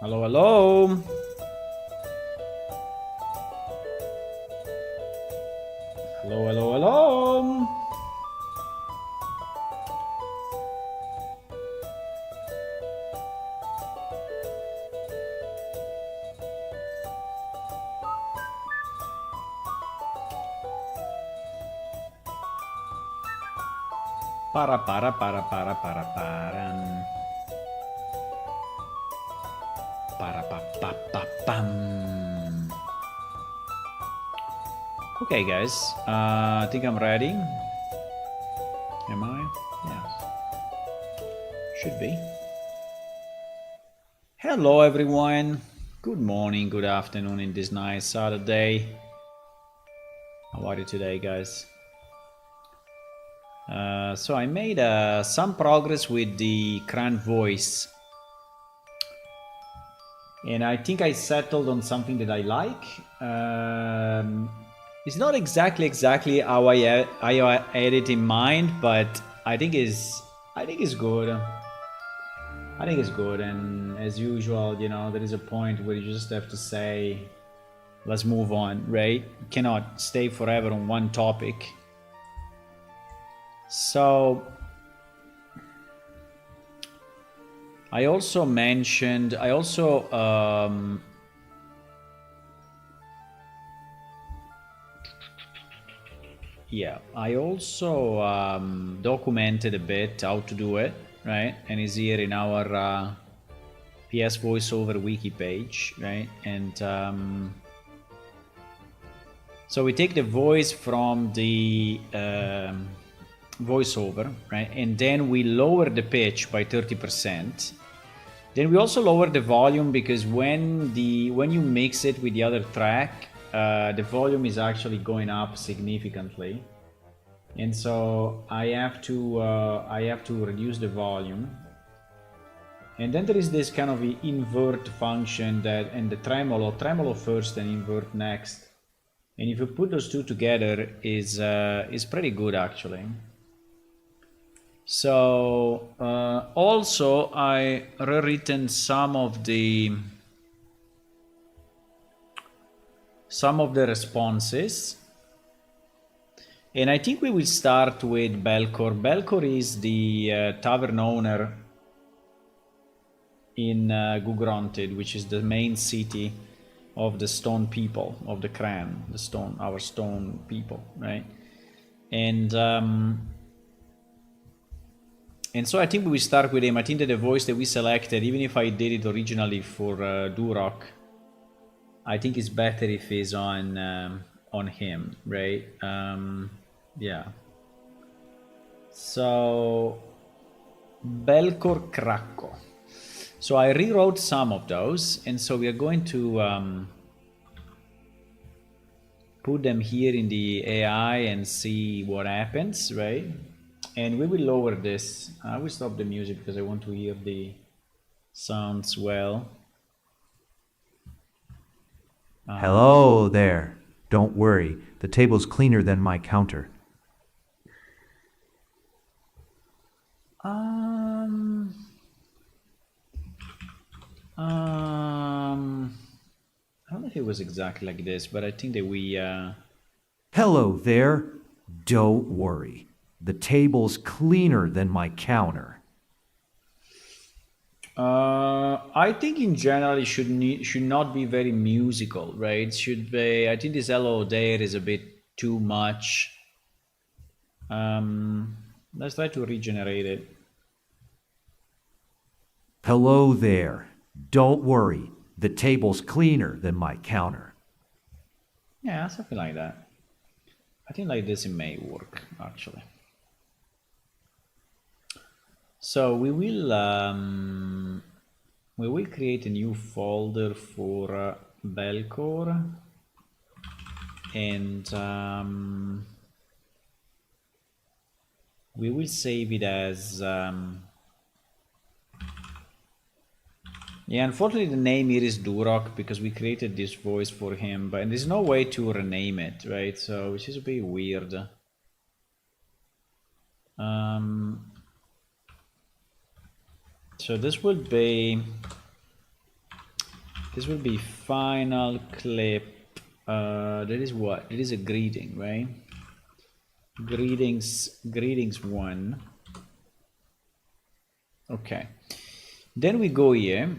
Hello, hello. Hello, hello, hello. Para. Pam. Okay, guys. I think I'm ready. Am I? Yes. Should be. Hello, everyone. Good morning, good afternoon in this nice Saturday. How are you today, guys? So I made some progress with the Cran voice. And I think I settled on something that I like. It's not exactly how I had it in mind, but I think it's good. I think it's good, and as usual, you know, there is a point where you just have to say, let's move on, right? You cannot stay forever on one topic. So I also mentioned, I also documented a bit how to do it, right? And it's here in our PS voiceover wiki page, right? And so we take the voice from the voiceover, right? And then we lower the pitch by 30%. Then we also lower the volume, because when you mix it with the other track, the volume is actually going up significantly, and so I have to reduce the volume. And then there is this kind of invert function that, and the tremolo first and invert next. And if you put those two together, is pretty good actually. So also I rewritten some of the responses, And I think we will start with Belcor. Belcor is the tavern owner in Gugronted, which is the main city of the stone people, of the Cran, our stone people, right? And so I think we will start with him. I think that the voice that we selected, even if I did it originally for Durok, I think it's better if it's on him, right? Yeah. So Belcor Krako. So I rewrote some of those, and so we are going to put them here in the AI and see what happens, right? And we will lower this. I will stop the music because I want to hear the sounds well. Hello there. Don't worry, the table's cleaner than my counter. I don't know if it was exactly like this, but I think that we... Hello there. Don't worry, the table's cleaner than my counter. I think in general it should not be very musical, right? Should be. I think this hello there is a bit too much. Let's try to regenerate it. Hello there. Don't worry, the table's cleaner than my counter. Yeah, something like that. I think like this it may work actually. So we will create a new folder for Belcor, and we will save it as yeah, unfortunately the name here is Durok because we created this voice for him, but there's no way to rename it, right? So which is a bit weird. So this will be final clip. That is what? It is a greeting, right? Greetings 1. Okay. Then we go here.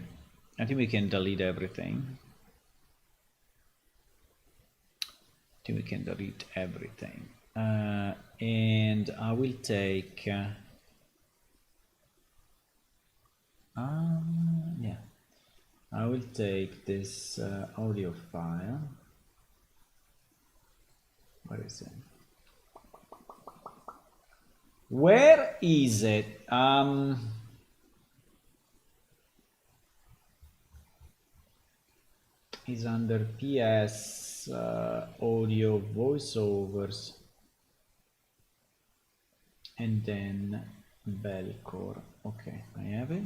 I think we can delete everything. And I will take yeah, I will take this audio file. Where is it? Where is it? Is under PS audio voiceovers, and then Belcor. Okay, I have it.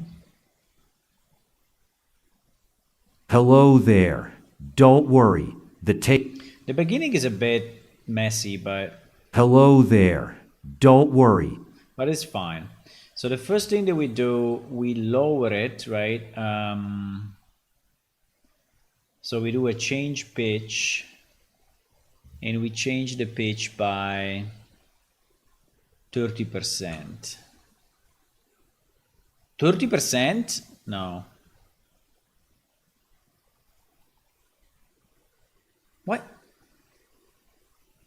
Hello there. Don't worry, the beginning is a bit messy, but hello there. Don't worry. But it's fine. So the first thing that we do, we lower it, right? So we do a change pitch, and we change the pitch by 30%. 30%? No. What?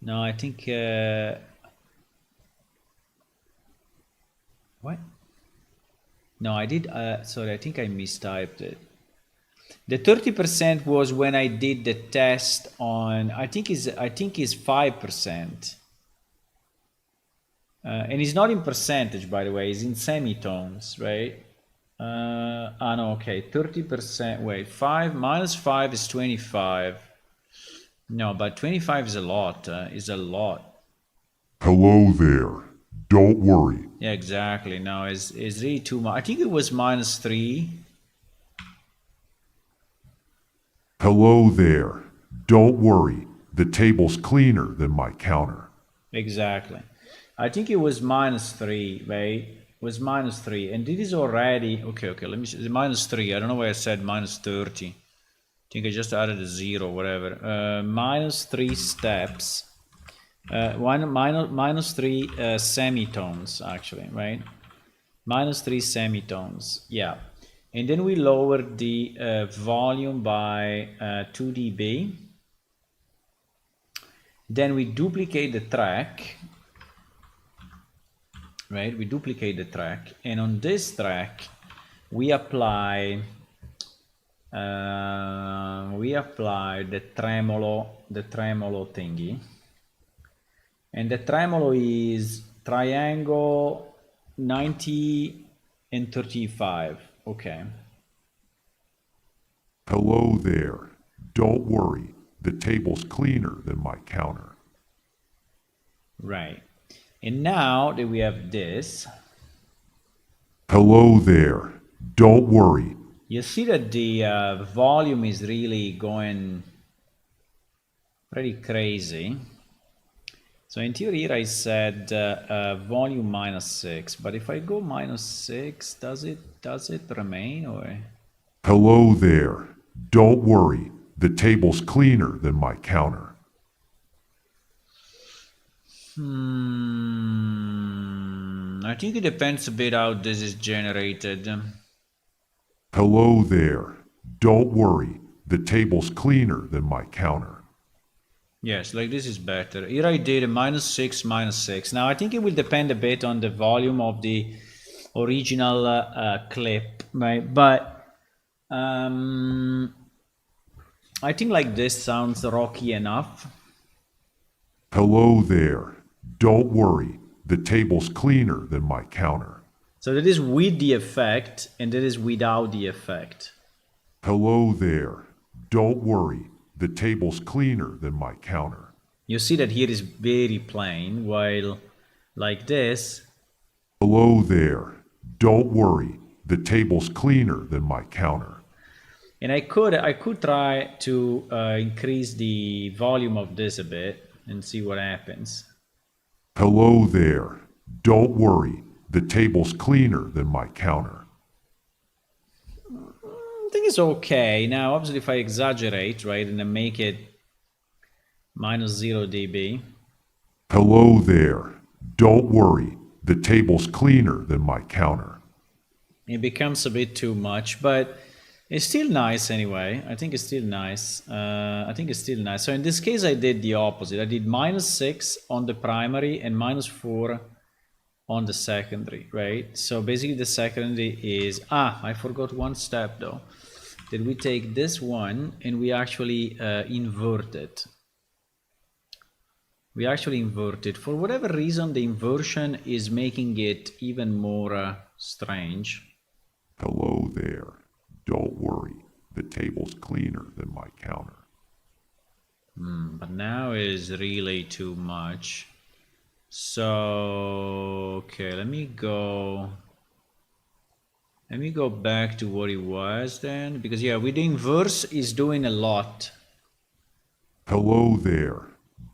No, I think... what? No, I did... sorry, I think I mistyped it. The 30% was when I did the test on... I think is 5%. And it's not in percentage, by the way. It's in semitones, right? No, okay. 30%. Wait, 5 minus 5 is 25. No, but 25 is a lot. Hello there. Don't worry. Yeah, exactly. No, it's really too much. I think it was minus 3. Hello there. Don't worry. The table's cleaner than my counter. Exactly. I think it was minus 3, right? It was minus 3. And this is already... Okay, let me see. Minus 3. I don't know why I said minus 30. I think I just added a 0, whatever. Minus 3 steps. minus 3 semitones, actually, right? Minus 3 semitones, yeah. And then we lowered the volume by 2 dB. Then we duplicate the track, right? We duplicate the track, and on this track we apply the tremolo thingy, and the tremolo is triangle 90 and 35. Okay. Hello there. Don't worry. The table's cleaner than my counter. Right. And now that we have this, Hello there. Don't worry. you see that the volume is really going pretty crazy. So in theory here I said volume -6, but if I go -6, does it remain, or? Hello there. Don't worry. The table's cleaner than my counter. I think it depends a bit how this is generated. Hello there. Don't worry. The table's cleaner than my counter. Yes, like this is better. Here I did a -6, -6. Now I think it will depend a bit on the volume of the original clip, right? But I think like this sounds rocky enough. Hello there. Don't worry. The table's cleaner than my counter. So that is with the effect, and that is without the effect. Hello there. Don't worry. The table's cleaner than my counter. You see that here is very plain, while like this, Hello there. Don't worry. The table's cleaner than my counter. and I could try to increase the volume of this a bit and see what happens. Hello there. Don't worry. The table's cleaner than my counter. I think it's okay. Now, obviously, if I exaggerate, right, and then make it -0 dB. Hello there. Don't worry. The table's cleaner than my counter. It becomes a bit too much, but it's still nice anyway. I think it's still nice. So in this case, I did the opposite. I did -6 on the primary and -4 on the secondary, right? So basically the secondary is, I forgot one step though. That we take this one and we actually invert it. We actually invert it. For whatever reason, the inversion is making it even more strange. Hello there. Don't worry. The table's cleaner than my counter. But now is really too much. So, okay, let me go back to what it was then, because yeah, with the inverse is doing a lot. Hello there.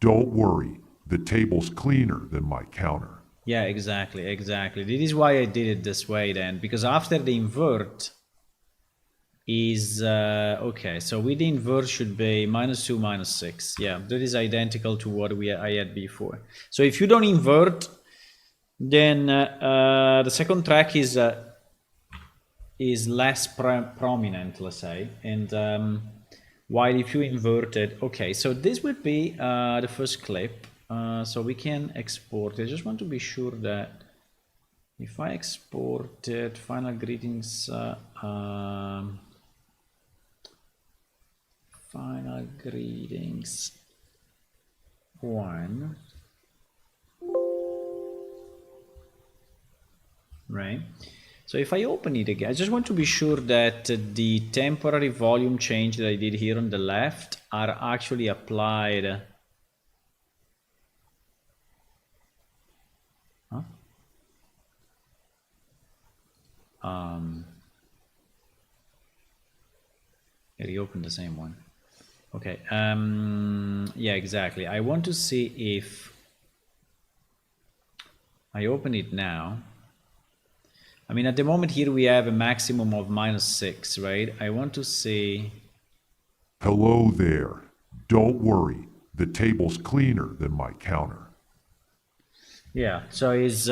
Don't worry. The table's cleaner than my counter. Yeah, exactly. This is why I did it this way then, because after the invert is okay, so with the invert should be -2, -6. Yeah, that is identical to what I had before. So if you don't invert, then the second track is less prominent, let's say, and while if you invert it, okay, so this would be the first clip. So we can export it. I just want to be sure that if I export it, final greetings, final greetings 1, right? So if I open it again, I just want to be sure that the temporary volume change that I did here on the left are actually applied. Huh? I reopened the same one. Okay, yeah, exactly. I want to see if I open it now. I mean, at the moment here we have a maximum of -6, right? I want to see. Hello there. Don't worry. The table's cleaner than my counter. Yeah, so is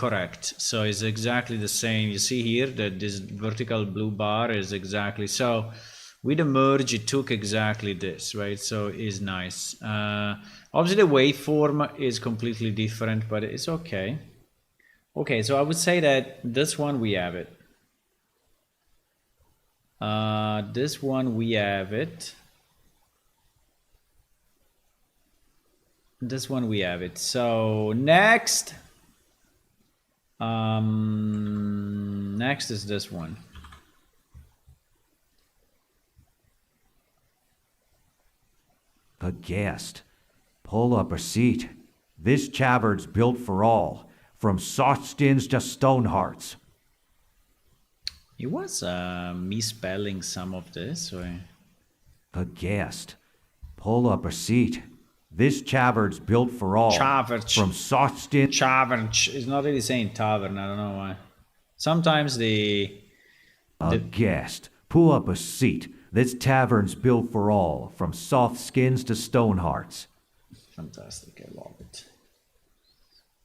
correct. So it's exactly the same. You see here that this vertical blue bar is exactly so. With the merge, it took exactly this, right? So it's nice. Obviously, the waveform is completely different, but it's okay. Okay, so I would say that this one we have it. This one we have it. This one we have it. So next, next is this one. Aghast. Pull up a seat. This tavern's built for all, from soft skins to stone hearts. It was misspelling some of this, or Aghast. Pull up a seat. This tavern's built for all, Chaverch. from soft skins. Chaverch is not really saying tavern. I don't know why. Sometimes the Aghast. Pull up a seat. This tavern's built for all, from soft skins to stone hearts. fantastic. I love it.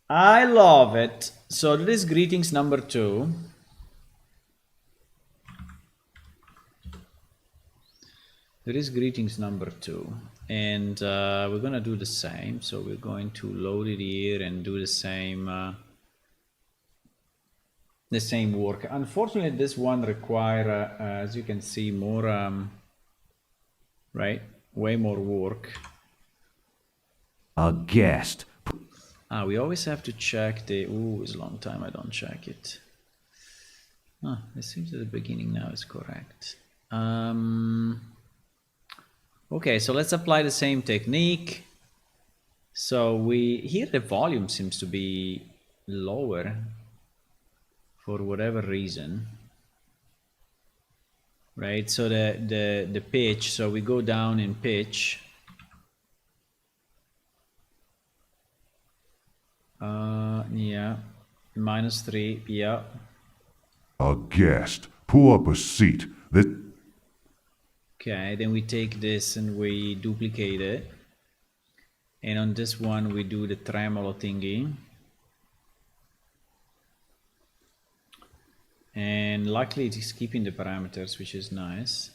I love it. So this is greetings number 2. There is greetings number 2, and we're gonna do the same. So we're going to load it here and do the same work. Unfortunately, this one require, as you can see, more right, way more work. Aghast. We always have to check the. Ooh, it's a long time I don't check it. It seems at the beginning now is correct. Okay, so let's apply the same technique. So here the volume seems to be lower for whatever reason, right? So the pitch, so we go down in pitch. Yeah, -3, yeah. Aghast. Pull up a seat. Okay, then we take this and we duplicate it. And on this one, we do the tremolo thingy. And luckily it is keeping the parameters, which is nice.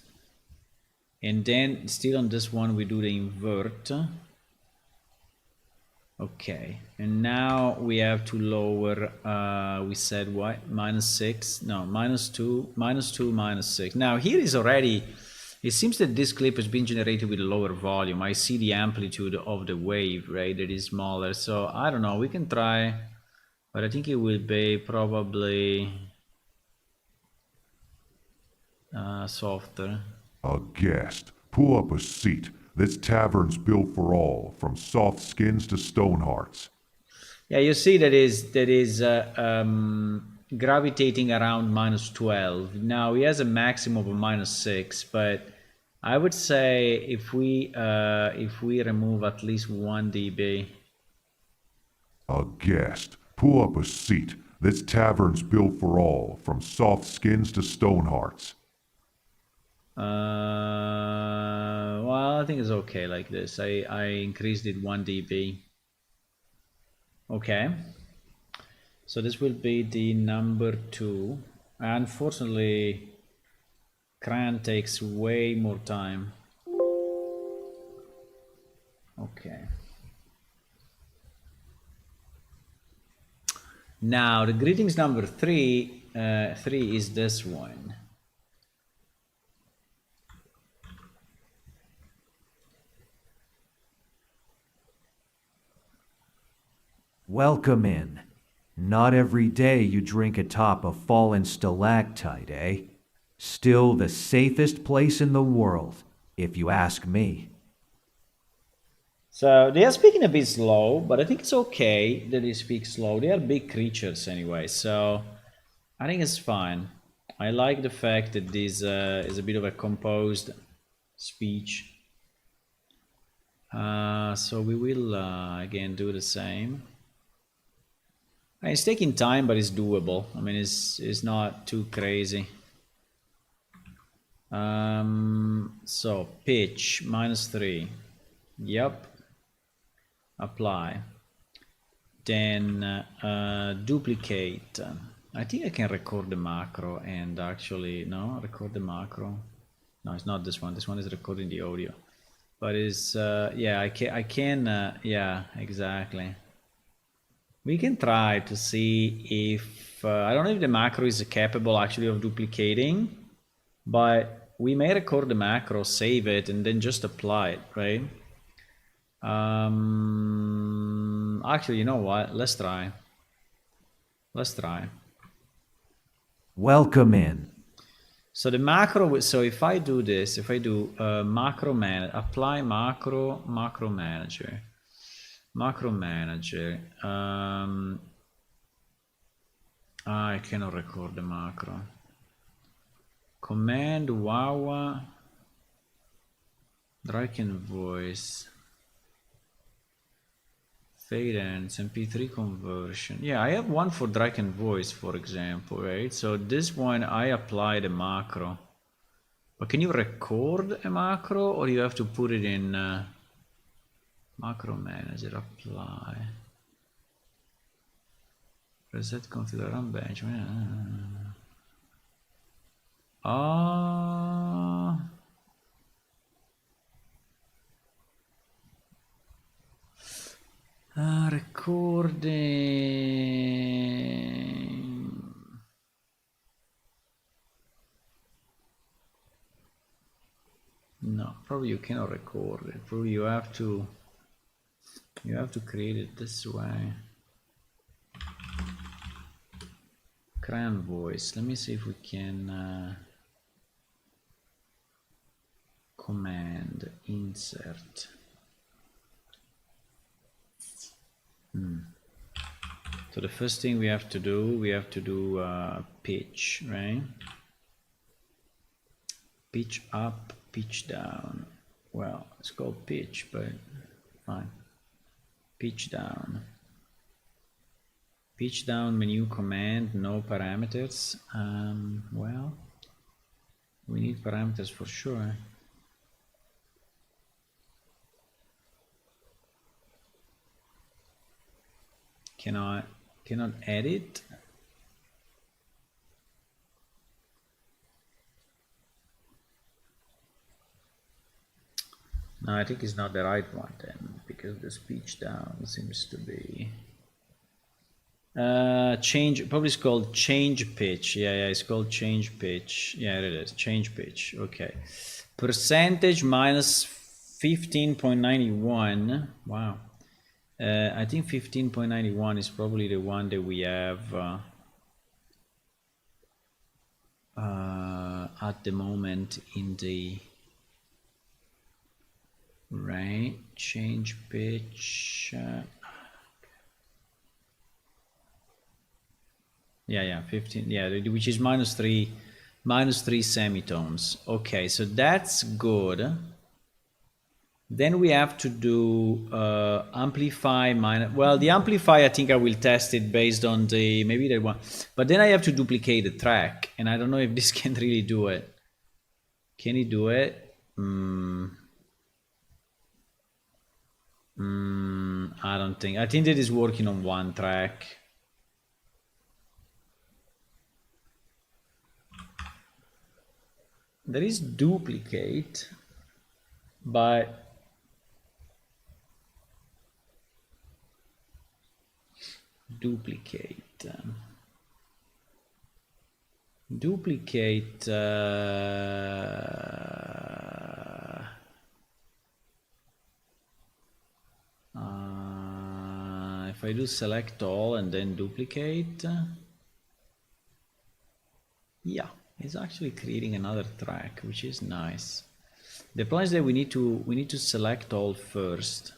And then still on this one, we do the invert. Okay, and now we have to lower, we said what, -6, no, -2, -2, -6. Now here is already, it seems that this clip has been generated with a lower volume. I see the amplitude of the wave, right, that is smaller. So I don't know, we can try, but I think it will be probably softer. Aghast. Pull up a seat. This tavern's built for all, from soft skins to stone hearts. Yeah, you see that is gravitating around -12. Now he has a maximum of a -6, but I would say if we remove at least 1 dB. Aghast. Pull up a seat. This tavern's built for all, from soft skins to stone hearts. Well, I think it's okay like this. I increased it 1 dB. Okay. So this will be the number 2. Unfortunately, crayon takes way more time. Okay. Now the greetings number 3 is this one. Welcome in. Not every day you drink atop a fallen stalactite, eh? Still the safest place in the world, if you ask me. So they are speaking a bit slow, but I think it's okay that they speak slow. They are big creatures anyway, so I think it's fine. I like the fact that this is a bit of a composed speech. So we will again do the same. It's taking time, but it's doable. I mean, it's not too crazy. So pitch -3. Yep. Apply. Then duplicate. I think I can record the macro and actually, no, record the macro. No, it's not this one. This one is recording the audio. But it's, yeah, I can, yeah, exactly. We can try to see if, I don't know if the macro is capable actually of duplicating, but we may record the macro, save it, and then just apply it, right? Actually, you know what? Let's try. Let's try. Welcome in. So the macro, so if I do this, if I do macro man, apply macro manager, I cannot record the macro. Command wawa, Draken voice, fade ends, MP3 conversion. Yeah, I have one for Draken voice, for example, right? So this one I apply the macro. But can you record a macro, or you have to put it in macro manager, apply, reset configure run bench. Recording. No, probably you cannot record it. Probably you have to create it this way. Cran voice. Let me see if we can command insert. So the first thing we have to do pitch, right? Pitch up, pitch down. Well, it's called pitch, but fine. Pitch down. Pitch down menu command, no parameters. Well, we need parameters for sure. Cannot edit. No, I think it's not the right one then, because the speech down seems to be change. Probably it's called change pitch. Yeah, it's called change pitch. Yeah, it is change pitch. Okay, percentage minus 15.91. Wow. I think 15.91 is probably the one that we have at the moment in the right change pitch. Yeah, 15. Yeah, which is minus three semitones. Okay, so that's good. Then we have to do amplify minus. Well, the amplify, I think I will test it based on the maybe that one. But then I have to duplicate the track, and I don't know if this can really do it. Can it do it? I don't think. I think that is working on one track. There is duplicate, but duplicate if I do select all and then duplicate, yeah, it's actually creating another track, which is nice. The problem is that we need to select all first.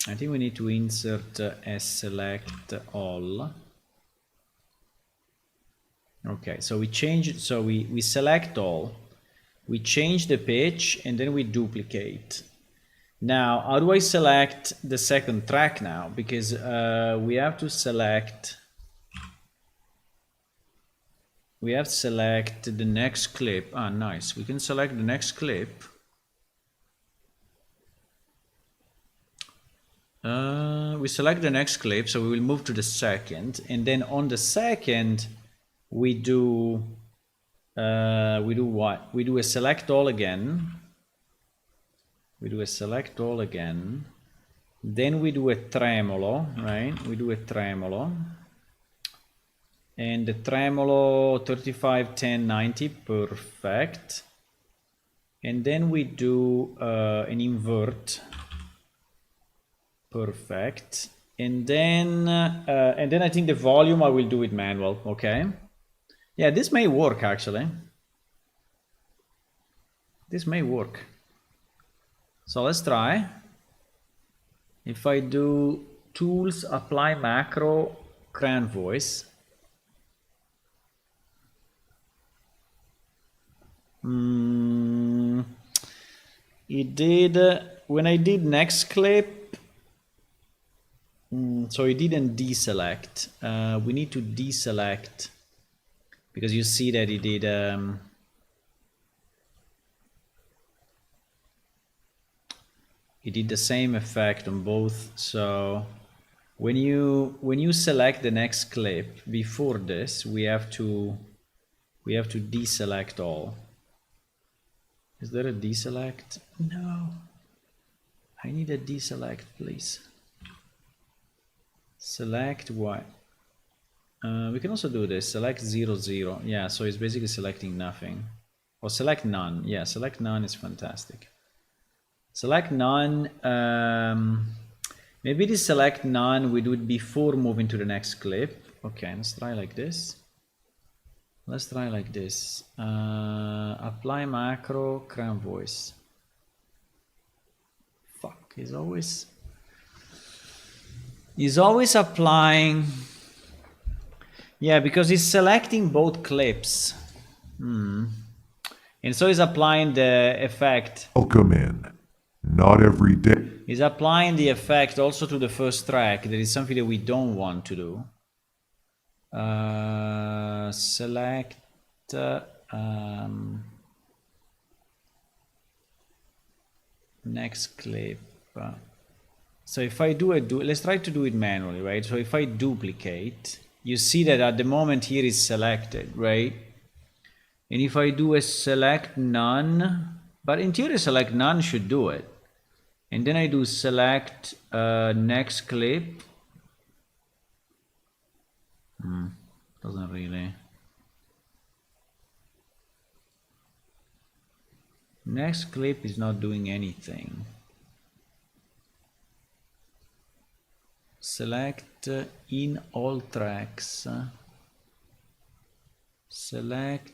I think we need to insert a select all. Okay, so we change it. So we select all, we change the pitch, and then we duplicate. Now, how do I select the second track now? Because we have to select. we have to select the next clip. Ah, nice. We can select the next clip. We select the next clip, so we will move to the second, and then on the second, we do what? We do a select all again. We do a select all again. Then we do a tremolo, right? We do a tremolo. And the tremolo 35, 10, 90, perfect. And then we do an invert, perfect. And then I think the volume I will do it manual, okay? Yeah, this may work actually. This may work. So let's try. If I do tools, apply macro, cran voice. It did, when I did next clip, so it didn't deselect. We need to deselect because you see that it did, it did the same effect on both. So when you select the next clip before this, we have to deselect all. Is there a deselect? No. I need a deselect, please. Select what? We can also do this. Select 0, 0. Yeah, so it's basically selecting nothing. Or select none. Yeah, select none is fantastic. Select none. Maybe this select none we do it before moving to the next clip. Okay, let's try like this. Let's try like this. Apply macro, cran voice. Fuck, he's always applying. Yeah, because he's selecting both clips. And so he's applying the effect. Welcome in. Not every day. He's applying the effect also to the first track. That is something that we don't want to do. Select next clip. So if I let's try to do it manually, right? So if I duplicate, you see that at the moment here is selected, right? And if I do a select none, but in theory select none should do it. And then I do select next clip. Doesn't really. Next clip is not doing anything. Select in all tracks. Select.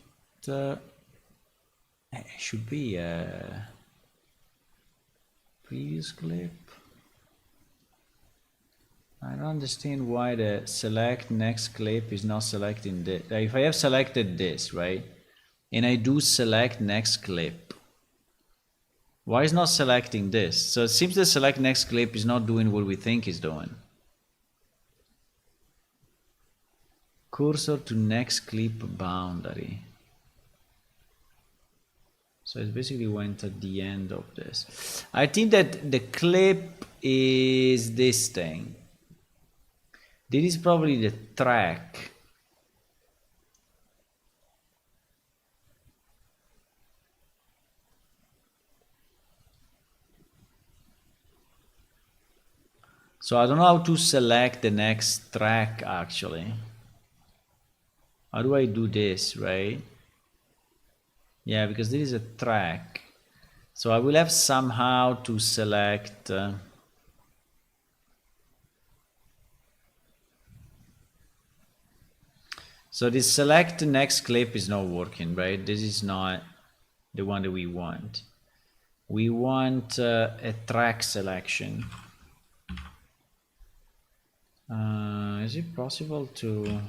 Should be a previous clip. I don't understand why the select next clip is not selecting this. If I have selected this, right, and I do select next clip, why is not selecting this? So it seems the select next clip is not doing what we think it's doing. Cursor to next clip boundary. So it basically went at the end of this. I think that the clip is this thing. This is probably the track. So I don't know how to select the next track actually. How do I do this, right? Yeah, because this is a track. So I will have somehow to select so this select next clip is not working, right? This is not the one that we want. We want a track selection. Is it possible to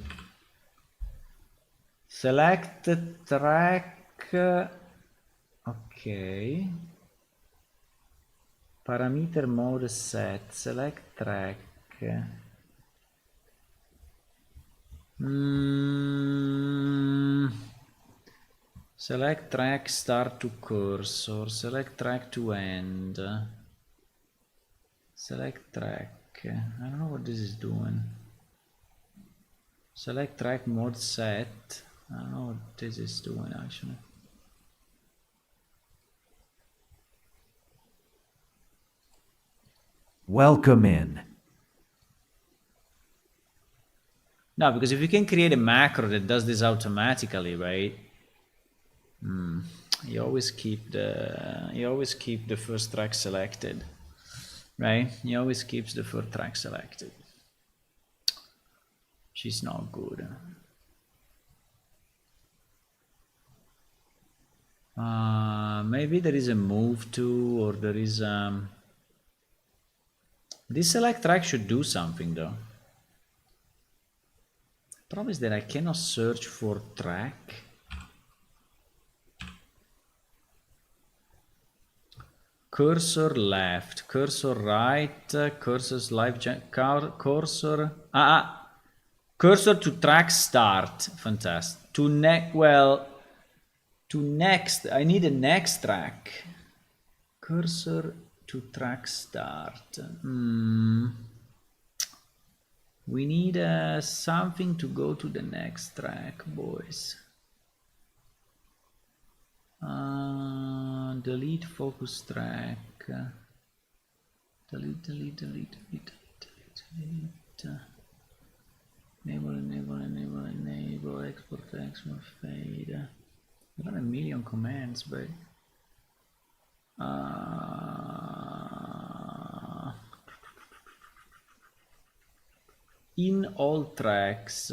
select the track? Okay. Parameter mode set. Select track. Select track start to cursor, select track to end. Select track. I don't know what this is doing. Select track mode set. I don't know what this is doing actually. Welcome in. No, because if you can create a macro that does this automatically, right? You always keep the first track selected, right? He always keeps the first track selected. She's not good. Maybe there is a move to, or there is this select track should do something though. The problem is that I cannot search for track. Cursor left, cursor right, cursor's live cursor. Cursor to track start. Fantastic. To next. I need a next track. Cursor to track start. We need something to go to the next track, boys. Delete focus track. Delete. Enable, export, fade. I got a million commands, but in all tracks.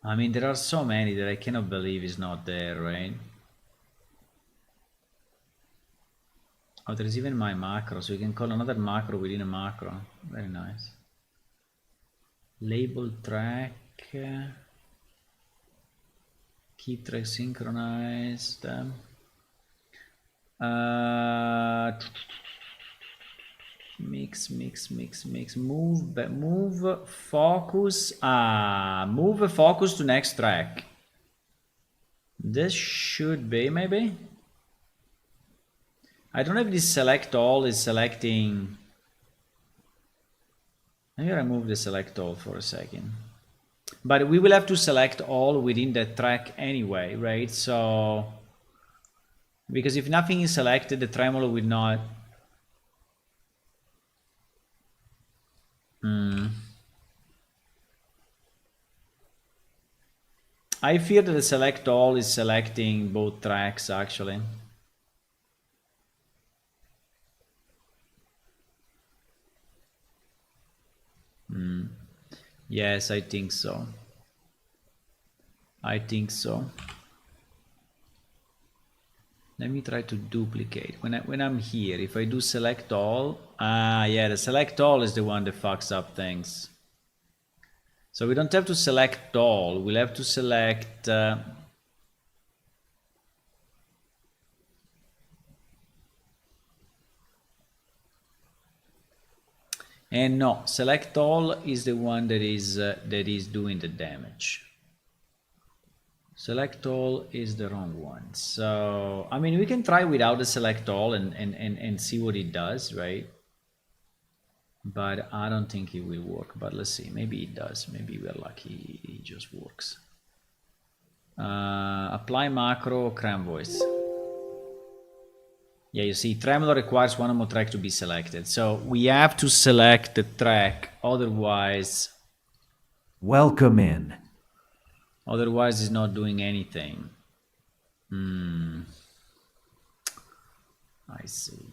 I mean, there are so many that I cannot believe is not there, right? Oh, there's even my macro, so you can call another macro within a macro. Very nice. Label track. Keep track synchronized. Mix. Move focus. Move focus to next track. This should be maybe. I don't know if this select all is selecting. Maybe I remove the select all for a second. But we will have to select all within that track anyway, right? So, because if nothing is selected, the tremolo will not. I fear that the select all is selecting both tracks actually. Yes, I think so. Let me try to duplicate. When I'm here, if I do select all, yeah, the select all is the one that fucks up things. So we don't have to select all. We'll have to select. And no, select all is the one that is doing the damage. Select all is the wrong one. So I mean, we can try without the select all and see what it does, right? But I don't think it will work. But let's see. Maybe it does. Maybe we're lucky. It just works. Apply macro cram voice. Yeah, you see, tremolo requires one or more track to be selected. So we have to select the track, otherwise. Welcome in. Otherwise, it's not doing anything. I see.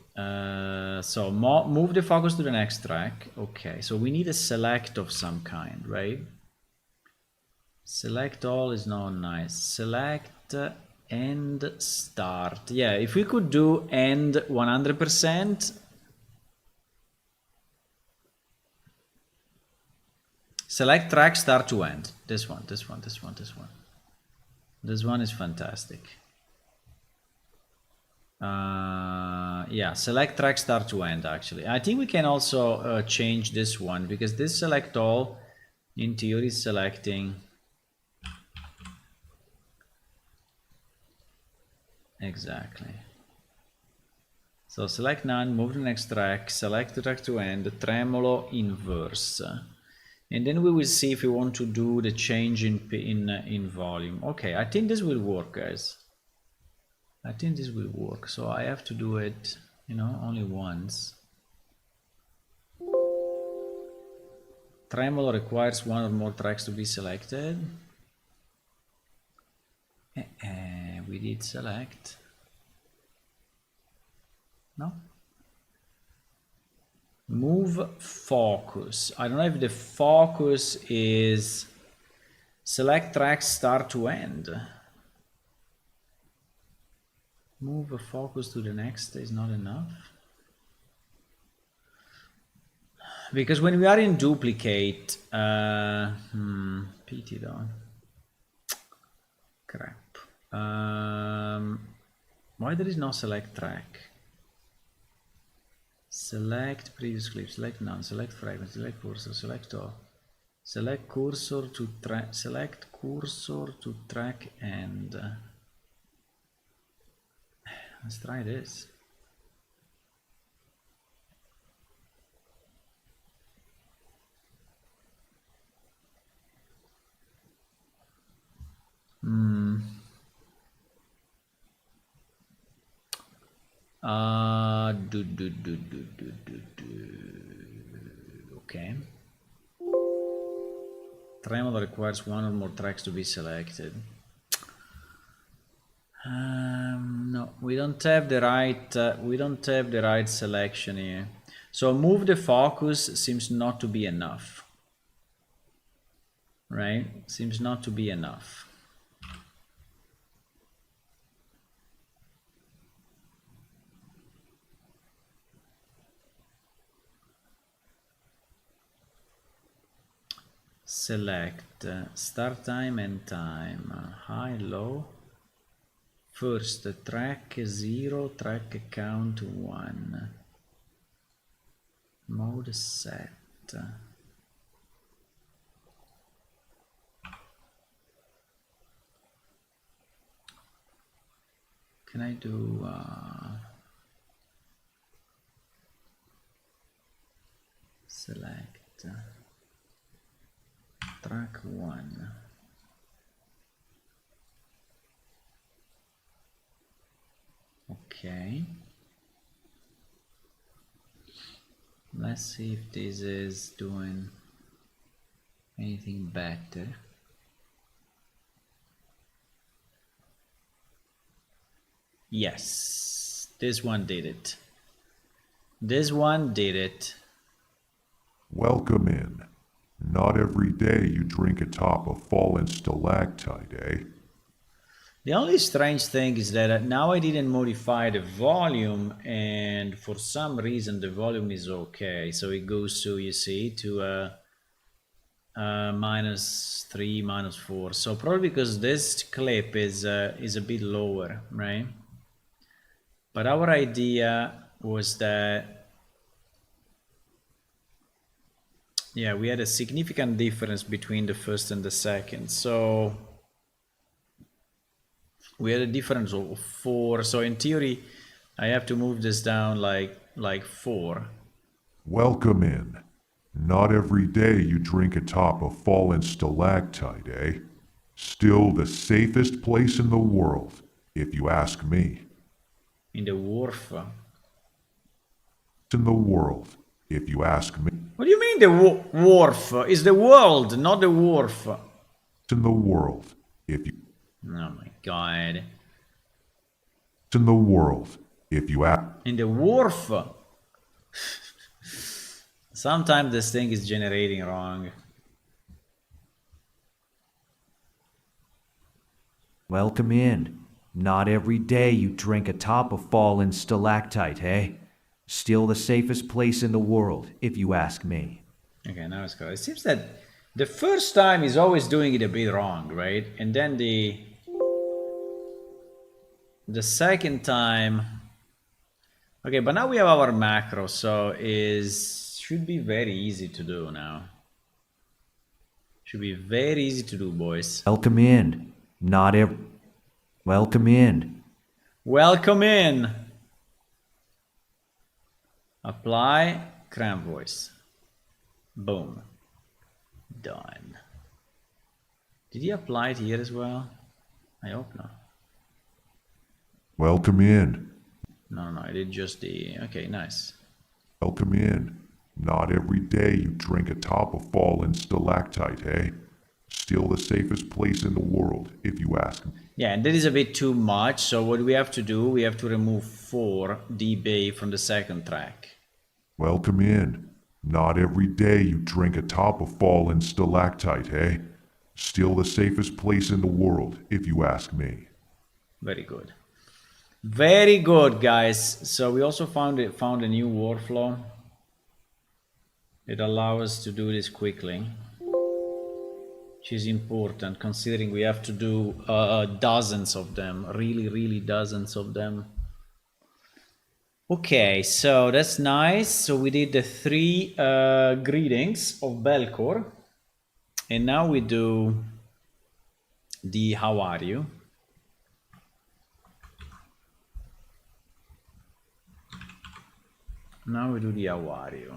So move the focus to the next track. Okay, so we need a select of some kind, right? Select all is not nice. Select end start. Yeah, if we could do end 100%. Select track start to end. This one. This one is fantastic. Yeah, select track start to end actually. I think we can also change this one because this select all in theory is selecting Exactly. So select none, move to the next track, select the track to end, tremolo inverse. And then we will see if we want to do the change in volume. Okay, I think this will work, guys. I think this will work. So I have to do it, you know, only once. Tremolo requires one or more tracks to be selected. We did select. No? Move focus. I don't know if the focus is select tracks start to end. Move a focus to the next is not enough. Because when we are in duplicate, pity though. Crap. Why there is no select track? Select previous clip, select none, select fragment, select cursor, select all. Select cursor to track, select cursor to track end. Let's try this. Okay. Tremolo requires one or more tracks to be selected. No, we don't have the right selection here. So move the focus seems not to be enough. Right? Seems not to be enough. Select start time and time, high, low. First track 0, track count 1. Mode set. Can I do select track 1. Okay. Let's see if this is doing anything better. Yes, this one did it. This one did it. Welcome in. Not every day you drink atop a fallen stalactite, eh? The only strange thing is that now I didn't modify the volume, and for some reason the volume is okay. So it goes to, you see, to -3, -4. So probably because this clip is a bit lower, right? But our idea was that, yeah, we had a significant difference between the first and the second. So we had a difference of 4. So in theory, I have to move this down like 4. Welcome in. Not every day you drink atop a fallen stalactite, eh? Still the safest place in the world, if you ask me. In the wharf. In the world, if you ask me. What do you mean the wharf? It's the world, not the wharf. In the world, if you. Oh my god. In the world, if you ask. In the wharf. Sometimes this thing is generating wrong. Welcome in. Not every day you drink atop a fallen stalactite, eh? Still the safest place in the world, if you ask me. Okay, now it's correct. It seems that the first time is always doing it a bit wrong, right? And then the second time. Okay, but now we have our macro, so should be very easy to do now. Should be very easy to do, boys. Welcome in. Welcome in. Welcome in. Apply cram voice. Boom. Done. Did he apply it here as well? I hope not. Welcome in. No, I did just the... Okay, nice. Welcome in. Not every day you drink atop a fallen stalactite, eh? Still the safest place in the world, if you ask me. Yeah, and that is a bit too much. So what we have to do, we have to remove 4 dB from the second track. Welcome in. Not every day you drink atop a fallen stalactite, eh? Still the safest place in the world, if you ask me. Very good. Very good, guys. So we also found a new workflow. It allows us to do this quickly, which is important considering we have to do dozens of them, really dozens of them. Okay, so that's nice. So we did the 3 greetings of Belcor, and now we do the how are you. Now we do the how are you.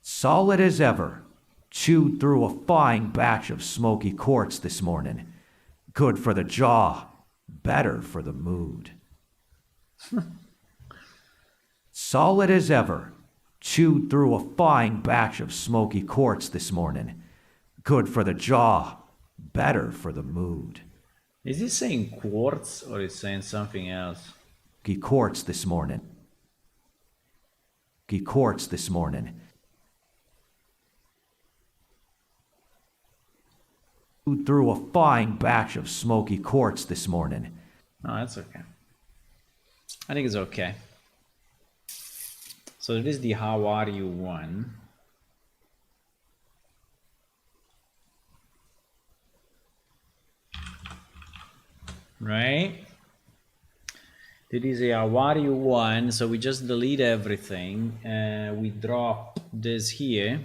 Solid as ever. Chewed through a fine batch of smoky quartz this morning. Good for the jaw, better for the mood. Solid as ever. Chewed through a fine batch of smoky quartz this morning. Good for the jaw, better for the mood. Is he saying quartz or is he saying something else? Quartz this morning. Quartz this morning. Through a fine batch of smoky quartz this morning. No, that's okay. I think it's okay. So this is the how are you one. Right? It is a how are you one, so we just delete everything. We drop this here.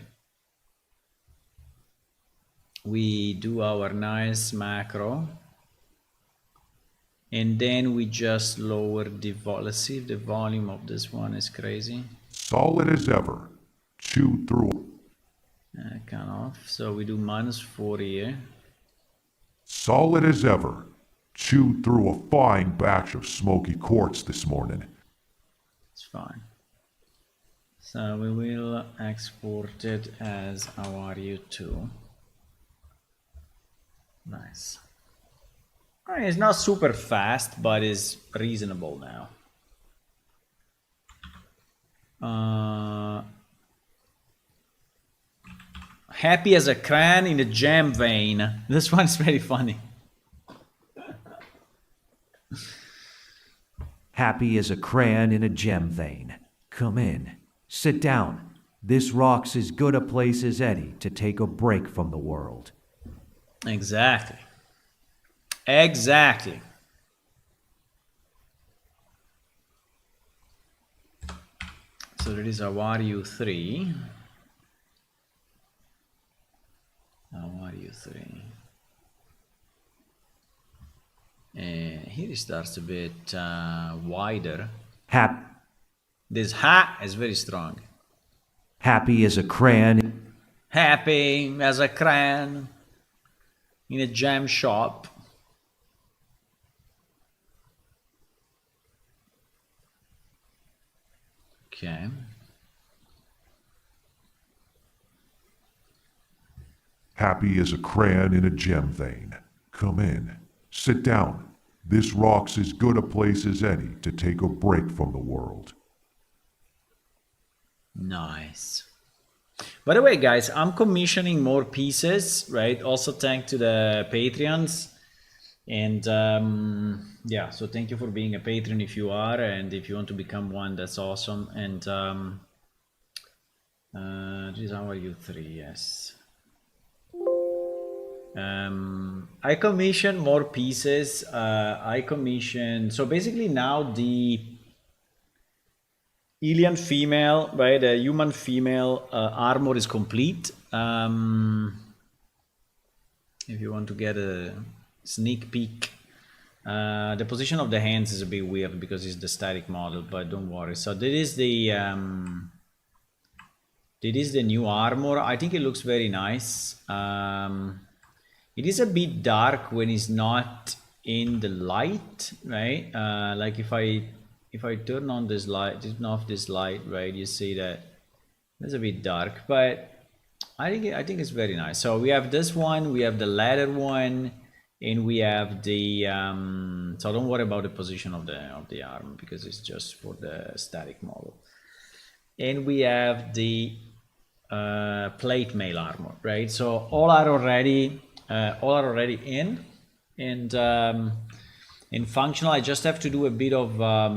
We do our nice macro, and then we just lower the volume. Let's see if the volume of this one is crazy. Solid as ever. Chewed through. Kind of. So we do -4 here. Solid as ever. Chewed through a fine batch of smoky quartz this morning. It's fine. So we will export it as how are you 2. Nice. I mean, it's not super fast, but it's reasonable now. Happy as a cran in a jam vein. This one's very funny. Happy as a crayon in a gem vein. Come in. Sit down. This rock's as good a place as any to take a break from the world. Exactly. Exactly. So there is a how are you 3. How are you 3? And here it starts a bit wider. This ha is very strong. Happy as a crayon. Happy as a cran in a jam shop. Okay. Happy as a crayon in a gem vein. Come in. Sit down. This rock's as good a place as any to take a break from the world. Nice. By the way, guys, I'm commissioning more pieces, right? Also thanks to the Patreons. And yeah, so thank you for being a patron if you are, and if you want to become one, that's awesome. And this is how are you 3, yes. I commission more pieces. So basically now the alien female, right, the human female armor is complete. if you want to get a sneak peek. The position of the hands is a bit weird because it's the static model, but don't worry. So that is the new armor. I think it looks very nice. It is a bit dark when it's not in the light, right? Like if I turn on this light, turn off this light, right? You see that it's a bit dark, but I think it's very nice. So we have this one, we have the leather one, and we have the so don't worry about the position of the arm because it's just for the static model. And we have the plate mail armor, right? So all are already in and functional. I just have to do a bit of a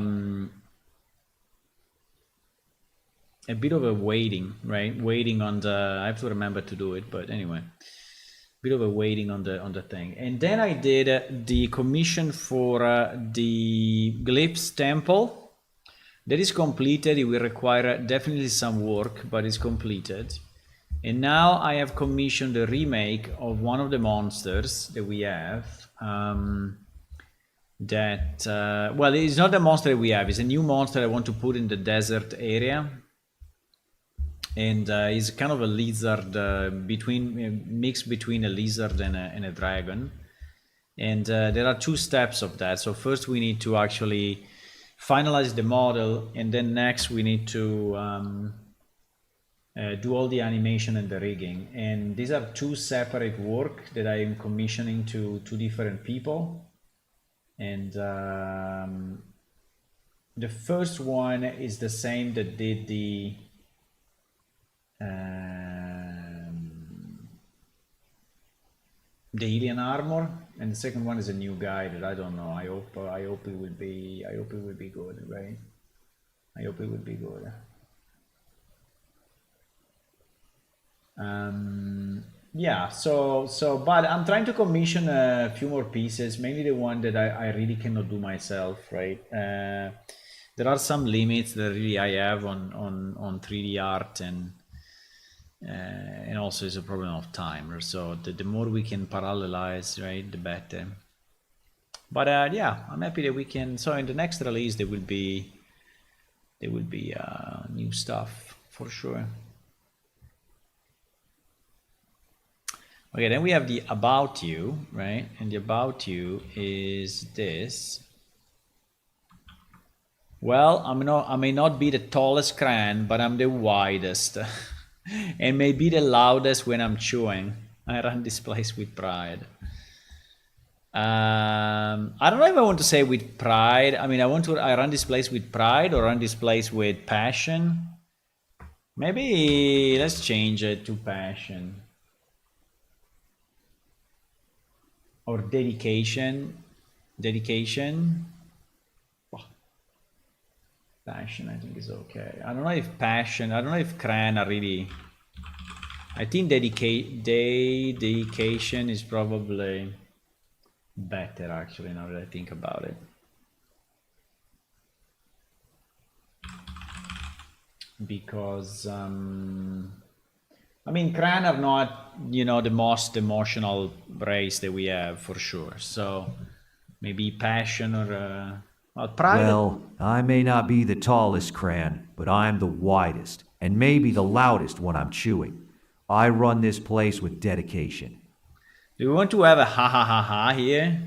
waiting, right? Waiting on the, I have to remember to do it, but anyway, bit of a waiting on the thing. And then I did the commission for the Glyphs Temple. That is completed. It will require definitely some work, but it's completed. And now I have commissioned the remake of one of the monsters that we have. Well, it's not the monster that we have. It's a new monster I want to put in the desert area. And he's kind of a lizard, mix between a lizard and a dragon. And there are two steps of that. So first we need to actually finalize the model, and then next we need to do all the animation and the rigging. And these are two separate work that I am commissioning to two different people. And the first one is the same that did the alien armor, and the second one is a new guy that I don't know. I hope it will be good, right? I hope it will be good. Yeah, so but I'm trying to commission a few more pieces, mainly the one that I really cannot do myself, right? There are some limits that really I have on 3D art, and also it's a problem of time. So the more we can parallelize, right, the better. But yeah, I'm happy that we can. So in the next release there will be new stuff for sure. Okay, then we have the about you, right? And the about you is this. Well, I may not be the tallest cran, but I'm the widest. And maybe the loudest when I'm chewing. I run this place with pride. I don't know if I want to say with pride. I mean, I run this place with pride or run this place with passion. Maybe let's change it to passion. Or dedication. Passion, I think is okay. I don't know if passion, I don't know if cran are really. I think dedication is probably better actually now that I think about it. Because I mean, cran are not, the most emotional race that we have for sure. So maybe passion or pride. Well, I may not be the tallest cran, but I'm the widest, and maybe the loudest when I'm chewing. I run this place with dedication. Do we want to have a ha ha ha ha here?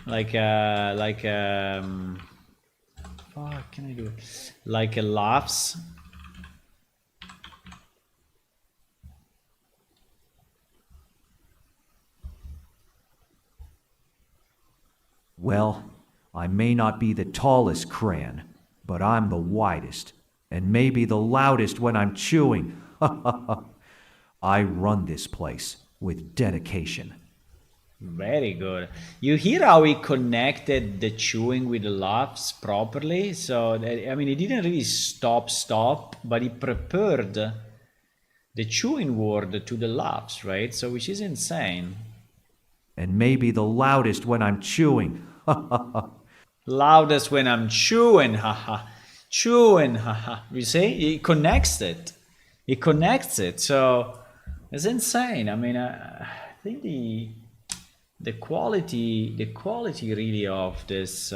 What can I do? Like a laughs. Well, I may not be the tallest cran, but I'm the widest, and maybe the loudest when I'm chewing. I run this place with dedication. Very good. You hear how he connected the chewing with the laughs properly? So, I mean, he didn't really stop, but he prepared the chewing word to the laughs, right? So, which is insane. And maybe the loudest when I'm chewing. Loudest when I'm chewing, haha. Chewing, haha. You see? He connects it. So It's insane. I mean, I think the quality really of this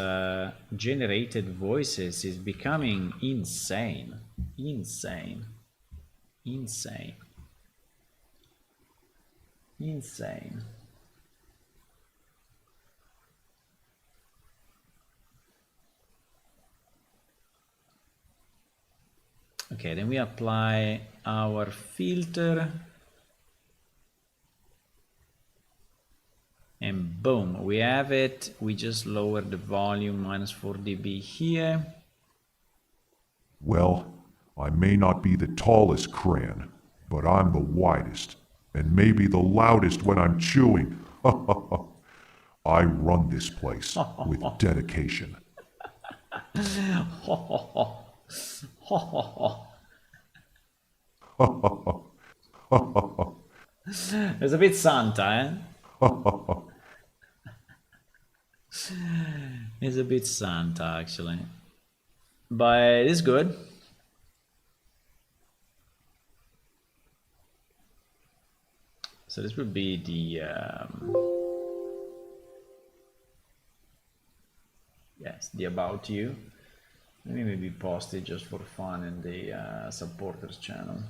generated voices is becoming insane, insane, insane, insane. Okay, then we apply our filter. And boom, we have it. We just lower the volume -4 dB here. Well, I may not be the tallest crayon, but I'm the widest, and maybe the loudest when I'm chewing. I run this place with dedication. It's a bit Santa, eh? It's a bit Santa, actually. But it's good. So this would be the... yes, the About You. Let me maybe post it just for fun in the supporters channel.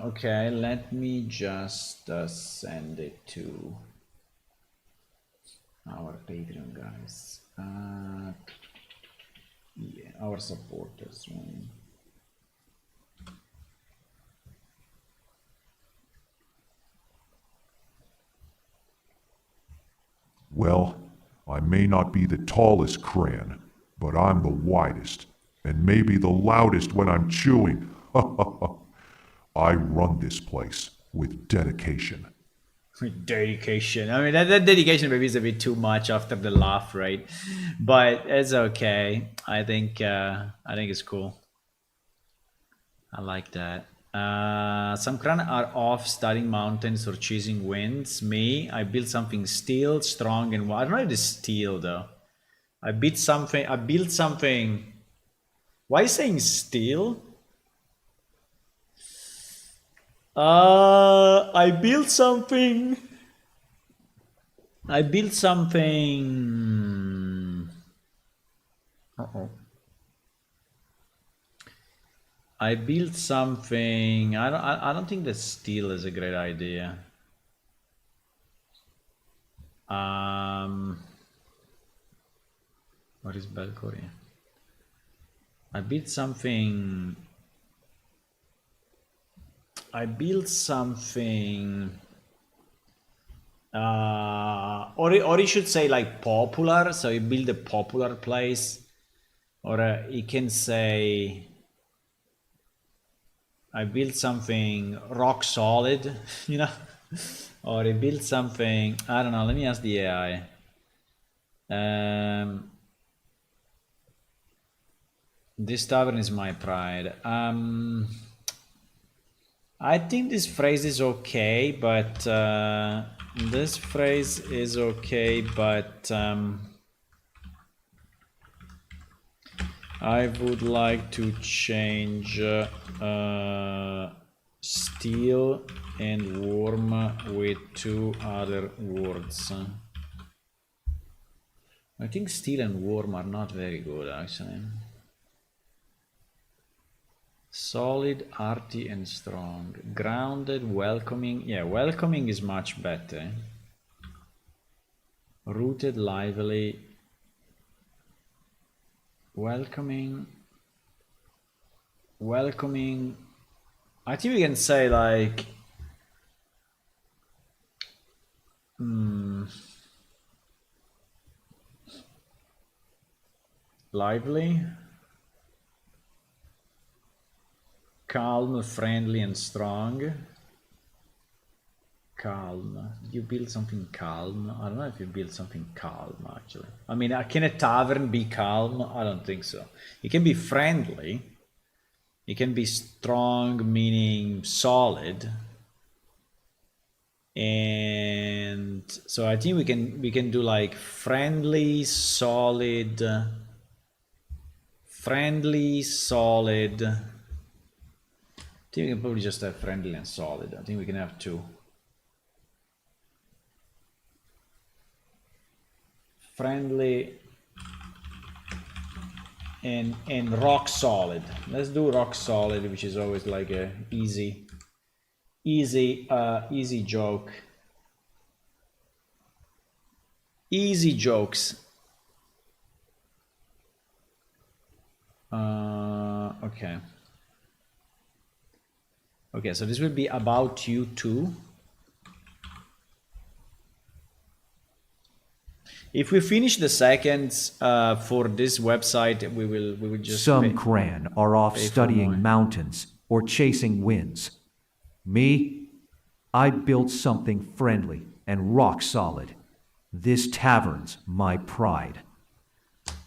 Okay, let me just send it to our Patreon guys. Yeah, our supporters. Right? Well, I may not be the tallest crayon, but I'm the widest, and maybe the loudest when I'm chewing. I run this place with dedication. With dedication. I mean, that dedication maybe is a bit too much after the laugh, right? But it's okay. I think it's cool. I like that. Some cran are off studying mountains or chasing winds. Me, I built something steel, strong, and I don't know if it's steel though. I built something. I built something. Why saying steel? I built something. I built something. Uh-oh. I built something. I don't think that steel is a great idea. What is Belcory? I built something. I built something. Or you should say like popular. So you build a popular place, or you can say I built something rock solid, you know, or I built something. I don't know. Let me ask the AI. This tavern is my pride. I think this phrase is okay, but this phrase is okay, but I would like to change steel and warm with 2 other words. I think steel and warm are not very good, actually. Solid, arty, and strong. Grounded, welcoming. Yeah, welcoming is much better. Rooted, lively. Welcoming. Welcoming. I think we can say like. Lively. Calm, friendly, and strong. Calm. Did you build something calm? I don't know if you built something calm, actually. I mean, can a tavern be calm? I don't think so. It can be friendly. It can be strong, meaning solid. And so I think we can do like friendly, solid, friendly, solid. I think we can probably just have friendly and solid. I think we can have two. Friendly and rock solid. Let's do rock solid, which is always like a easy joke. Easy jokes. Okay. Okay, so this will be about you too. If we finish the seconds for this website, we will just. Some Kran are off pay for more. studying mountains or chasing winds. Me, I built something friendly and rock solid. This tavern's my pride.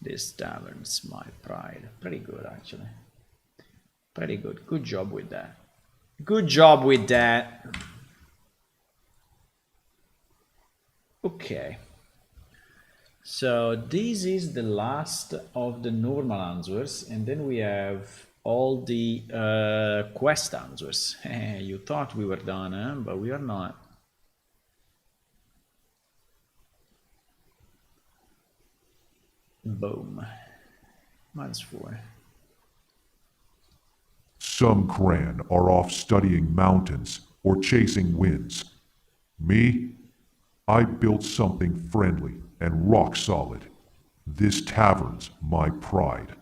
This tavern's my pride. Pretty good, actually. Pretty good. Good job with that. Good job with that. Okay. So this is the last of the normal answers, and then we have all the quest answers. You thought we were done, huh? But we are not. Boom. -4. Some Kran are off studying mountains or chasing winds. Me, I built something friendly and rock solid. This tavern's my pride.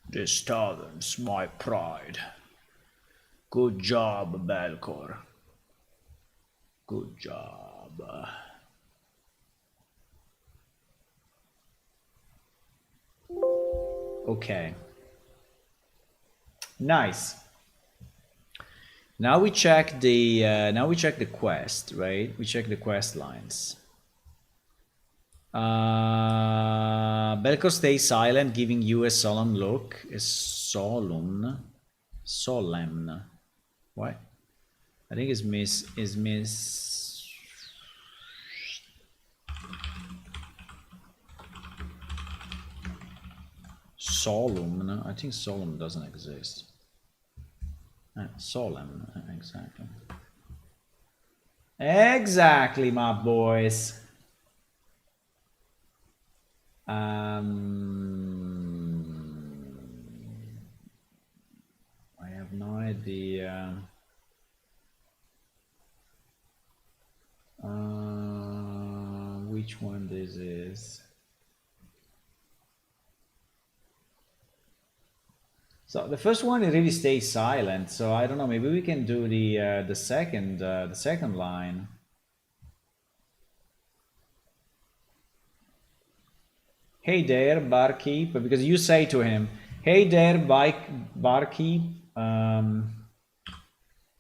This tavern's my pride. Good job, Belcor. Good job. Okay. Nice. Now we check the quest, right? We check the quest lines. Belcor stays silent, giving you a solemn look. A solemn. What? I think it's miss. Solemn. I think solemn doesn't exist. Solemn, exactly. Exactly, my boys. I have no idea. Which one this is? So the first one, it really stays silent. So I don't know. Maybe we can do the second line. Hey there, barkeep, because you say to him, "Hey there, barkeep,"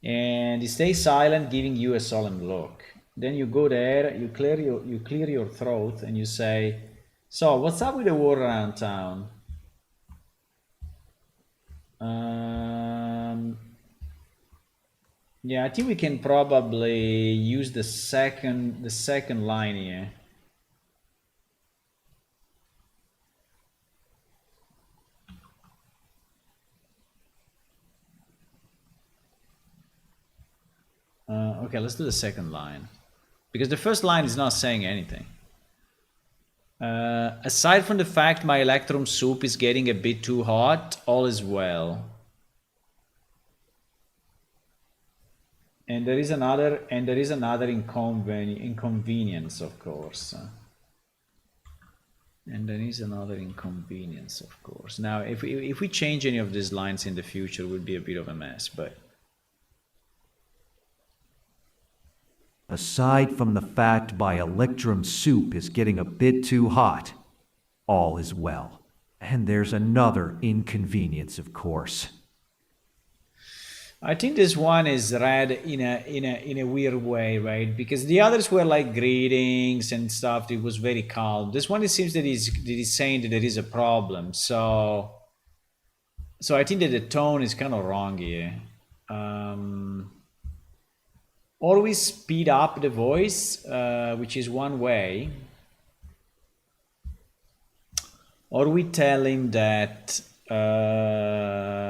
and he stays silent, giving you a solemn look. Then you go there, you clear your throat, and you say, "So what's up with the war around town?" Yeah, I think we can probably use the second line here. Okay, let's do the second line, because the first line is not saying anything. Aside from the fact my electrum soup is getting a bit too hot, all is well. And there is another inconvenience, of course. And there is another inconvenience, of course. Now, if we change any of these lines in the future, it would be a bit of a mess, but. Aside from the fact my electrum soup is getting a bit too hot, all is well. And there's another inconvenience, of course. I think this one is read in a weird way, right? Because the others were like greetings and stuff. It was very calm. This one, it seems that he's saying that there is a problem. So I think that the tone is kind of wrong here. Or we speed up the voice, which is one way, or we tell him that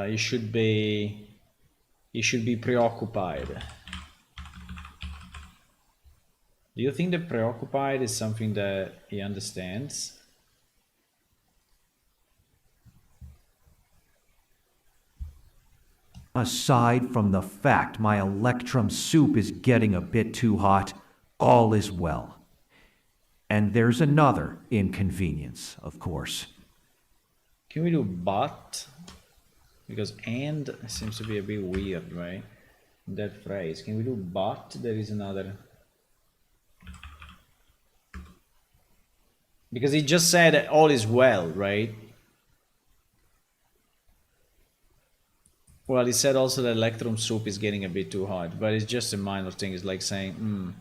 he should be preoccupied. Do you think that preoccupied is something that he understands? Aside from the fact my Electrum soup is getting a bit too hot, all is well. And there's another inconvenience, of course. Can we do but? Because and seems to be a bit weird, right? That phrase. Can we do but? There is another. Because he just said all is well, right? Well, he said also that Electrum soup is getting a bit too hot, but it's just a minor thing. It's like saying,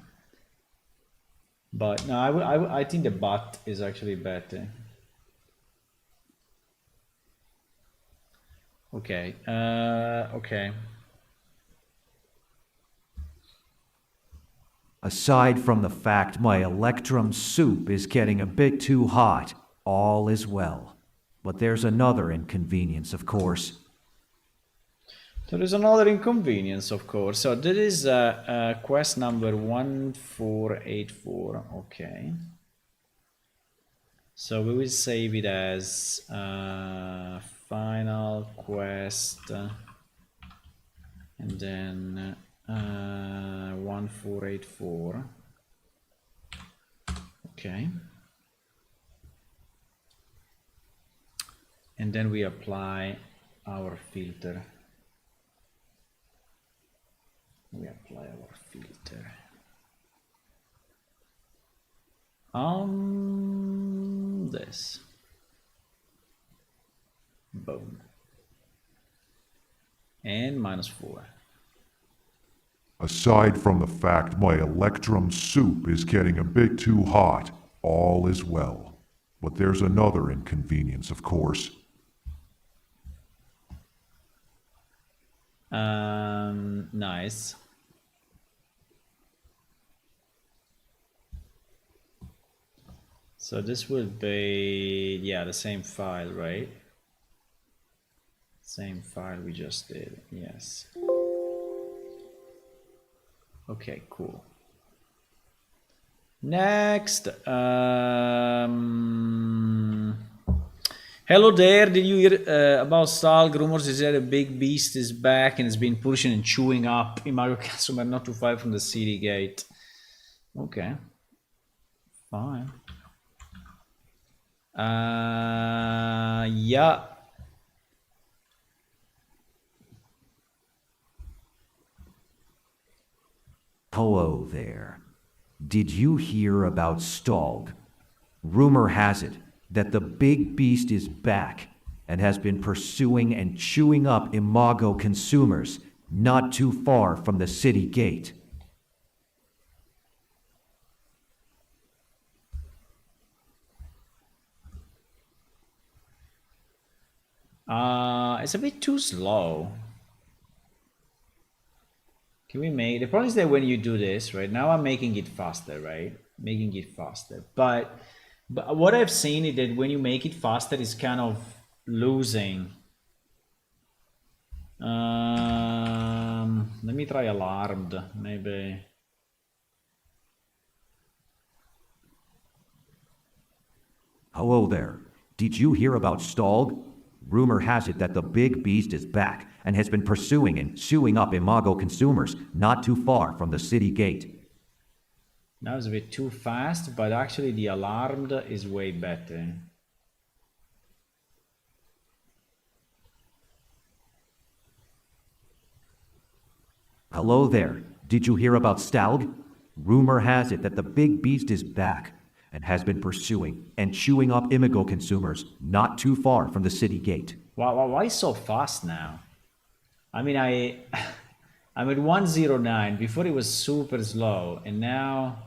But no, I think the but is actually better. Okay. Okay. Aside from the fact my Electrum soup is getting a bit too hot, all is well. But there's another inconvenience, of course. There is another inconvenience, of course. So that is quest number 1484. Okay. So we will save it as final quest, and then 1484. Okay. And then we apply our filter. We apply our filter. This. Boom. And -4. Aside from the fact my Electrum soup is getting a bit too hot, all is well. But there's another inconvenience, of course. Nice. So this will be, yeah, the same file, right? Same file we just did, yes. Okay, cool. Next, hello there, did you hear about Stalg? Rumors is that a big beast is back and has been pushing and chewing up Imago Consumer not too far from the city gate. Okay, fine. Yeah. Hello there. Did you hear about Stalg? Rumor has it that the big beast is back and has been pursuing and chewing up Imago consumers not too far from the city gate. It's a bit too slow. Can we make, the problem is that when you do this, right, now I'm making it faster, right? Making it faster. But what I've seen is that when you make it faster, it's kind of losing. Let me try alarmed, maybe. Hello there. Did you hear about Stalg? Rumor has it that the big beast is back and has been pursuing and chewing up Imago consumers not too far from the city gate. That was a bit too fast, but actually the alarmed is way better. Hello there. Did you hear about Stalg? Rumor has it that the big beast is back and has been pursuing and chewing up Imago consumers not too far from the city gate. Why so fast now? I mean, I'm at 109. Before it was super slow, and now.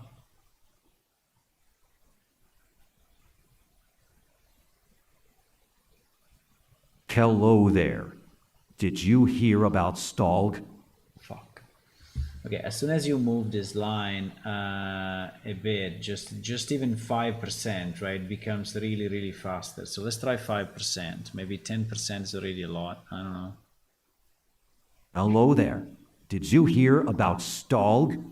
Hello there. Did you hear about Stalg? Fuck. Okay, as soon as you move this line a bit, just even 5%, right, becomes really, really faster. So let's try 5%. Maybe 10% is already a lot. I don't know. Hello there. Did you hear about Stalg?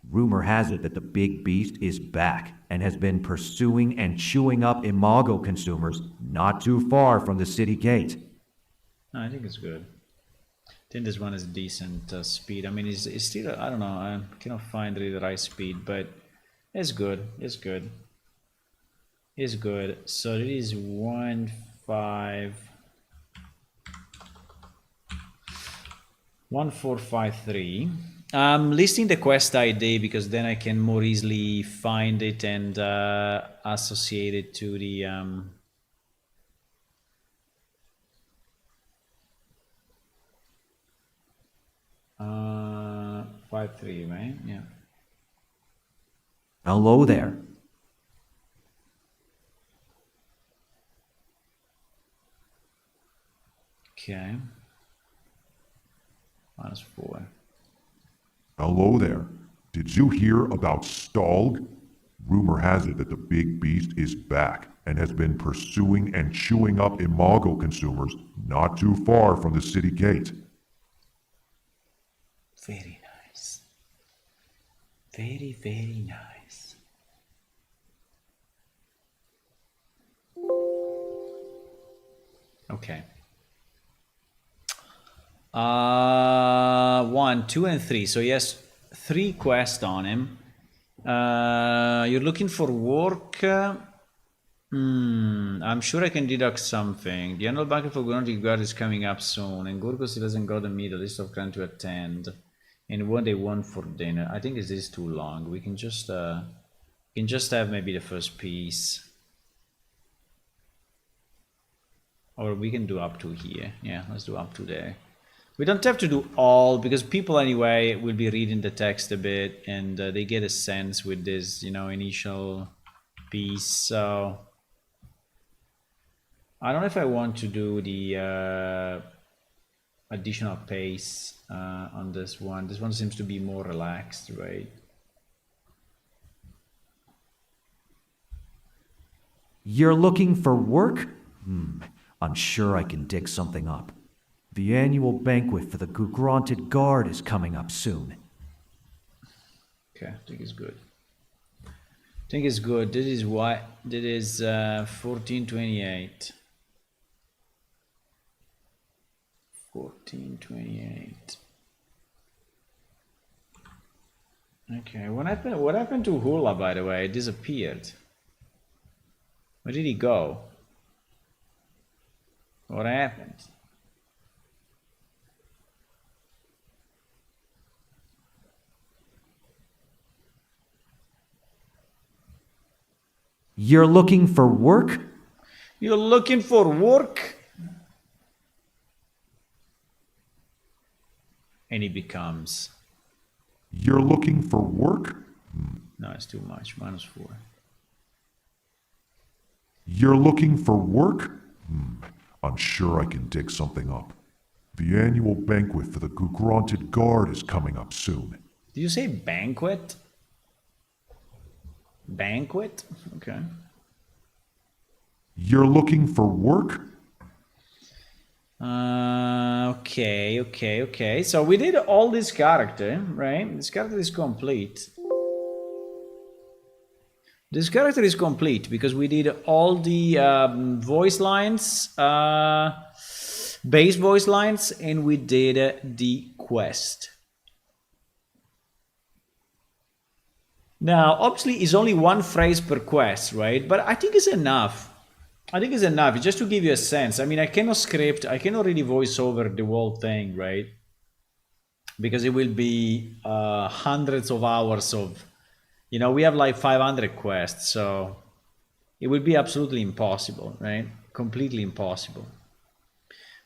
Rumor has it that the big beast is back and has been pursuing and chewing up Imago consumers not too far from the city gate. No, I think it's good. I think this one is decent speed. I mean, it's still, I don't know, I cannot find really the right speed, but it's good. It's good. It's good. So it is 1453. I'm listing the quest ID because then I can more easily find it and associate it to the 53, right? Yeah. Hello there. Okay. -4. Hello there. Did you hear about Stalg? Rumor has it that the big beast is back and has been pursuing and chewing up Imago consumers not too far from the city gate. Very nice. Very, very nice. Okay. 1, 2, and 3. So yes, 3 quests on him. You're looking for work. I'm sure I can deduct something. The annual banquet for Gurante Guard is coming up soon, and Gurgo still hasn't got a meet, a list of clients to attend, and what they want for dinner. I think this is too long. We can just have maybe the first piece, or we can do up to here. Yeah, let's do up to there. We don't have to do all, because people anyway will be reading the text a bit, and they get a sense with this, initial piece. So I don't know if I want to do the additional pace on this one. This one seems to be more relaxed, right? You're looking for work? I'm sure I can dig something up. The annual banquet for the Gugranted Guard is coming up soon. Okay, I think it's good. I think it's good. This is what? This is 1428. 1428. Okay, what happened to Hula, by the way? It disappeared. Where did he go? What happened? You're looking for work? You're looking for work? And he becomes... You're looking for work? No, it's too much. -4. You're looking for work? I'm sure I can dig something up. The annual banquet for the Gugranted Guard is coming up soon. Did you say banquet? Banquet? Okay. You're looking for work? Okay. So we did all this character, right? This character is complete. This character is complete because we did all the voice lines, base voice lines, and we did the quest. Now, obviously, it's only one phrase per quest, right? But I think it's enough. It's just to give you a sense. I mean, I cannot script, I cannot really voice over the whole thing, right? Because it will be hundreds of hours of, we have like 500 quests, so it would be absolutely impossible, right? Completely impossible.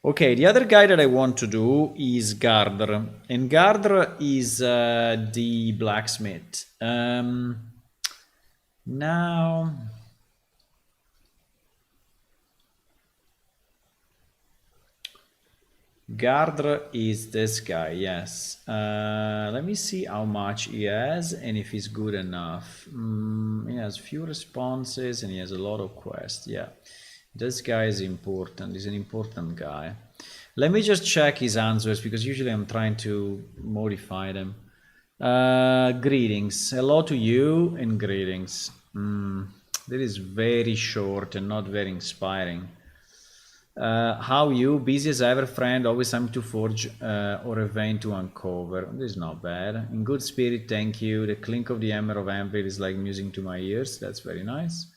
Okay, the other guy that I want to do is Gardr, and Gardr is the blacksmith. Now, Gardr is this guy, yes. Let me see how much he has and if he's good enough. He has few responses and he has a lot of quests, yeah. This guy is important, he's an important guy. Let me just check his answers because usually I'm trying to modify them. Greetings, hello to you and greetings. That is very short and not very inspiring. How you? Busy as ever, friend. Always time to forge or a vein to uncover. This is not bad. In good spirit, thank you. The clink of the hammer of Anvil is like music to my ears. That's very nice.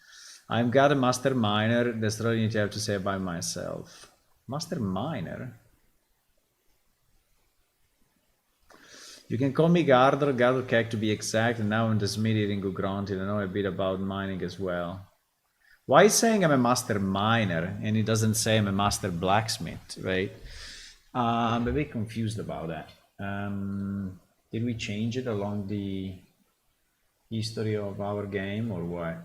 I'm got a master miner. That's all you have to say about myself. Master miner? You can call me Gardr Kek to be exact, and now I'm the smith eating Gugrantil. I know a bit about mining as well. Why is saying I'm a master miner and it doesn't say I'm a master blacksmith, right? I'm a bit confused about that. Did we change it along the history of our game or what?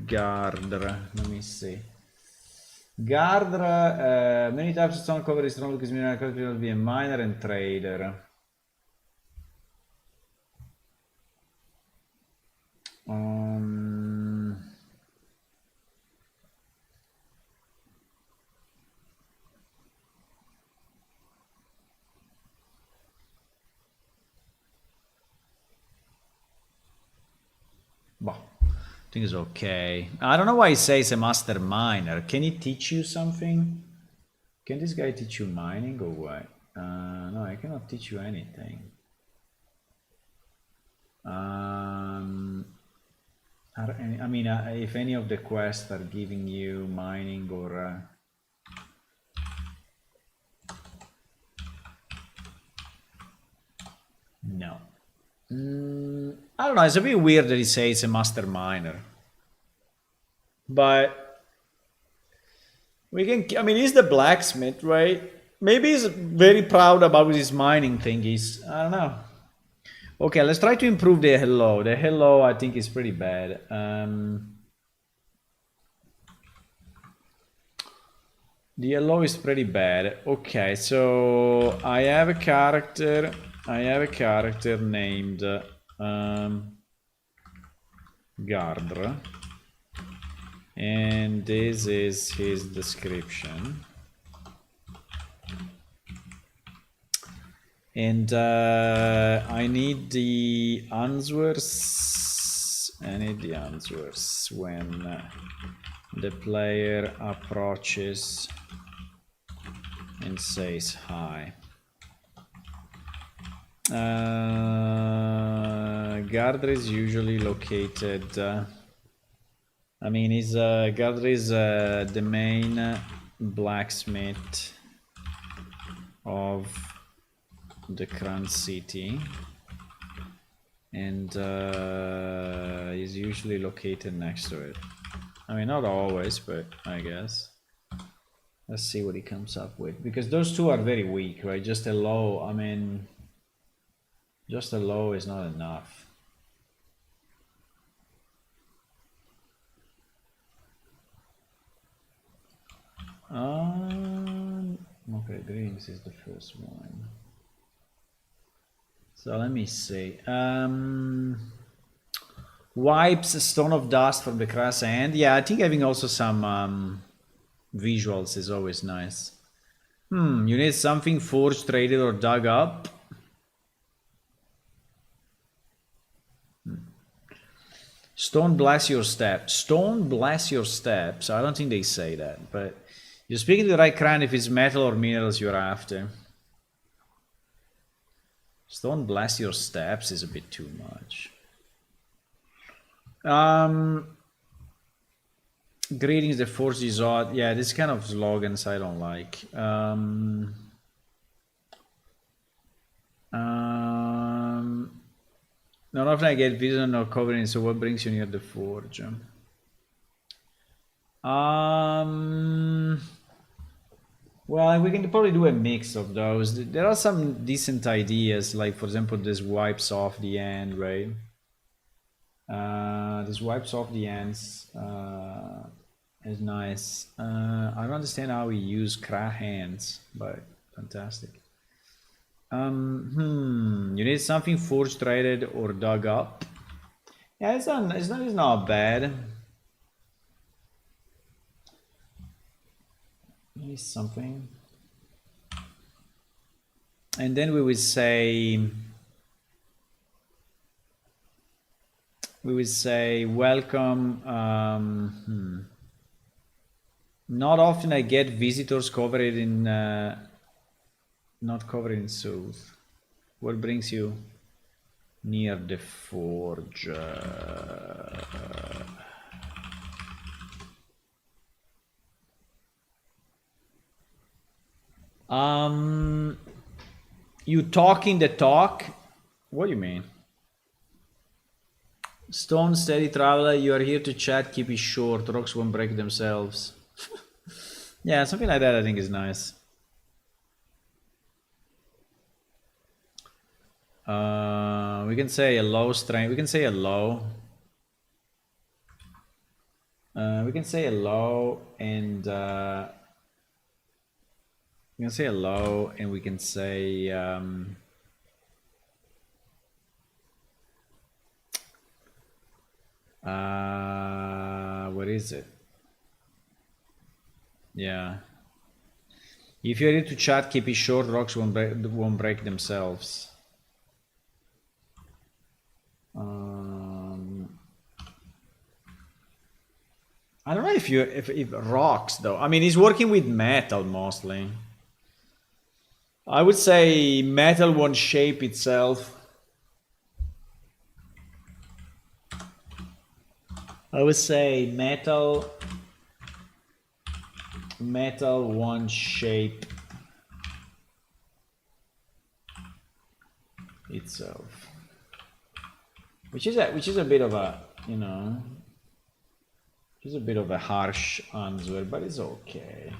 Gardr, let me see. Gardr, many types of stone cover is strong because mineral will be a miner and trader. Well, I think it's okay. I don't know why he says a master miner. Can he teach you something? Can this guy teach you mining or what? No, I cannot teach you anything. I mean, if any of the quests are giving you mining or... No. I don't know, it's a bit weird that he says a master miner. But we can, I mean, he's the blacksmith, right? Maybe he's very proud about his mining thingies. I don't know. Okay, let's try to improve the hello. The hello, I think, is pretty bad. The hello is pretty bad. Okay, so I have a character. Named Gardr, and this is his description. And I need the answers. When the player approaches and says hi. Gardr is usually located. Gardr is the main blacksmith of the Crown City, and is usually located next to it. I mean, not always, but I guess. Let's see what he comes up with, because those two are very weak, right? Just a low, I mean, just a low is not enough. Okay, greens is the first one. So let me see. Wipes Stone of Dust from the Crass End. Yeah, I think having also some visuals is always nice. You need something forged, traded, or dug up. Stone bless your steps. Stone bless your steps. I don't think they say that, but you're speaking to the right kind if it's metal or minerals you're after. Stone bless your steps is a bit too much. Greetings, the force is odd. Yeah, this kind of slogans I don't like. Not often I get vision or covering, so what brings you near the forge? Well, we can probably do a mix of those. There are some decent ideas, like for example, this wipes off the end, right? This wipes off the ends is nice. I don't understand how we use cra hands, but fantastic. You need something forge traded or dug up. Yeah, it's not bad. Maybe something. And then we would say welcome. Not often I get visitors covered in not covered in south. What brings you near the forge? You talking the talk? What do you mean? Stone steady traveler, you are here to chat, keep it short, rocks won't break themselves. Yeah, something like that I think is nice. We can say a low strength, we can say a low. We can say a low and we can say a low and we can say what is it? Yeah. If you're ready to chat, keep it short, rocks won't break themselves. I don't know if rocks though. I mean, he's working with metal mostly. I would say metal won't shape itself. I would say metal won't shape itself. Which is a bit of a, you know, which is a bit of a harsh answer, but it's okay.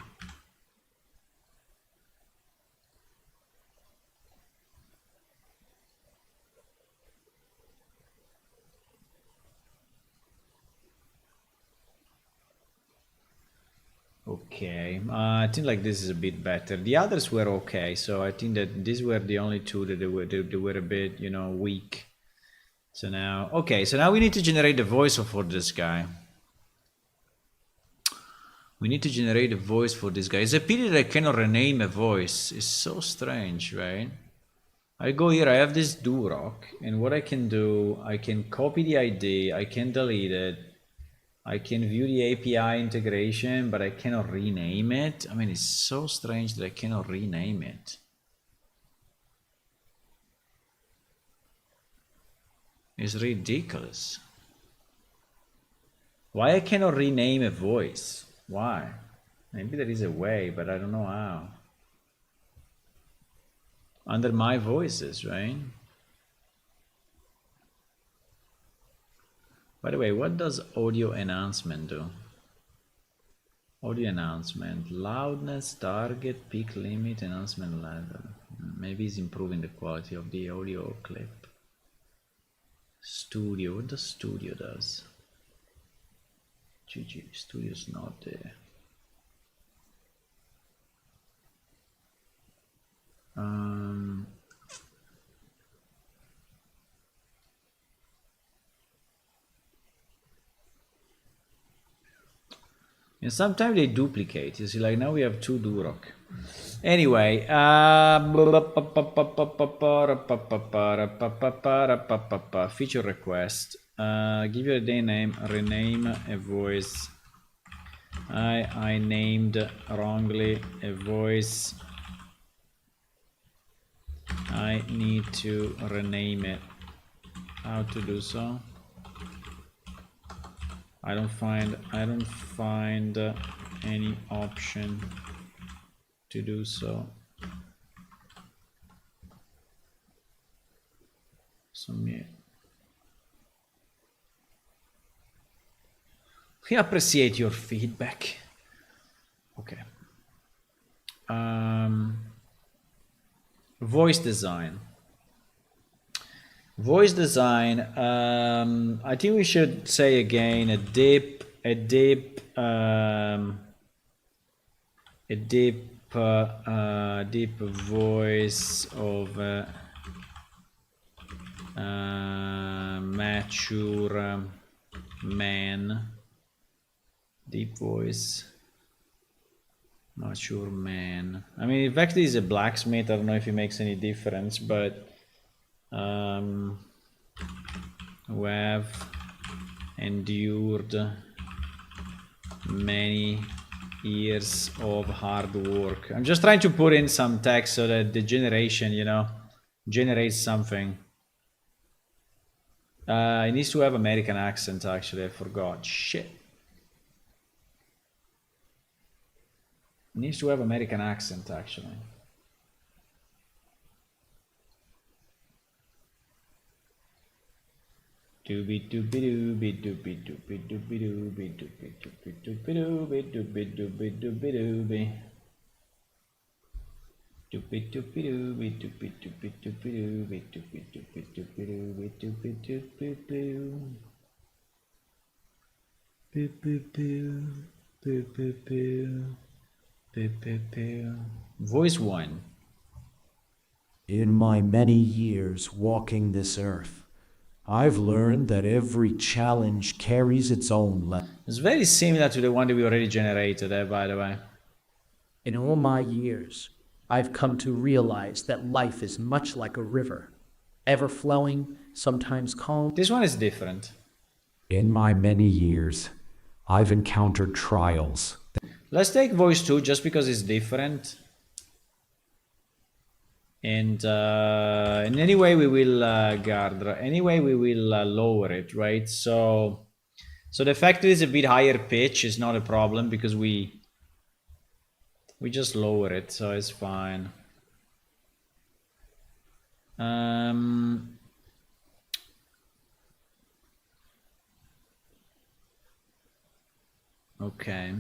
Okay, I think like this is a bit better. The others were okay, so I think that these were the only two that they were a bit, you know, weak. So now, okay, so now we need to generate the voice for this guy. We need to generate a voice for this guy. It's a pity that I cannot rename a voice. It's so strange, right? I go here, I have this Durock, and what I can do, I can copy the ID, I can delete it, I can view the API integration, but I cannot rename it. I mean, it's so strange that I cannot rename it. It's ridiculous. Why I cannot rename a voice? Why? Maybe there is a way, but I don't know how. Under my voices, right? By the way, what does audio enhancement do? Audio enhancement, loudness, target, peak limit, enhancement level. Maybe it's improving the quality of the audio clip. Studio, what does studio does? GG, studio's not there. And sometimes they duplicate. You see, like now we have two Durock. Anyway, feature request. Give you a day name, rename a voice. I named wrongly a voice. I need to rename it. How to do so? I don't find any option to do so. Submit. We appreciate your feedback. Okay. Voice design. Voice design. I think we should say again a deep deep voice of mature man. Deep voice, mature man. I mean, in fact, he's a blacksmith. I don't know if it makes any difference, but who have endured many years of hard work. I'm just trying to put in some text so that the generation, you know, generates something. It needs to have American accent, actually. I forgot. Shit. It needs to have American accent, actually. Doobie doobie doobie doobie doobie doobie doobie doobie doobie doobie doobie doobie doobie doobie doobie. Doobie doobie doobie doobie doobie doobie doobie doobie doobie doobie doobie doobie doobie doo. Boo boo boo. Boo boo boo. Boo boo boo. Voice 1. In my many years walking this earth, I've learned that every challenge carries its own lesson. It's very similar to the one that we already generated there, by the way. In all my years, I've come to realize that life is much like a river, ever flowing, sometimes calm. This one is different. In my many years, I've encountered trials. Let's take voice 2 just because it's different. And anyway, we will anyway, we will lower it, right? So the fact that it's a bit higher pitch is not a problem because we just lower it, so it's fine. Okay.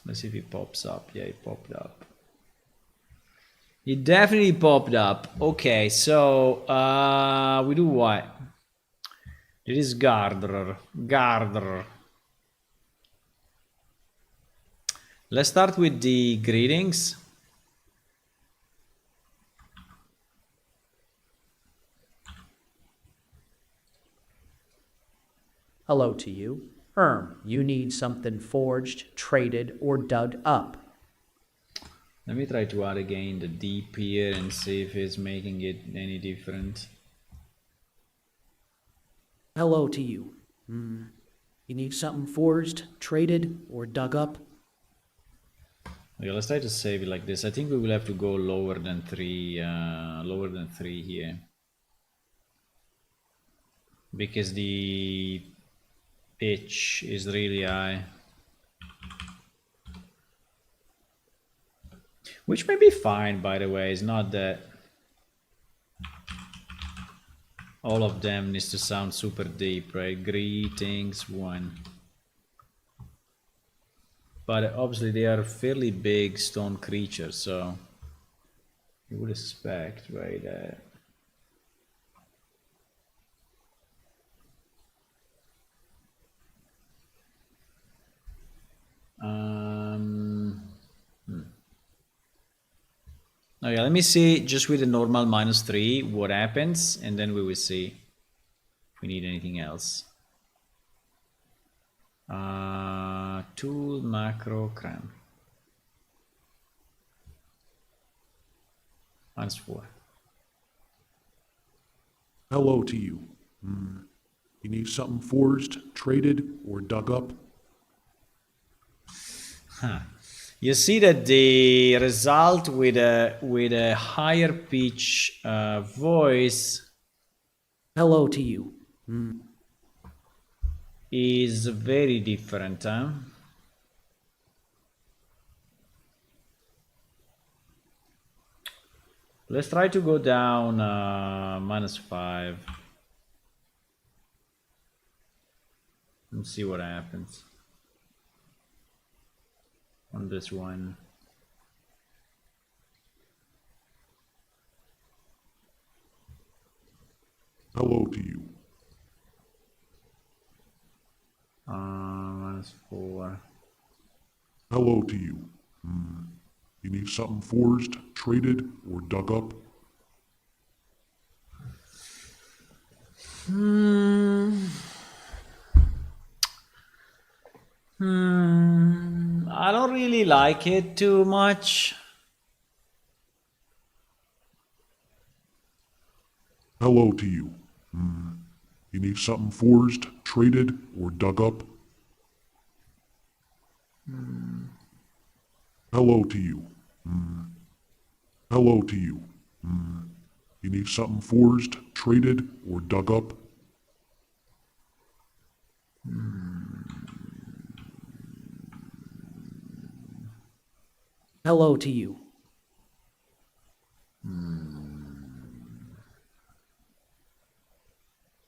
Let's see if it pops up. Yeah, it popped up. It definitely popped up. Okay, so we do what? It is Gardner. Let's start with the greetings. Hello to you. You need something forged, traded, or dug up. Let me try to add again the deep here and see if it's making it any different. Hello to you. You need something forged, traded, or dug up? Okay, let's try to save it like this. I think we will have to go lower than 3 here. Because the pitch is really high. Which may be fine, by the way. It's not that all of them needs to sound super deep, right? Greetings 1. But obviously they are fairly big stone creatures, so you would expect, right, that okay, let me see just with the normal -3 what happens, and then we will see if we need anything else. Tool macro cram -4. Hello to you. You need something forged, traded, or dug up? You see that the result with a higher pitch voice Hello to you. is very different, huh? Let's try to go down -5. Let's see what happens on this one. Hello to you. -4. Hello to you. You need something forged, traded, or dug up? I don't really like it too much. Hello to you. You need something forged, traded, or dug up? Hello to you. Hello to you. You need something forged, traded, or dug up? Hello to you.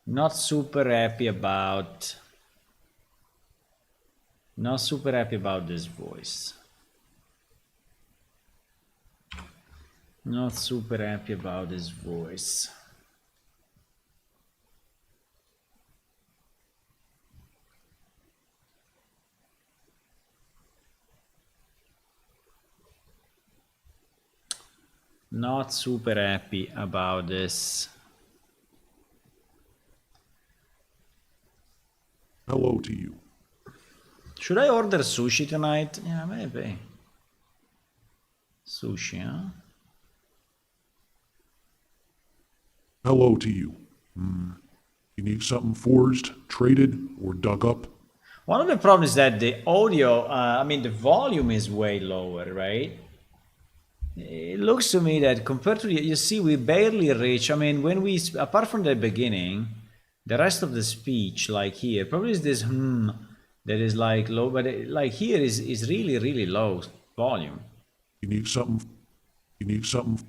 Not super happy about. Not super happy about this voice. Not super happy about this voice. Not super happy about this. Hello to you. Should I order sushi tonight? Yeah, maybe. Sushi, huh? Hello to you. You need something forged, traded, or dug up? One of the problems is that the audio, I mean, the volume is way lower, right? It looks to me that compared to you see, we barely reach. I mean, when we, apart from the beginning, the rest of the speech, like here, probably is this that is like low, but like here is really low volume. You need something. You need something.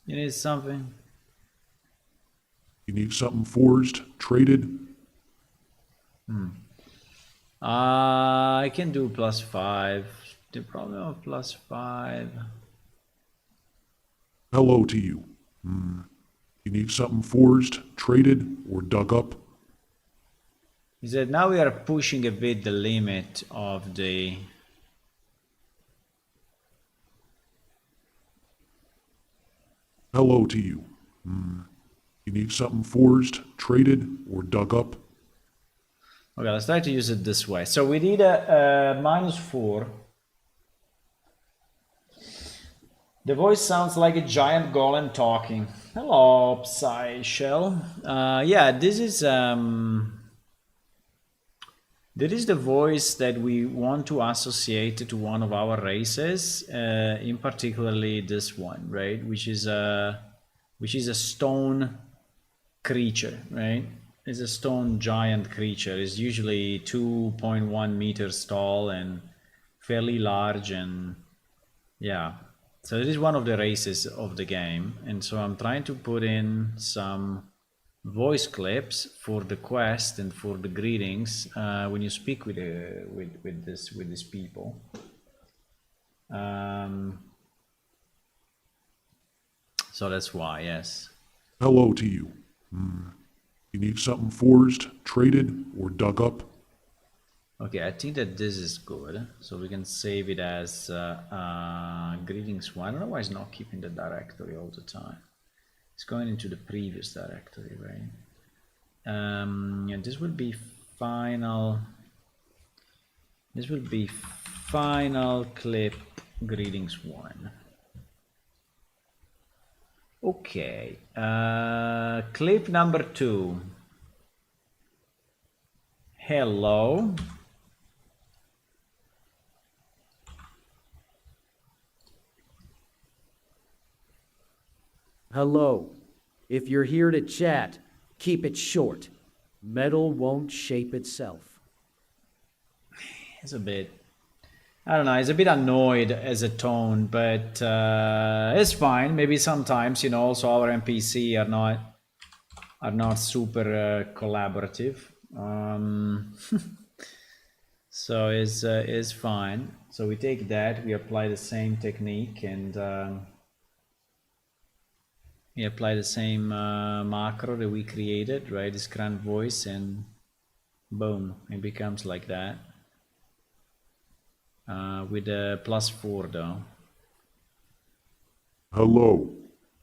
You need something. You need something forged, traded. I can do +5. The problem of +5. Hello to you. You need something forged, traded, or dug up? Is that now we are pushing a bit the limit of the. Hello to you. You need something forged, traded, or dug up? Okay, let's try to use it this way. So we need a -4. The voice sounds like a giant golem talking. Hello, Psy Shell. Yeah, this is the voice that we want to associate to one of our races, in particularly this one, right? Which is a stone creature, right? It's a stone giant creature. It's usually 2.1 meters tall and fairly large, and yeah. So it is one of the races of the game, and so I'm trying to put in some voice clips for the quest and for the greetings when you speak with these people. So that's why, yes. Hello to you. You need something forged, traded, or dug up? Okay, I think that this is good, so we can save it as greetings one. I don't know why it's not keeping the directory all the time. It's going into the previous directory, right? And this will be final. This will be final clip greetings one. Okay, clip number 2. Hello. Hello. If you're here to chat, keep it short. Metal won't shape itself. It's a bit, I don't know, it's a bit annoyed as a tone, but it's fine. Maybe sometimes, also our NPC are not super collaborative. So is fine. So we take that, we apply the same technique, and we apply the same macro that we created, right? This grand voice, and boom, it becomes like that. With a +4 though. Hello.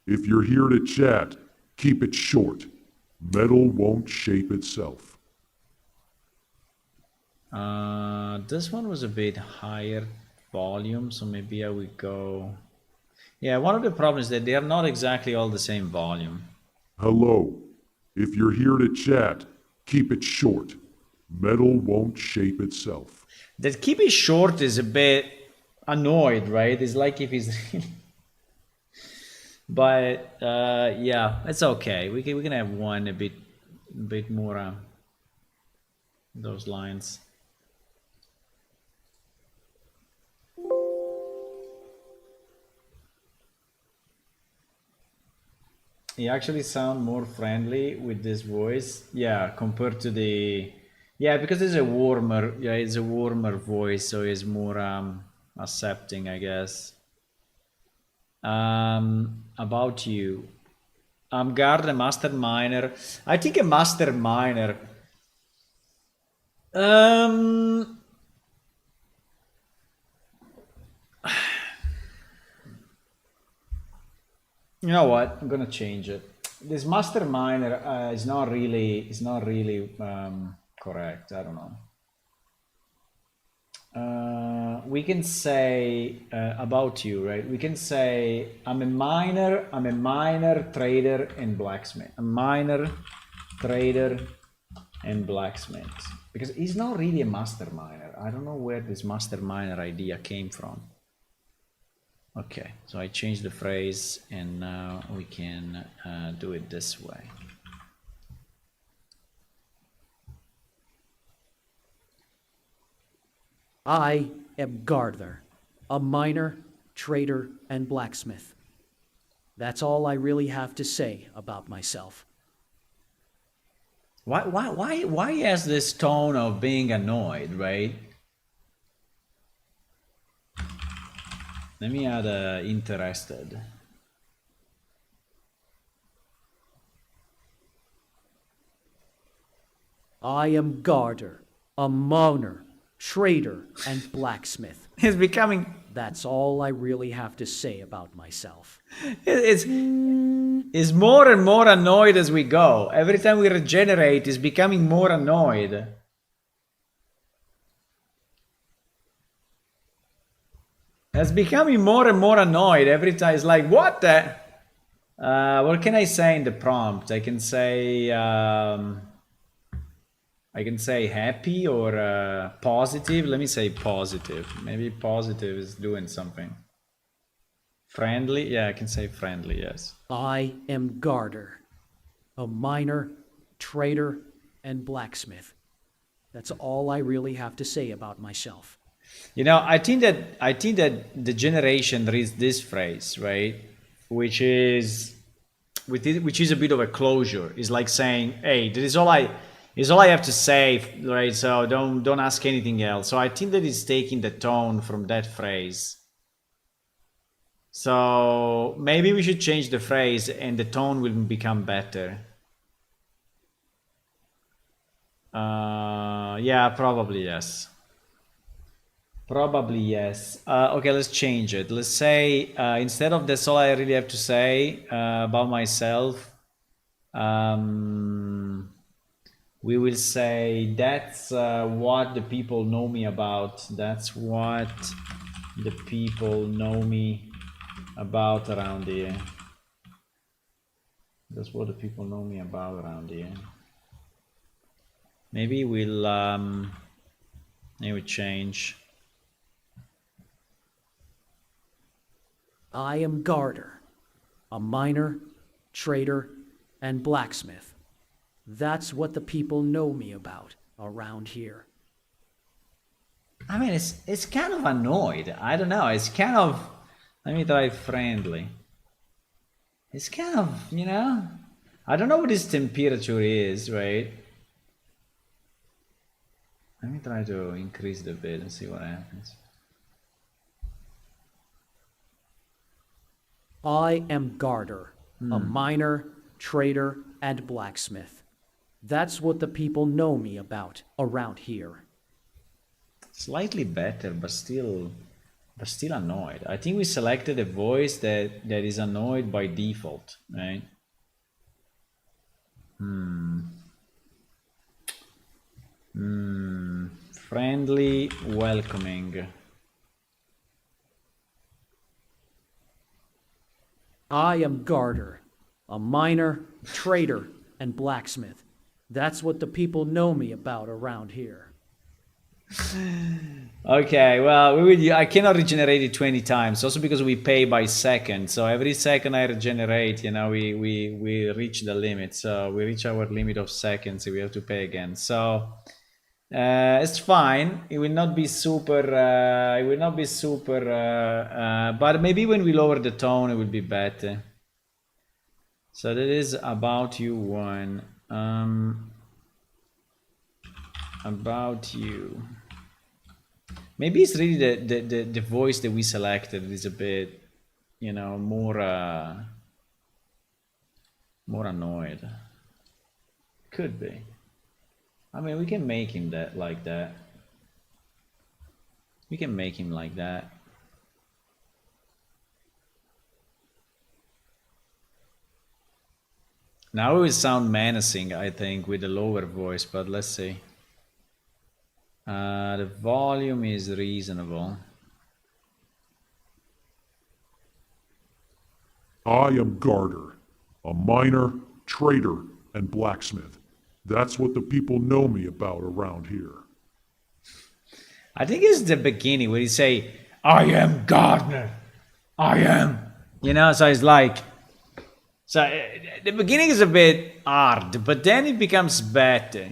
If you're here to chat, keep it short. Metal won't shape itself. This one was a bit higher volume, so maybe I would go. Yeah, one of the problems is that they are not exactly all the same volume. Hello. If you're here to chat, keep it short. Metal won't shape itself. That keep it short is a bit annoyed, right? It's like if he's but yeah, it's okay. We can have one a bit more those lines. He actually sound more friendly with this voice, yeah, compared to the, yeah, because it's a warmer, yeah, it's a warmer voice, so it's more accepting, I guess. About you, guard a master miner. I think a master miner. You know what? I'm gonna change it. This master miner is not really correct. I don't know. We can say about you, right? We can say I'm a miner, trader, and blacksmith. A miner, trader, and blacksmith. Because he's not really a master miner. I don't know where this master miner idea came from. Okay, so I changed the phrase, and now we can do it this way. I am Gardner, a miner, trader, and blacksmith. That's all I really have to say about myself. Why he has this tone of being annoyed, right? Let me add interested. I am Gardner, a miner, trader, and blacksmith. It's becoming. That's all I really have to say about myself. It's more and more annoyed as we go. Every time we regenerate, it's becoming more annoyed. It's becoming more and more annoyed every time. It's like, what the? What can I say in the prompt? I can say happy or positive. Let me say positive. Maybe positive is doing something. Friendly? Yeah, I can say friendly, yes. I am Gardner, a miner, trader, and blacksmith. That's all I really have to say about myself. You know, I think that the generation reads this phrase, right? Which is a bit of a closure. It's like saying, "Hey, this is all I have to say," right? So don't ask anything else. So I think that it's taking the tone from that phrase. So maybe we should change the phrase, and the tone will become better. Yeah, probably yes. Probably yes. Okay, let's change it. Let's say instead of "that's all I really have to say about myself," we will say that's what the people know me about. That's what the people know me about around here. That's what the people know me about around here. Maybe we'll change. I am Gardner, a miner, trader, and blacksmith. That's what the people know me about around here. I mean, it's kind of annoyed. I don't know. It's kind of. Let me try friendly. It's kind of, I don't know what his temperature is, right? Let me try to increase the bit and see what happens. I am Garter, a miner, trader, and blacksmith. That's what the people know me about around here. Slightly better, but still annoyed. I think we selected a voice that is annoyed by default, right? Friendly, welcoming. I am Garter, a miner, trader, and blacksmith. That's what the people know me about around here. Okay, well, I cannot regenerate it 20 times. Also because we pay by second. So every second I regenerate, we reach the limit. So we reach our limit of seconds. So we have to pay again. So it's fine. It will not be super. But maybe when we lower the tone, it will be better. So that is about you one. About you. Maybe it's really the voice that we selected is a bit, more annoyed. Could be. I mean, we can make him like that. We can make him like that. Now it will sound menacing, I think, with the lower voice, but let's see. The volume is reasonable. I am Garter, a miner, trader, and blacksmith. That's what the people know me about around here. I think it's the beginning where you say, I am Gardner. I am. So it's like, the beginning is a bit hard, but then it becomes better.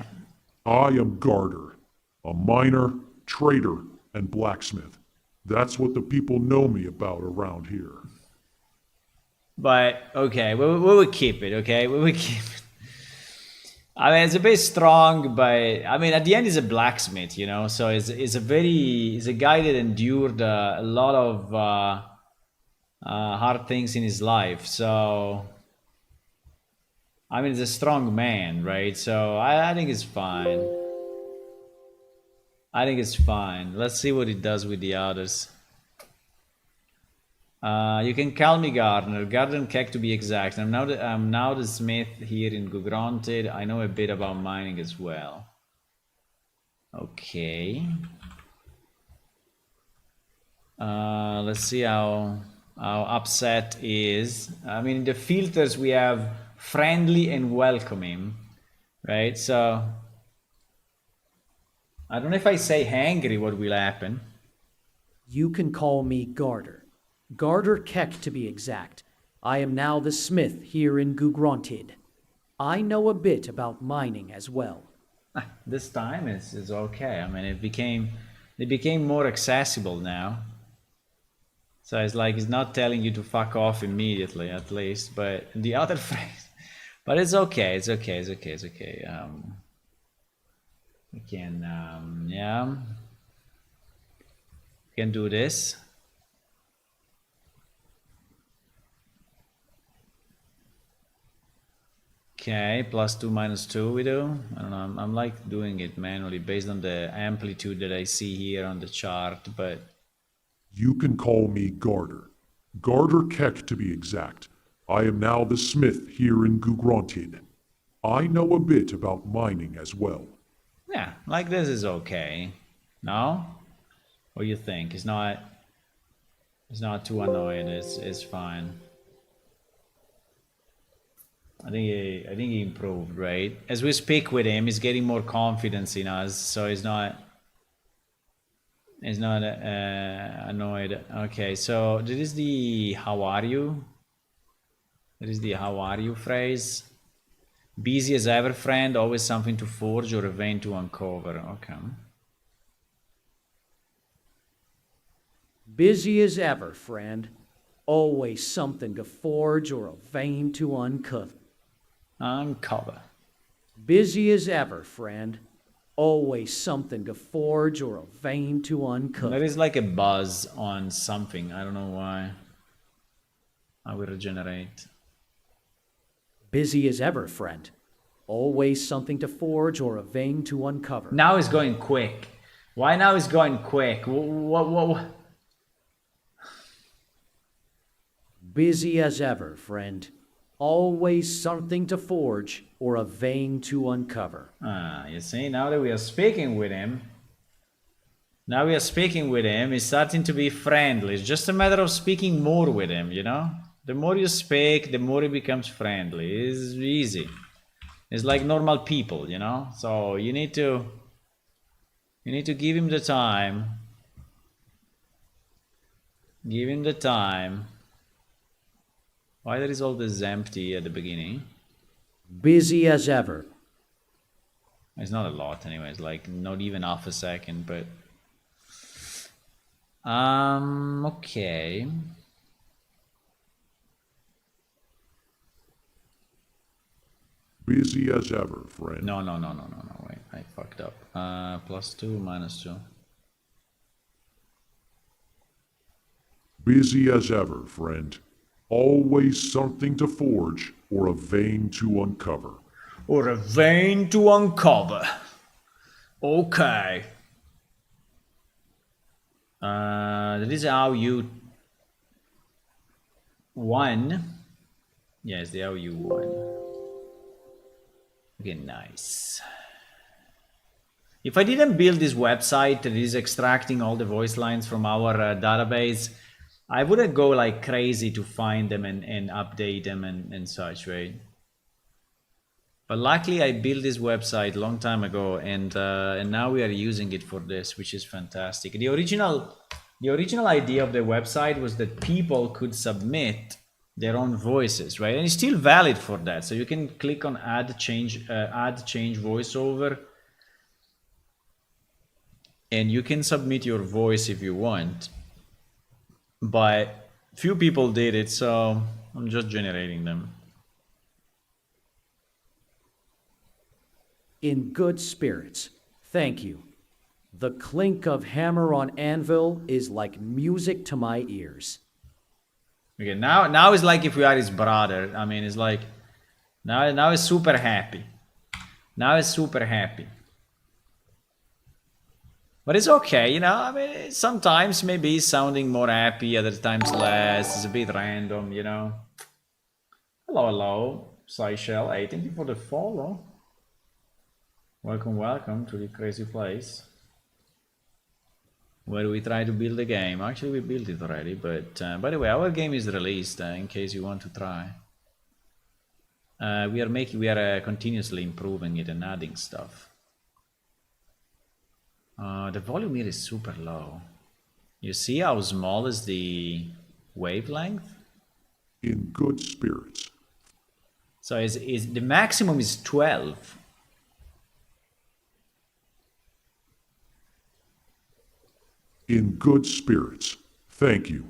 I am Garter, a miner, trader, and blacksmith. That's what the people know me about around here. But, okay, we will keep it, okay? We will keep it. I mean, it's a bit strong, but, I mean, at the end, he's a blacksmith, So he's a guy that endured a lot of hard things in his life. So, I mean, he's a strong man, right? So I think it's fine. I think it's fine. Let's see what it does with the others. You can call me Gardner, Garden Keck to be exact. I'm now the smith here in Gugronted. I know a bit about mining as well. Okay. Let's see how upset is. I mean, in the filters we have friendly and welcoming, right? So I don't know if I say hangry, what will happen? You can call me Garter. Garter Keck to be exact. I am now the smith here in Gugronted. I know a bit about mining as well. This time is okay. I mean, it became more accessible now. So it's like it's not telling you to fuck off immediately, at least. But the other phrase, but it's okay. It's okay. We can, yeah, we can do this. Okay, +2 -2 we do. I don't know, I'm like doing it manually based on the amplitude that I see here on the chart, but... You can call me Garter. Garter Keck to be exact. I am now the smith here in Gugronted. I know a bit about mining as well. Yeah, like this is okay. No? What do you think? It's not too annoying, it's fine. I think he improved, right? As we speak with him, he's getting more confidence in us, so he's not annoyed. Okay, so this is the how are you? That is the how are you phrase. Busy as ever, friend, always something to forge or a vein to uncover. Okay. Busy as ever, friend. Always something to forge or a vein to uncover. Uncover. Busy as ever, friend. Always something to forge or a vein to uncover. There is like a buzz on something. I don't know why. I will regenerate. Busy as ever, friend. Always something to forge or a vein to uncover. Now it's going quick. Why now it's going quick? What? Busy as ever, friend. Always something to forge or a vein to uncover. You see, now that we are speaking with him, he's starting to be friendly. It's just a matter of speaking more with him, you know? The more you speak, the more he becomes friendly. It's easy. It's like normal people, you know? So you need to give him the time. Give him the time. Why there is all this empty at the beginning? Busy as ever. It's not a lot anyway, it's like not even half a second, but okay. Busy as ever, friend. No, wait, I fucked up. +2, -2. Busy as ever, friend. Always something to forge or a vein to uncover. Or a vein to uncover. Okay. That is how you won. Yes, the how you won. Okay, nice. If I didn't build this website that is extracting all the voice lines from our database, I wouldn't go like crazy to find them and update them and such, right? But luckily I built this website a long time ago, and now we are using it for this, which is fantastic. The original idea of the website was that people could submit their own voices, right? And it's still valid for that. So you can click on add change voiceover, and you can submit your voice if you want. But few people did it, so I'm just generating them. In good spirits. Thank you. The clink of hammer on anvil is like music to my ears. Okay, now it's like if we are his brother. I mean, it's like now it's super happy. Now it's super happy. But it's okay, you know. I mean, sometimes maybe he's sounding more happy, other times less. It's a bit random, you know. Hello, Seychelles. Hey, thank you for the follow. Welcome to the crazy place where we try to build a game. Actually, we built it already, but by the way, our game is released in case you want to try. We are continuously improving it and adding stuff. The volume here is super low. You see how small is the wavelength? In good spirits. So is the maximum is 12. In good spirits. Thank you.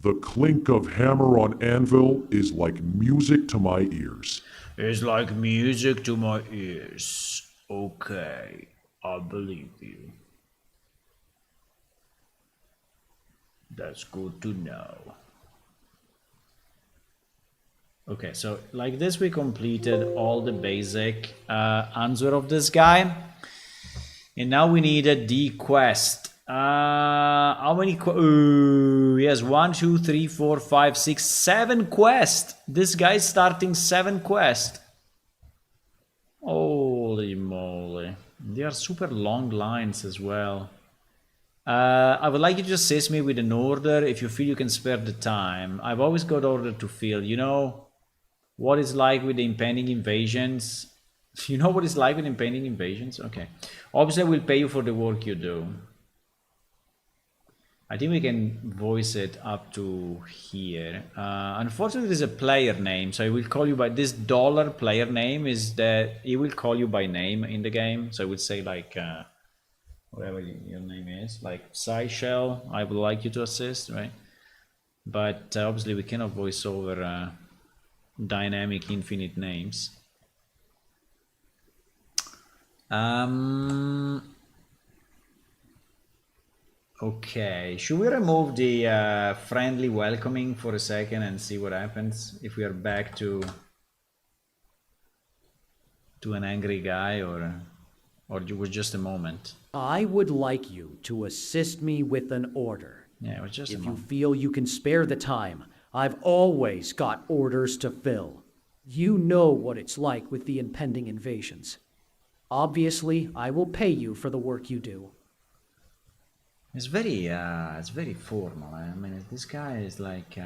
The clink of hammer on anvil is like music to my ears. It's like music to my ears. Okay, I believe you. That's good to know. Okay, so like this we completed all the basic answer of this guy. And now we needed the quest. How many yes, 1, 2, 3, 4, 5, 6, 7 quests. This guy's starting 7 quests. Holy moly. They are super long lines as well. I would like you to assist me with an order if you feel you can spare the time. I've always got order to fill. You know what it's like with the impending invasions? You know what it's like with impending invasions? Okay. Obviously, I will pay you for the work you do. I think we can voice it up to here. Unfortunately, there's a player name, so I will call you by this dollar player name is that he will call you by name in the game. So I would say like whatever your name is, like Seychelles. I would like you to assist, right? But obviously, we cannot voice over dynamic infinite names. Okay, should we remove the friendly welcoming for a second and see what happens if we are back to an angry guy, or it was just a moment? I would like you to assist me with an order. Yeah, it was just a If you moment. feel you can spare the time, I've always got orders to fill. You know what it's like with the impending invasions. Obviously, I will pay you for the work you do. It's very formal. I mean, this guy is like,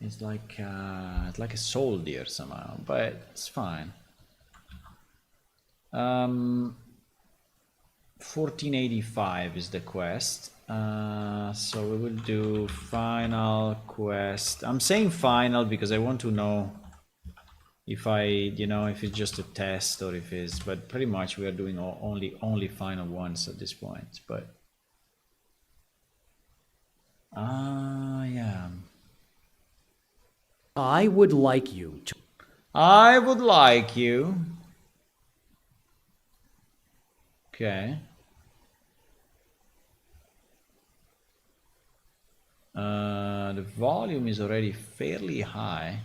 it's like a soldier somehow, but it's fine. 1485 is the quest. So we will do final quest. I'm saying final because I want to know if if it's just a test or if it's, but pretty much we are doing only final ones at this point. But yeah, I would like you to. I would like you. Okay. The volume is already fairly high.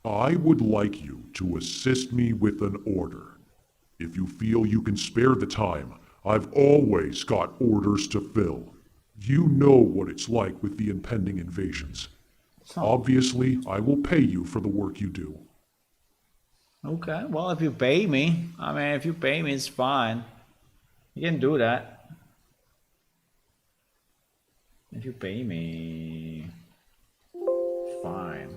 I would like you to assist me with an order. If you feel you can spare the time, I've always got orders to fill. You know what it's like with the impending invasions. Obviously, I will pay you for the work you do. Okay, well, if you pay me, I mean, if you pay me, it's fine. You can do that. If you pay me, fine.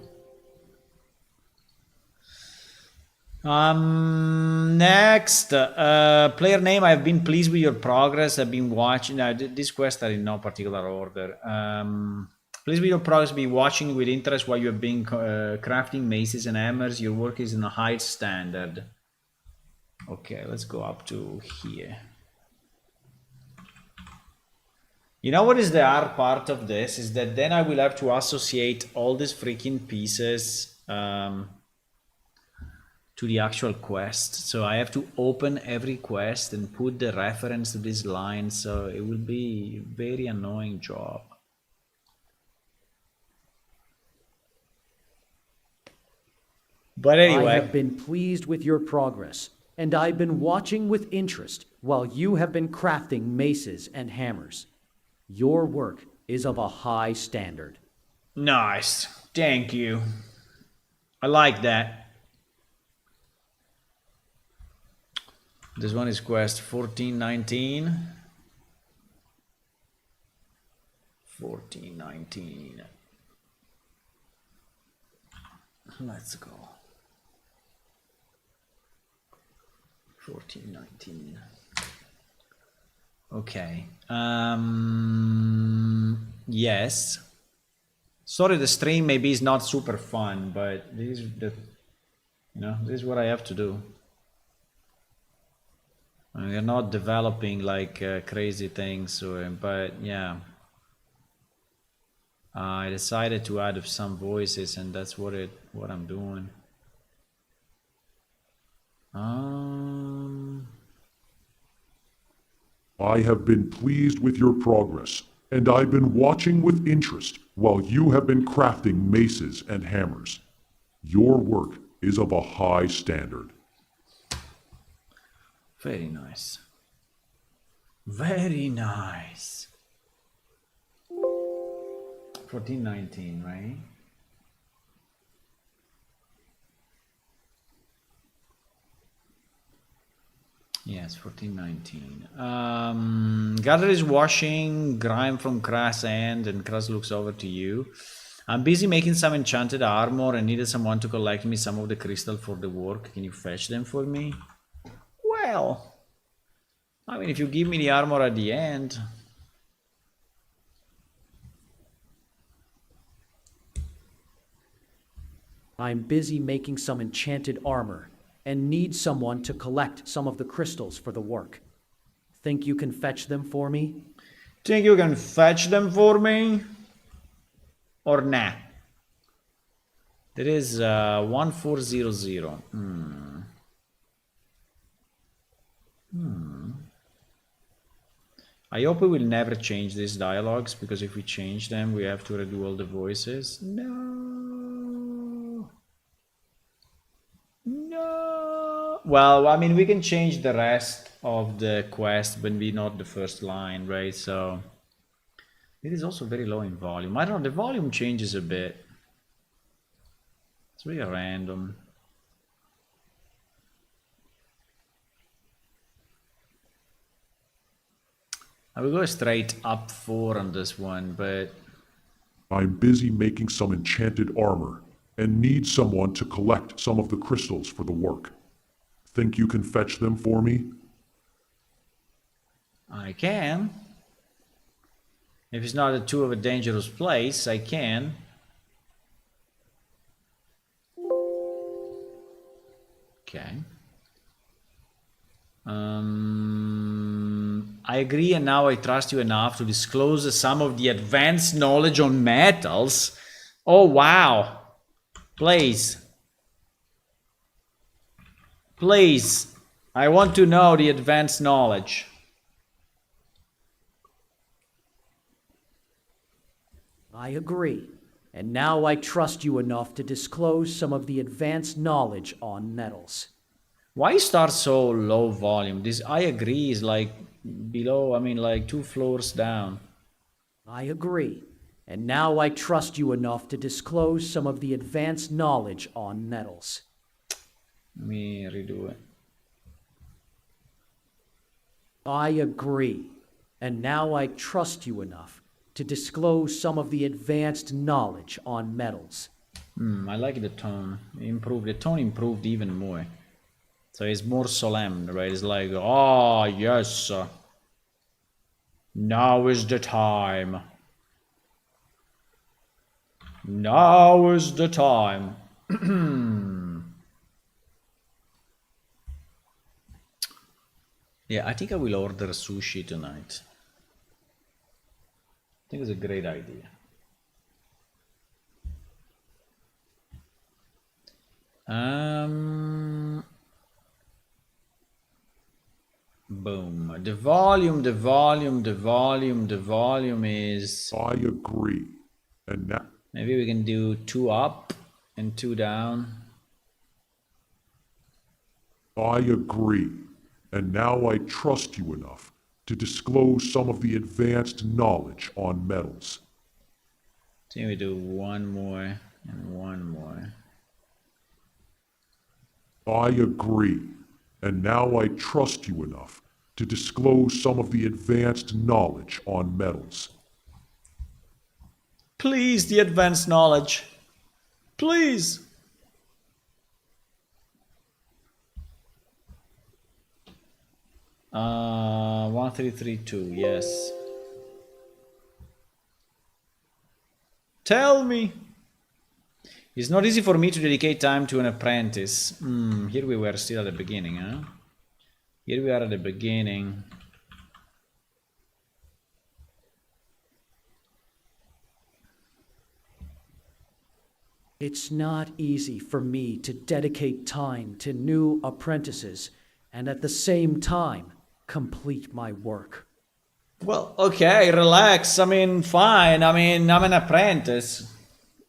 Next, player name. I've been pleased with your progress. I've been watching. This quest are in no particular order. Pleased with your progress. Be watching with interest while you have been crafting maces and hammers. Your work is in a high standard. Okay, let's go up to here. You know what is the hard part of this? Is that then I will have to associate all these freaking pieces to the actual quest. So I have to open every quest and put the reference to this line. So it will be a very annoying job. But anyway. I have been pleased with your progress, and I've been watching with interest while you have been crafting maces and hammers. Your work is of a high standard. Nice. Thank you. I like that. This one is quest 1419. 1419. Let's go. 1419. Okay. Yes. Sorry, the stream maybe is not super fun, but this is this is what I have to do. We're not developing like crazy things, but yeah. I decided to add some voices, and that's what I'm doing. I have been pleased with your progress, and I've been watching with interest while you have been crafting maces and hammers. Your work is of a high standard. Very nice. Very nice. 1419, right? Yes, 1419. Gather is washing grime from Kras' hand, and Kras looks over to you. I'm busy making some enchanted armor and needed someone to collect me some of the crystal for the work. Can you fetch them for me? Well, I mean, if you give me the armor at the end. I'm busy making some enchanted armor and need someone to collect some of the crystals for the work. Think you can fetch them for me? Think you can fetch them for me? Or nah? That is 1400. I hope we will never change these dialogues, because if we change them, we have to redo all the voices. No. No. Well, I mean, we can change the rest of the quest, but we not the first line, right? So it is also very low in volume. I don't know, the volume changes a bit. It's really random. I will go straight up 4 on this one, but I'm busy making some enchanted armor and need someone to collect some of the crystals for the work. Think you can fetch them for me? I can. If it's not too of a dangerous place, I can. Okay. I agree, and now I trust you enough to disclose some of the advanced knowledge on metals. Oh, wow. Please. Please. I want to know the advanced knowledge. I agree. And now I trust you enough to disclose some of the advanced knowledge on metals. Why start so low volume? This, I agree, is like below, I mean, like 2 floors down. I agree. And now I trust you enough to disclose some of the advanced knowledge on metals. Let me redo it. I agree. And now I trust you enough to disclose some of the advanced knowledge on metals. I like the tone. The tone improved even more. So it's more solemn, right? It's like, oh, yes. Now is the time. Now is the time. Yeah, I think I will order sushi tonight. I think it's a great idea. Boom. The volume is... I agree. And now Maybe we can do 2 up and 2 down. I agree. And now I trust you enough to disclose some of the advanced knowledge on metals. I think we do 1 more and 1 more. I agree. And now I trust you enough to disclose some of the advanced knowledge on metals. Please, the advanced knowledge. Please. Uh, 1332, yes. Tell me. It's not easy for me to dedicate time to an apprentice. Here we were still at the beginning, huh? Here we are at the beginning. It's not easy for me to dedicate time to new apprentices and at the same time complete my work. Well, okay, relax. I mean, fine. I mean, I'm an apprentice.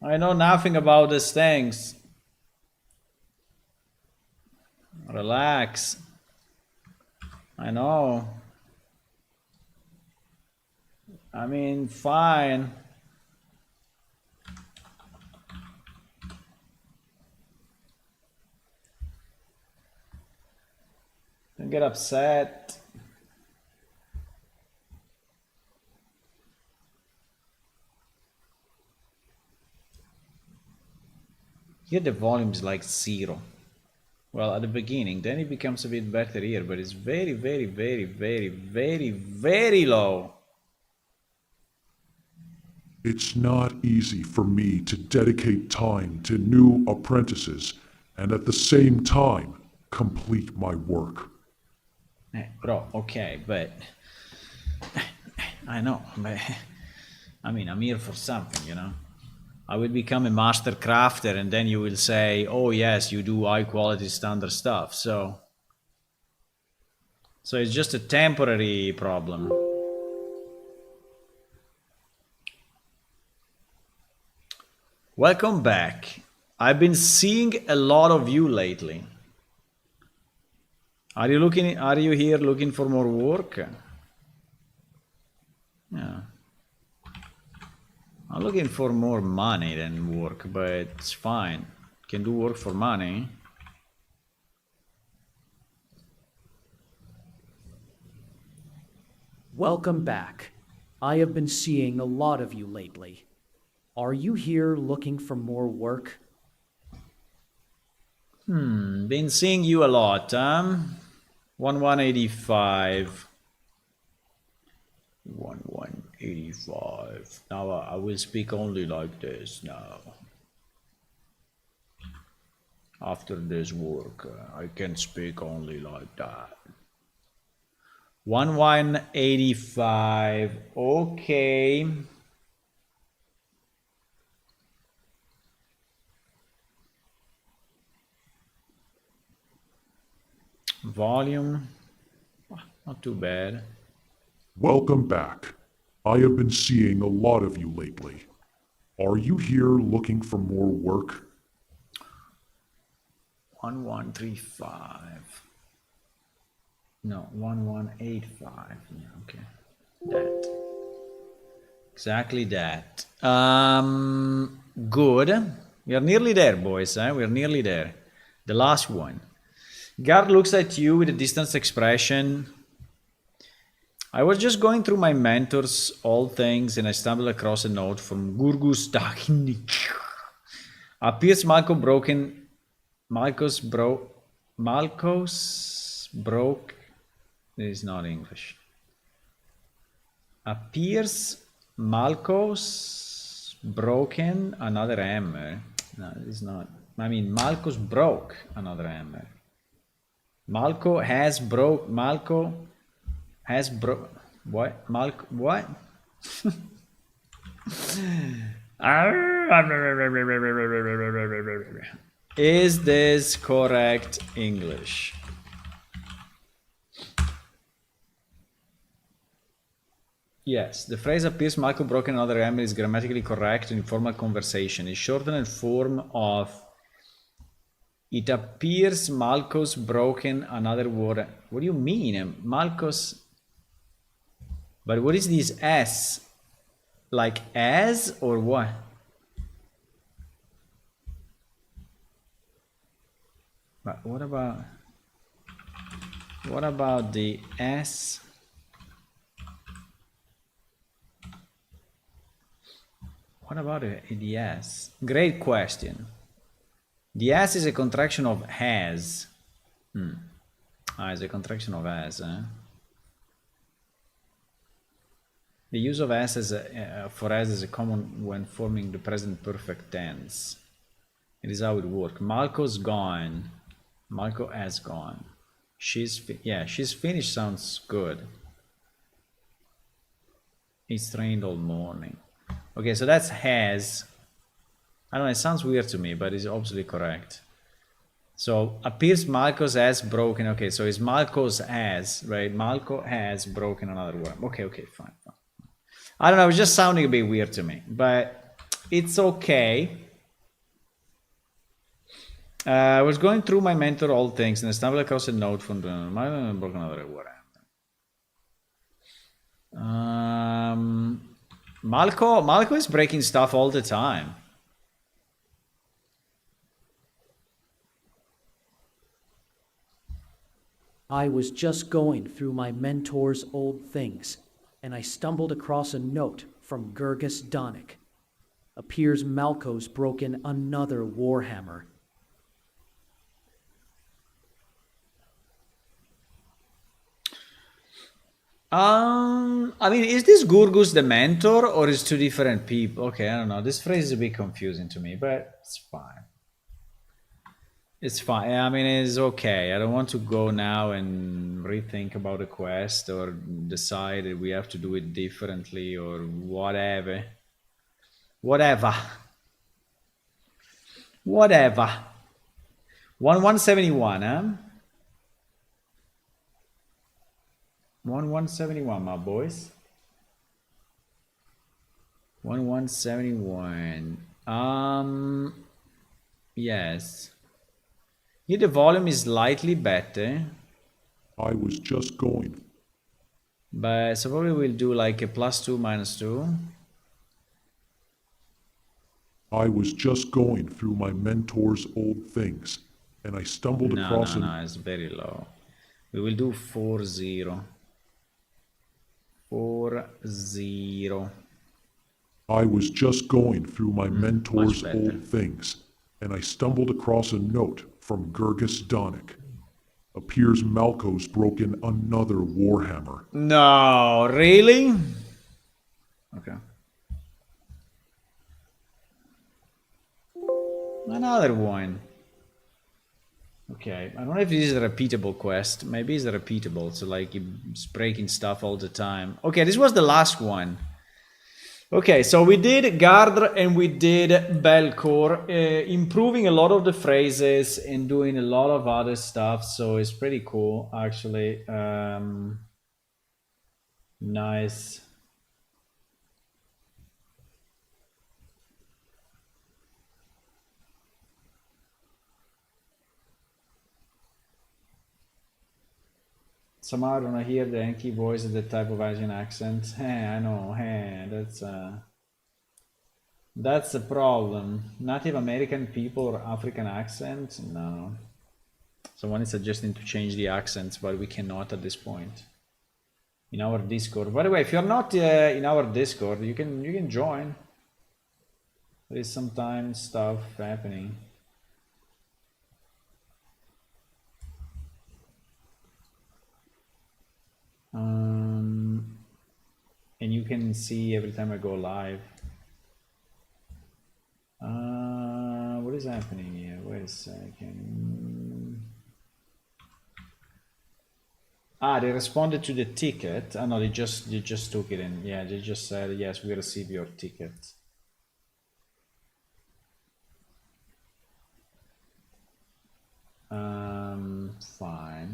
I know nothing about these things. Relax. I know. I mean, fine. Don't get upset. Here the volume is like 0. Well, at the beginning, then it becomes a bit better here, but it's very, very, very, very, very, very low. It's not easy for me to dedicate time to new apprentices and at the same time complete my work. Bro, okay, but I know, but I mean, I'm here for something, you know. I will become a master crafter, and then you will say, oh yes, you do high quality standard stuff. So it's just a temporary problem. Welcome back. I've been seeing a lot of you lately. Are you here looking for more work? Yeah. I'm looking for more money than work, but it's fine. Can do work for money. Welcome back. I have been seeing a lot of you lately. Are you here looking for more work? Been seeing you a lot, 1185. 1185. Now I will speak only like this now. After this work, I can speak only like that. 1185. Okay. Volume, not too bad. Welcome back. I have been seeing a lot of you lately. Are you here looking for more work? 1135. No, 1185. Yeah, okay. That. Exactly that. Good. We are nearly there, boys. We're nearly there. The last one. Guard looks at you with a distance expression. I was just going through my mentor's old things and I stumbled across a note from Gurgus Dahinik. Appears Malkos broke. It is not English. Appears Malkos broken another hammer. No, it is not. I mean, Malkos broke another hammer. Malko has broke. What? What? Is this correct English? Yes, the phrase appears Malko broken another hammer is grammatically correct in informal conversation. It's shortened form of it appears Malkos broken another word. What do you mean? Malkos. But what is this S? Like as or what? But what about the S? What about the S? Great question. The S is a contraction of has. It's a contraction of has. The use of S for as is a common when forming the present perfect tense. It is how it works. Malko's gone. Malko has gone. She's finished sounds good. It's rained all morning. Okay, so that's has. I don't know, it sounds weird to me, but it's obviously correct. So appears Malko's has broken. Okay, so it's Malko's has, right? Malko has broken another word. Okay, fine. I don't know, it's just sounding a bit weird to me, but it's okay. I was going through my mentor old things and I stumbled across a note from broken another word. Malko is breaking stuff all the time. I was just going through my mentor's old things, and I stumbled across a note from Gurgus Danik. Appears Malko's broken another warhammer. I mean, is this Gurgus the mentor or is two different people? Okay, I don't know. This phrase is a bit confusing to me, but it's fine. It's fine. I mean, it's okay. I don't want to go now and rethink about the quest or decide that we have to do it differently or whatever. Whatever. Whatever. 1171, huh? 1171, my boys. 1171. Yes. Here the volume is slightly better, I was just going. but so probably we'll do like a +2, -2. I was just going through my mentor's old things, and I stumbled across an... No, it's very low. We will do 40. 40. I was just going through my mentor's better. old things, and I stumbled across a note from Gergis Donick. Appears Malco's broken another warhammer. No, really? Okay. Another one. Okay, I don't know if this is a repeatable quest. Maybe it's repeatable, so like it's breaking stuff all the time. Okay, this was the last one. Okay, so we did Gardr and we did Belcor, improving a lot of the phrases and doing a lot of other stuff, so it's pretty cool, actually. Nice. Somehow I don't hear the Yankee voice of the type of Asian accent. I know, that's the problem. Native American people or African accent? No. Someone is suggesting to change the accents, but we cannot at this point. In our Discord. By the way, if you're not in our Discord, you can join. There is sometimes stuff happening. And you can see every time I go live. What is happening here? Wait a second. They responded to the ticket. Oh no, they just took it in. Yeah, they just said yes, we received your ticket. Fine.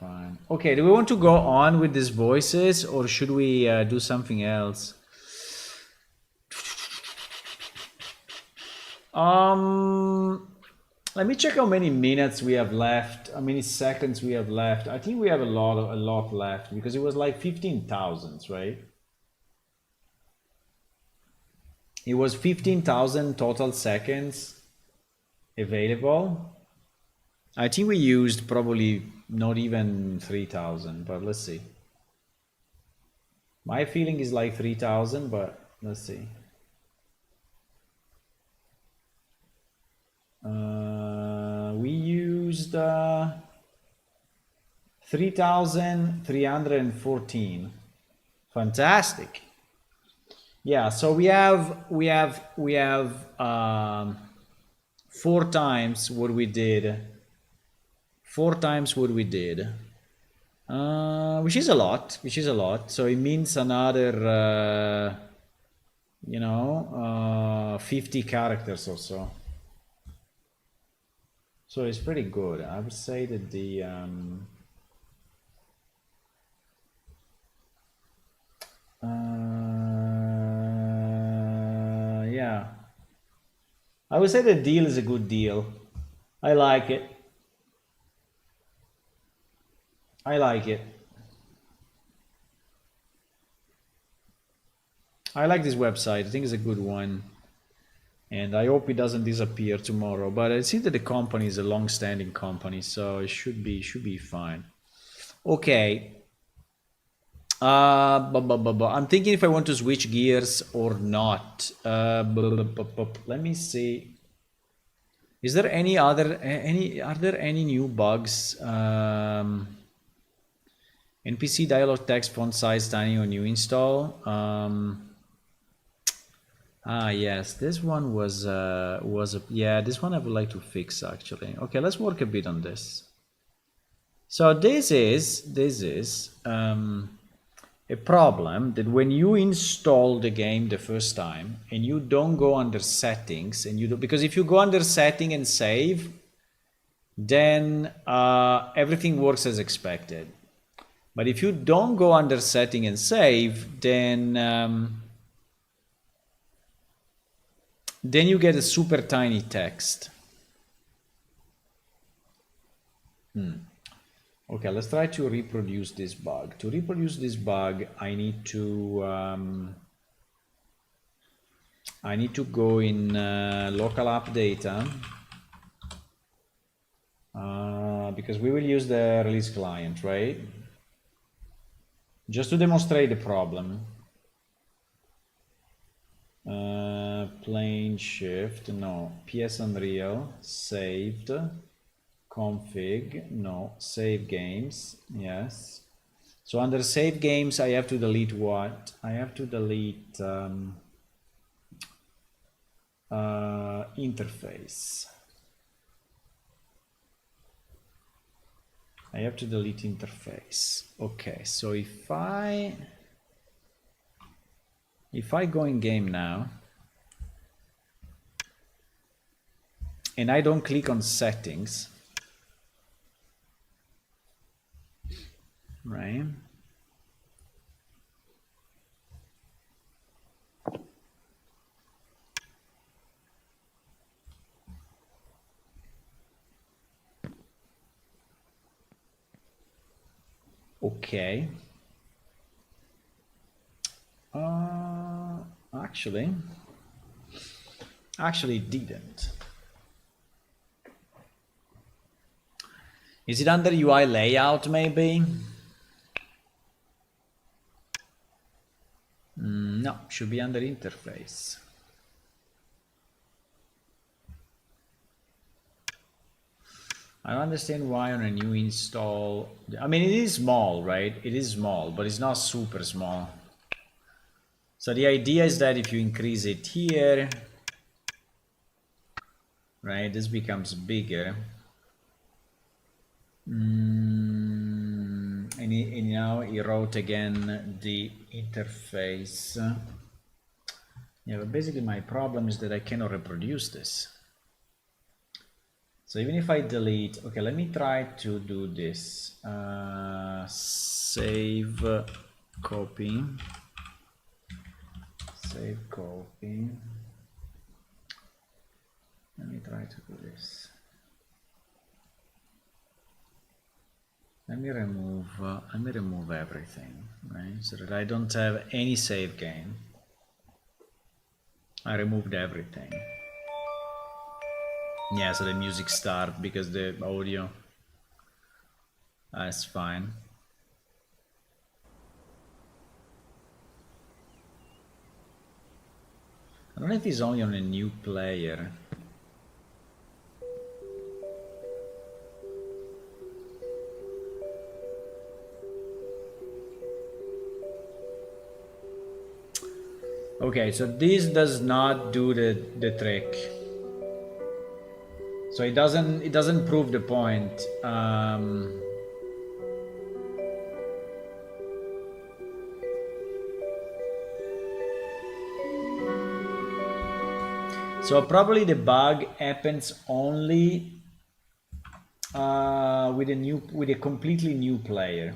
Fine. Okay, do we want to go on with these voices or should we do something else? Let me check how many minutes we have left, how many seconds we have left. I think we have a lot left because it was like 15,000, right? It was 15,000 total seconds available. I think we used probably not even 3,000, but let's see. My feeling is like 3,000, but let's see. We used 3,314. Fantastic. Yeah, so we have 4 times what we did. 4 times what we did, which is a lot. So it means another, 50 characters or so. So it's pretty good. I would say that the yeah, I would say the deal is a good deal. I like it. I like this website. I think it's a good one. And I hope it doesn't disappear tomorrow. But I see that the company is a long-standing company, so it should be fine. Okay. I'm thinking if I want to switch gears or not. Let me see. Is there any other are there any new bugs? NPC dialog text font size tiny on new install. Yes, this one was yeah, this one I would like to fix actually. Okay, let's work a bit on this. So this is a problem that when you install the game the first time and you don't go under settings and you do, because if you go under setting and save, then everything works as expected. But if you don't go under setting and save, then you get a super tiny text. Okay, let's try to reproduce this bug. To reproduce this bug, I need to go in local app data because we will use the release client, right? Just to demonstrate the problem. Plane shift, no. PS Unreal, saved. Config, no. Save games, yes. So under save games, I have to delete what? I have to delete interface. I have to delete interface. Okay, so if I go in game now and I don't click on settings, right? Okay. Actually it didn't. Is it under UI layout maybe? No, should be under interface. I don't understand why on a new install. I mean, it is small, right? It is small, but it's not super small. So the idea is that if you increase it here, right, this becomes bigger. And now he wrote again the interface. Yeah, but basically my problem is that I cannot reproduce this. So even if I delete, okay, let me try to do this. Save copy. Save copy. Let me try to do this. Let me remove everything, right? So that I don't have any save game. I removed everything. Yeah, so the music starts because the audio. That's fine. I don't know if it's only on a new player. Okay, so this does not do the trick. So it doesn't prove the point. So probably the bug happens only with a completely new player.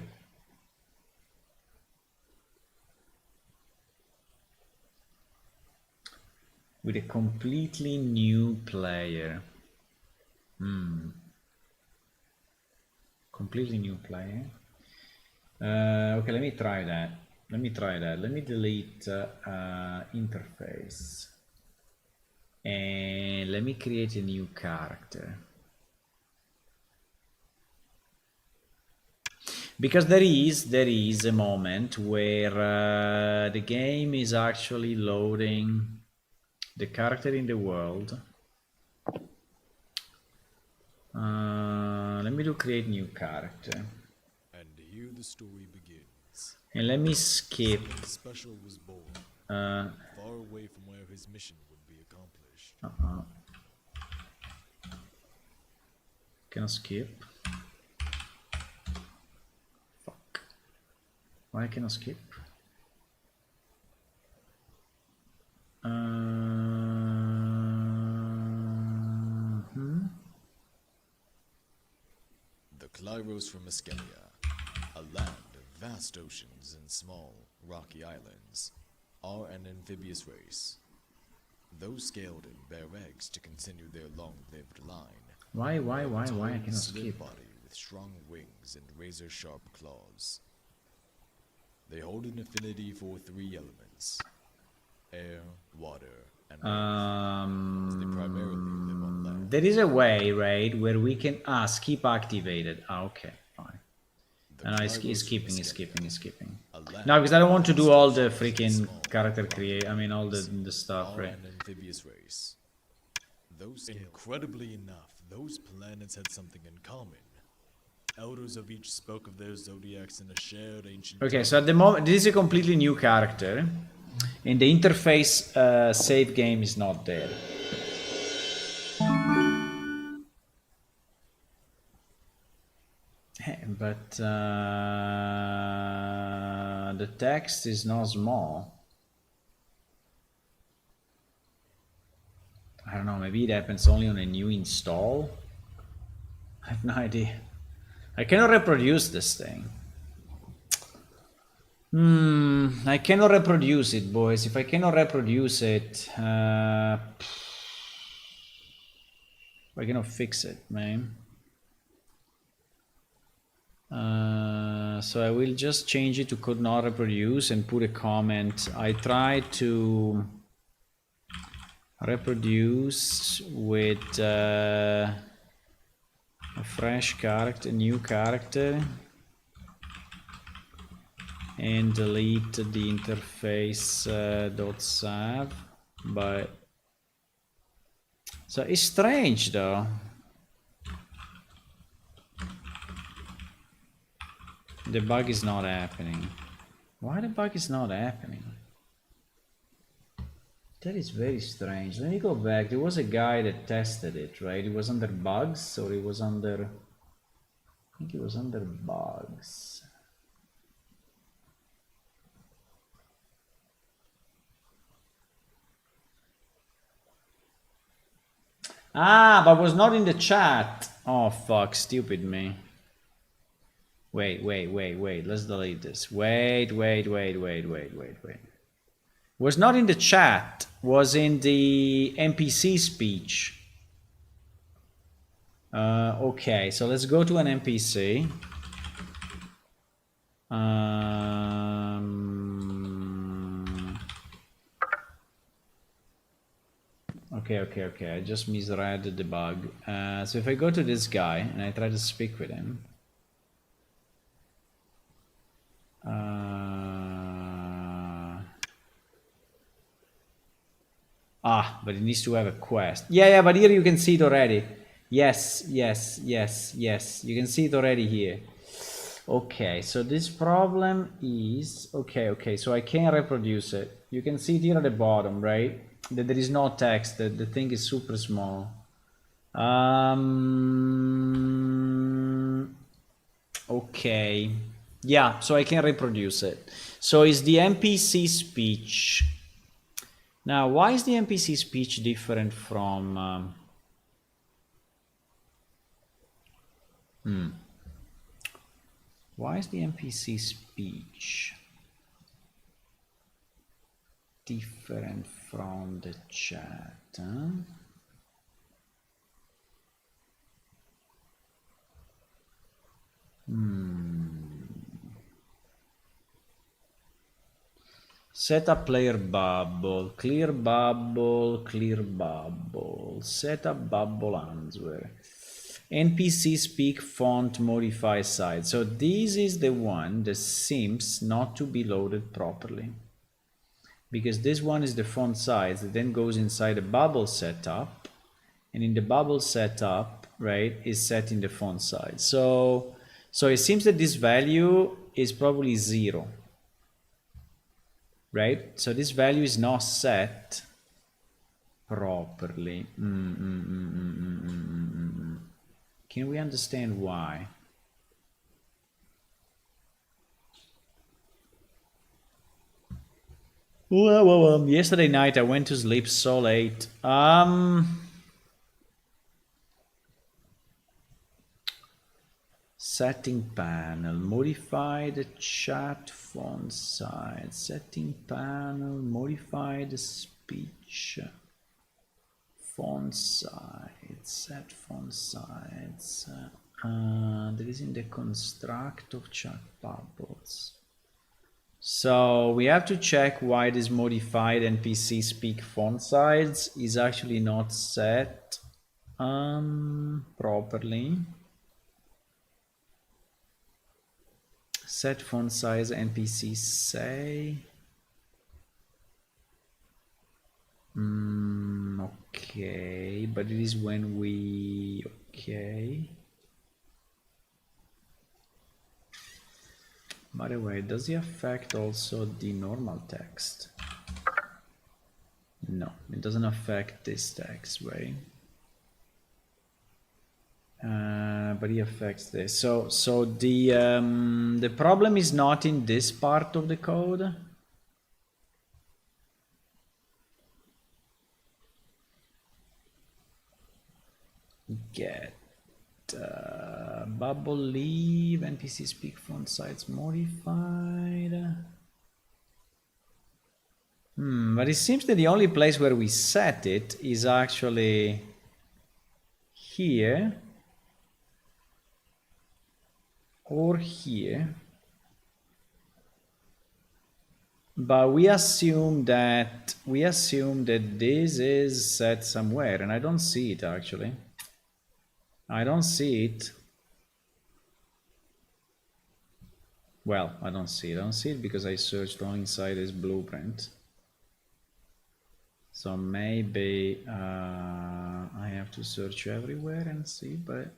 With a completely new player. Completely new player. Okay, let me try that. Let me delete interface. And let me create a new character. Because there is a moment where the game is actually loading the character in the world. Let me do create new character. And here the story begins. And let me skip. The special was born, far away from where his mission would be accomplished. Can I skip? Why I cannot skip? The Clyros from Eskelia, a land of vast oceans and small, rocky islands, are an amphibious race. Those scaled and bear eggs to continue their long-lived line. Why I Tall, cannot slim skip? body with strong wings and razor-sharp claws. They hold an affinity for 3 elements: air, water, and earth. They primarily live on land. There is a way, right, where we can skip activated. Okay, fine. The And Clyros from skipping. a land No, because I don't want to of do vast all the oceans and freaking small, character rocky create. I mean, all the islands stuff, are right? an amphibious race. Incredibly enough, those planets had something in common. Elders of each spoke of their zodiacs in a shared ancient. Okay, so at the moment, this is a completely new character, and the interface save game is not there. But the text is not small. I don't know, maybe it happens only on a new install? I have no idea. I cannot reproduce this thing. I cannot reproduce it, boys. If I cannot reproduce it, I cannot fix it, man. So I will just change it to could not reproduce and put a comment. I try to reproduce with a fresh character, a new character, and delete the interface .sav. But so it's strange though. The bug is not happening. Why the bug is not happening? That is very strange. Let me go back. There was a guy that tested it, right? It was under bugs, or it was under... I think it was under bugs. Ah, but was not in the chat. Oh, fuck. Stupid me. Wait. Let's delete this. Wait. Was not in the chat. Was in the NPC speech. Okay, so let's go to an NPC. Okay. I just misread the bug. So if I go to this guy and I try to speak with him. But it needs to have a quest. Yeah, but here you can see it already. Yes. You can see it already here. Okay, so this problem is... Okay, so I can't reproduce it. You can see it here at the bottom, right? That there is no text, that the thing is super small. Okay. Yeah, so I can reproduce it. So it's the NPC speech. Now, why is the NPC speech different from... Why is the NPC speech different from the chat? Huh? Set up player bubble, clear bubble, set up bubble answer. NPC speak font modify side. So this is the one that seems not to be loaded properly. Because this one is the font size that then goes inside a bubble setup. And in the bubble setup, right, is set in the font size. So it seems that this value is probably 0. Right? So this value is not set properly. Can we understand why? Well, yesterday night I went to sleep so late. Setting panel, modify the chat font size. Setting panel, modify the speech. Font size, set font size. That is in the construct of chat bubbles. So we have to check why this modified NPC speak font size is actually not set properly. Set font size NPC say. Okay, but it is when we okay. By the way, does it affect also the normal text? No, it doesn't affect this text, right? But it affects this. So the problem is not in this part of the code. Get bubble leave NPC speak font size modified. But it seems that the only place where we set it is actually here or here. But we assume that this is set somewhere, and I don't see it actually. I don't see it. Well, I don't see it. I don't see it because I searched all inside this blueprint. So maybe I have to search everywhere and see, but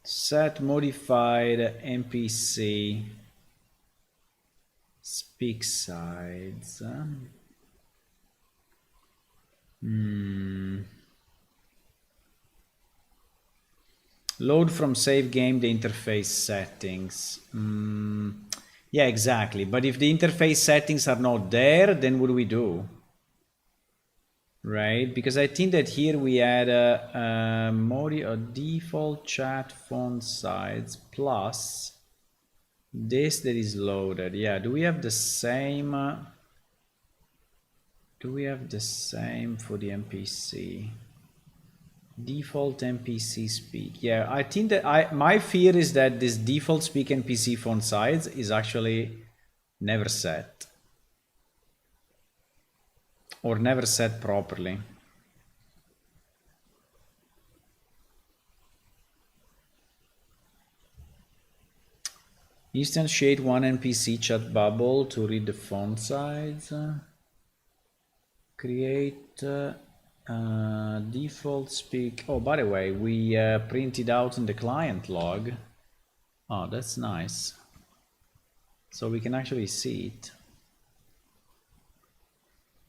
set modified NPC speak size. Load from save game the interface settings. Yeah, exactly. But if the interface settings are not there, then what do we do? Right? Because I think that here we had a default chat font size plus this that is loaded. Yeah, do we have the same? Do we have the same for the NPC? Default NPC speak. Yeah, I think that my fear is that this default speak NPC font size is actually never set. Or never set properly. Instantiate one NPC chat bubble to read the font size. Create default speak. Oh, by the way, we printed out in the client log. Oh, that's nice. So we can actually see it.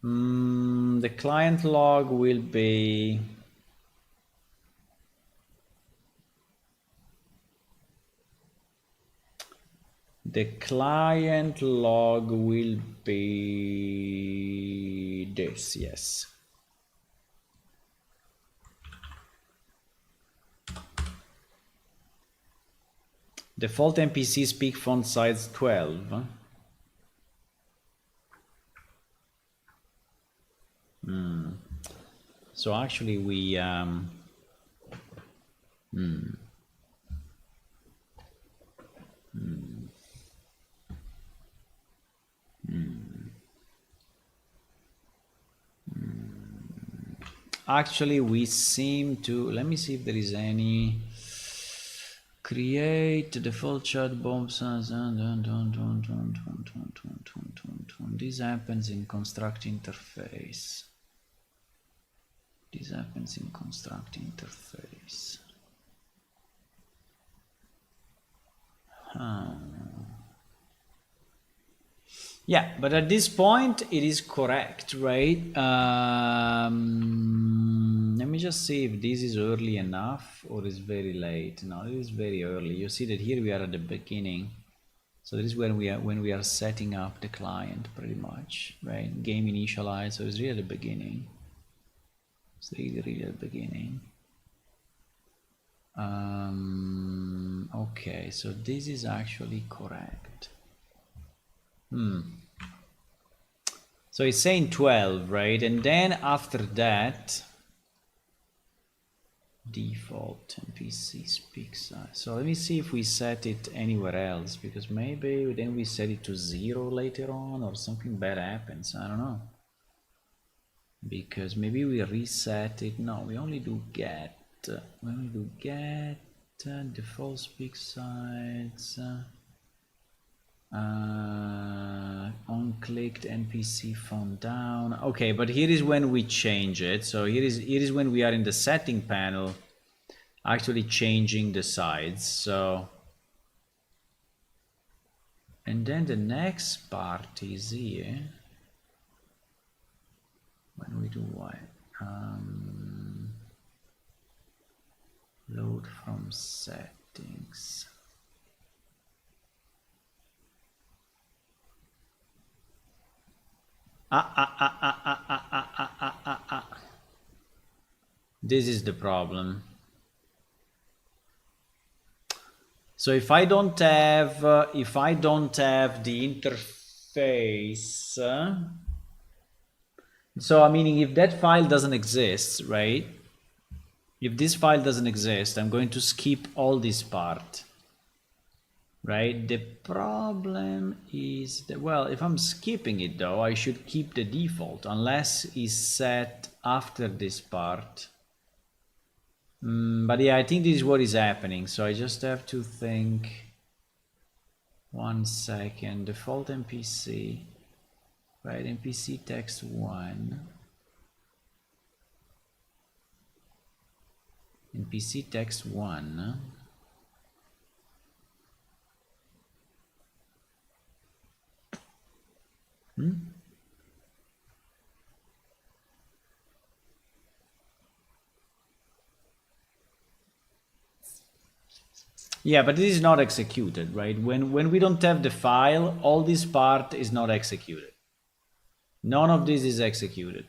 The client log will be this, yes. Default NPC speak font size 12. So actually we actually we seem to, let me see if there is any create default chat bombs. This happens in construct interface. This happens in construct interface. Yeah, but at this point it is correct, right? Let me just see if this is early enough or is very late. No, it is very early. You see that here we are at the beginning. So this is when we are setting up the client pretty much, right? Game initialize, so it's really at the beginning. It's really at the beginning. Okay, so this is actually correct. So it's saying 12, right? And then after that, default NPC speak size. So let me see if we set it anywhere else, because maybe then we set it to 0 later on or something bad happens. I don't know. Because maybe we reset it. No, we only do get. We only do get default speak size. On-clicked NPC phone down. Okay, but here is when we change it. So here is when we are in the setting panel actually changing the sides. So, and then the next part is here when we do what? Load from settings. This is the problem. So if I don't have the interface, so I mean, if that file doesn't exist, right? If this file doesn't exist, I'm going to skip all this part, right? The problem is that, well, if I'm skipping it though, I should keep the default unless it's set after this part. But yeah, I think this is what is happening. So I just have to think. 1 second. Default NPC. Right, NPC text 1. NPC text 1. Yeah, but this is not executed, right? When we don't have the file, all this part is not executed. None of this is executed.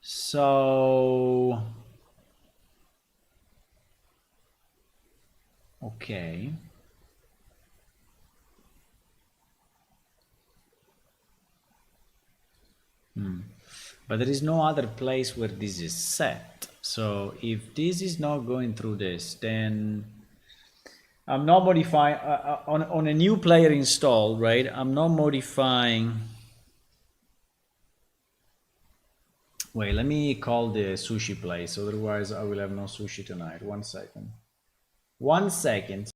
So, okay. But there is no other place where this is set. So if this is not going through this, then I'm not modifying on a new player install, right? I'm not modifying. Wait, let me call the sushi place, otherwise I will have no sushi tonight. 1 second. 1 second.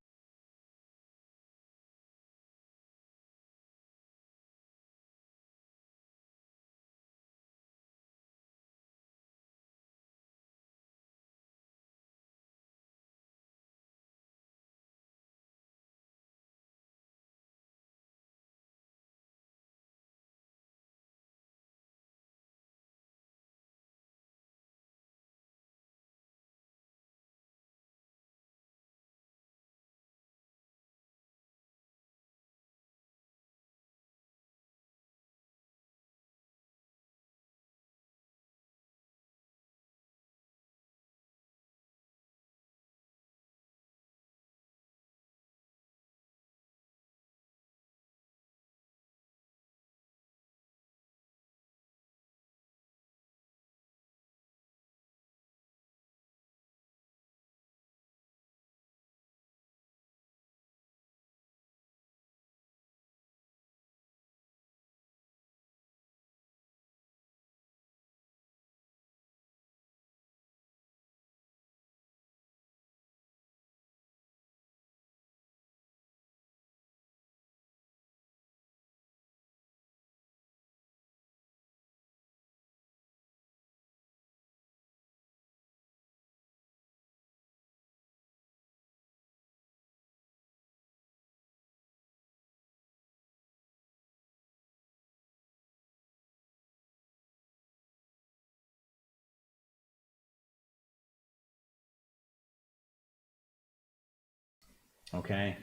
Okay.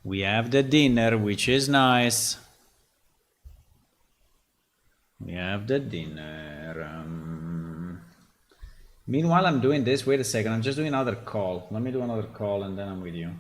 We have the dinner, which is nice. We have the dinner. Meanwhile, I'm doing this. Wait a second. I'm just doing another call. Let me do another call and then I'm with you.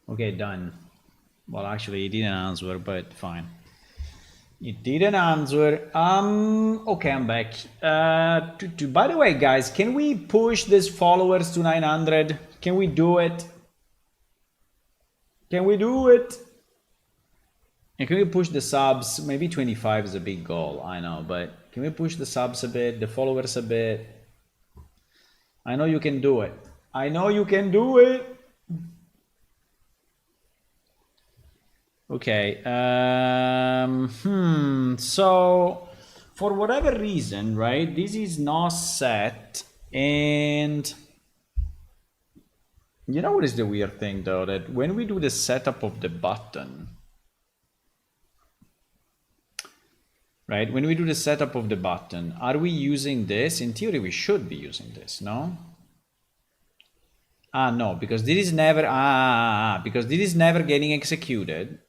Okay, done. Well, actually, it didn't answer, but fine. It didn't answer. Okay, I'm back. By the way, guys, can we push these followers to 900? Can we do it? Can we do it? And can we push the subs? Maybe 25 is a big goal, I know, but can we push the subs a bit, the followers a bit? I know you can do it. I know you can do it. Okay. So for whatever reason, right, this is not set, and you know what is the weird thing though, that when we do the setup of the button, right, when we do the setup of the button, are we using this? In theory, we should be using this, no? No, because this is never, because this is never getting executed.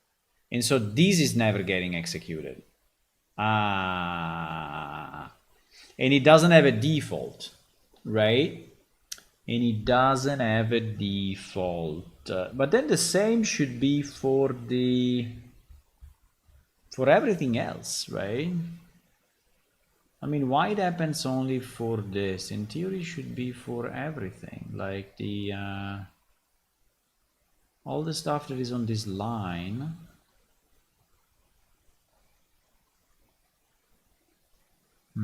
And so this is never getting executed. And it doesn't have a default, right? And it doesn't have a default. But then the same should be for everything else, right? I mean, why it happens only for this? In theory, it should be for everything. Like all the stuff that is on this line. No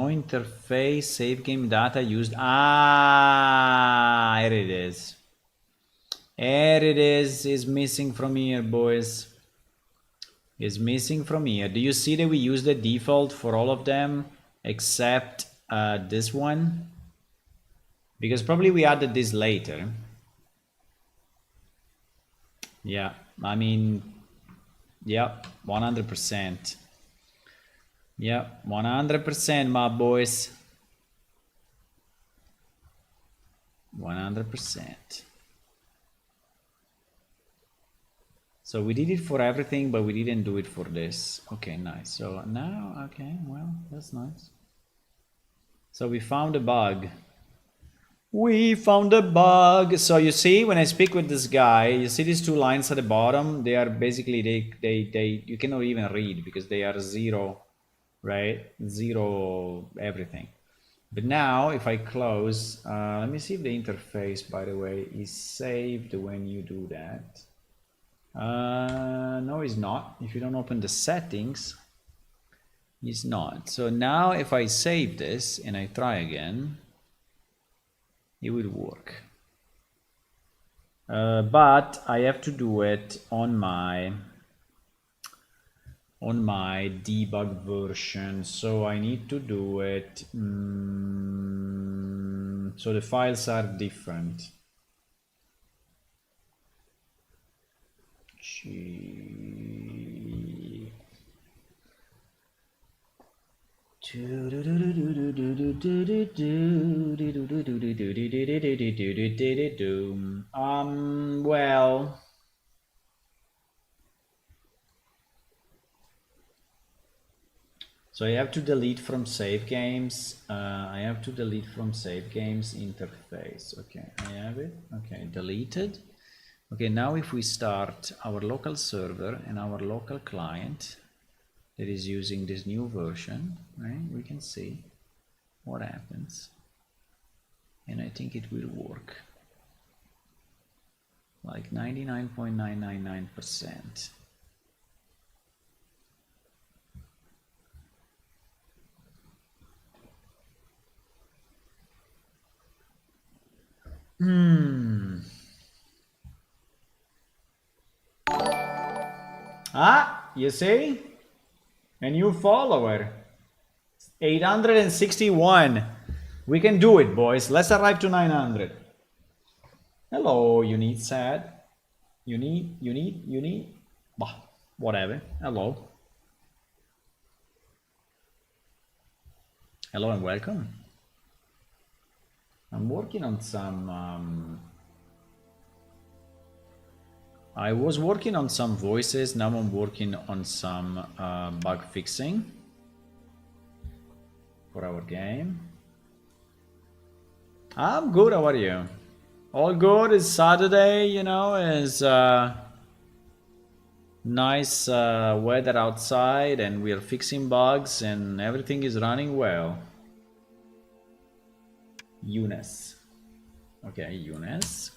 interface, save game data used. Here it is. Here it is missing from here, boys. Is missing from here. Do you see that we use the default for all of them except this one? Because probably we added this later. Yeah, I mean, yeah, 100%. Yeah, 100%, my boys. 100%. So we did it for everything, but we didn't do it for this. Okay, nice. So now, okay, well, that's nice. So we found a bug. We found a bug. So you see, when I speak with this guy, you see these two lines at the bottom? They are basically, they you cannot even read because they are zero, right? Zero everything. But now if I close, let me see if the interface, by the way, is saved when you do that. No, it's not. If you don't open the settings, it's not. So now if I save this and I try again, it will work. But I have to do it on my debug version, so I need to do it so the files are different. Well, So I have to delete from save games. I have to delete from save games interface. Okay, I have it. Okay, deleted. Okay, now if we start our local server and our local client that is using this new version, right, we can see what happens. And I think it will work. Like 99.999%. Ah, you see? A new follower. 861. We can do it, boys. Let's arrive to 900. Hello, you need sad. You need. Bah, whatever. Hello. Hello and welcome. I'm working on some I was working on some voices, now I'm working on some bug fixing for our game. I'm good, how are you? All good, it's Saturday, you know, it's nice weather outside and we are fixing bugs and everything is running well. Eunice. Okay, Eunice.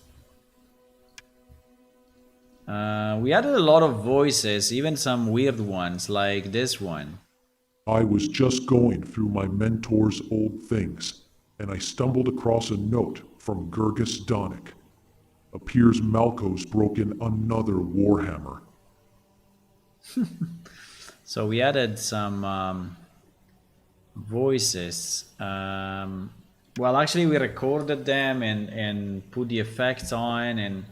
We added a lot of voices, even some weird ones, like this one. I was just going through my mentor's old things, and I stumbled across a note from Gurgis Donick. Appears Malco's broken another warhammer. So we added some voices. Well, actually, we recorded them and put the effects on and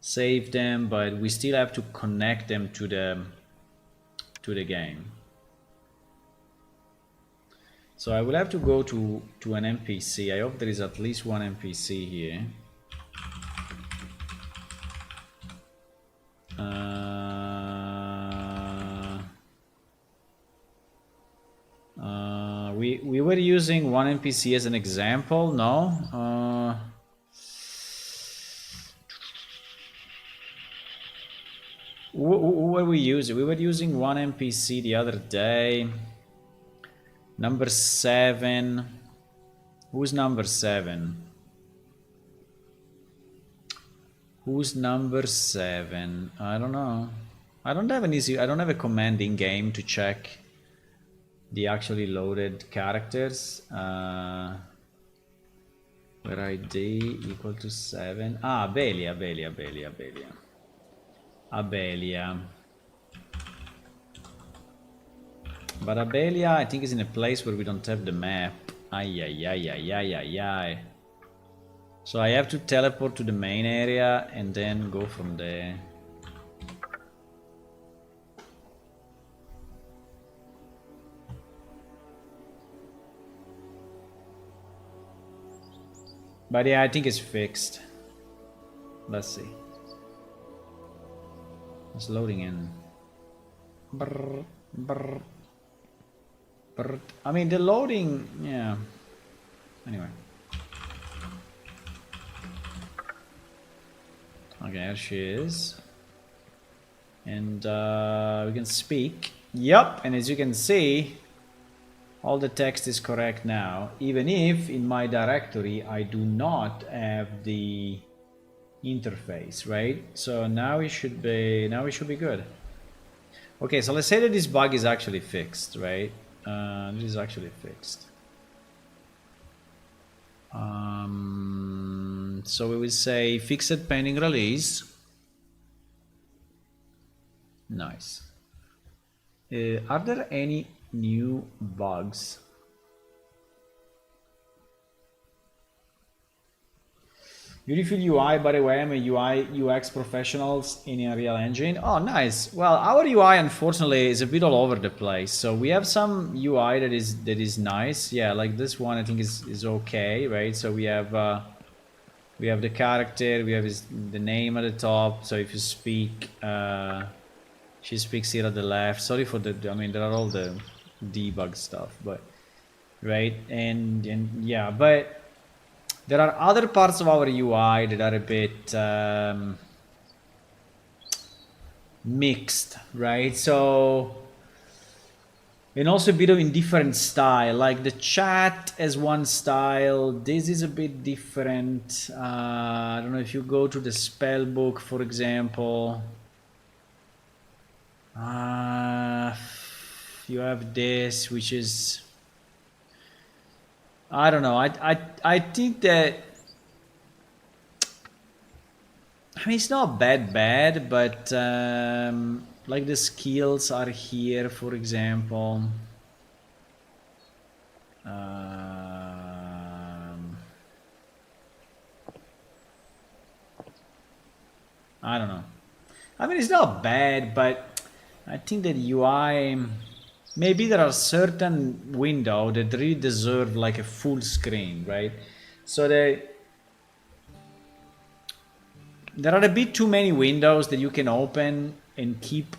saved them, but we still have to connect them to the game. So I will have to go to an NPC. I hope there is at least one NPC here. We were using one NPC as an example, no? Who were we using? We were using one NPC the other day. Number 7. Who's number 7? Who's number 7? I don't know. I don't have a command in game to check the actually loaded characters. Where ID equal to 7. Ah, Abelia. But Abelia, I think, is in a place where we don't have the map. Ay. So I have to teleport to the main area and then go from there. But yeah, I think it's fixed. Let's see. It's loading in. Brr. I mean, the loading, yeah. Anyway. Okay, there she is. And we can speak. Yup, and as you can see, all the text is correct now, even if in my directory I do not have the interface, right? So now it should be good. Okay, so let's say that this bug is actually fixed, right? This is actually fixed. So we will say fixed pending release. Nice. Are there any new bugs? Beautiful UI, by the way. I'm a UI UX professional in Unreal Engine. Oh, nice. Well, our UI unfortunately is a bit all over the place. So we have some UI that is nice. Yeah, like this one I think is okay, right? So we have the character, we have the name at the top. So if you speak, she speaks here at the left. Sorry for I mean, there are all the debug stuff, but right, and yeah, but there are other parts of our UI that are a bit mixed, right? So, and also a bit of indifferent style, like the chat as one style. This is a bit different. I don't know if you go to the spell book, for example. You have this, which is, I don't know. I think that, I mean, it's not bad, but like the skills are here, for example. I don't know. I mean, it's not bad, but I think that UI, maybe there are certain windows that really deserve like a full screen, right? So there are a bit too many windows that you can open and keep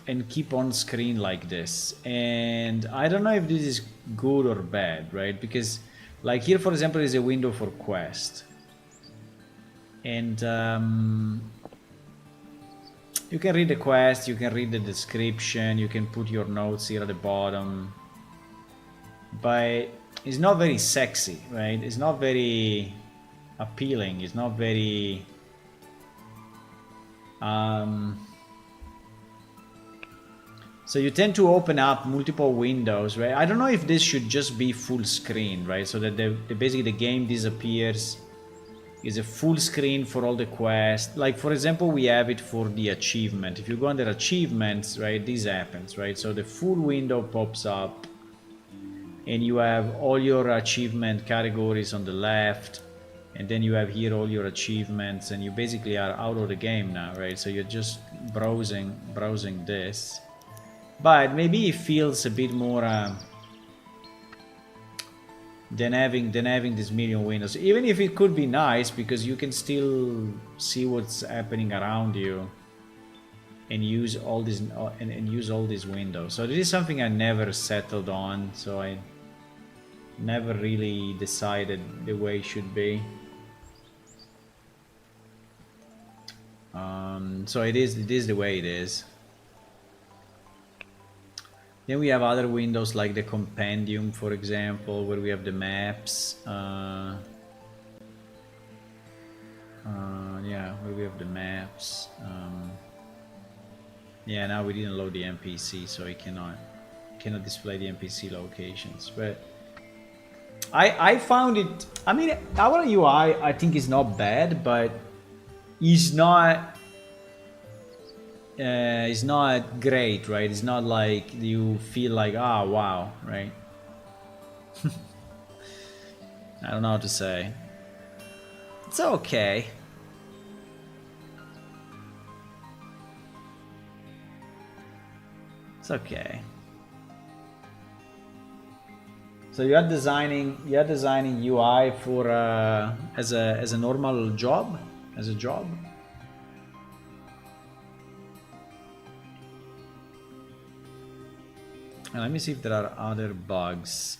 on screen like this, and I don't know if this is good or bad, right? Because like here, for example, is a window for quest, and you can read the quest, you can read the description, you can put your notes here at the bottom, but it's not very sexy, right? It's not very appealing, it's not very so you tend to open up multiple windows, right? I don't know if this should just be full screen, right? So that basically the game disappears, is a full screen for all the quests. Like for example, we have it for the achievement. If you go under achievements, right, this happens, right? So the full window pops up and you have all your achievement categories on the left, and then you have here all your achievements, and you basically are out of the game now, right? So you're just browsing this, but maybe it feels a bit more than having these million windows, even if it could be nice because you can still see what's happening around you and use all these and use all these windows. So this is something I never settled on, so I never really decided the way it should be. So it is the way it is. Then we have other windows like the compendium, for example, where we have the maps. Yeah, where we have the maps. Yeah, now we didn't load the NPC, so it cannot display the NPC locations. But I found it. I mean, our UI I think is not bad, but it's not great, right? It's not like you feel like, ah, oh, wow, right? I don't know how to say. It's okay. It's okay. So you are designing UI for as a normal job, as a job. And let me see if there are other bugs.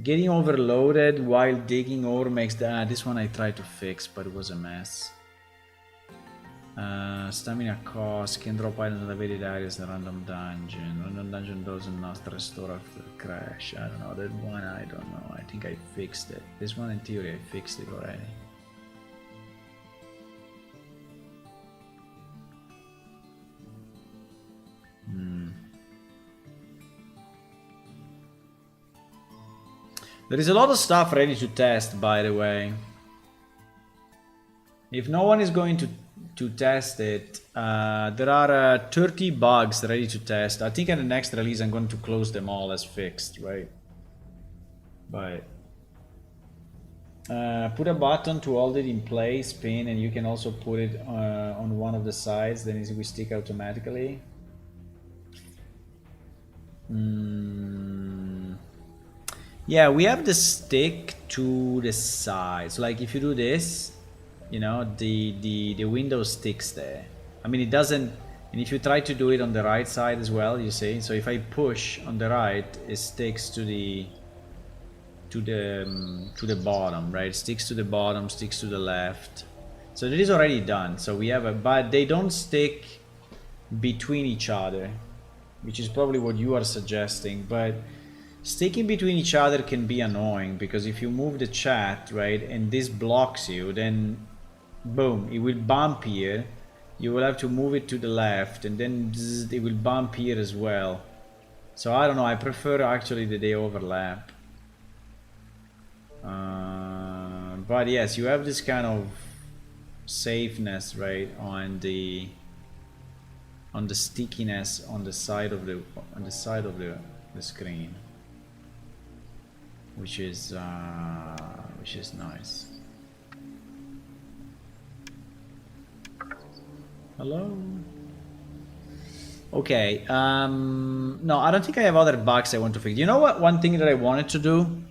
Getting overloaded while digging ore makes this one I tried to fix, but it was a mess. Stamina cost, can drop items in elevated areas in random dungeon. Random dungeon does not restore after crash. I don't know, that one I don't know. I think I fixed it. This one in theory I fixed it already. There is a lot of stuff ready to test, by the way. If no one is going to test it, there are 30 bugs ready to test. I think in the next release I'm going to close them all as fixed, right? But put a button to hold it in place, spin, and you can also put it on one of the sides, then it will stick automatically. Yeah, we have the stick to the sides. Like if you do this, you know, the window sticks there. I mean, it doesn't And if you try to do it on the right side as well, you see, so if I push on the right, it sticks to the bottom, right? Sticks to the bottom, sticks to the left. So that is already done. So we have a, but they don't stick between each other, which is probably what you are suggesting. But sticking between each other can be annoying, because if you move the chat, right, and this blocks you, then boom, it will bump here. You will have to move it to the left, and then it will bump here as well. So I don't know, I prefer actually that they overlap. But yes, you have this kind of safeness, right, on the stickiness on the side of the screen, which is nice. Hello. Okay. No, I don't think I have other bugs I want to fix. You know what? One thing that I wanted to do.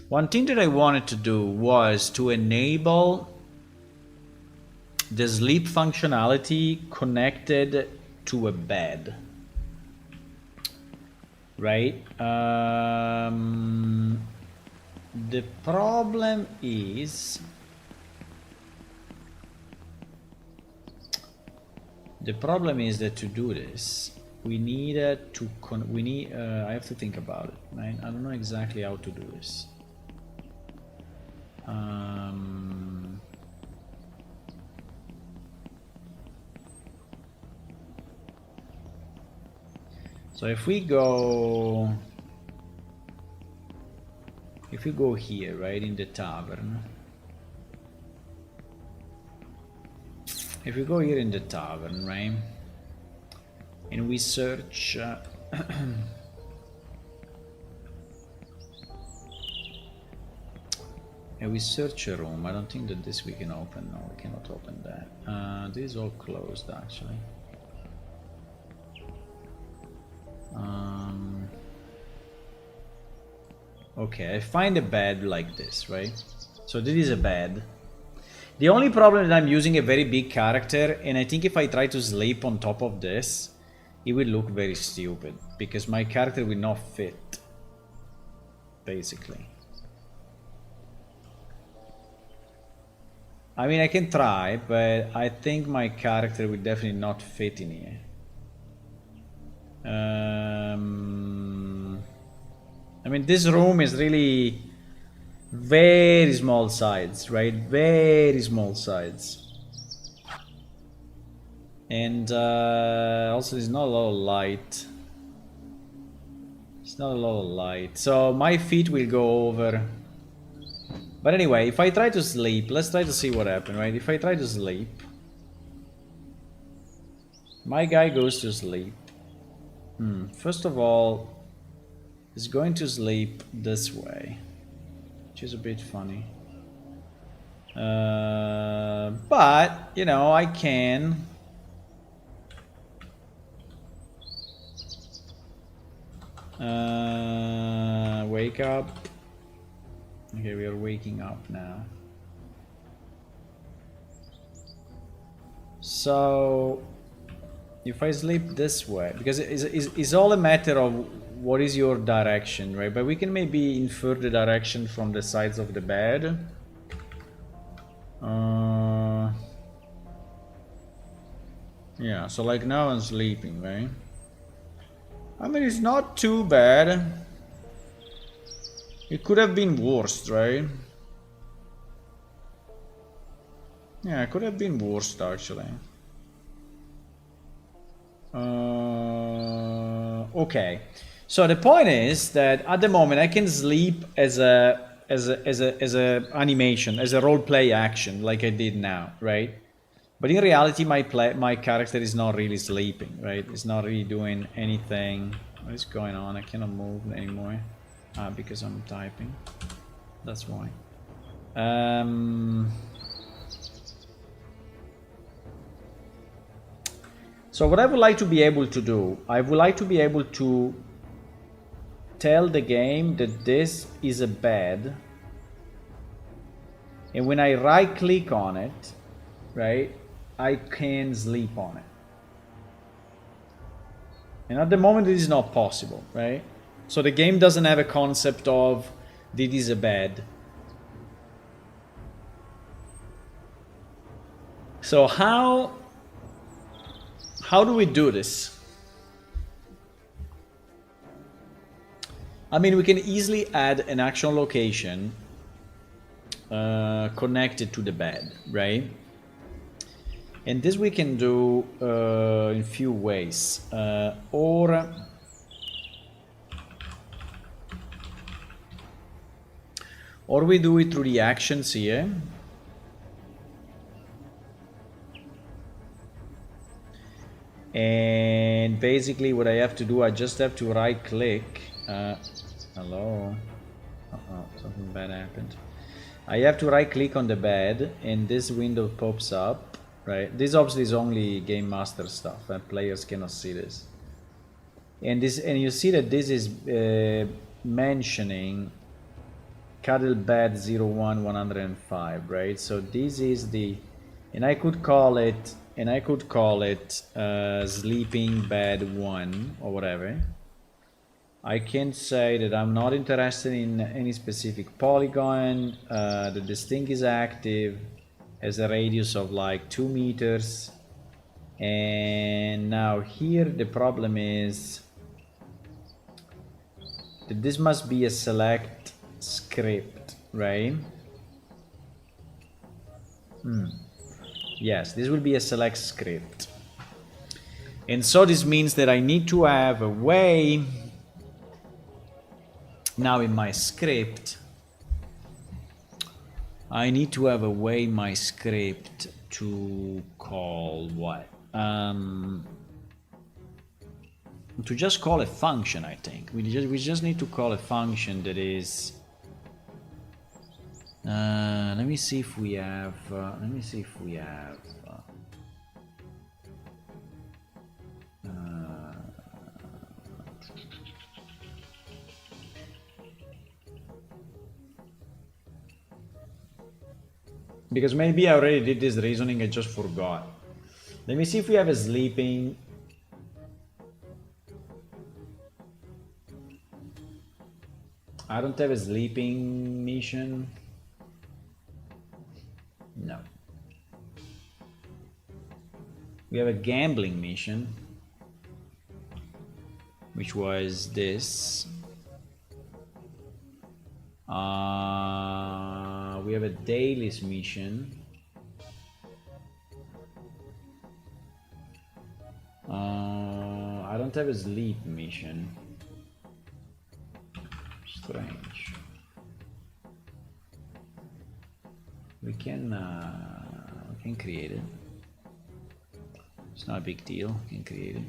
One thing that I wanted to do was to enable the sleep functionality connected to a bed, right? The problem is that to do this, we needed to I have to think about it, right? I don't know exactly how to do this. So if we go here, right, in the tavern, if we go here in the tavern, right, and we search and we search a room. I don't think that this we can open. No, we cannot open that. This is all closed actually. Okay, I find a bed like this, right? So this is a bed. The only problem is that I'm using a very big character, and I think if I try to sleep on top of this, it will look very stupid, because my character will not fit, basically. I mean, I can try, but I think my character will definitely not fit in here. I mean, this room is really very small size, right? Very small size. And also there's not a lot of light. It's not a lot of light. So my feet will go over. But anyway, if I try to sleep, let's try to see what happens, right? If I try to sleep, my guy goes to sleep. First of all, he's going to sleep this way, which is a bit funny. But, you know, I can wake up. Okay, we are waking up now. So if I sleep this way, because it's all a matter of what is your direction, right? But we can maybe infer the direction from the sides of the bed. Yeah, so like now I'm sleeping, right? I mean, it's not too bad. It could have been worse, right? Yeah, it could have been worse actually. Okay, so the point is that at the moment I can sleep as a animation, as a role play action, like I did now, right? But in reality, my character is not really sleeping, right? It's not really doing anything. What is going on? I cannot move anymore because I'm typing. That's why. So what I would like to be able to do, I would like to be able to tell the game that this is a bed, and when I right click on it, right, I can sleep on it. And at the moment it is not possible, right? So the game doesn't have a concept of this is a bed. So how do we do this? I mean, we can easily add an action location connected to the bed, right? And this we can do in a few ways. Or we do it through the actions here. And basically what I have to do, I just have to right click. Hello? Uh-oh, something bad happened. I have to right click on the bed and this window pops up, right? This obviously is only Game Master stuff and players cannot see this. And you see that this is mentioning cuddle bed 01-105, right? So this is the, and I could call it sleeping bed 1 or whatever. I can say that I'm not interested in any specific polygon, that this thing is active, has a radius of like 2 meters. And now here the problem is that this must be a select script, right? Yes, this will be a select script. And so this means that I need to have a way now in my script. I need to have a way my script to call what? To just call a function, I think. We just need to call a function that is. Let me see if we have. Because maybe I already did this reasoning, I just forgot. Let me see if we have a sleeping. I don't have a sleeping mission. No. We have a gambling mission, which was this. We have a dailies mission. I don't have a sleep mission. Strange. We can create it. It's not a big deal. We can create it.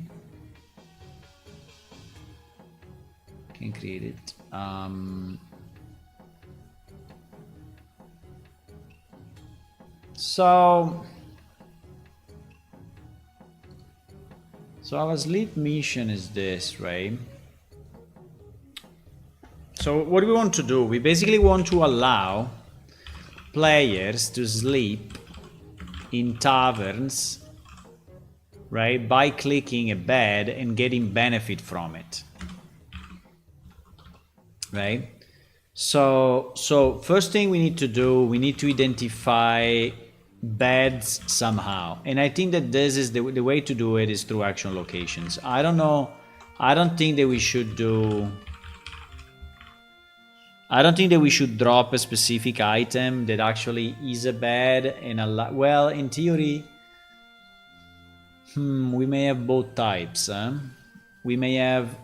Can create it. So our sleep mission is this, right? So what do we want to do? We basically want to allow players to sleep in taverns, right? By clicking a bed and getting benefit from it, right? So first thing we need to do, we need to identify beds somehow. And I think that this is the way to do it is through action locations. I don't know. I don't think that we should drop a specific item that actually is a bed and well, in theory, we may have both types. We may have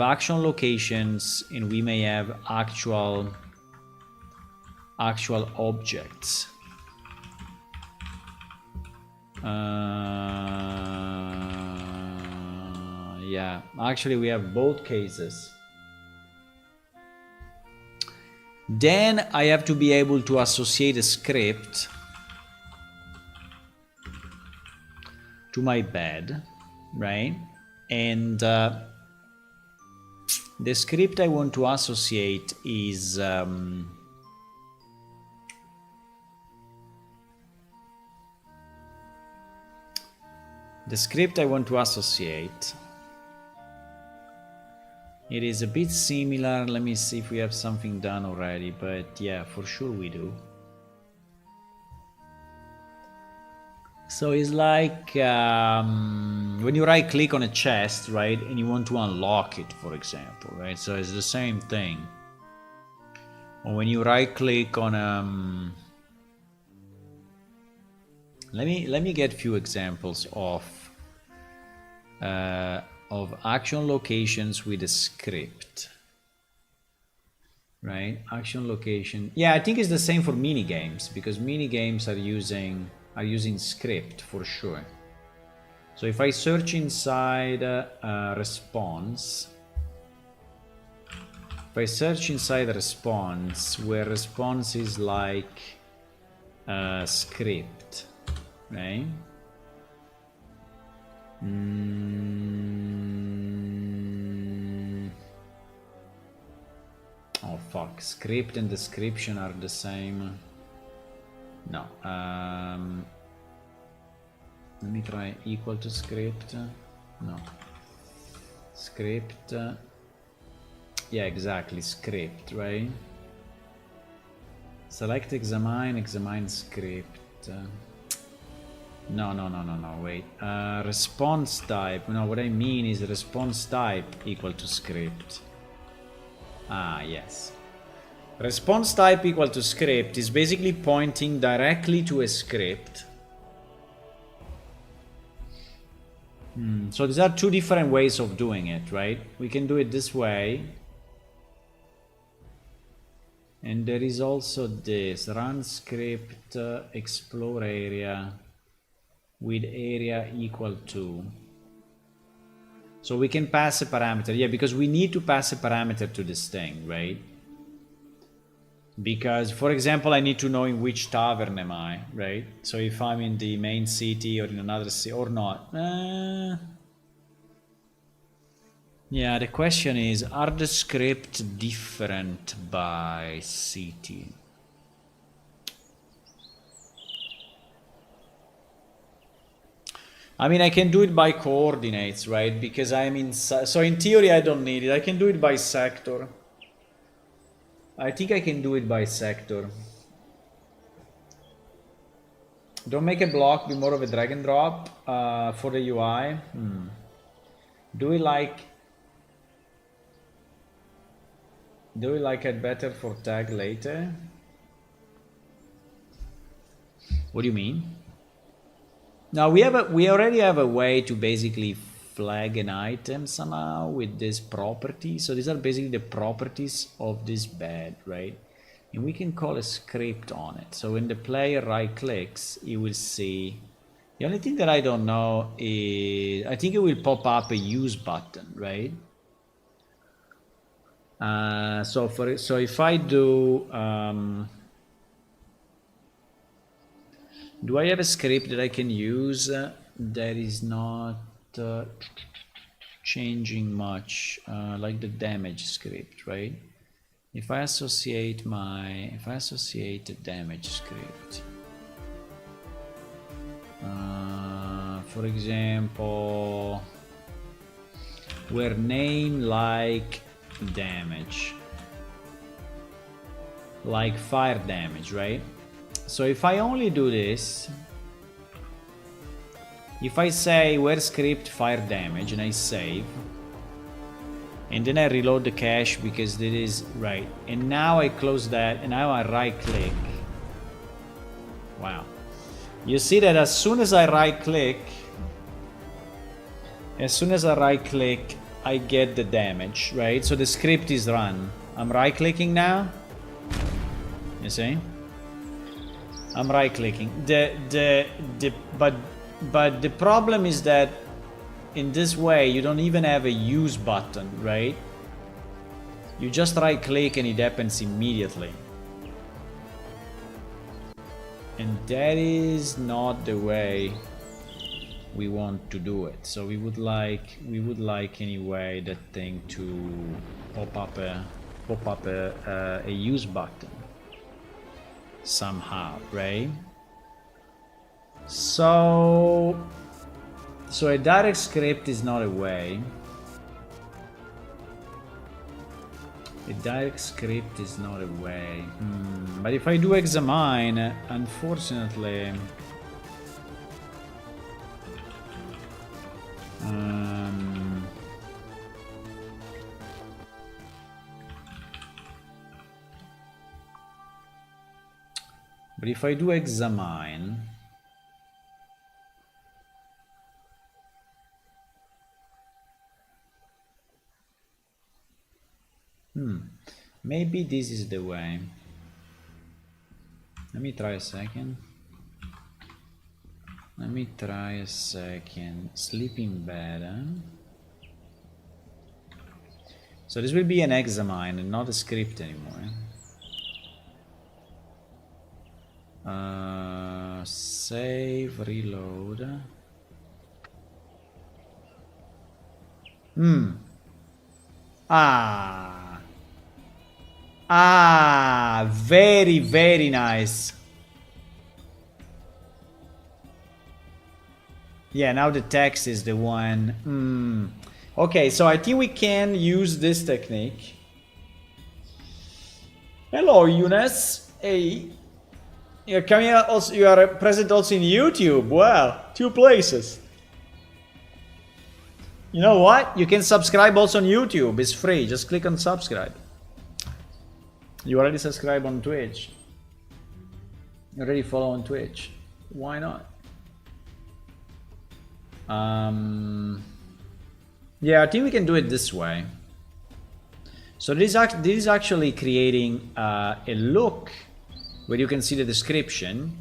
action locations and we may have actual objects. Yeah, actually we have both cases. Then I have to be able to associate a script to my bed, right? And the script I want to associate is the script I want to associate It is a bit similar. Let me see if we have something done already, but yeah, for sure we do. So it's like when you right click on a chest, right, and you want to unlock it, for example, right? So it's the same thing. Or when you right click on let me get few examples of action locations with a script, right? Action location. Yeah, I think it's the same for mini games, because mini games are using script for sure. So if I search inside response, if I search inside response, where response is like script, right? Oh fuck, script and description are the same. No. Let me try equal to script. No. Script. Yeah, exactly, script, right? Select examine script. No, wait. Response type. No, what I mean is response type equal to script. Ah, yes. Response type equal to script is basically pointing directly to a script. So these are two different ways of doing it, right? We can do it this way. And there is also this run script explore area with area equal to. So we can pass a parameter. Yeah, because we need to pass a parameter to this thing, right? Because, for example, I need to know in which tavern am I, right? So if I'm in the main city or in another city or not. Yeah, the question is, are the scripts different by city? I mean, I can do it by coordinates, right? Because I'm in... So in theory, I don't need it. I can do it by sector. I think I can do it by sector. Don't make a block, be more of a drag and drop for the UI. Do we like it better for tag later? What do you mean? Now we already have a way to basically flag an item somehow with this property. So these are basically the properties of this bed, right? And we can call a script on it. So when the player right clicks, he will see. The only thing that I don't know is, I think it will pop up a use button, right? So if I do I have a script that I can use that is not changing much, like the damage script, right? If I associate the damage script, for example, where name like damage, like fire damage, right? So if I only do this, if I say where script fire damage and I save, and then I reload the cache because it is right, and now I close that, and now I right click. Wow. You see that as soon as I right click, I get the damage, right? So the script is run. I'm right clicking now. You see? I'm right clicking. But the problem is that in this way you don't even have a use button, right? You just right click and it happens immediately. And that is not the way we want to do it. So we would like anyway that thing to pop up a use button somehow, right? So a direct script is not a way. Direct script is not a way. But if I do examine, unfortunately... but if I do examine... maybe this is the way. Let me try a second. Let me try a second. Sleeping better. So this will be an examine and not a script anymore. Save, reload. Very, very nice. Yeah, now the text is the one. Okay, so I think we can use this technique. Hello, Eunice. Hey. You're coming out also, you are present also in YouTube. Wow, 2 places. You know what? You can subscribe also on YouTube. It's free. Just click on subscribe. You already subscribe on Twitch. You already follow on Twitch. Why not? Yeah, I think we can do it this way. So this is actually creating a look where you can see the description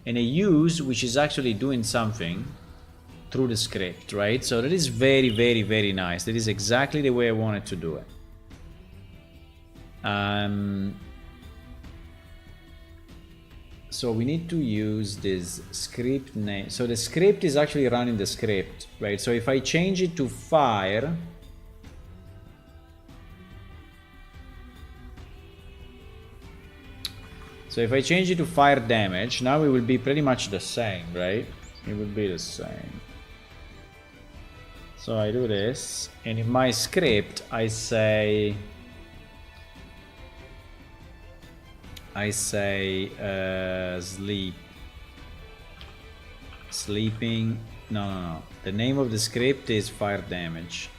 and a use which is actually doing something through the script, right? So that is very, very, very nice. That is exactly the way I wanted to do it. So we need to use this script name. So the script is actually running the script, right? So if I change it to fire, so if I change it to fire damage, now it will be pretty much the same, right? It will be the same. So I do this, and in my script I say sleep, sleeping, no, the name of the script is fire damage,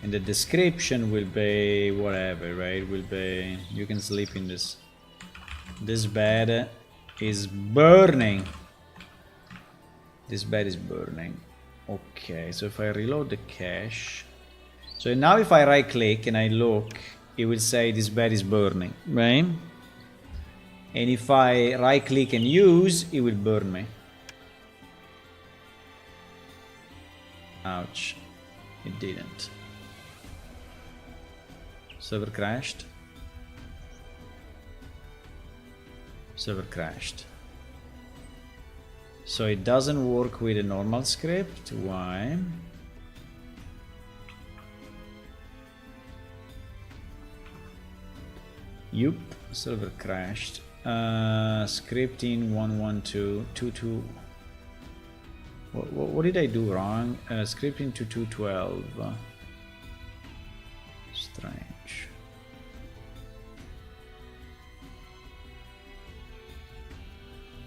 and the description will be whatever, right? Will be, you can sleep in this bed is burning, this bed is burning. Okay, so if I reload the cache, so now if I right click and I look, it will say this bed is burning, right? And if I right click and use, it will burn me. Ouch. It didn't. Server crashed. Server crashed. So it doesn't work with a normal script. Why? Yup, server crashed. Scripting 11222. What did I do wrong? Scripting 2212. Strange.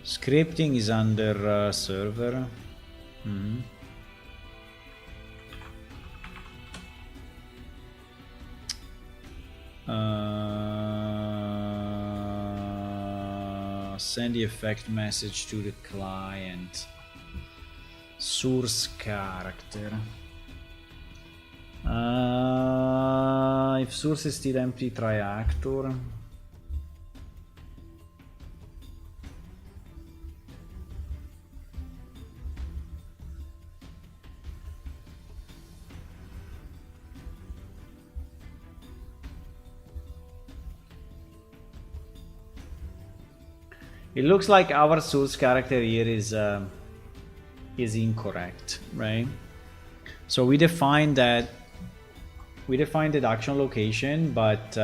Scripting is under server. Send the effect message to the client. Source character. If source is still empty, try actor. It looks like our source character here is incorrect, right? So we defined that action location, but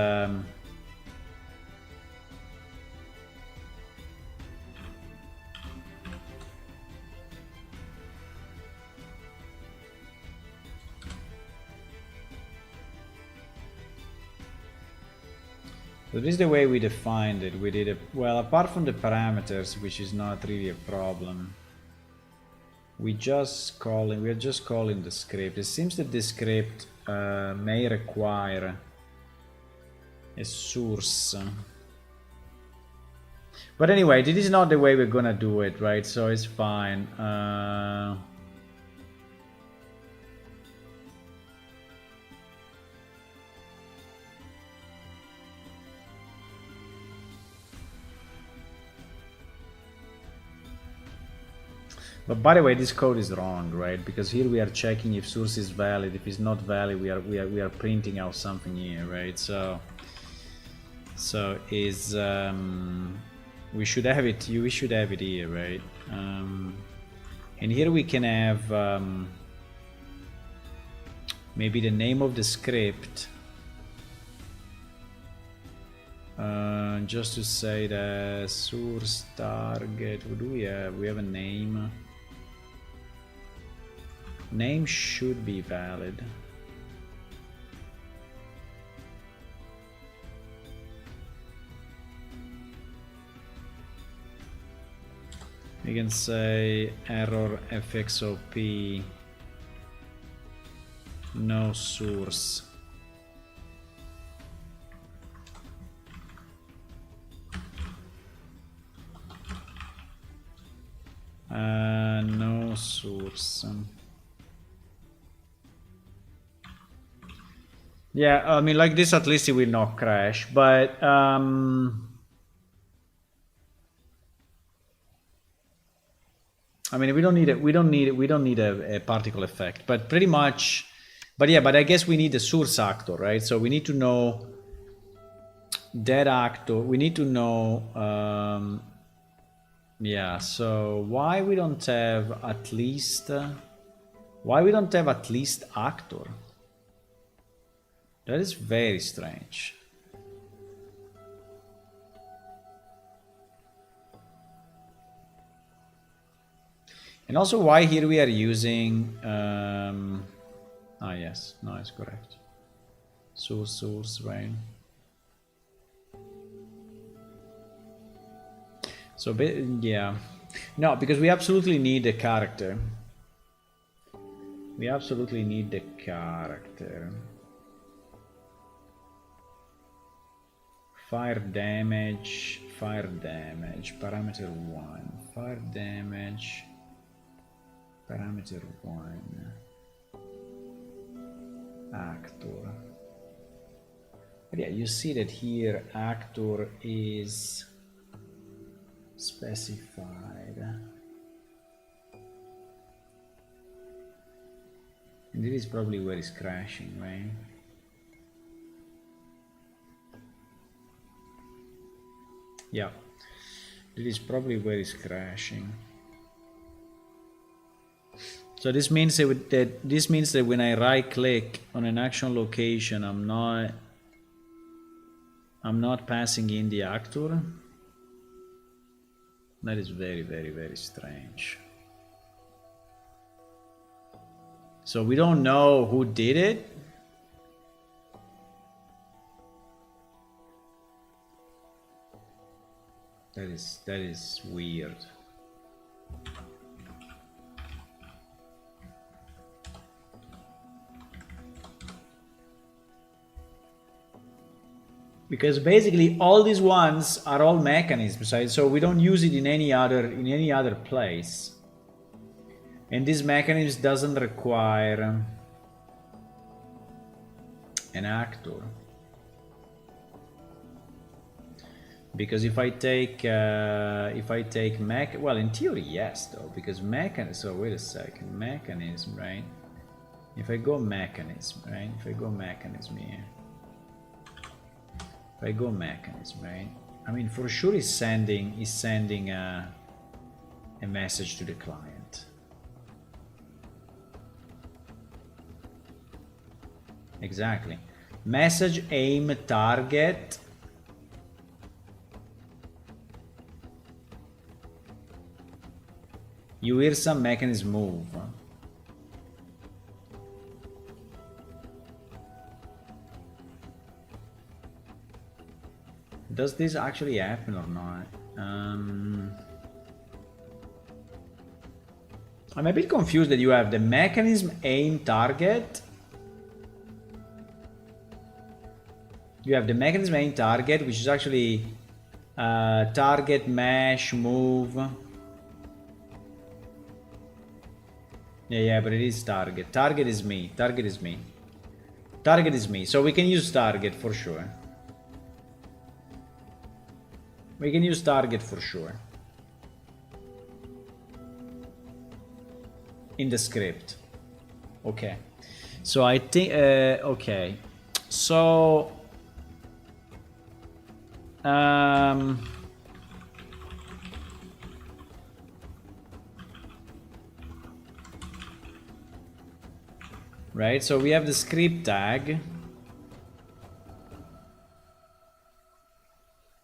So this is the way we defined it. We did it, well, apart from the parameters, which is not really a problem. We're just calling the script. It seems that the script may require a source. But anyway, this is not the way we're gonna do it, right? So it's fine. But by the way, this code is wrong, right? Because here we are checking if source is valid. If it's not valid, we are printing out something here, right? So is we should have it. We should have it here, right? And here we can have maybe the name of the script. Just to say the source target. What do we have? We have a name. Name should be valid. We can say error fxop no source. No source. Yeah, I mean, like this, at least it will not crash. But I mean, we don't need a particle effect. But pretty much, but yeah, but I guess we need the source actor, right? So we need to know that actor. We need to know. Yeah. So why we don't have at least? Why we don't have at least actor? That is very strange. And also why here we are using yes, no, it's correct. Source, right? So yeah. No, because we absolutely need the character. We absolutely need the character. Fire damage, parameter 1, fire damage, parameter 1, actor. But yeah, you see that here actor is specified. And this is probably where it's crashing, right? Yeah, this is probably where it's crashing. So this means that when I right click on an action location, I'm not passing in the actor. That is very, very, very strange. So we don't know who did it. That is weird. Because basically all these ones are all mechanisms, right? So we don't use it in any other place. And this mechanism doesn't require an actor. Because if I take well, in theory yes, though, because mechanism. So wait a second, mechanism, right? If I go mechanism, right? If I go mechanism here, if I go mechanism, right? I mean, for sure, is sending a message to the client. Exactly. Message aim target. You hear some mechanism move. does this actually happen or not? I'm a bit confused that you have the mechanism, aim, target. You have the mechanism, aim, target, which is actually target, mesh, move. Yeah, but it is target. Target is me. Target is me. Target is me. So we can use target for sure. We can use target for sure. In the script. Okay. So I think, okay. So, right, so we have the script tag.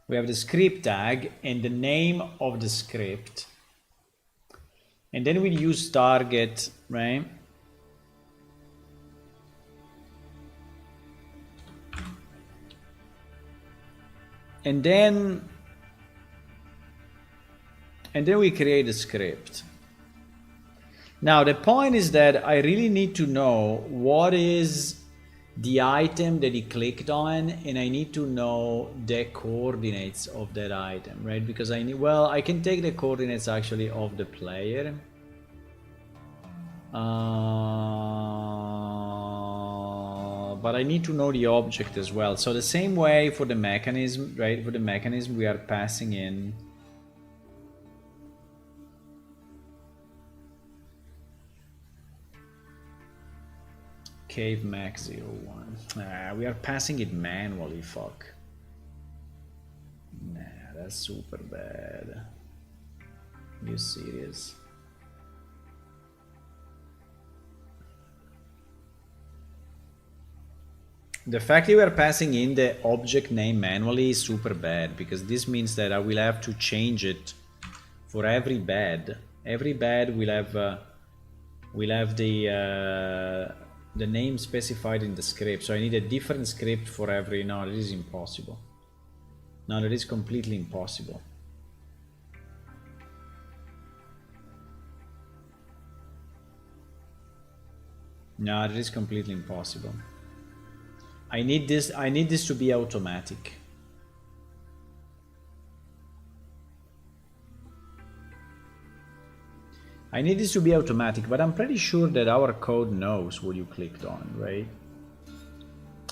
We have the script tag and the name of the script. And then we use target, right? And then we create a script. Now the point is that I really need to know what is the item that he clicked on, and I need to know the coordinates of that item, right? Because I need, well, I can take the coordinates actually of the player. But I need to know the object as well. So the same way for the mechanism, right? For the mechanism, we are passing in Cave Max 01. We are passing it manually, fuck. Nah, that's super bad. You serious? The fact that we are passing in the object name manually is super bad, because this means that I will have to change it for every bed. Every bed will have the name specified in the script. So I need a different script for every. No, it is impossible. No, it is completely impossible. No, it is completely impossible. I need this to be automatic. I need this to be automatic, but I'm pretty sure that our code knows what you clicked on, right?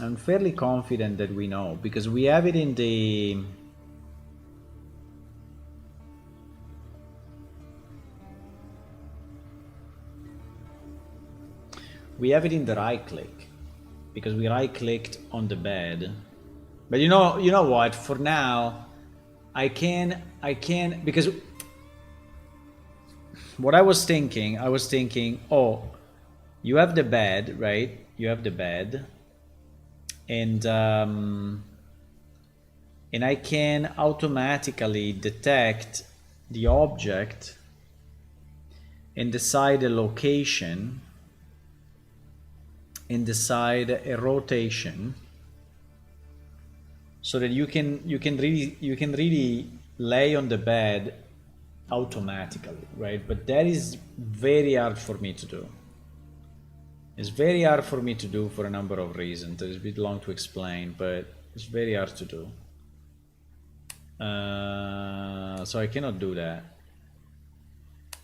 I'm fairly confident that we know, because we have it in the... We have it in the right click, because we right clicked on the bed. But you know what, for now, I can, because what I was thinking, oh, you have the bed, right? You have the bed, and I can automatically detect the object and decide a location and decide a rotation, so that you can really lay on the bed automatically, right? But that is very hard for me to do. It's very hard for me to do for a number of reasons. It's a bit long to explain, but it's very hard to do. So I cannot do that.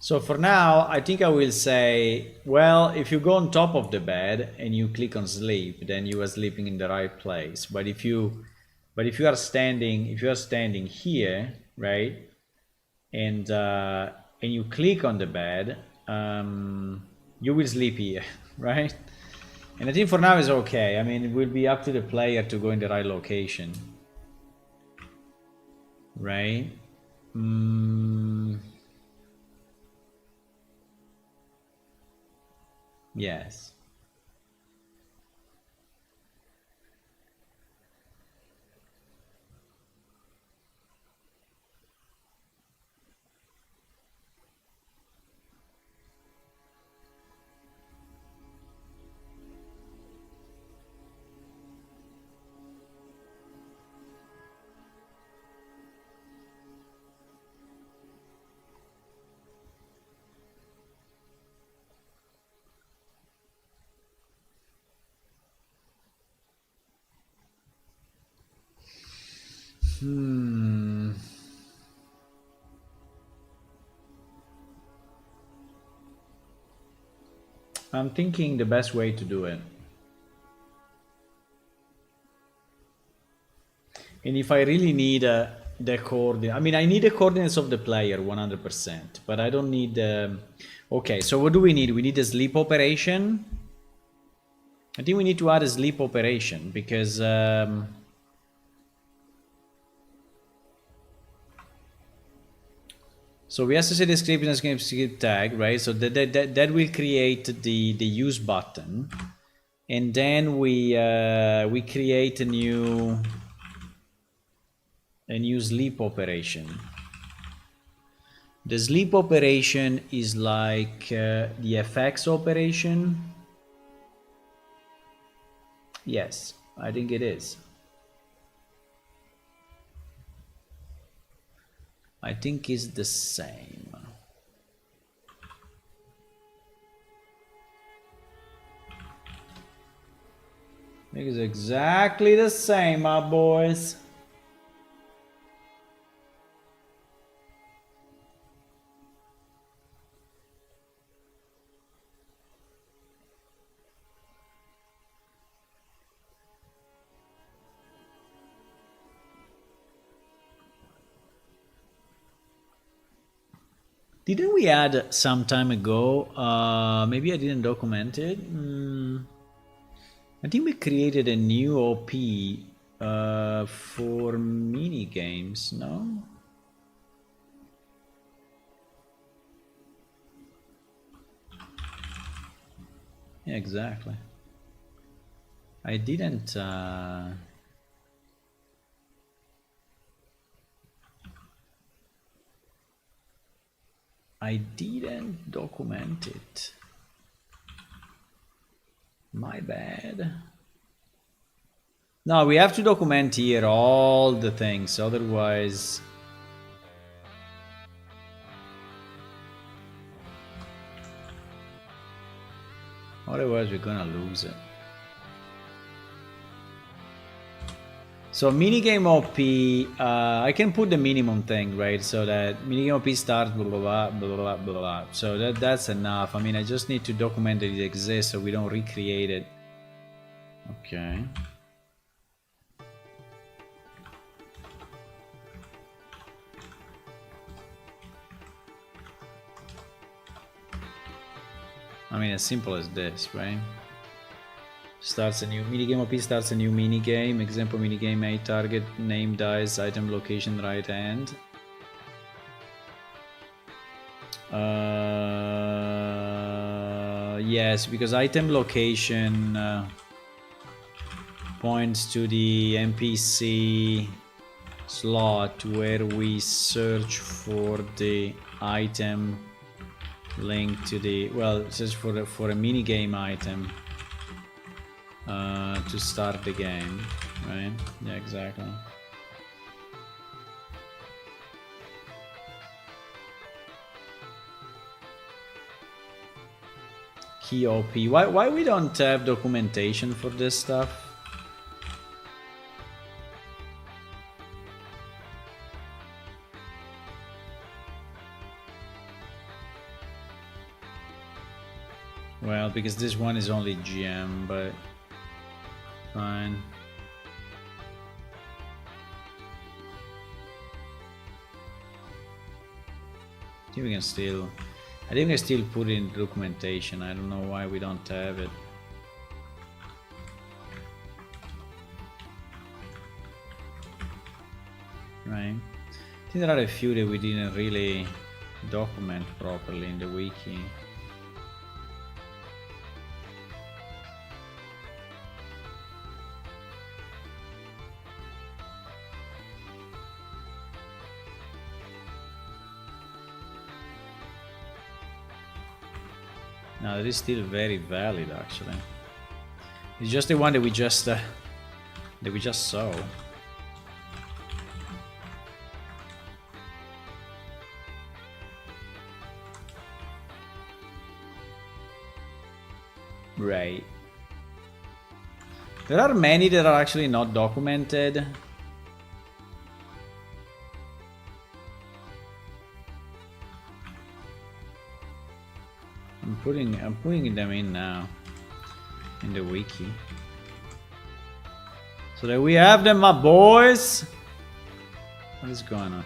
So for now, I think I will say, well, if you go on top of the bed and you click on sleep, then you are sleeping in the right place. But if you are standing here, right, and you click on the bed, you will sleep here, right? And I think for now it's okay. I mean, it will be up to the player to go in the right location, right? Yes. I'm thinking the best way to do it. And if I really need the coordinate, I mean, I need the coordinates of the player 100%, but I don't need okay, so what do we need? We need a sleep operation. I think we need to add a sleep operation because so we associate the script and script tag, right? So that will create the use button, and then we create a new sleep operation. The sleep operation is like the FX operation. Yes, I think it is. I think it's the same. I think it's exactly the same, my boys. Didn't we add some time ago? Maybe I didn't document it. I think we created a new OP for mini games. No. Yeah, exactly. I didn't. I didn't document it. My bad. No, we have to document here all the things, otherwise... Otherwise we're gonna lose it. So minigame OP, I can put the minimum thing, right? So that minigame OP starts blah blah blah blah blah blah. So that's enough. I mean, I just need to document that it exists so we don't recreate it. Okay. I mean, as simple as this, right? Starts a new minigame OP, starts a new minigame. Example minigame A, target name, dice, item location, right hand. Yes, because item location points to the NPC slot where we search for the item linked to the, well, search for a minigame item. To start the game, right? Yeah, exactly. Key OP. Why we don't have documentation for this stuff? Well, because this one is only GM, but fine. I think we can still put in documentation. I don't know why we don't have it. Right. I think there are a few that we didn't really document properly in the wiki. No, it is still very valid actually. It's just the one that we just saw. Right. There are many that are actually not documented. I'm putting them in now in the wiki, so that we have them, my boys. What is going on?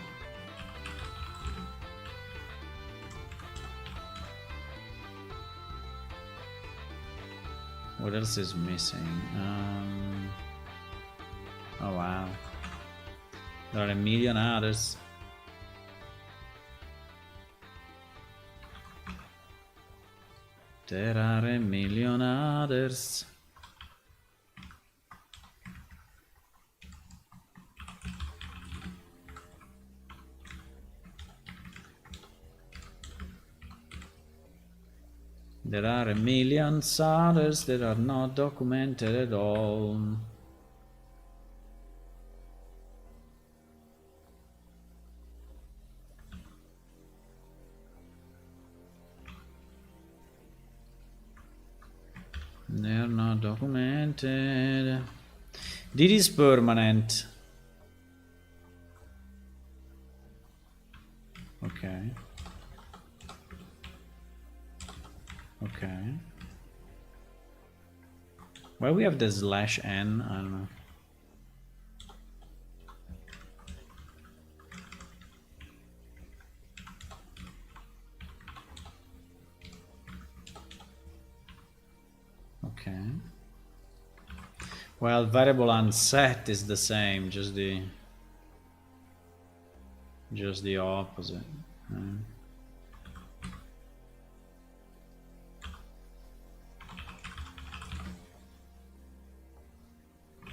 What else is missing? Oh wow, there are a million others. There are a million others. There are a million others that are not documented at all. They're not documented. This is permanent. Okay. Okay. Why we have the /n? I don't know. Okay. Well, variable unset is the same, just the opposite.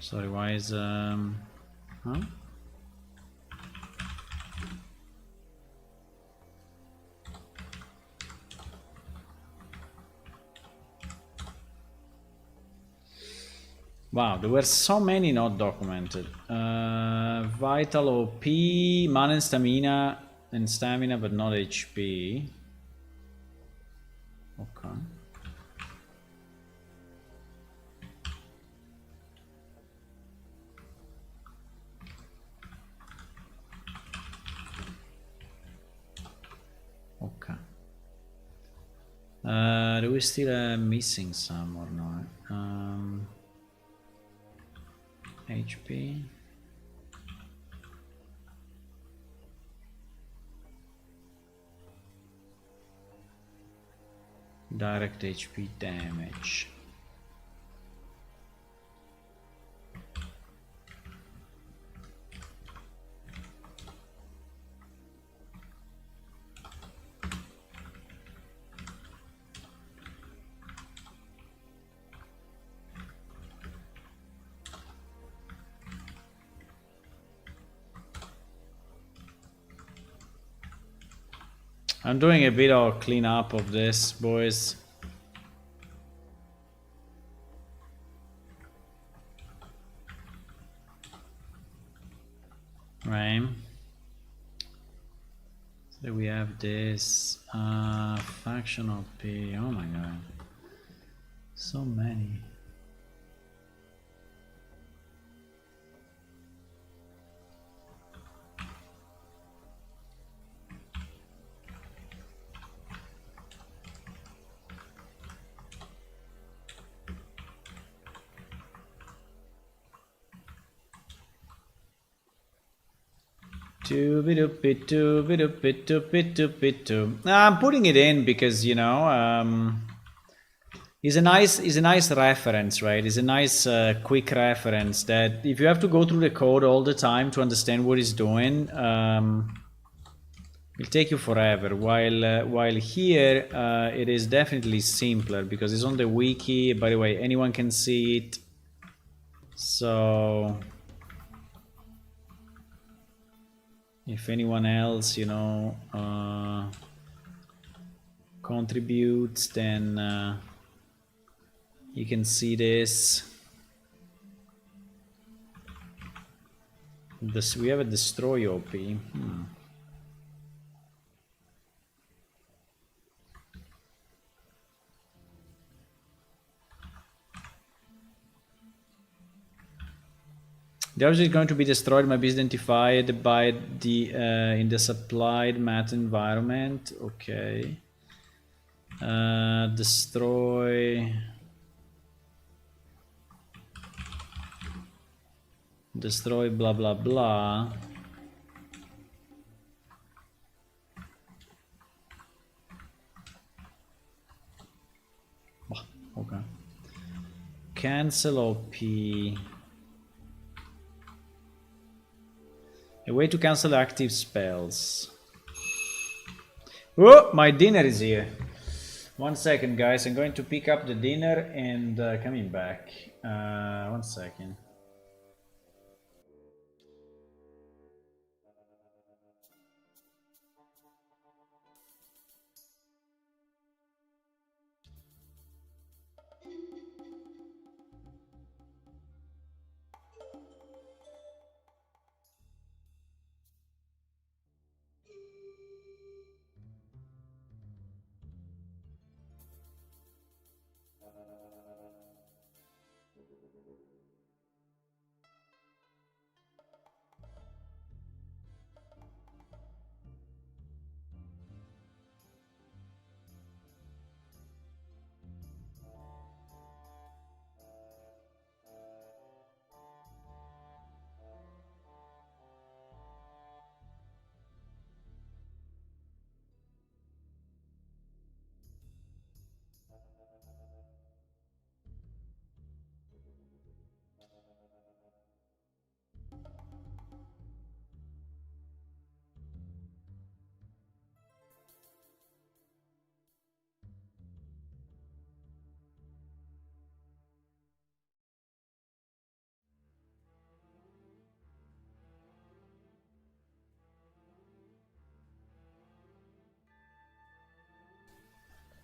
Sorry, why is huh? Wow, there were so many not documented. Vital OP, mana and stamina, but not HP. Okay. Okay. Do we still missing some or not? HP. Direct HP damage. I'm doing a bit of cleanup of this, boys. Right. So we have this factional P. Oh my god, so many. I'm putting it in because, you know, it's a nice reference, right? It's a nice quick reference that if you have to go through the code all the time to understand what it's doing, it'll take you forever. While here it is definitely simpler because it's on the wiki. By the way, anyone can see it. So if anyone else, you know, contributes, then you can see this. We have a destroy OP. The object is going to be destroyed, might be identified by the in the supplied mat environment. Okay. Destroy blah blah blah. Okay. Cancel OP. A way to cancel active spells. Oh, my dinner is here. 1 second, guys. I'm going to pick up the dinner and coming back. 1 second.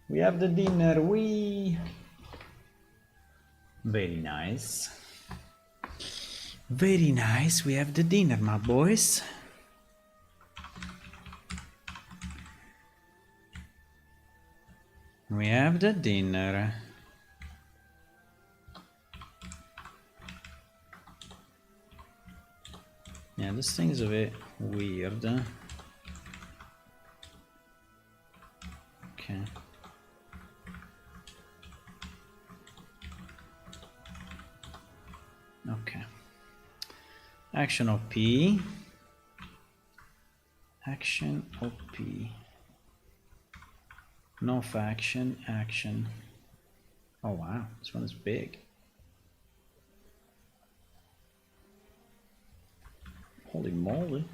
We have the dinner. Very nice. Very nice. We have the dinner, my boys. We have the dinner. Yeah, this thing is a bit weird. Okay. Okay. Action OP. Action OP. No faction, action. Oh wow, this one is big. Holy moly.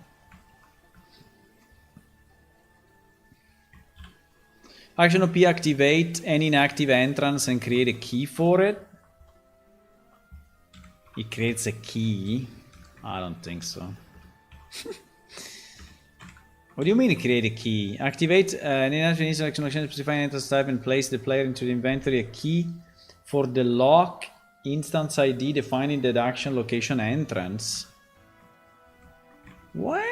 Action OP, activate any inactive entrance and create a key for it. It creates a key? I don't think so. What do you mean create a key? Activate an inactive action specify an entrance type and place the player into the inventory a key for the lock instance ID defining the action location entrance. What?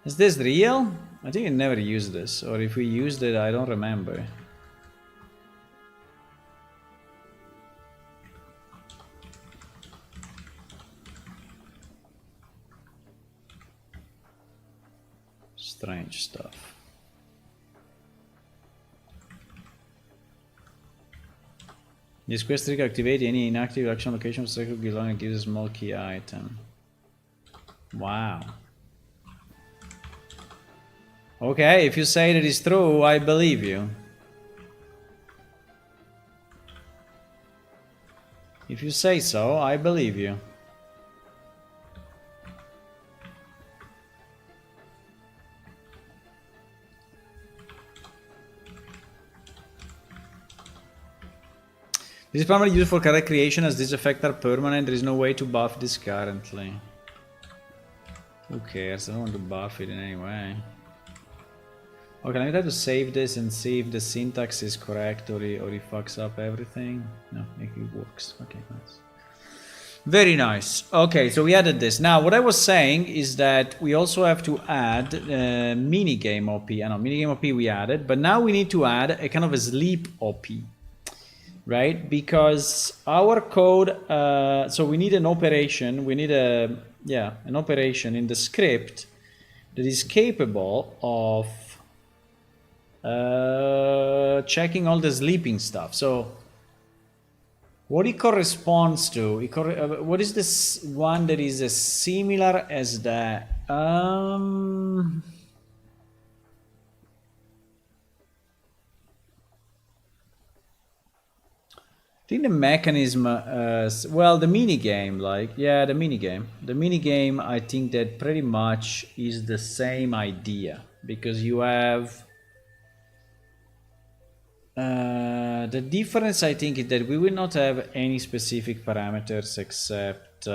Is this real? I think I never used this, or if we used it, I don't remember. Strange stuff. This quest trick activate any inactive action location circle belong and gives a small key item. Wow. Okay, if you say that it's true, I believe you. If you say so, I believe you. This is primarily used for character creation as these effects are permanent. There is no way to buff this currently. Who cares? I don't want to buff it in any way. Okay, let me try to save this and see if the syntax is correct or he fucks up everything. No, it works. Okay, nice. Very nice. Okay, so we added this. Now, what I was saying is that we also have to add minigame OP. I know, minigame OP we added, but now we need to add a kind of a sleep OP. Right? Because our code, so we need an operation, we need an operation in the script that is capable of checking all the sleeping stuff. So what it corresponds to, what is this one that is as similar as that? I think the mechanism, well, the mini game, like, yeah, the mini game. The mini game, I think that pretty much is the same idea, because you have the difference, I think, is that we will not have any specific parameters except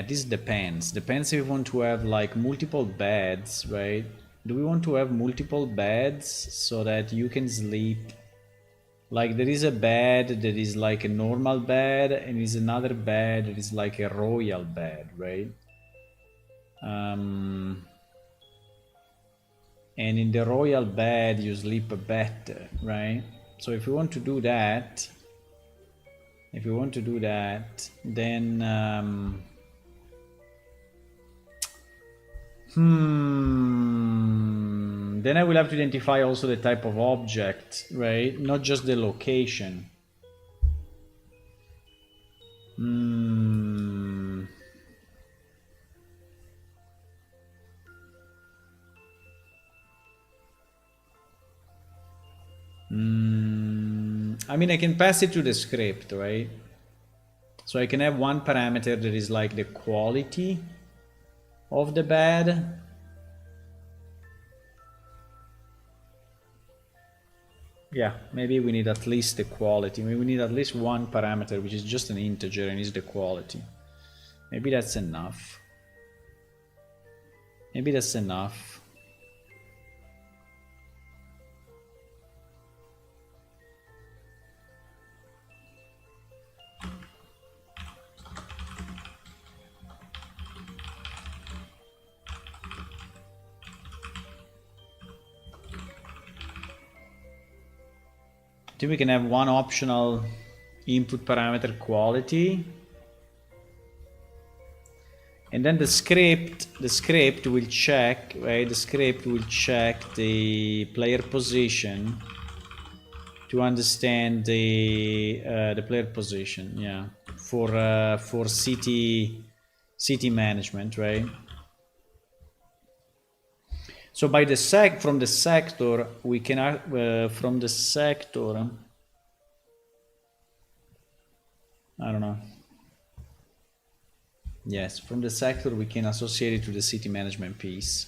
this depends if we want to have like multiple beds, right? Do we want to have multiple beds so that you can sleep? Like there is a bed that is like a normal bed, and is another bed that is like a royal bed, right? And in the royal bed you sleep better, right? So if we want to do that, then then I will have to identify also the type of object, right? Not just the location. I mean, I can pass it to the script, right? So I can have one parameter that is like the quality of the bed. Yeah, maybe we need at least the quality. Maybe we need at least one parameter, which is just an integer and is the quality. Maybe that's enough. Maybe that's enough. I think we can have one optional input parameter, quality, and then the script will check, right? The script will check the player position to understand the player position, yeah, for city management, right? So by the from the sector, we can from the sector, I don't know. Yes, from the sector we can associate it to the city management piece.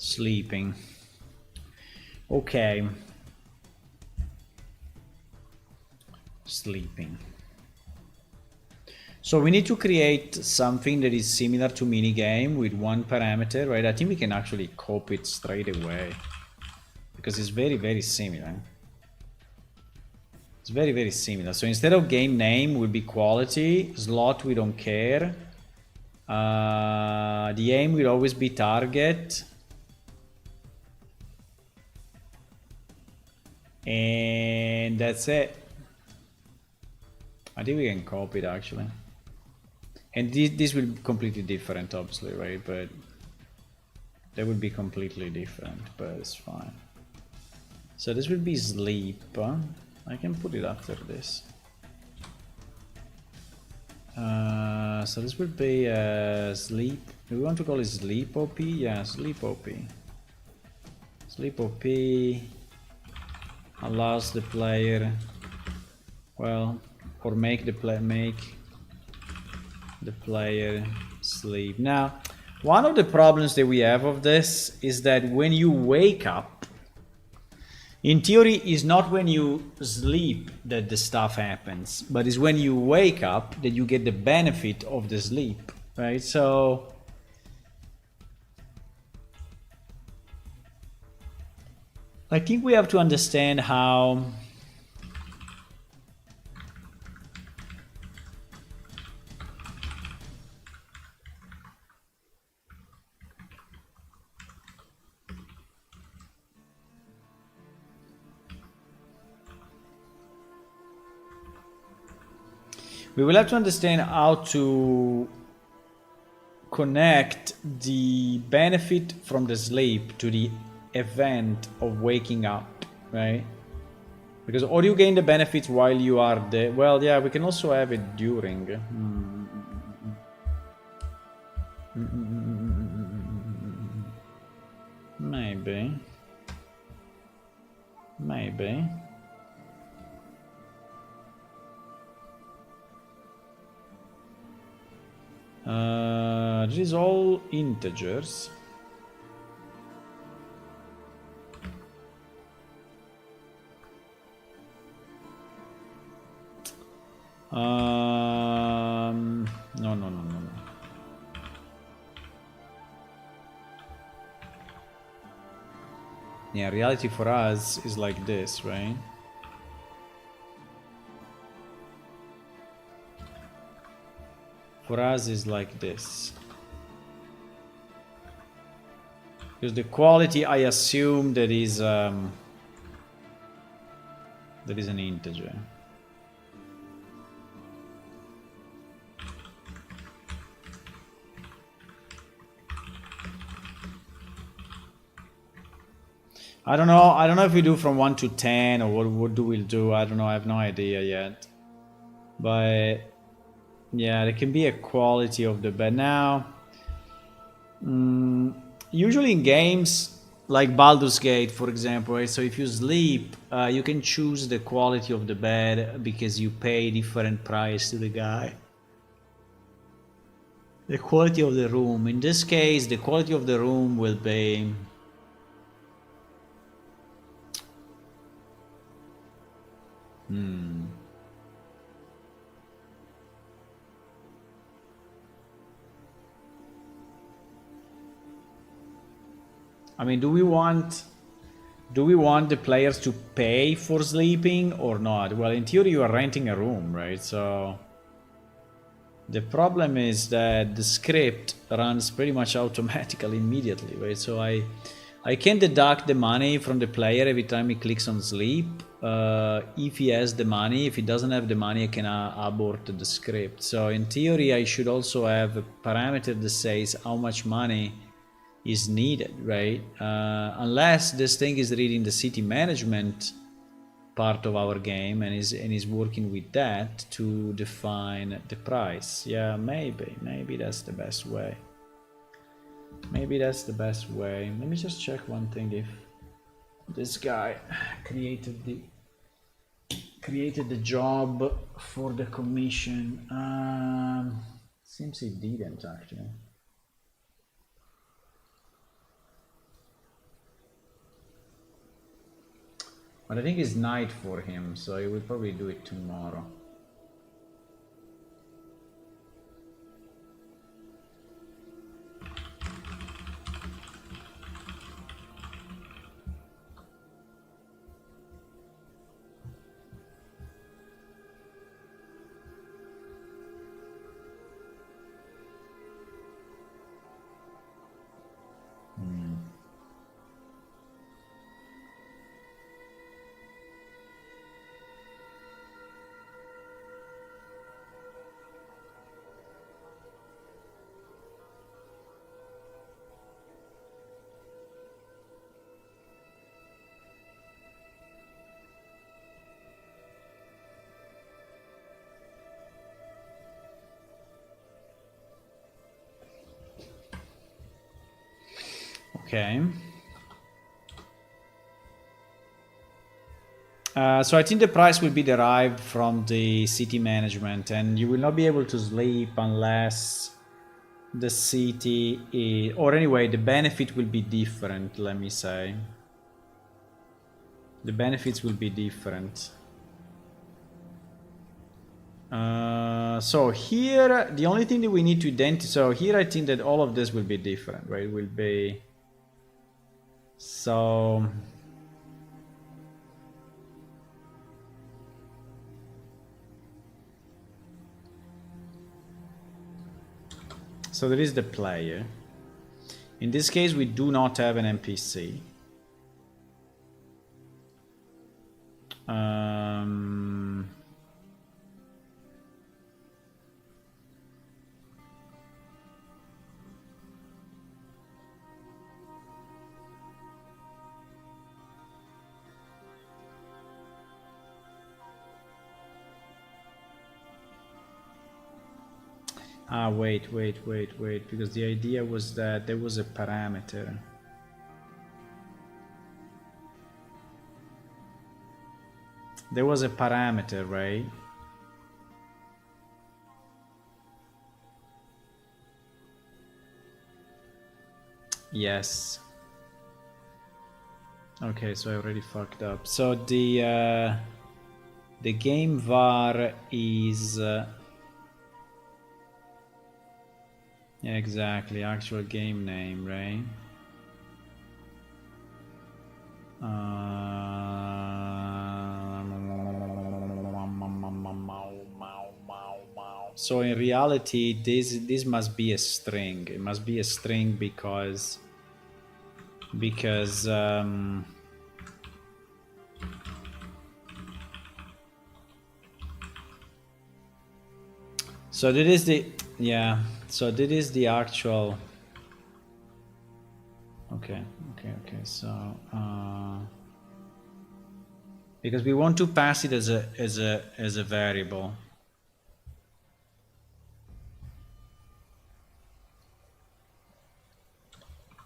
Sleeping. Okay. Sleeping. So we need to create something that is similar to minigame with one parameter, right? I think we can actually copy it straight away because it's very, very similar. It's very, very similar. So instead of game name will be quality, slot we don't care. The aim will always be target. And that's it. I think we can copy it actually. And this will be completely different, obviously, right? But that would be completely different, but it's fine. So this will be sleep. I can put it after this. So this will be sleep. Do we want to call it sleep OP? Yeah, sleep OP. Sleep OP allows the player, well, or make the player sleep. Now, one of the problems that we have of this is that when you wake up, in theory, is not when you sleep that the stuff happens, but is when you wake up that you get the benefit of the sleep, right? So I think we have to understand how we will have to understand how to connect the benefit from the sleep to the event of waking up, right? Because or you gain the benefits while you are there. Well, yeah, we can also have it during. Maybe. Maybe. This is all integers. No, no, no, no, no. Yeah, reality for us is like this, right? For us is like this. Because the quality, I assume that is an integer. I don't know. I don't know if we do from 1 to 10 or what do we do. I don't know. I have no idea yet. But yeah, there can be a quality of the bed. Now, usually in games like Baldur's Gate, for example, right? So if you sleep, you can choose the quality of the bed because you pay different price to the guy. The quality of the room. In this case, the quality of the room will be... I mean, do we want the players to pay for sleeping or not? Well, in theory, you are renting a room, right? So the problem is that the script runs pretty much automatically immediately, right? So I can deduct the money from the player every time he clicks on sleep. If he has the money, if he doesn't have the money, I can abort the script. So in theory, I should also have a parameter that says how much money is needed, right? Unless this thing is reading the city management part of our game and is working with that to define the price. Yeah, maybe that's the best way. Maybe that's the best way. Let me just check one thing, if this guy created the job for the commission. Seems he didn't actually. But I think it's night for him, so he will probably do it tomorrow. Okay. So I think the price will be derived from the city management, and you will not be able to sleep unless the city is, or anyway, the benefit will be different, let me say. The benefits will be different. So here, the only thing that we need to identify, so here I think that all of this will be different, right? It will be, so So there is the player. In this case, we do not have an NPC. Wait, because the idea was that there was a parameter. There was a parameter, right? Yes. Okay, so I already fucked up. So the game var is yeah, exactly, actual game name, right? So in reality, this must be a string. It must be a string because so that is the so that is the actual. Okay. So because we want to pass it as a variable.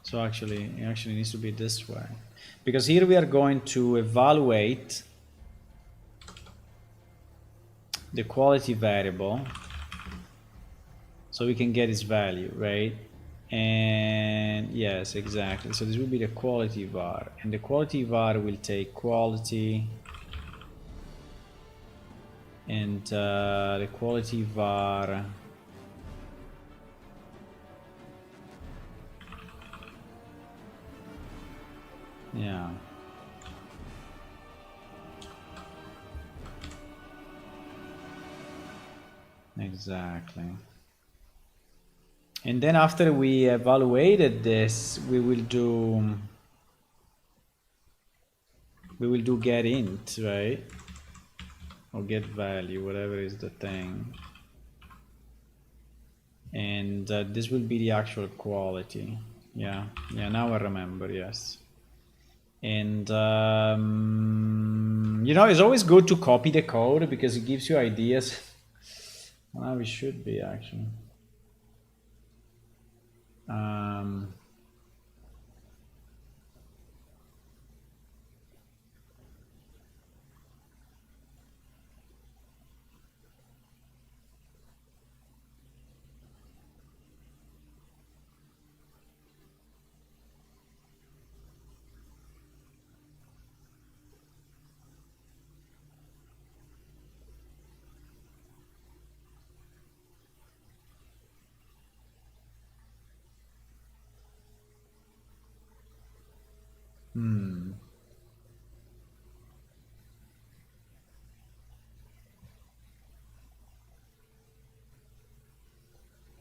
So actually, it actually needs to be this way, because here we are going to evaluate the quality variable, so we can get its value, right? And yes, exactly. So this will be the quality var, and the quality var will take quality, and the quality var. Yeah. Exactly. And then after we evaluated this, we will do get int, right? Or get value, whatever is the thing. And this will be the actual quality. Yeah, now I remember, yes. And you know, it's always good to copy the code because it gives you ideas. Well, we should be actually.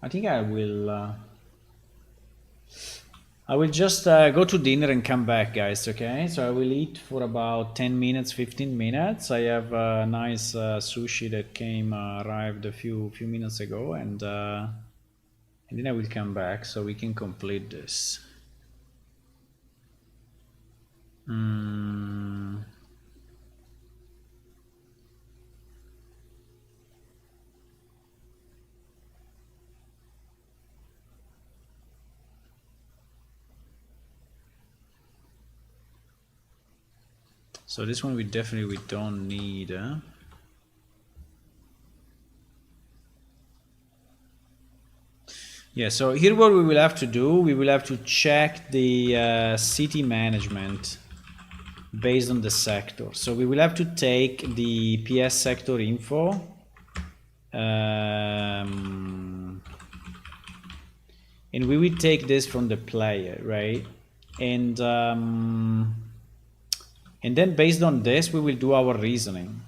I think I will just go to dinner and come back, guys, okay? So I will eat for about 10 minutes, 15 minutes. I have a nice sushi that arrived a few minutes ago, and then I will come back so we can complete this. So this one we don't need, huh? Yeah, so here what we will have to do, we will have to check the city management based on the sector. So we will have to take the PS sector info, and we will take this from the player, right? And then based on this, we will do our reasoning.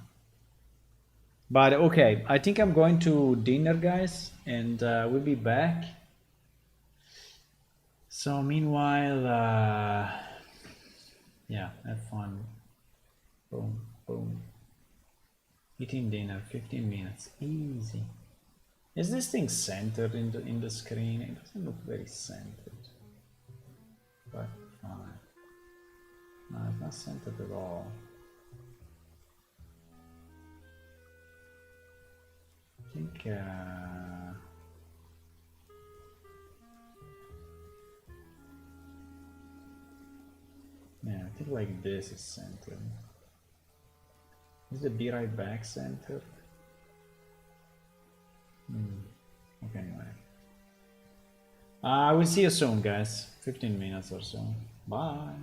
But okay, I think I'm going to dinner, guys, and we'll be back. So meanwhile, yeah, have fun. Boom, boom. Eating dinner, 15 minutes, easy. Is this thing centered in the screen? It doesn't look very centered, but fine. No, it's not centered at all. I think, yeah, I think like this is centered. Is the be right back centered? Okay, anyway. I will see you soon, guys. 15 minutes or so. Bye.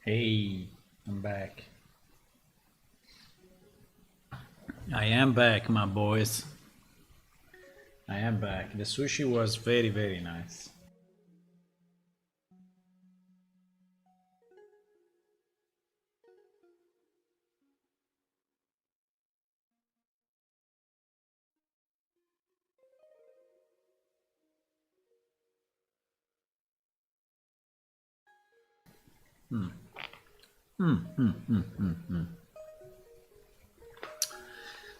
Hey, I'm back. I am back, my boys. I am back. The sushi was very, very nice.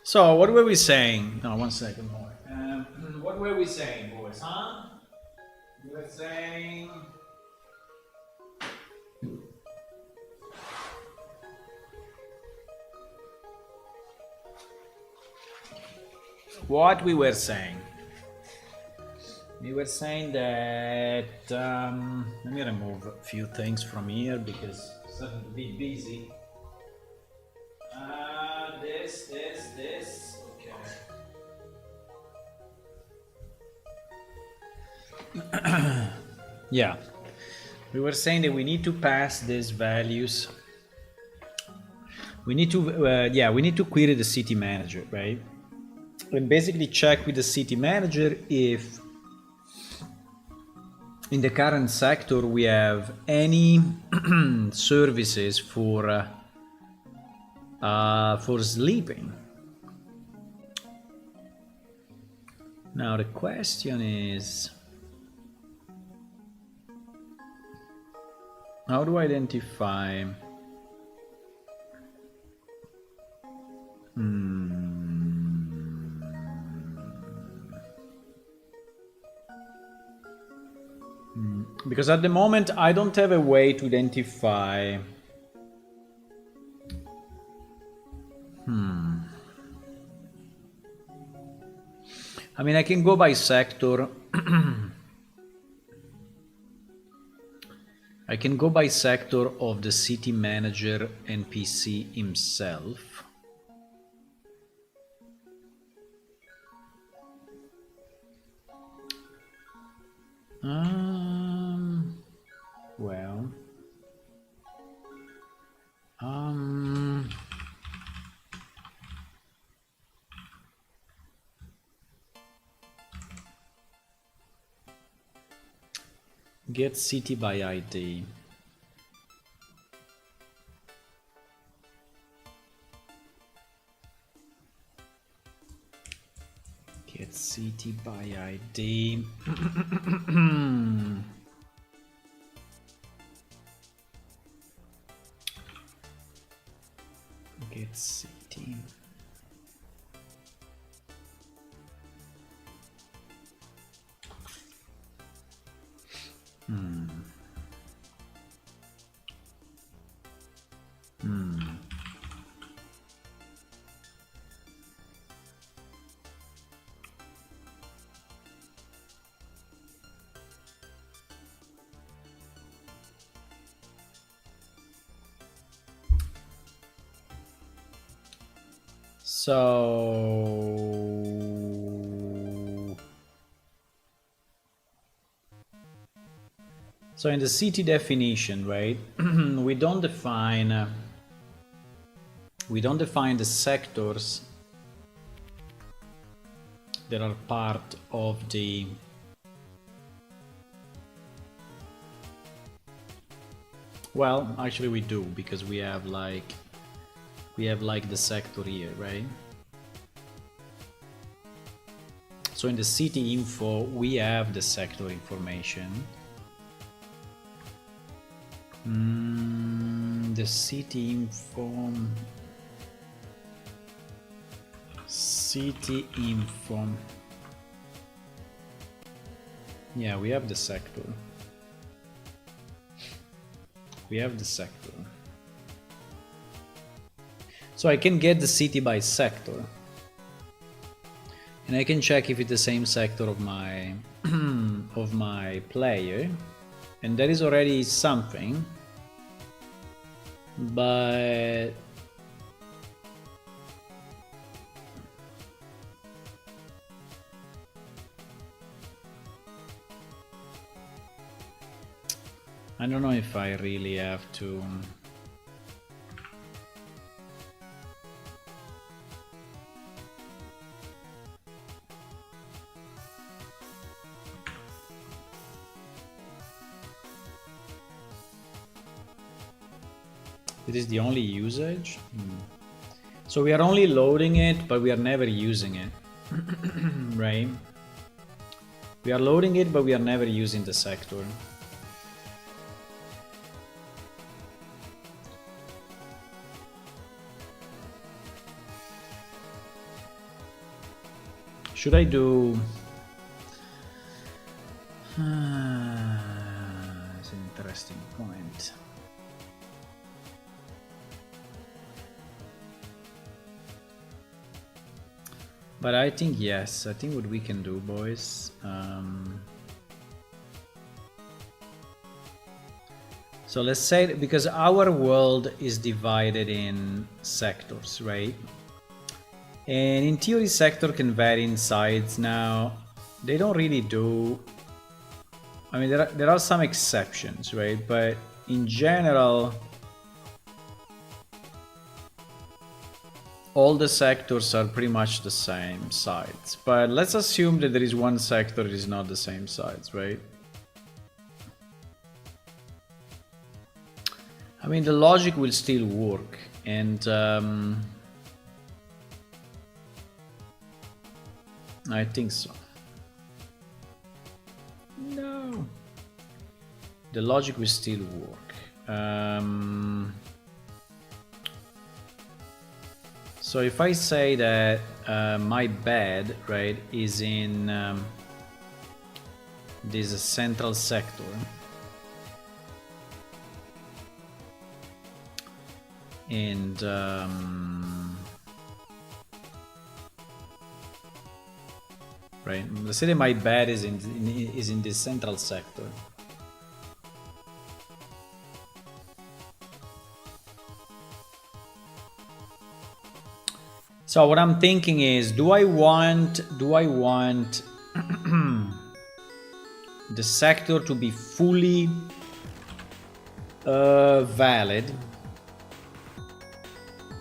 So, what were we saying? No, 1 second more. What were we saying, boys, huh? We were saying. What we were saying? We were saying that. Let me remove a few things from here because it's starting to be busy. This. Okay. Yeah. We were saying that we need to pass these values. We need to, we need to query the city manager, right? And basically check with the city manager if in the current sector we have any services for sleeping. Now the question is, how do I identify because at the moment I don't have a way to identify I mean, I can go by sector. I can go by sector of the city manager NPC himself. Well, get city by ID. Get city by ID. Get city. So in the city definition, right, we don't define the sectors that are part of the well, actually we do, because we have like the sector here, right? So in the city info, we have the sector information. The city info. City info. Yeah, we have the sector. We have the sector. So I can get the city by sector. And I can check if it's the same sector of my of my player. And that is already something. But I don't know if I really have to. It is the only usage. So we are only loading it, but we are never using it. Right? We are loading it, but we are never using the sector. Should I do... It's an interesting point. But I think yes, I think what we can do, boys. So let's say, because our world is divided in sectors, right? And in theory, sector can vary in size. Now, they don't really do. I mean, there are some exceptions, right? But in general, all the sectors are pretty much the same size. But let's assume that there is one sector that is not the same size, right? I mean, the logic will still work. And I think so. No. The logic will still work. So if I say that my bed, right, is in this central sector, and right, let's say that my bed is in this central sector. So what I'm thinking is, do I want the sector to be fully valid?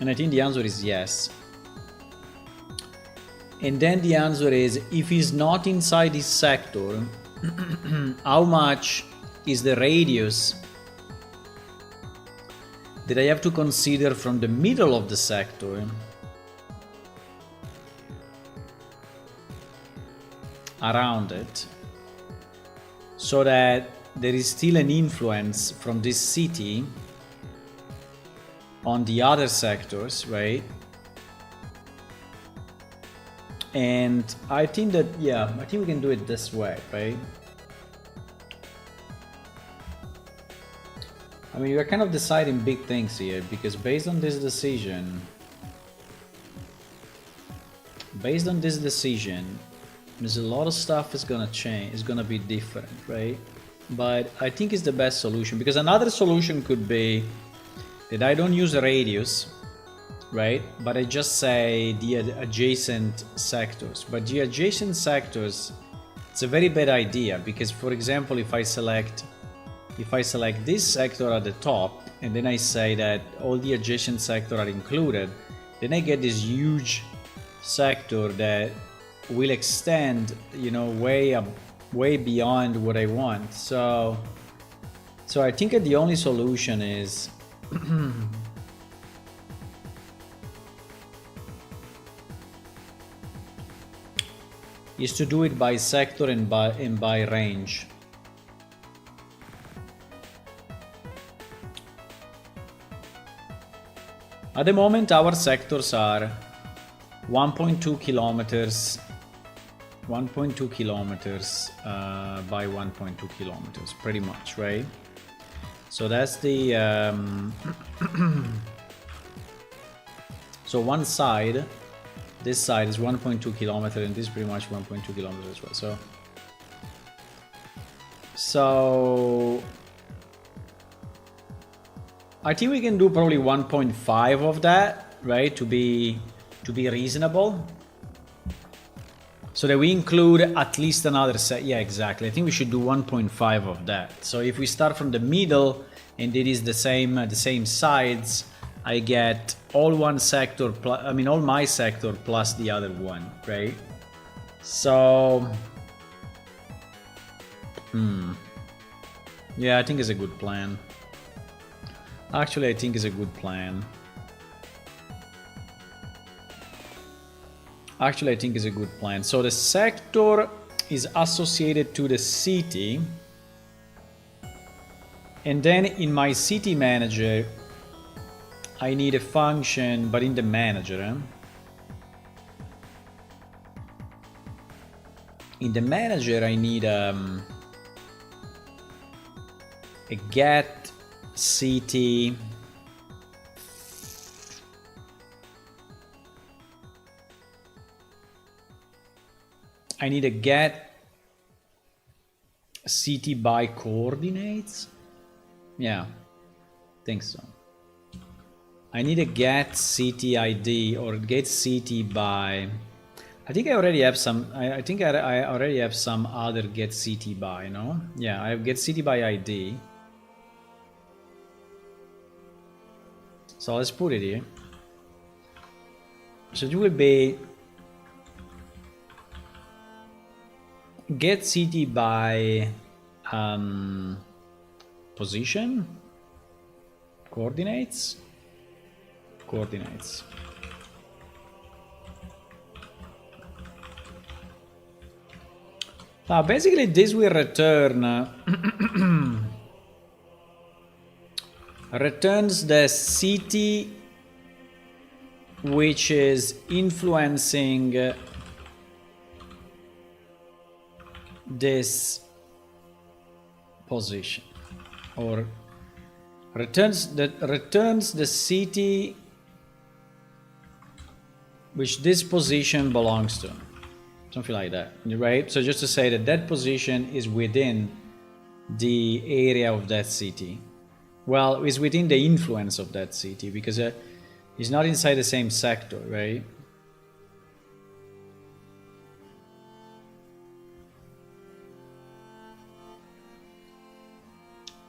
And I think the answer is yes. And then the answer is, if he's not inside this sector, how much is the radius that I have to consider from the middle of the sector around it, so that there is still an influence from this city on the other sectors, right? And I think that, yeah, I think we can do it this way, right? I mean, we're kind of deciding big things here, because based on this decision, there's a lot of stuff is gonna change, is gonna be different, right? But I think it's the best solution, because another solution could be that I don't use a radius, right? But I just say the adjacent sectors. But the adjacent sectors, it's a very bad idea, because, for example, if I select this sector at the top, and then I say that all the adjacent sectors are included, then I get this huge sector that will extend, you know, way beyond what I want. So I think that the only solution is is to do it by sector and by range. At the moment, our sectors are 1.2 kilometers by 1.2 kilometers, pretty much, right? So that's the so one side, this side is 1.2 kilometers, and this is pretty much 1.2 kilometers as well. So I think we can do probably 1.5 of that, right? To be reasonable, so that we include at least another set. Yeah, exactly. I think we should do 1.5 of that. So if we start from the middle and it is the same sides, I get all one sector, all my sector plus the other one, right? So yeah, I think it's a good plan. Actually, I think it's a good plan. So the sector is associated to the city, and then in my city manager I need a function, but in the manager, I need a get city by coordinates. Yeah, think so. I need a get city ID or get city by. I think I already have some. I think I already have some other get city by. No, yeah, I have get city by ID. So let's put it here. So it will be get city by position, coordinates. Now, basically, this will return returns the city which is influencing this position, or returns the city which this position belongs to, something like that, right? So just to say that that position is within the area of that city. Well, is within the influence of that city, because it's not inside the same sector, right?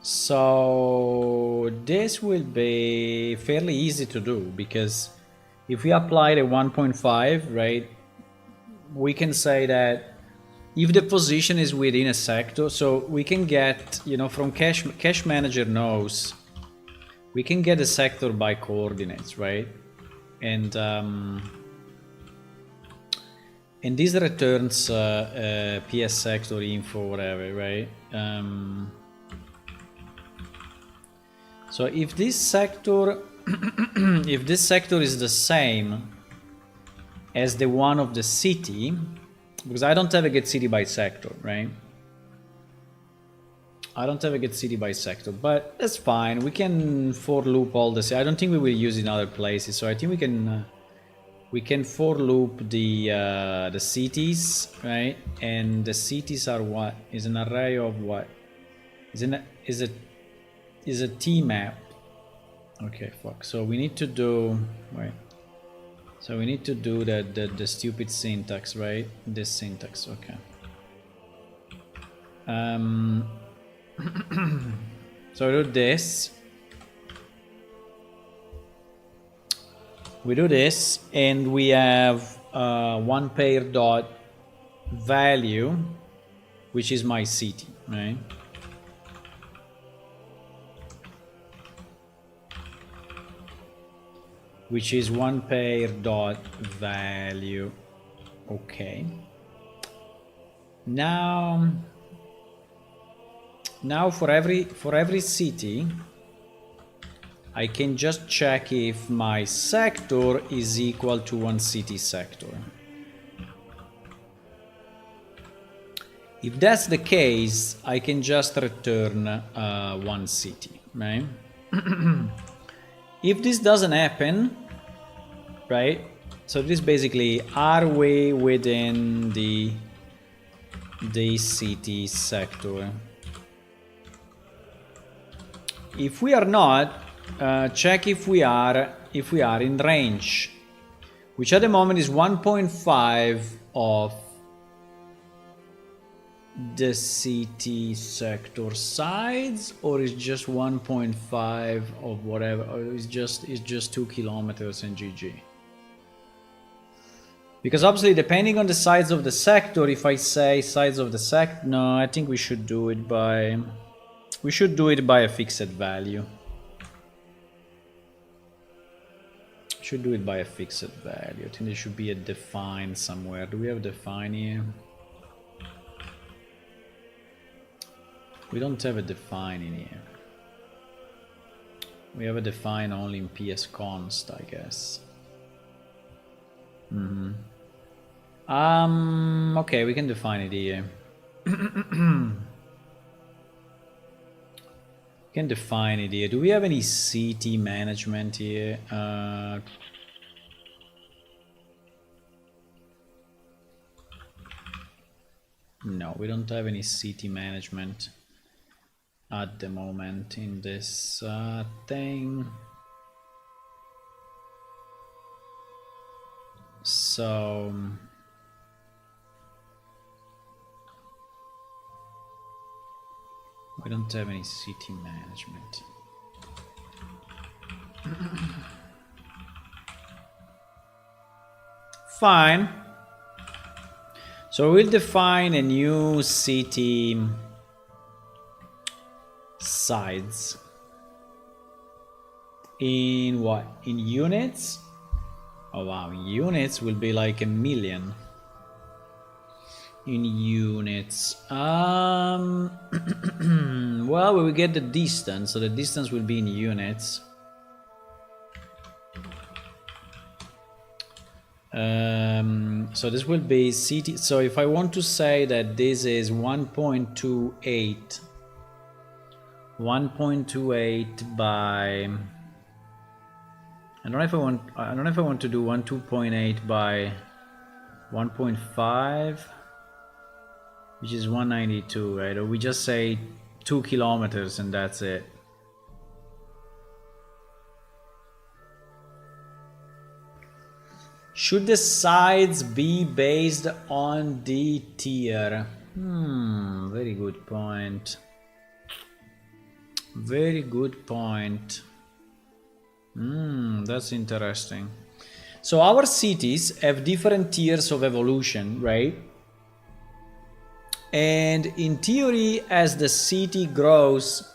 So this will be fairly easy to do, because if we apply the 1.5, right, we can say that if the position is within a sector, so we can get, you know, from cache manager knows, we can get a sector by coordinates, right? And this returns PS sector info, whatever, right? So if this sector if this sector is the same as the one of the city, because I don't have a get city by sector, right? I don't have a get city by sector, but that's fine. We can for loop all this. I don't think we will use it in other places, so I think we can for loop the cities, right? And the cities are what? Is an array of what? Is a T map. Okay, fuck. So we need to do, wait. So we need to do the stupid syntax, right? This syntax, okay. So we do this. We do this, and we have one pair dot value, which is my city, right? Which is one pair dot value. Okay. Now for every city, I can just check if my sector is equal to one city sector. If that's the case, I can just return one city, right? If this doesn't happen, right? So this basically, are we within the city sector? If we are not, check if we are in range, which at the moment is 1.5 of the city sector sides, or is just 1.5 of whatever, or is just 2 kilometers and GG. Because obviously, depending on the size of the sector, if I say size of the sector, no, I think we should do it by a fixed value. Should do it by a fixed value. I think there should be a define somewhere. Do we have define here? We don't have a define in here. We have a define only in PS const, I guess. Okay, we can define it here. Can define it here. Do we have any CT management here? No, we don't have any CT management at the moment in this thing. So we don't have any CT management. Fine. So we'll define a new city sides in what? In units? Oh wow, units will be like 1,000,000. in units. Well, we will get the distance, so the distance will be in units. So this will be city. So if I want to say that this is 1.28 by, I don't know if I want to do 2.8 by 1.5, which is 192, right? Or we just say 2 kilometers and that's it. Should the sides be based on the tier? Very good point. Very good point. That's interesting. So our cities have different tiers of evolution, right? And in theory, as the city grows,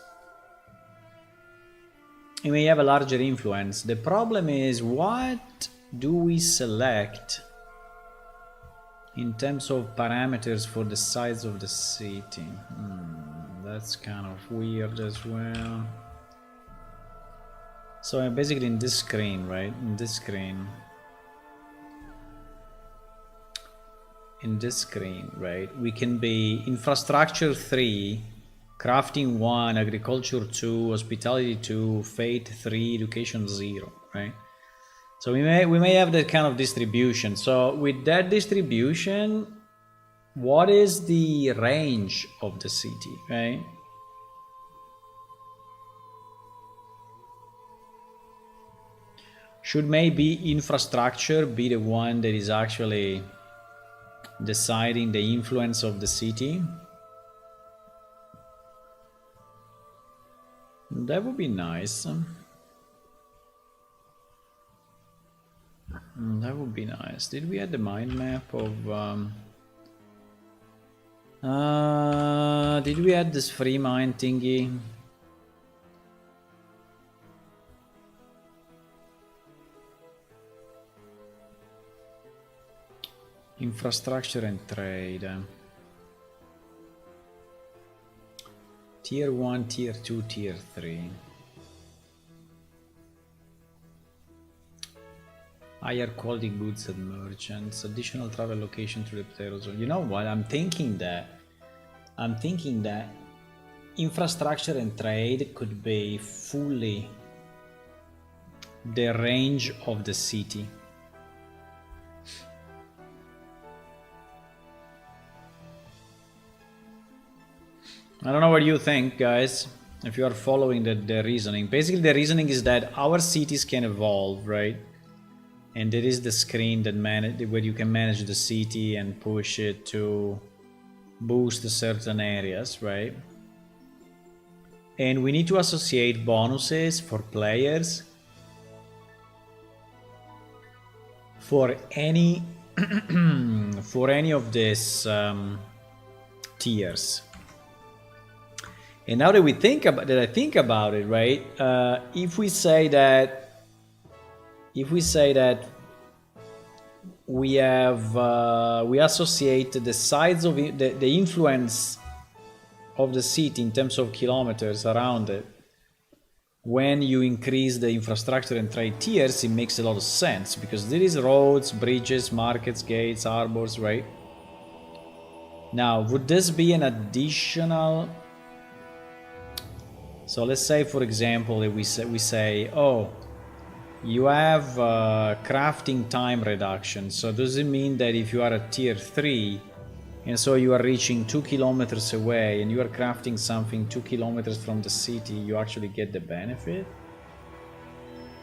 it may have a larger influence. The problem is, what do we select in terms of parameters for the size of the city? That's kind of weird as well. So I'm basically in this screen, right? In this screen, right? We can be infrastructure 3, crafting 1, agriculture 2, hospitality 2, faith 3, education 0, right? So we may have that kind of distribution. So with that distribution, what is the range of the city, right? Should maybe infrastructure be the one that is actually deciding the influence of the city? That would be nice. That would be nice. Did we add the mind map of did we add this free mind thingy? Infrastructure and trade. Tier 1, tier 2, tier 3. Higher quality goods and merchants, additional travel location to the potato zone. You know what? I'm thinking that infrastructure and trade could be fully the range of the city. I don't know what you think, guys, if you are following the reasoning. Basically, the reasoning is that our cities can evolve, right? And there is the screen that where you can manage the city and push it to boost certain areas, right? And we need to associate bonuses for players for any for any of these tiers. And now that I think about it, right? If we say that we have we associate the size of the influence of the city in terms of kilometers around it, when you increase the infrastructure and trade tiers, it makes a lot of sense, because there is roads, bridges, markets, gates, harbors, right? Now, would this be an additional? So let's say, for example, if we say, oh, you have crafting time reduction. So does it mean that if you are at tier 3 and so you are reaching 2 kilometers away and you are crafting something 2 kilometers from the city, you actually get the benefit?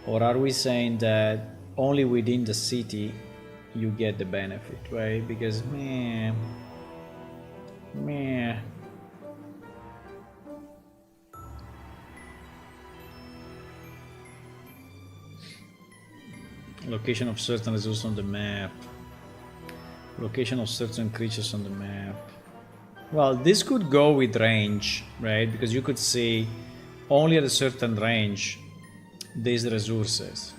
Or are we saying that only within the city you get the benefit, right? Because meh. Location of certain resources on the map. Location of certain creatures on the map. Well, this could go with range, right? Because you could see only at a certain range these resources.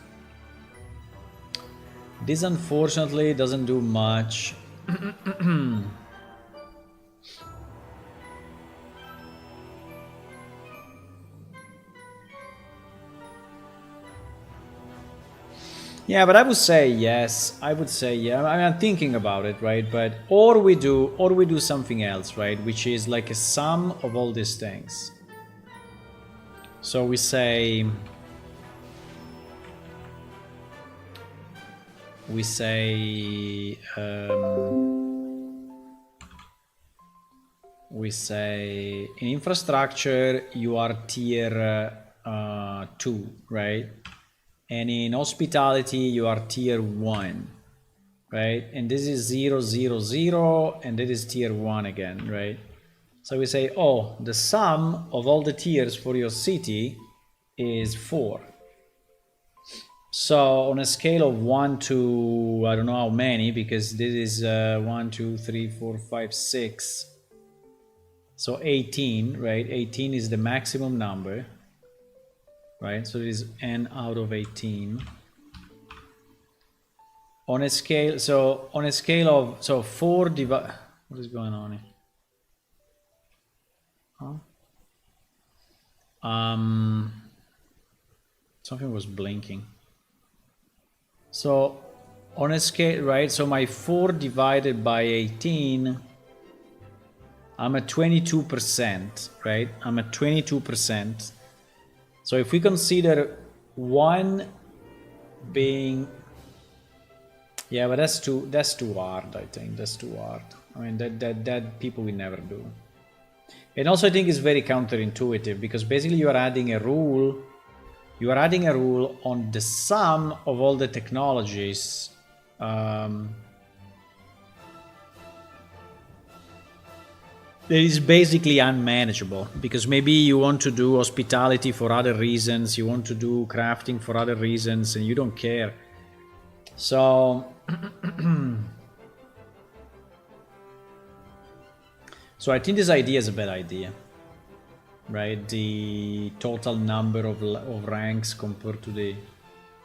This unfortunately doesn't do much Yeah, but I would say yes. I would say yeah. I mean, I'm thinking about it, right? But or we do something else, right? Which is like a sum of all these things. So we say we say in infrastructure you are tier 2, right? And in hospitality you are tier 1, right? And this is 0, 0, 0, and that is tier 1 again, right? So we say, oh, the sum of all the tiers for your city is 4. So on a scale of 1 to, I don't know how many, because this is 1, 2, 3, 4, 5, 6. So 18, right? 18 is the maximum number, right? So it is n out of 18. On a scale, so on a scale of, so 4 divide, what is going on here? Huh? Something was blinking. So on a scale, right? So my 4 divided by 18, I'm at 22%, right? I'm at 22%. So if we consider 1 being, yeah, but that's too hard, I think. That's too hard. I mean, that people will never do. And also I think it's very counterintuitive because basically you are adding a rule. You are adding a rule on the sum of all the technologies. That is basically unmanageable because maybe you want to do hospitality for other reasons, you want to do crafting for other reasons, and you don't care. So, so I think this idea is a bad idea, right? The total number of ranks compared to the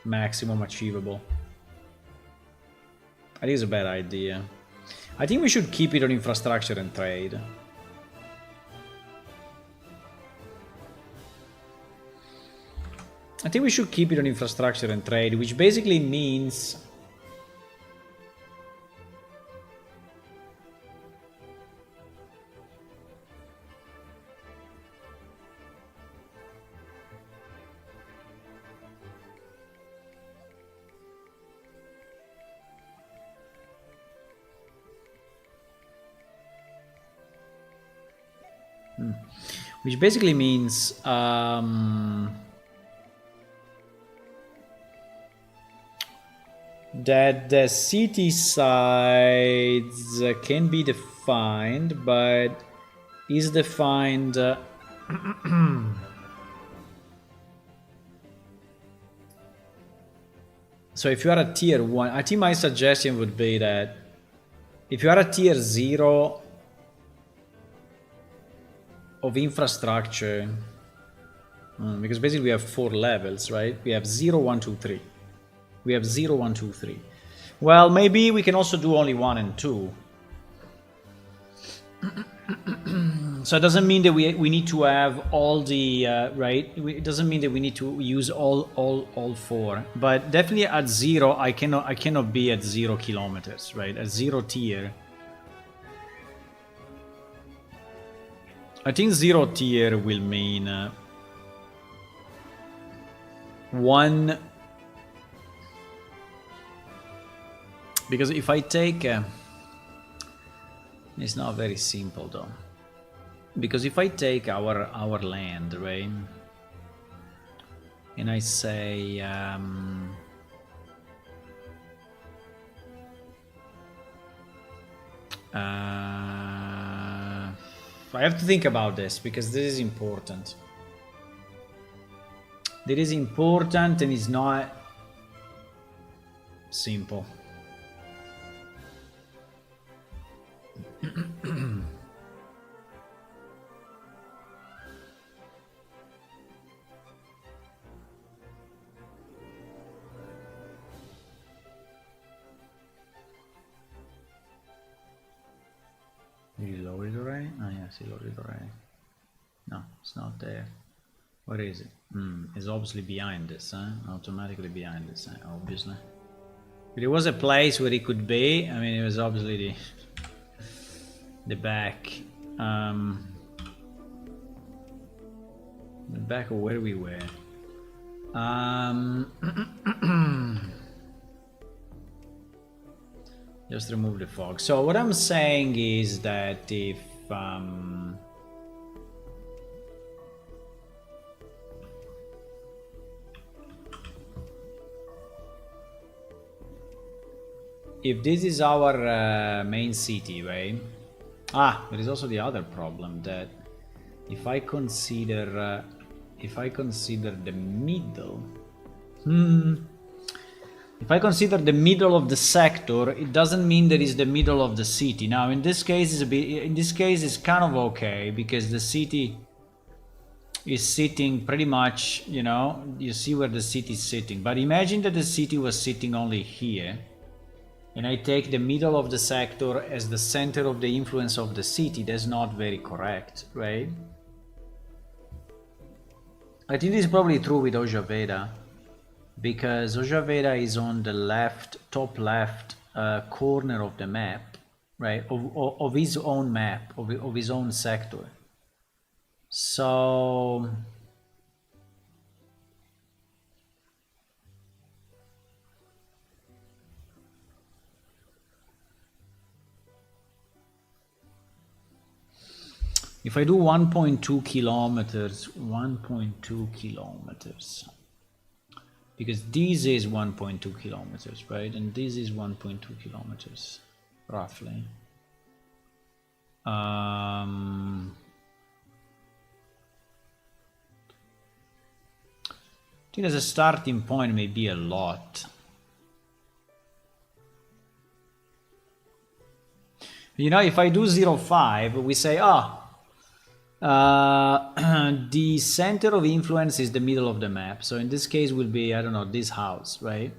maximum achievable. I think it's a bad idea. I think we should keep it on infrastructure and trade. I think we should keep it on infrastructure and trade, which basically means that the city sides can be defined, but is defined so if you are a tier 1, I think my suggestion would be that if you are a tier 0 of infrastructure, because basically we have 4 levels, right? We have 0, 1, 2, 3. We have 0, 1, 2, 3. Well, maybe we can also do only 1 and 2. So it doesn't mean that we need to have all the right. It doesn't mean that we need to use all 4. But definitely at 0, I cannot be at 0 kilometers, right? At 0 tier, I think 0 tier will mean 1. Because if I take, it's not very simple though. Because if I take our land, right, and I say, I have to think about this because this is important. This is important and it's not simple. Did you lower it already? Oh yes, you lowered it already. No, it's not there. What is it? It's obviously behind this, huh? Automatically behind this, huh? Obviously. If it was a place where it could be, I mean, it was obviously the back. The back of where we were. Just remove the fog. So what I'm saying is that if this is our main city, right? There is also the other problem that if I consider the middle, if I consider the middle of the sector, it doesn't mean that it's the middle of the city. Now, in this case, it's kind of okay because the city is sitting pretty much, you know, you see where the city is sitting. But imagine that the city was sitting only here, and I take the middle of the sector as the center of the influence of the city. That's not very correct, right? I think this is probably true with Ojaveda, because Ojaveda is on the left, top left corner of the map, right? Of his own map, of his own sector. So if I do 1.2 kilometers, 1.2 kilometers, because this is 1.2 kilometers, right? And this is 1.2 kilometers, roughly. I think as a starting point may be a lot. You know, if I do 0.5, we say, the center of influence is the middle of the map. So in this case will be, I don't know, this house, right?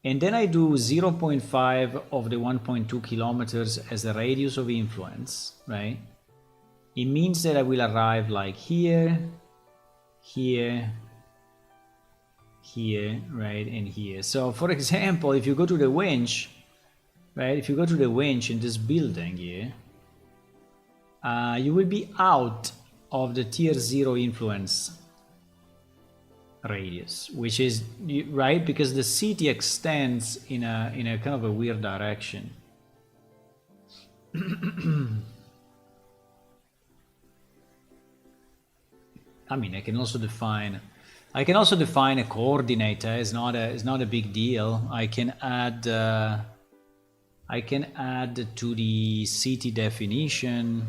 And then I do 0.5 of the 1.2 kilometers as a radius of influence, right? It means that I will arrive like here, here, here, right, and here. So for example, if you go to the winch, right, if you go to the winch in this building here, you will be out of the tier 0 influence radius, which is right because the city extends in a kind of a weird direction. I mean, I can also define a coordinate. It's not a big deal. I can add to the city definition.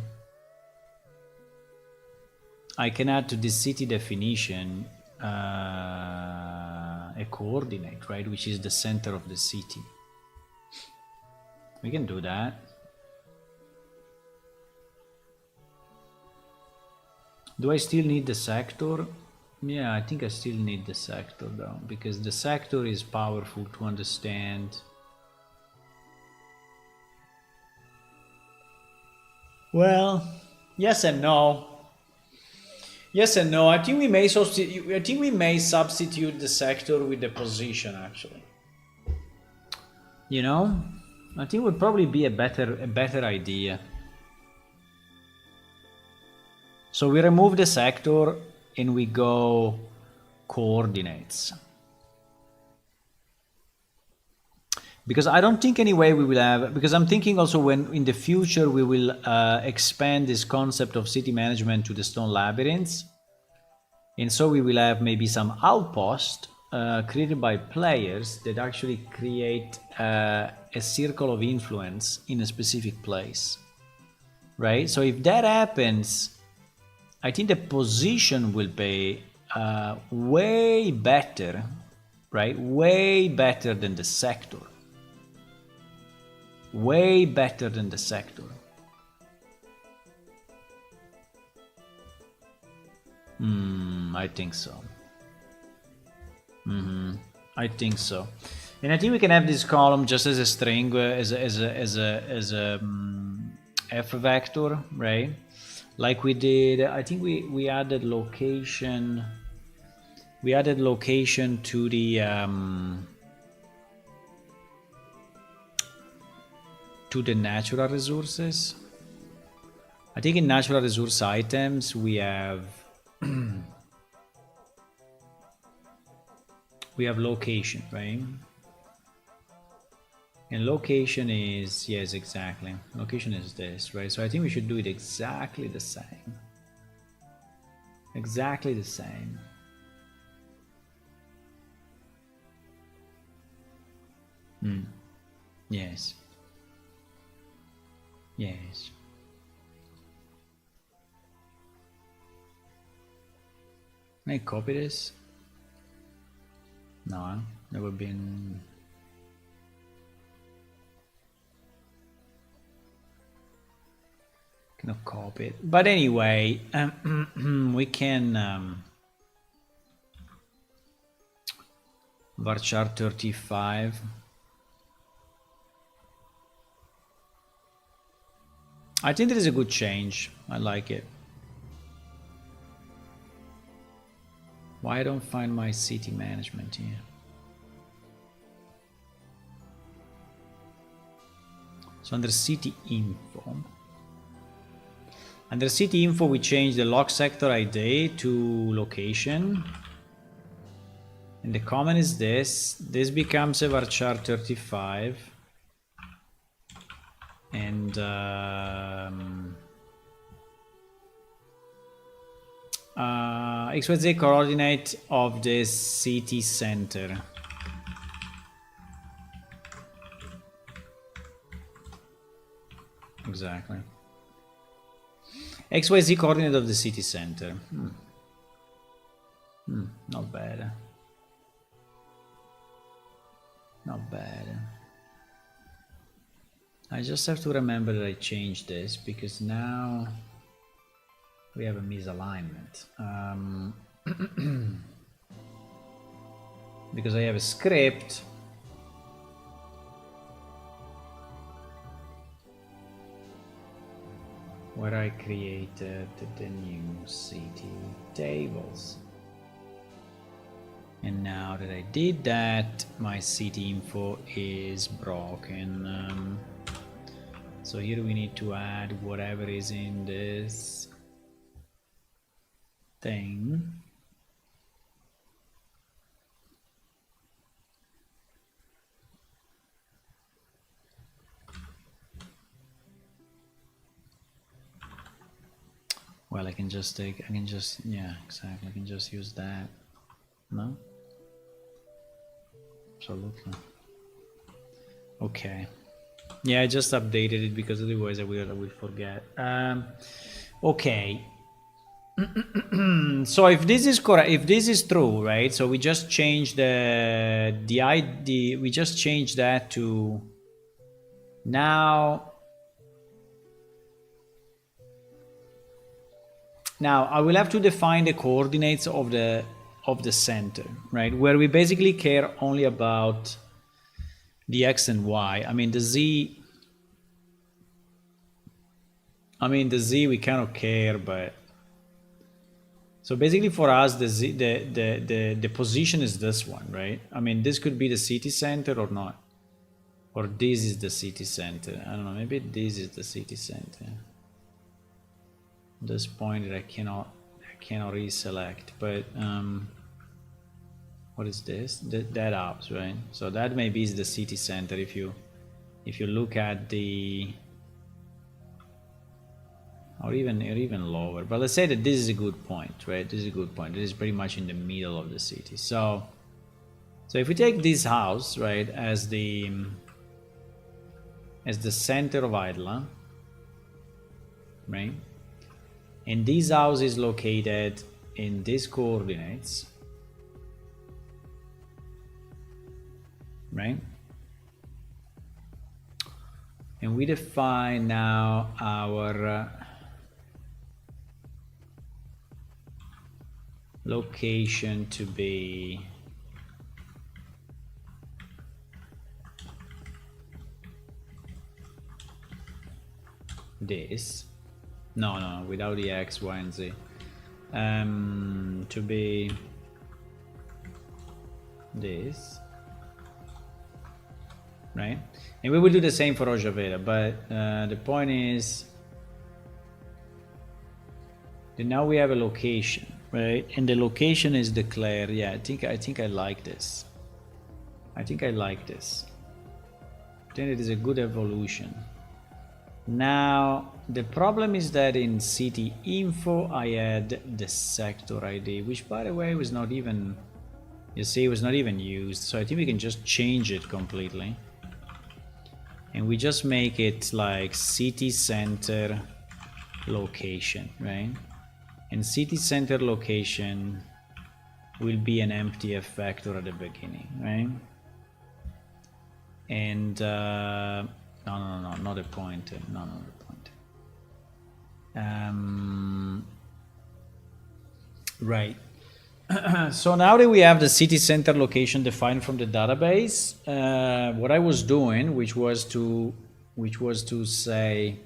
I can add to this city definition a coordinate, right, which is the center of the city. We can do that. Do I still need the sector? Yeah, I think I still need the sector though, because the sector is powerful to understand. Well, yes and no. Yes and no. I think we may substitute the sector with the position. Actually, you know, I think it would probably be a better idea. So we remove the sector and we go coordinates. Because I don't think anyway we will have, because I'm thinking also when in the future we will expand this concept of city management to the stone labyrinths. And so we will have maybe some outpost created by players that actually create a circle of influence in a specific place. Right? So if that happens, I think the position will be way better, right? Way better than the sector. Way better than the sector. I think so. I think so. And I think we can have this column just as a string, as a f vector, right? like we did. I think we added location. We added location to the natural resources. I think in natural resource items we have we have location, right? And location is, yes, exactly. Location is this, right? So I think we should do it exactly the same. Exactly the same. Yes. Yes. Can I copy this? No, never been. Cannot copy it. But anyway, we can varchar 35. I think it is a good change. I like it. Why I don't find my city management here? So under city info. Under city info we change the lock sector ID to location. And the comment is this. This becomes a varchar 35. And XYZ coordinate of the city center. Exactly. XYZ coordinate of the city center. Not bad. Not bad. I just have to remember that I changed this because now we have a misalignment. Because I have a script where I created the new city tables. And now that I did that, my city info is broken. So here we need to add whatever is in this thing. Well, yeah, exactly, I can just use that. No? Absolutely. Okay. Yeah, I just updated it because otherwise I will forget. Okay. So if this is correct, if this is true, right? So we just changed the ID. We just changed that to now. Now I will have to define the coordinates of the center, right? Where we basically care only about the X and Y. I mean the Z we cannot care, but so basically for us the Z, the position is this one, right? I mean this could be the city center or not. Or this is the city center. I don't know, maybe this is the city center. This point that I cannot reselect, but what is this? That apps, right? So that maybe is the city center if you look at the or even lower. But let's say that this is a good point, right? This is a good point. This is pretty much in the middle of the city. So if we take this house, right, as the center of Idla, right? And this house is located in these coordinates, right? And we define now our location to be this. No, without the X, Y, and Z. To be this, right? And we will do the same for Rojaveda, but the point is that now we have a location, right? And the location is declared. Yeah, I think I like this. I think I like this. I think it is a good evolution. Now the problem is that in city info I had the sector ID, which by the way was not even, you see, it was not even used. So I think we can just change it completely, and we just make it like city center location, right? And city center location will be an empty F vector at the beginning, right? And no, not a pointer. No, not a pointer. Right. So now that we have the city center location defined from the database, what I was doing, which was to say,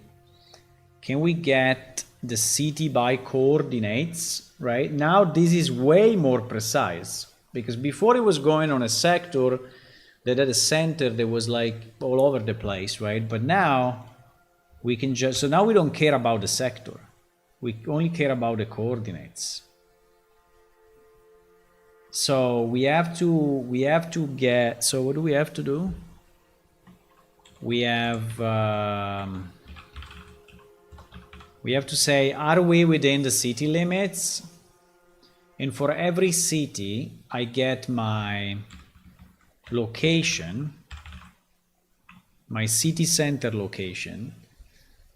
can we get the city by coordinates, right? Now this is way more precise, because before it was going on a sector that at the center there was like all over the place, right? But now we can just, so now we don't care about the sector, we only care about the coordinates. So we have to get, so what do we have to do? We have to say, are we within the city limits? And for every city I get my location, my city center location,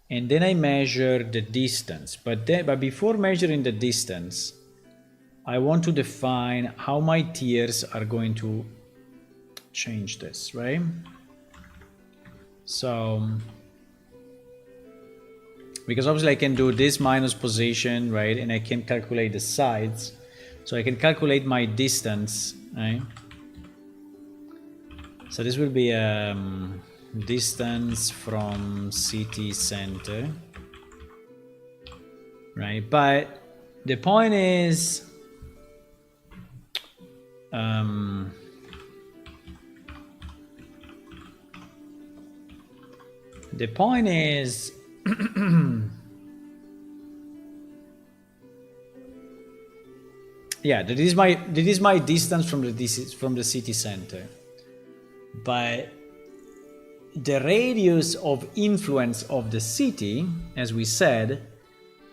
and then I measure the distance. But before measuring the distance, I want to define how my tiers are going to change this, right? So, because obviously I can do this minus position, right? And I can calculate the sides. So I can calculate my distance, right? So this will be distance from city center, right? But the point is, yeah, that is my distance from the city center, but the radius of influence of the city, as we said,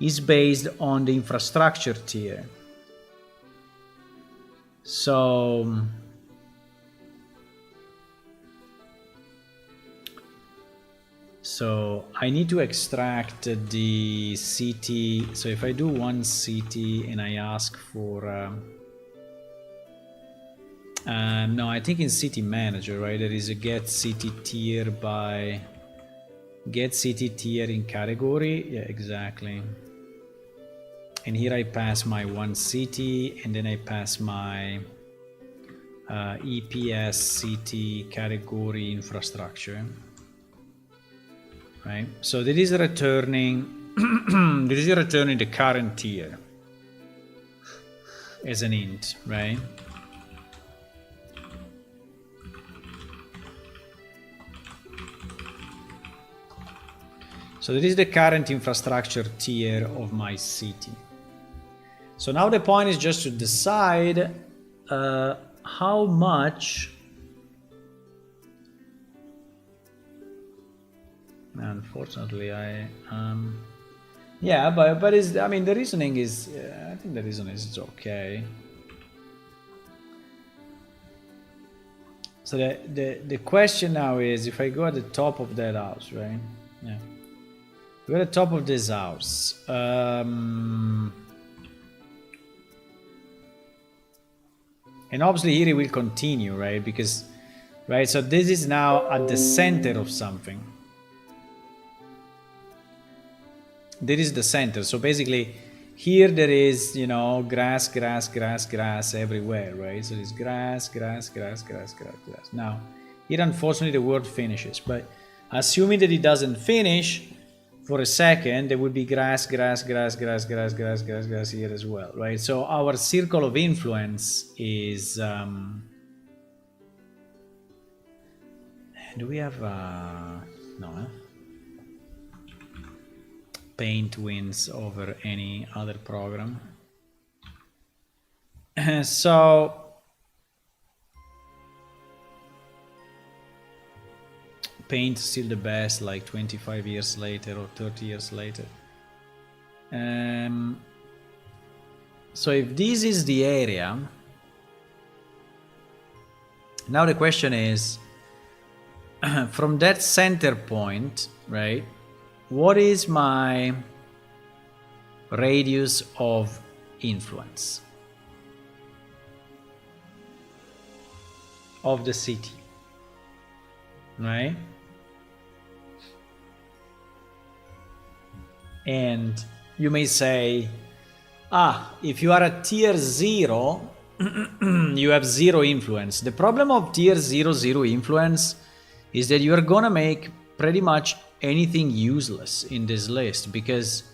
is based on the infrastructure tier. So I need to extract the city. So if I do one city and I ask for no, I think in city manager, right, there is a get city tier by get city tier in category. Yeah, exactly. And here I pass my one city, and then I pass my EPS city category infrastructure, right? So this is returning the current tier as an int, right? So this is the current infrastructure tier of my city. So now the point is just to decide how much. Unfortunately, yeah, but is, I mean, the reasoning is, I think the reasoning is okay. So the question now is, if I go at the top of that house, right? Yeah. Go at the top of this house. And obviously here it will continue, right? Because, right, so this is now at the center of something. This is the center. So basically here there is, you know, grass everywhere, right? So it's grass. Now, here unfortunately the word finishes, but assuming that it doesn't finish, for a second, there would be grass, grass, grass, grass, grass, grass, grass, grass here as well, right? So our circle of influence is, do we have, no, Paint wins over any other program. So Paint still the best, like 25 years later or 30 years later. So if this is the area, now the question is, from that center point, right, what is my radius of influence of the city, right? And you may say, if you are at tier 0, you have 0 influence. The problem of tier 0 influence is that you are gonna make pretty much anything useless in this list, because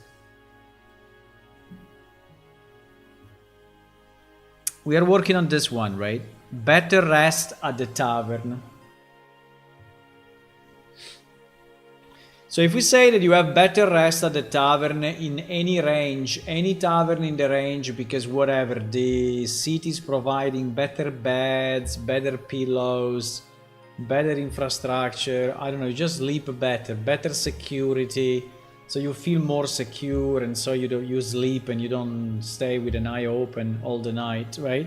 we are working on this one, right? Better rest at the tavern. So if we say that you have better rest at the tavern in any range, any tavern in the range, because whatever, the city is providing better beds, better pillows, better infrastructure, I don't know, you just sleep better, better security, so you feel more secure, and so you sleep and you don't stay with an eye open all the night, right?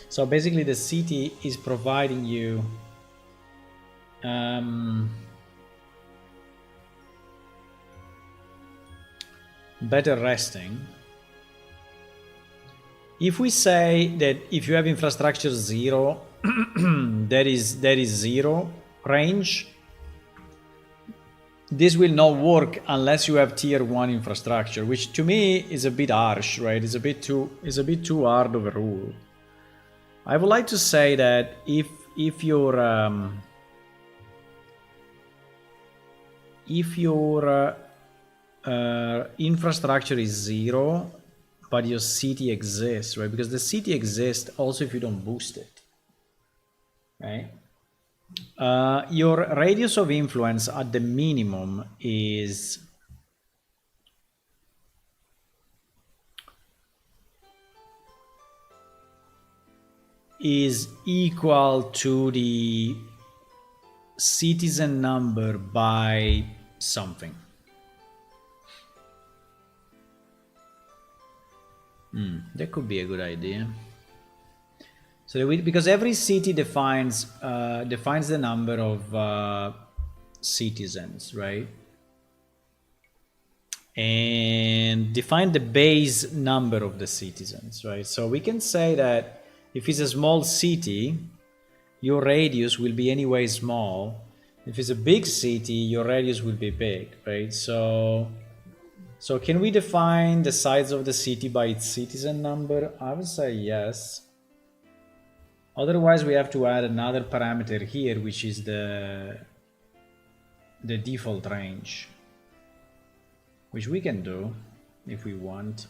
So basically the city is providing you better resting. If we say that if you have infrastructure 0, that is 0 range, this will not work unless you have tier 1 infrastructure, which to me is a bit harsh, right? It's a bit too hard of a rule. I would like to say that if your infrastructure is 0, but your city exists, right? Because the city exists also if you don't boost it, right? Your radius of influence at the minimum is equal to the citizen number by something. That could be a good idea. So because every city defines the number of citizens, right? And define the base number of the citizens, right? So we can say that if it's a small city, your radius will be anyway small. If it's a big city, your radius will be big, right? So can we define the size of the city by its citizen number? I would say yes. Otherwise, we have to add another parameter here, which is the default range, which we can do if we want.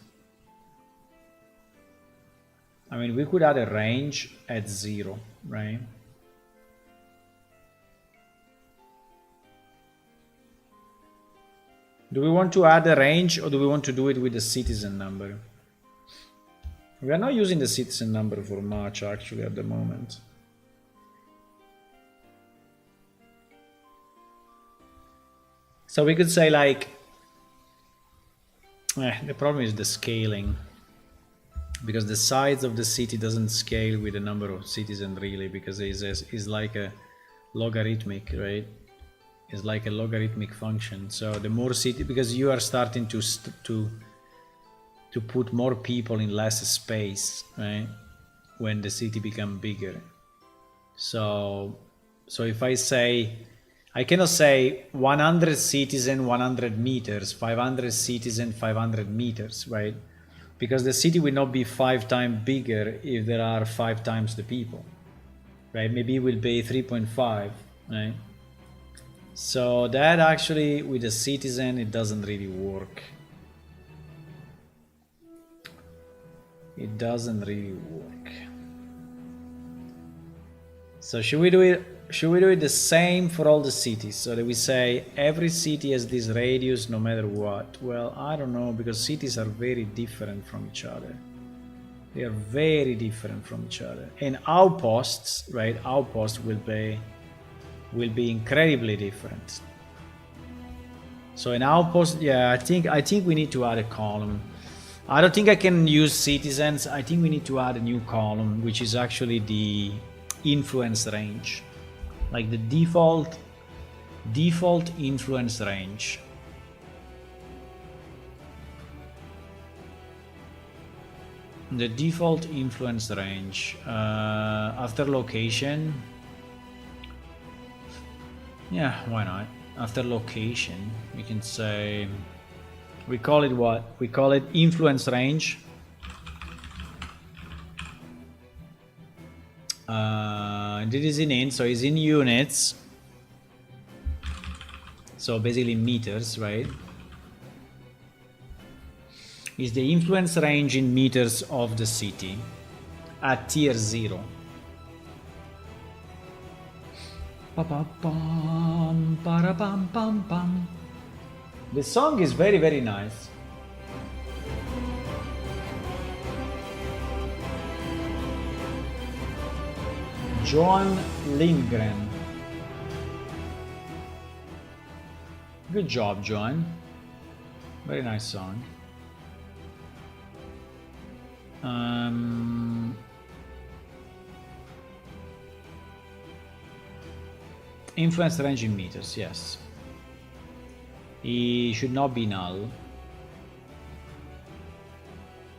I mean, we could add a range at 0, right? Do we want to add a range, or do we want to do it with the citizen number? We are not using the citizen number for much actually at the moment. So we could say like, the problem is the scaling, because the size of the city doesn't scale with the number of citizens really, because it's like a logarithmic, right? It's like a logarithmic function. So the more city, because you are starting to put more people in less space, right? When the city becomes bigger. So if I say, I cannot say 100 citizens, 100 meters, 500 citizens, 500 meters, right? Because the city will not be 5 times bigger if there are 5 times the people, right? Maybe it will be 3.5, right? So that actually, with a citizen, it doesn't really work. It doesn't really work. So should we do it? Should we do it the same for all the cities? So that we say every city has this radius no matter what. Well, I don't know, because cities are very different from each other. They are very different from each other. And outposts, right? Outposts will be incredibly different. So an outpost, yeah, I think we need to add a column. I don't think I can use citizens. I think we need to add a new column, which is actually the influence range, like the default influence range. The default influence range after location. Yeah, why not? After location, we can say, we call it what? We call it influence range. And it is in int, so it's in units. So basically meters, right? Is the influence range in meters of the city at tier 0. Pa-pa-pam, para-pam-pam-pam. The song is very, very nice. Johan Lindgren. Good job, Johan. Very nice song. Influence range in meters, yes. He should not be null.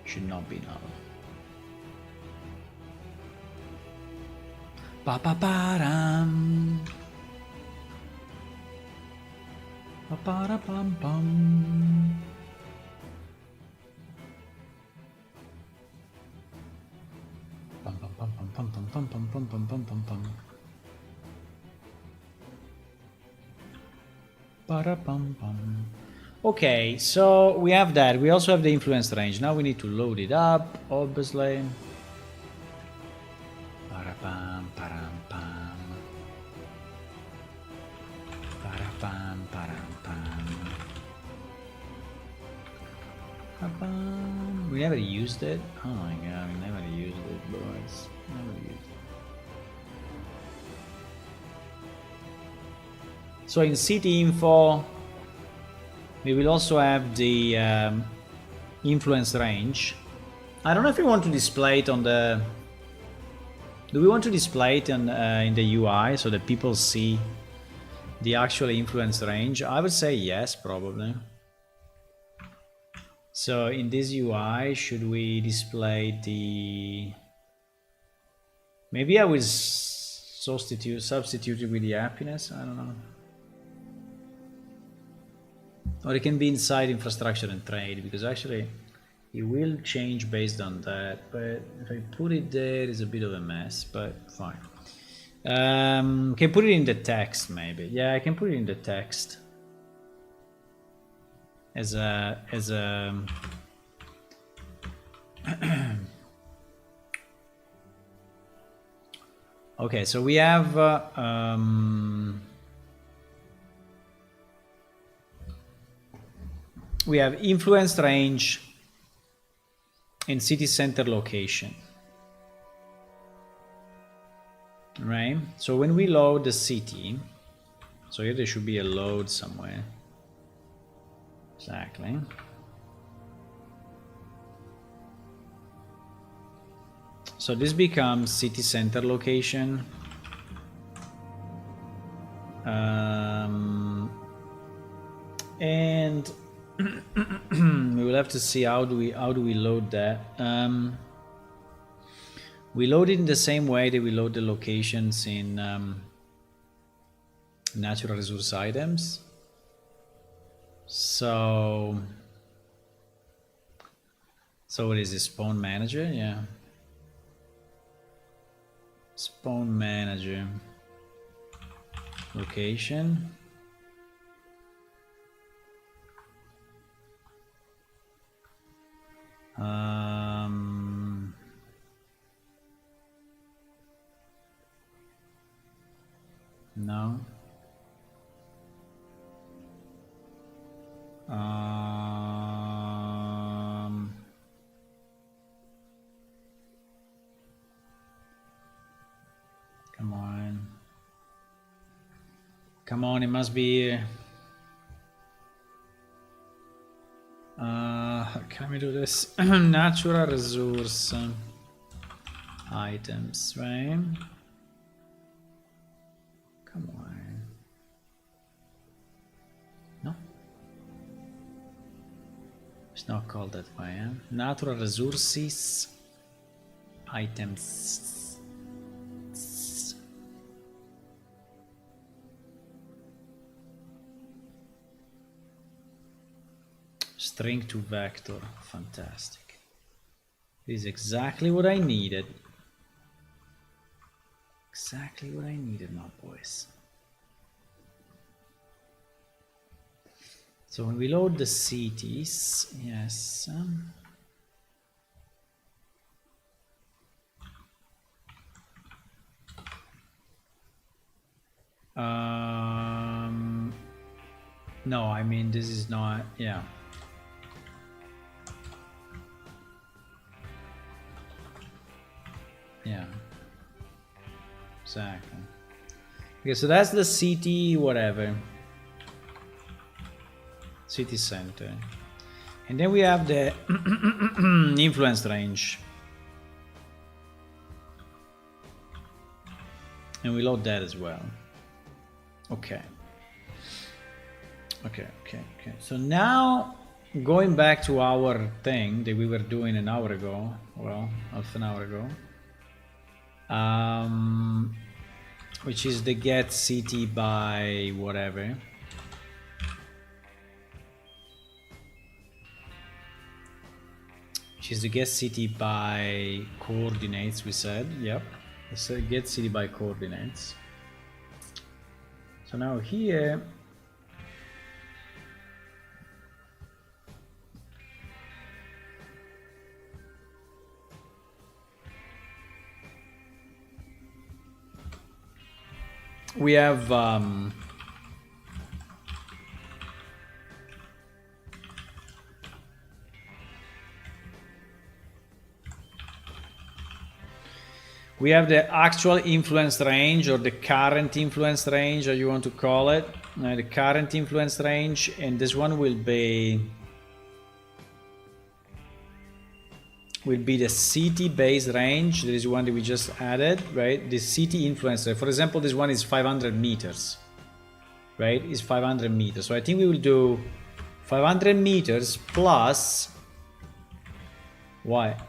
Should not be null. Pa-pa-pa-ram. Pa-pa-ra-pam-pam. Pum-pum-pum-pum-pum-pum-pum-pum-pum-pum-pum. Para-pum-pum. Okay, so we have that. We also have the influence range. Now we need to load it up, obviously. Para-pam, param-pam. Para-pam, param-pam. Pa-pam. We never used it. Oh my god, we never used it, boys. Never used it. So in city info, we will also have the influence range. I don't know if we want to display it on the. Do we want to display it in the UI so that people see the actual influence range? I would say yes, probably. So in this UI, should we display the? Maybe I will substitute it with the happiness. I don't know. Or it can be inside infrastructure and trade, because actually it will change based on that. But if I put it there, it's a bit of a mess, but fine. Can put it in the text maybe. Yeah, I can put it in the text as a okay, so we have influence range in city center location, right? So when we load the city, so here there should be a load somewhere. Exactly. So this becomes city center location. And we will have to see how do we load that. We load it in the same way that we load the locations in natural resource items. So what is this? Spawn manager? Yeah. Spawn manager. Location. No. Come on. Come on, it must be here. Can we do this? Natural resource items, right? Come on. No? It's not called that way, eh? Natural resources items. String to vector, fantastic. This is exactly what I needed. Exactly what I needed, my boys. So when we load the cities, yes. No, I mean this is not, yeah. Yeah, exactly. Okay, so that's the city, whatever. City center. And then we have the influence range. And we load that as well. Okay. Okay. So now, going back to our thing that we were doing an hour ago, well, half an hour ago. Which is the get city by whatever. Which is the get city by coordinates, we said. Yep. Let's get city by coordinates. So now here we have the actual influence range, or the current influence range, or you want to call it, the current influence range, and this one will be the city base range. There is one that we just added, right? The city influence range. For example, this one is 500 meters, right? It's 500 meters. So I think we will do 500 meters plus what?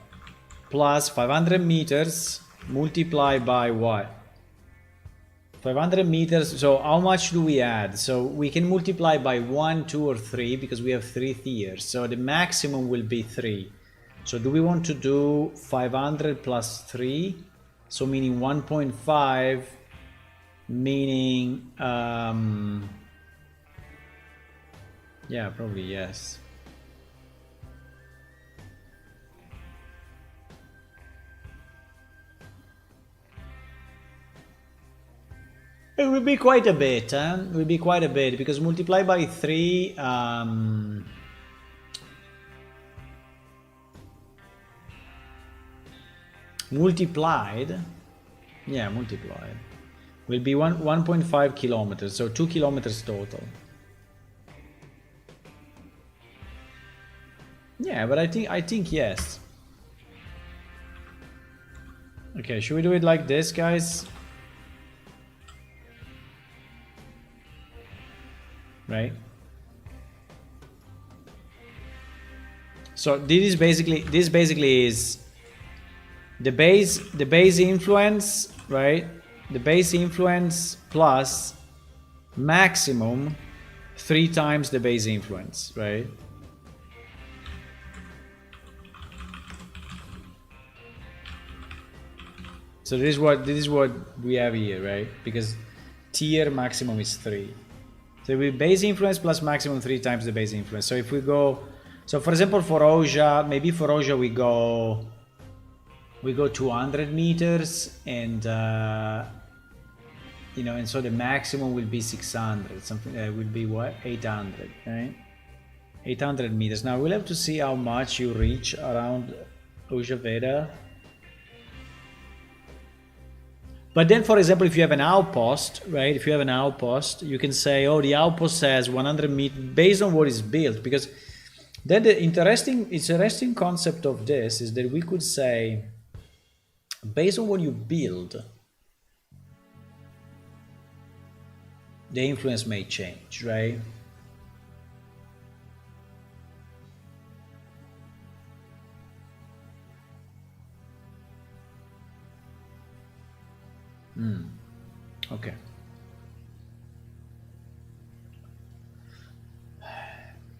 Plus 500 meters multiplied by what? 500 meters. So how much do we add? So we can multiply by 1, 2, or 3 because we have 3 tiers. So the maximum will be 3. So do we want to do 500 plus 3? So meaning 1.5, meaning, yeah, probably yes. It will be quite a bit, huh? It will be quite a bit because multiply by 3, multiplied will be 1.5 kilometers, so 2 kilometers total. Yeah, but I think yes. Okay, should we do it like this, guys? Right? So this basically is the base influence, right? The base influence plus maximum 3 times the base influence, right? So this is what we have here, right? Because tier maximum is 3. So we base influence plus maximum 3 times the base influence. So if we go So for example, for Oja, maybe for Oja we go 200 meters, and you know, and so the maximum will be 600. Something that will be what, 800, right? 800 meters. Now we'll have to see how much you reach around Ojaveda. But then, for example, if you have an outpost, right? If you have an outpost, you can say, oh, the outpost has 100 meters based on what is built. Because then the interesting concept of this is that we could say, based on what you build, the influence may change, right? Okay.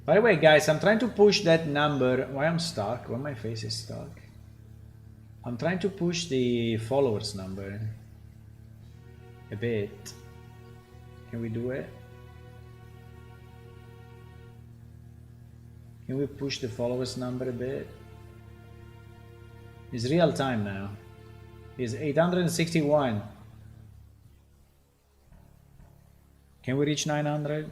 By the way, guys, I'm trying to push that number. Why I'm stuck? Why my face is stuck? I'm trying to push the followers number a bit. Can we do it? Can we push the followers number a bit? It's real time now. It's 861. Can we reach 900?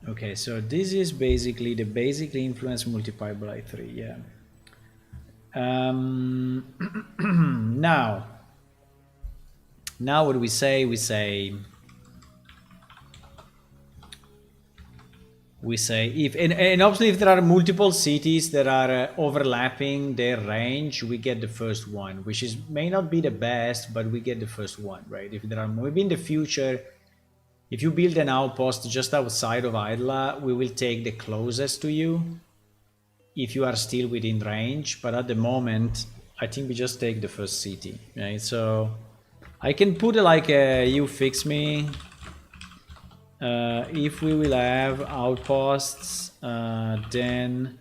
Okay, so this is basically the basic influence multiplied by 3, yeah. Now what do we say? We say if, and obviously if there are multiple cities that are overlapping their range, we get the first one, which is may not be the best, but we get the first one, right? If there are maybe in the future, if you build an outpost just outside of Idla, we will take the closest to you if you are still within range. But at the moment, I think we just take the first city, right? So I can put like a you fix me. If we will have outposts, then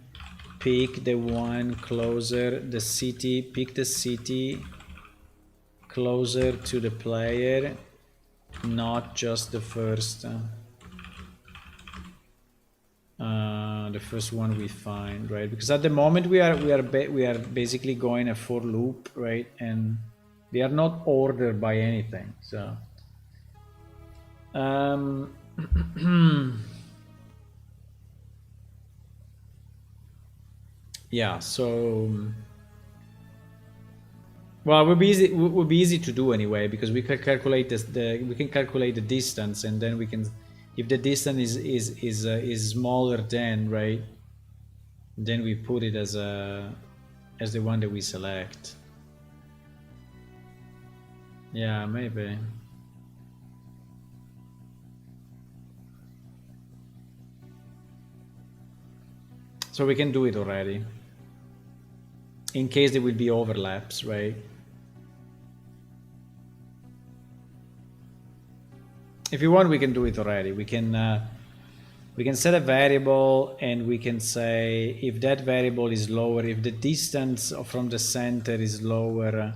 pick the one closer, the city, pick the city closer to the player, not just the first one we find, right? Because at the moment we are basically going a for loop, right? And they are not ordered by anything, so yeah, so well, it would be easy to do anyway, because we can calculate the distance, and then we can, if the distance is smaller than, right, then we put it as the one that we select. Yeah, maybe. So we can do it already, in case there will be overlaps, right? If you want, we can do it already. We can set a variable, and we can say if that variable is lower, if the distance from the center is lower,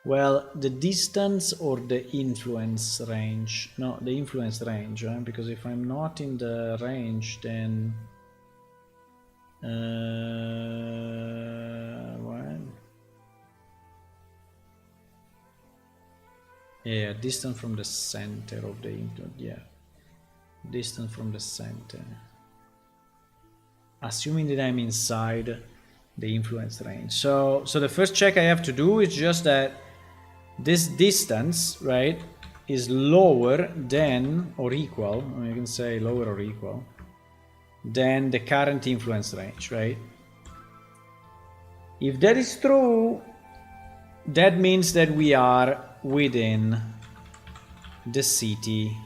well, the distance or the influence range? No, the influence range, right? Because if I'm not in the range, then what? Yeah, distance from the center of the influence. Yeah, distance from the center. Assuming that I'm inside the influence range. So the first check I have to do is just that this distance, right, is lower than or equal. Or you can say lower or equal than the current influence range, right? If that is true, that means that we are within the city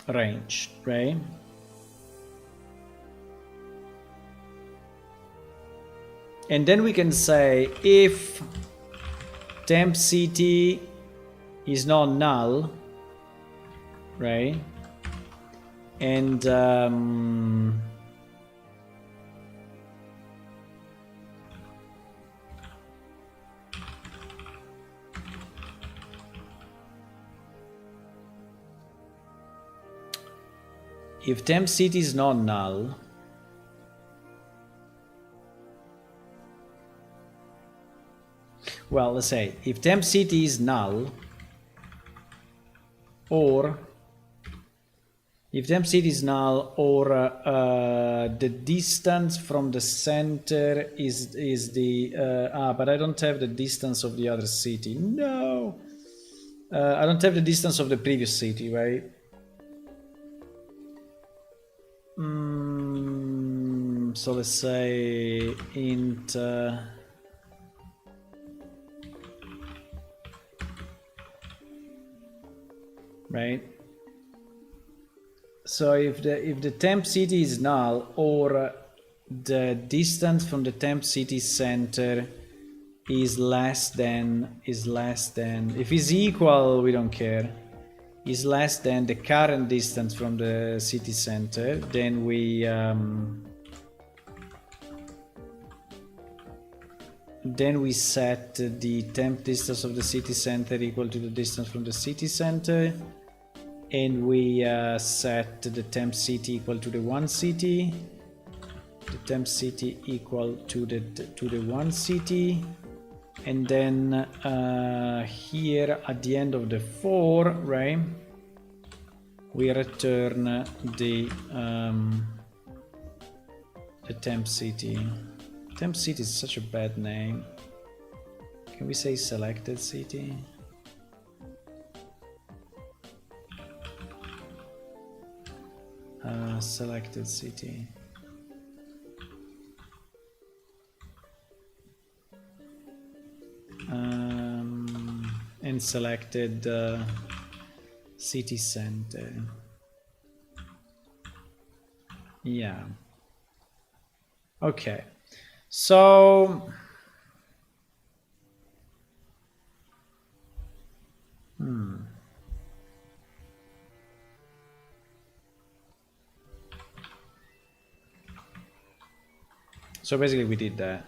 range, right? And then we can say if temp city is not null, right? And if temp city is not null, well, let's say if temp city is null, or if temp city is null, or the distance from the center is the but I don't have the distance of the other city. No, I don't have the distance of the previous city, right? So let's say int right. So if the temp city is null, or the distance from the temp city center is less than if it's equal, we don't care, is less than the current distance from the city center, then we set the temp distance of the city center equal to the distance from the city center, and we set the temp city equal to the one city, the temp city equal to the one city, and then here at the end of the for, right, we return the temp city. Temp city is such a bad name. Can we say selected city? Selected city. And selected city center. Yeah. Okay. So so basically we did that.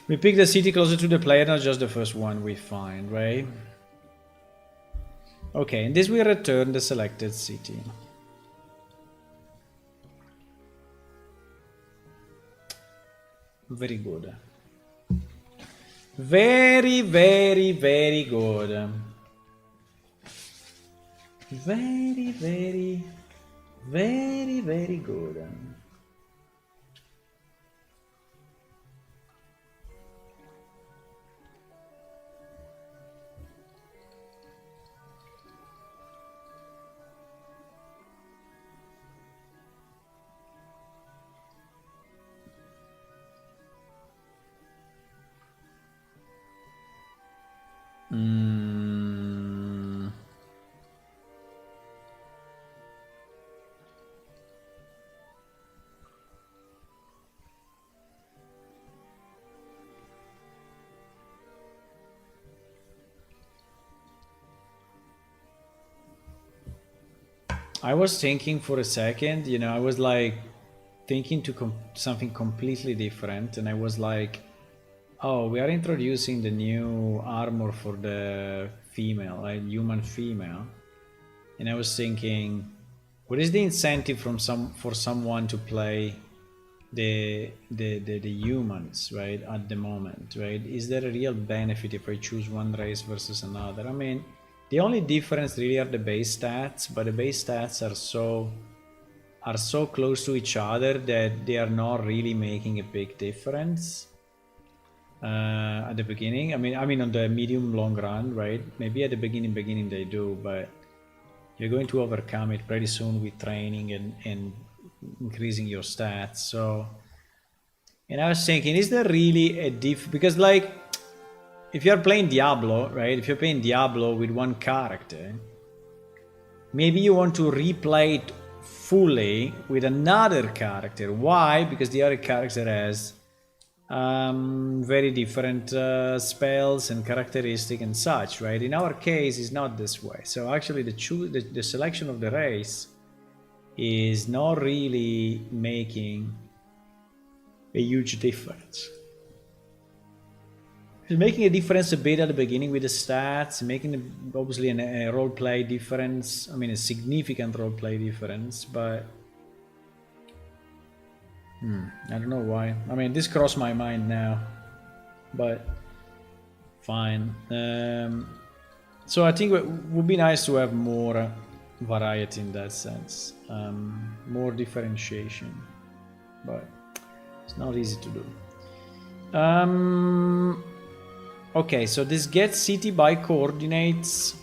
We pick the city closer to the player, not just the first one we find, right? Okay, and this will return the selected city. Very good. Very, very, very good. Very, very, very, very good. I was thinking for a second, you know, I was like thinking to something completely different, and I was like, oh, we are introducing the new armor for the female, like human female. And I was thinking, what is the incentive for someone to play the humans, right, at the moment, right? Is there a real benefit if I choose one race versus another? I mean, the only difference really are the base stats, but the base stats are so close to each other that they are not really making a big difference at the beginning. I mean on the medium long run, right? Maybe at the beginning they do, but you're going to overcome it pretty soon with training and increasing your stats. So, and I was thinking, is there really a because like, if you're playing Diablo, right? If you're playing Diablo with one character, maybe you want to replay it fully with another character. Why? Because the other character has very different spells and characteristics and such, right? In our case, it's not this way. So actually, the selection of the race is not really making a huge difference. It's making a difference a bit at the beginning with the stats, making obviously a roleplay difference. I mean, a significant roleplay difference, but I don't know why. I mean, this crossed my mind now, but fine. So I think it would be nice to have more variety in that sense, more differentiation, but it's not easy to do. Okay, so this gets city by coordinates.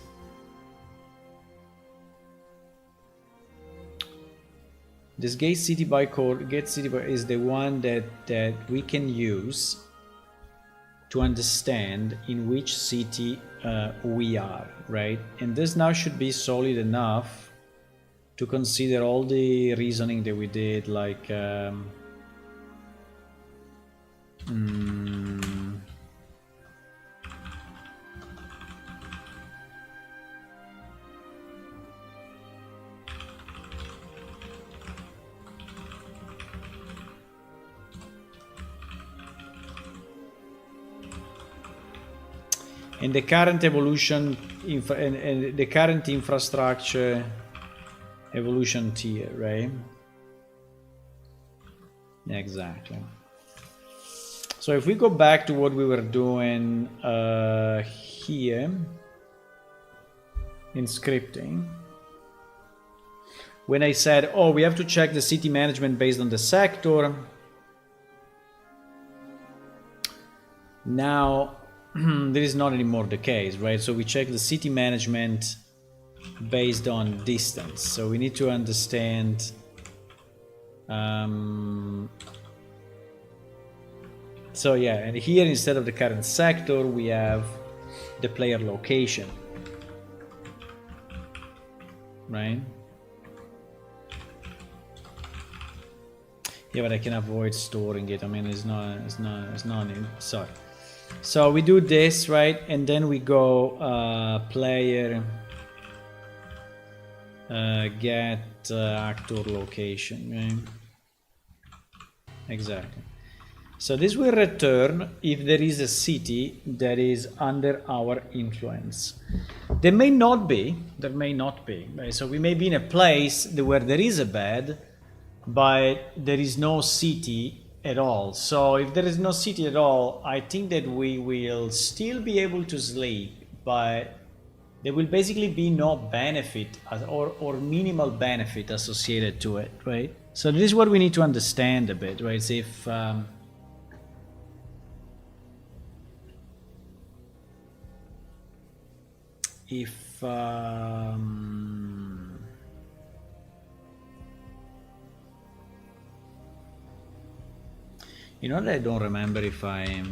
This gets city by is the one that we can use to understand in which city we are, right? And this now should be solid enough to consider all the reasoning that we did, like and the current evolution and the current infrastructure evolution tier, right? Exactly. So if we go back to what we were doing here in scripting, when I said, oh, we have to check the city management based on the sector, now this is not anymore the case, right? So we check the city management based on distance. So we need to understand so yeah, and here instead of the current sector we have the player location, right? Yeah, but I can avoid storing it. I mean, it's not sorry. So we do this, right? And then we go player get actor location, right? Exactly. So this will return if there is a city that is under our influence. There may not be, right? So we may be in a place where there is a bed, but there is no city at all. So if there is no city at all, I think that we will still be able to sleep, but there will basically be no benefit or minimal benefit associated to it, right? So this is what we need to understand a bit, right? So if you know that I don't remember if I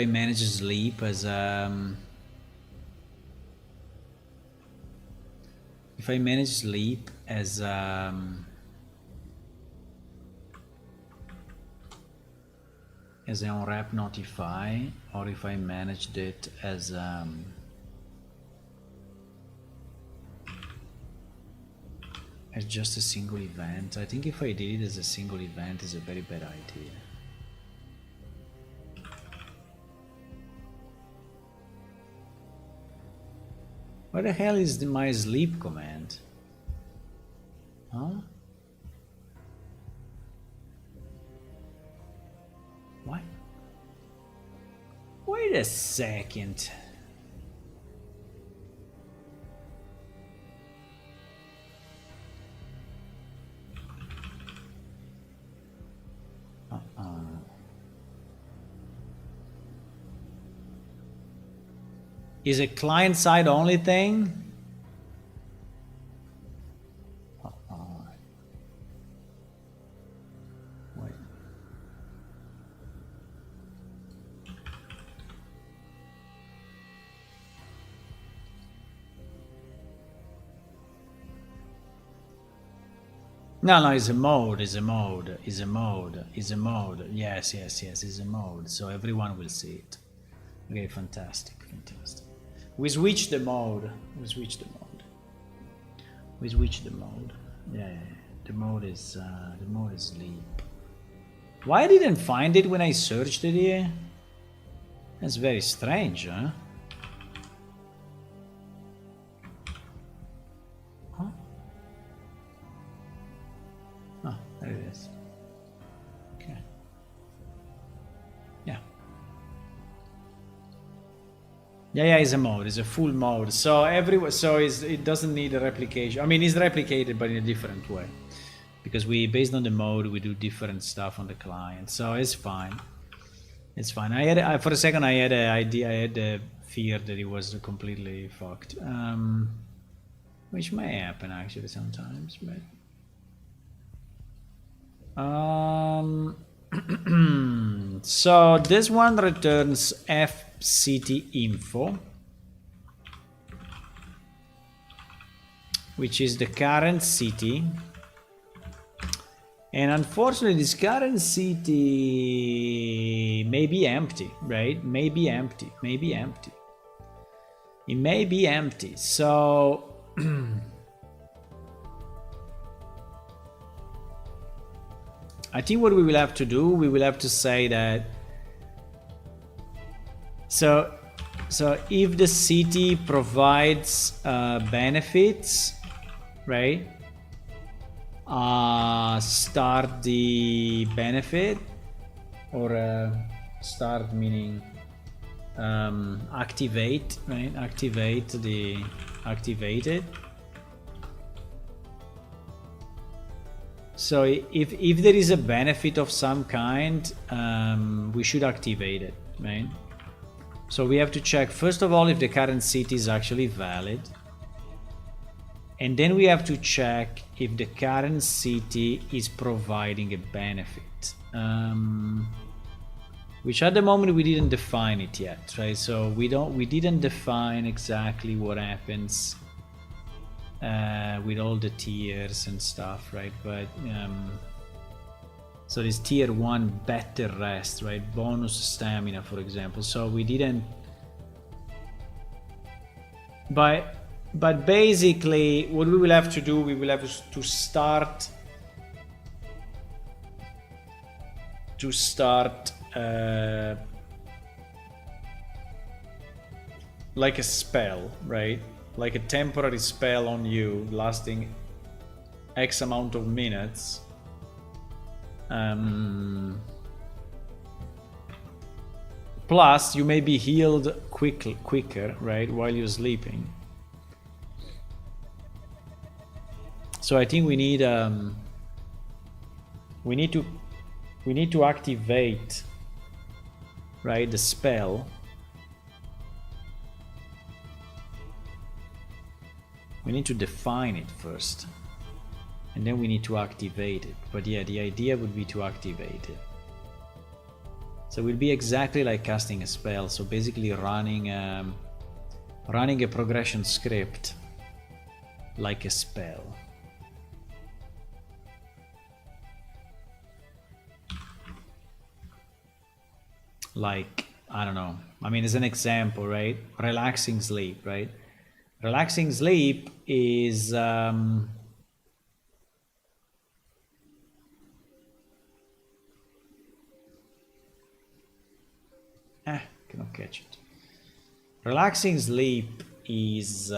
manage sleep as if I manage sleep as an unwrap notify, or if I managed it as just a single event. I think if I did it as a single event is a very bad idea. What the hell is my sleep command? Huh? What? Wait a second. Is a client-side only thing? Wait. No, it's a mode, it's a mode, it's a mode, it's a mode. Yes, it's a mode. So everyone will see it. Okay, fantastic. We switch the mode. Yeah. The mode is sleep. Why I didn't find it when I searched it here? That's very strange, huh? Oh, there it is. Okay. Yeah. Yeah, it's a mode. It's a full mode. So it doesn't need a replication. I mean, it's replicated, but in a different way, because based on the mode, we do different stuff on the client. So it's fine. It's fine. For a second, I had a fear that it was completely fucked, which may happen actually sometimes, but. So this one returns FCT info, which is the current city, and unfortunately this current city may be empty, right? It may be empty. So I think what we will have to do, we will have to say that, so if the city provides benefits, right? Start the benefit, or start meaning activate, right? Activate it. So if there is a benefit of some kind, we should activate it, right? So we have to check, first of all, if the current city is actually valid. And then we have to check if the current city is providing a benefit. Which at the moment we didn't define it yet, right? So we didn't define exactly what happens with all the tiers and stuff, right? But so this tier 1 better rest, right? Bonus stamina, for example. So we didn't, but basically what we will have to do, we will have to start like a spell, right? Like a temporary spell on you lasting X amount of minutes. Plus you may be healed quicker, right, while you're sleeping. So I think we need to activate, right, the spell. We need to define it first, and then we need to activate it. But yeah, the idea would be to activate it. So it will be exactly like casting a spell. So basically running a progression script like a spell. Like, I don't know. I mean, as an example, right? Relaxing sleep, right? Relaxing sleep is cannot catch it. Relaxing sleep is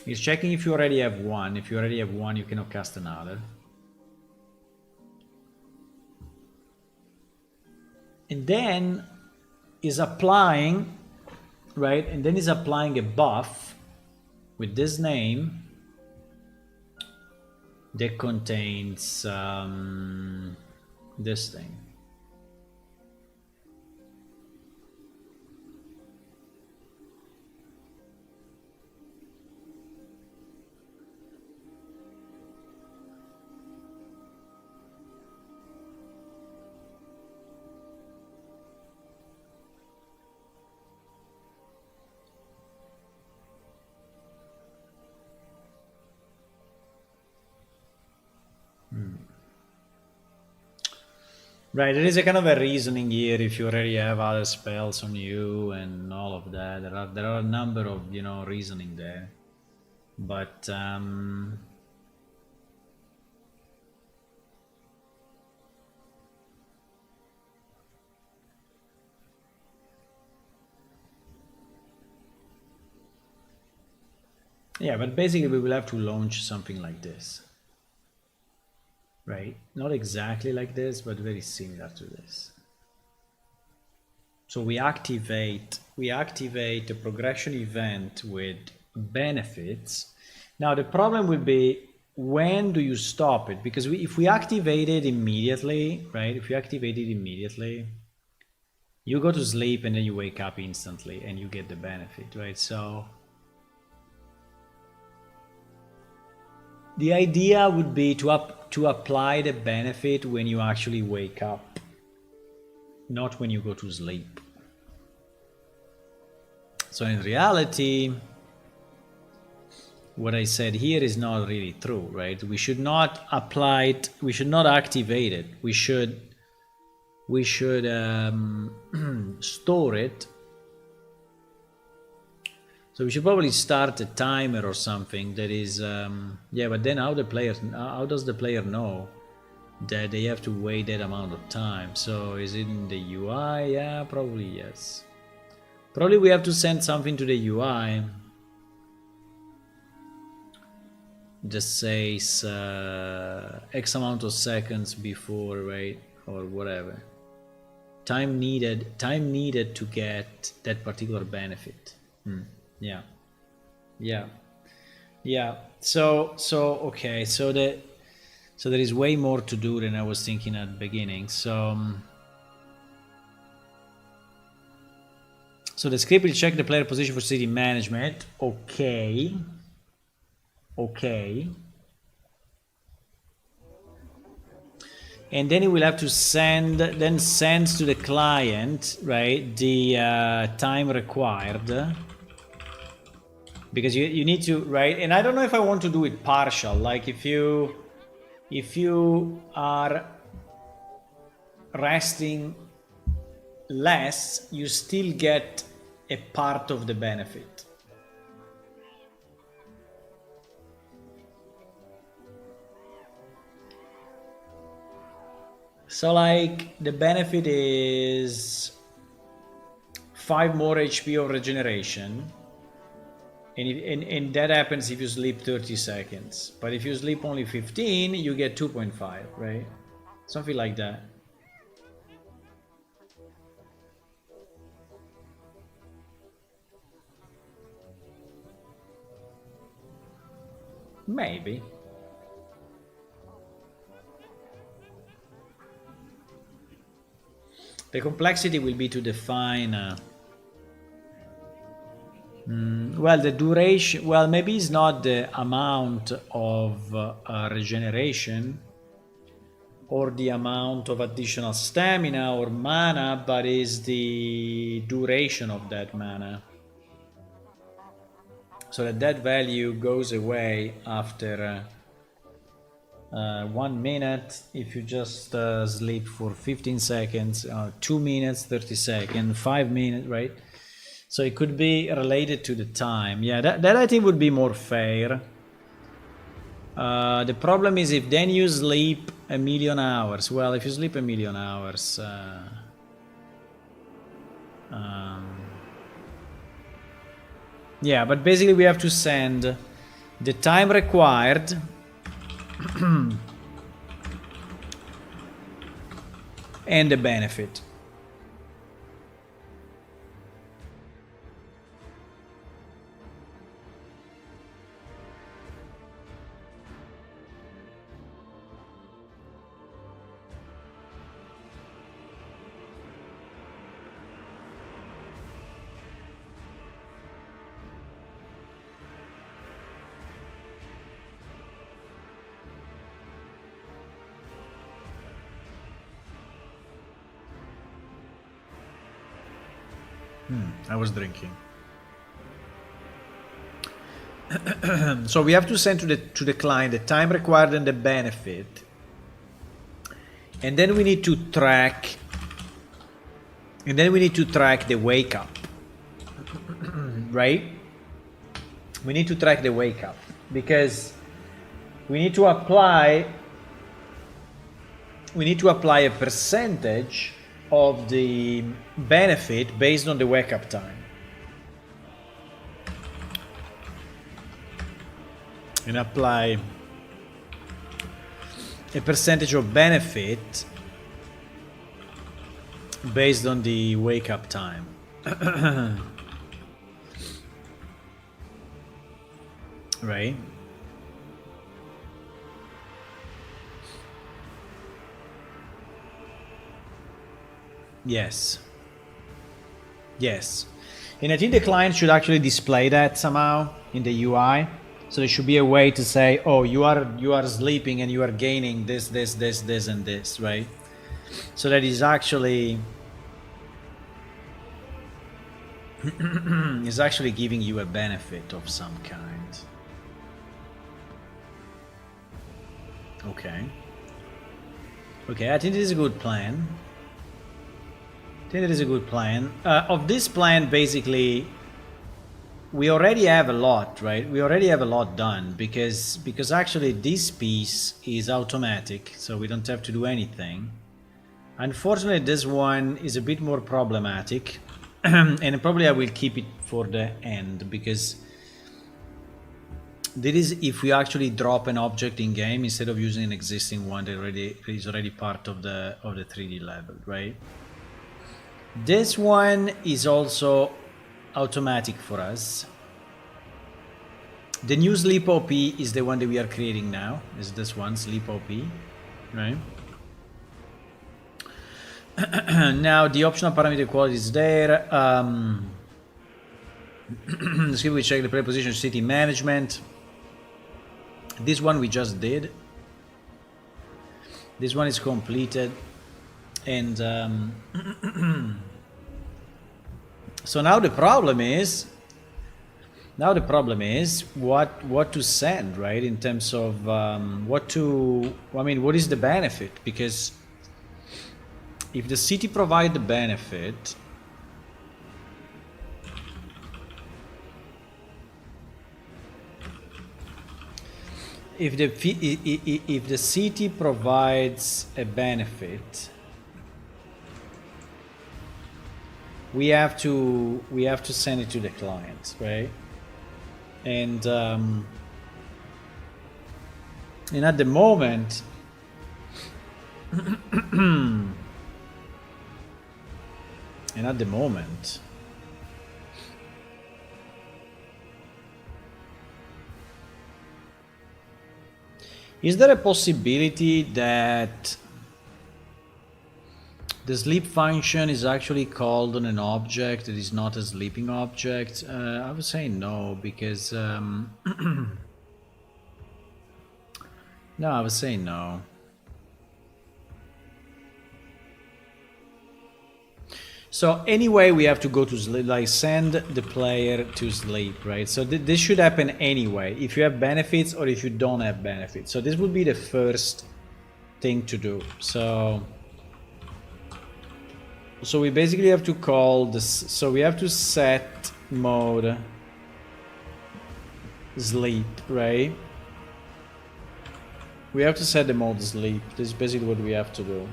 it's checking if you already have one. If you already have one, you cannot cast another. And then is applying, right? And then is applying a buff with this name that contains this thing. Right, there is a kind of a reasoning here if you already have other spells on you and all of that. There are a number of, you know, reasoning there. But yeah, but basically we will have to launch something like this. Right? Not exactly like this, but very similar to this. So we activate a progression event with benefits. Now the problem will be, when do you stop it? Because if we activate it immediately, right? If you activate it immediately, you go to sleep and then you wake up instantly and you get the benefit, right? So the idea would be to apply the benefit when you actually wake up, not when you go to sleep. So in reality, what I said here is not really true, right? We should not apply it, we should not activate it. We should store it. So we should probably start a timer or something that is, yeah, but then how does the player know that they have to wait that amount of time? So is it in the UI? Yeah, probably yes. Probably we have to send something to the UI. Just says X amount of seconds before, right? Or whatever. Time needed to get that particular benefit. Yeah. So okay. So there is way more to do than I was thinking at the beginning. So the script will check the player position for city management. Okay. And then it will have to sends to the client, right, the time required. Because you need to, right? And I don't know if I want to do it partial. Like if you are resting less, you still get a part of the benefit. So like the benefit is 5 more HP of regeneration. And that happens if you sleep 30 seconds. But if you sleep only 15, you get 2.5, right? Something like that. Maybe. The complexity will be to define well, the duration, well, maybe it's not the amount of regeneration or the amount of additional stamina or mana, but is the duration of that mana. So that value goes away after 1 minute if you just sleep for 15 seconds, 2 minutes, 30 seconds, 5 minutes, right? So it could be related to the time. Yeah, that I think would be more fair. The problem is if then you sleep 1,000,000 hours. Well, if you sleep 1,000,000 hours, yeah, but basically we have to send the time required and the benefit. I was drinking. So we have to send to the client the time required and the benefit. And then we need to track. And then we need to track the wake up. Right? We need to track the wake up because we need to apply a percentage of the benefit based on the wake up time. And apply a percentage of benefit based on the wake up time. Right? Yes. Yes. And I think the client should actually display that somehow in the UI. So there should be a way to say, oh, you are sleeping and you are gaining this, and this, right? So that is actually is actually giving you a benefit of some kind. Okay. Okay, I think this is a good plan. Of this plan, basically, we already have a lot, right? We already have a lot done because actually this piece is automatic, so we don't have to do anything. Unfortunately, this one is a bit more problematic, and probably I will keep it for the end because this is if we actually drop an object in game instead of using an existing one that is already part of the 3D level, right? This one is also automatic for us. The new sleep OP is the one that we are creating now. Is this one, sleep OP, right? Now the optional parameter quality is there. Let's see, we check the player position, city management. This one we just did. This one is completed, and so now the problem is what to send, right? In terms of what is the benefit? Because if the city provide the benefit, if the city provides a benefit, we have to send it to the client, right? And at the moment is there a possibility that the sleep function is actually called on an object that is not a sleeping object? I would say no, because no, I would say no. So anyway, we have to go to sleep, like send the player to sleep, right? So this should happen anyway, if you have benefits or if you don't have benefits. So this would be the first thing to do. So we basically have to call this. So we have to set mode sleep, right? We have to set the mode sleep. This is basically what we have to do.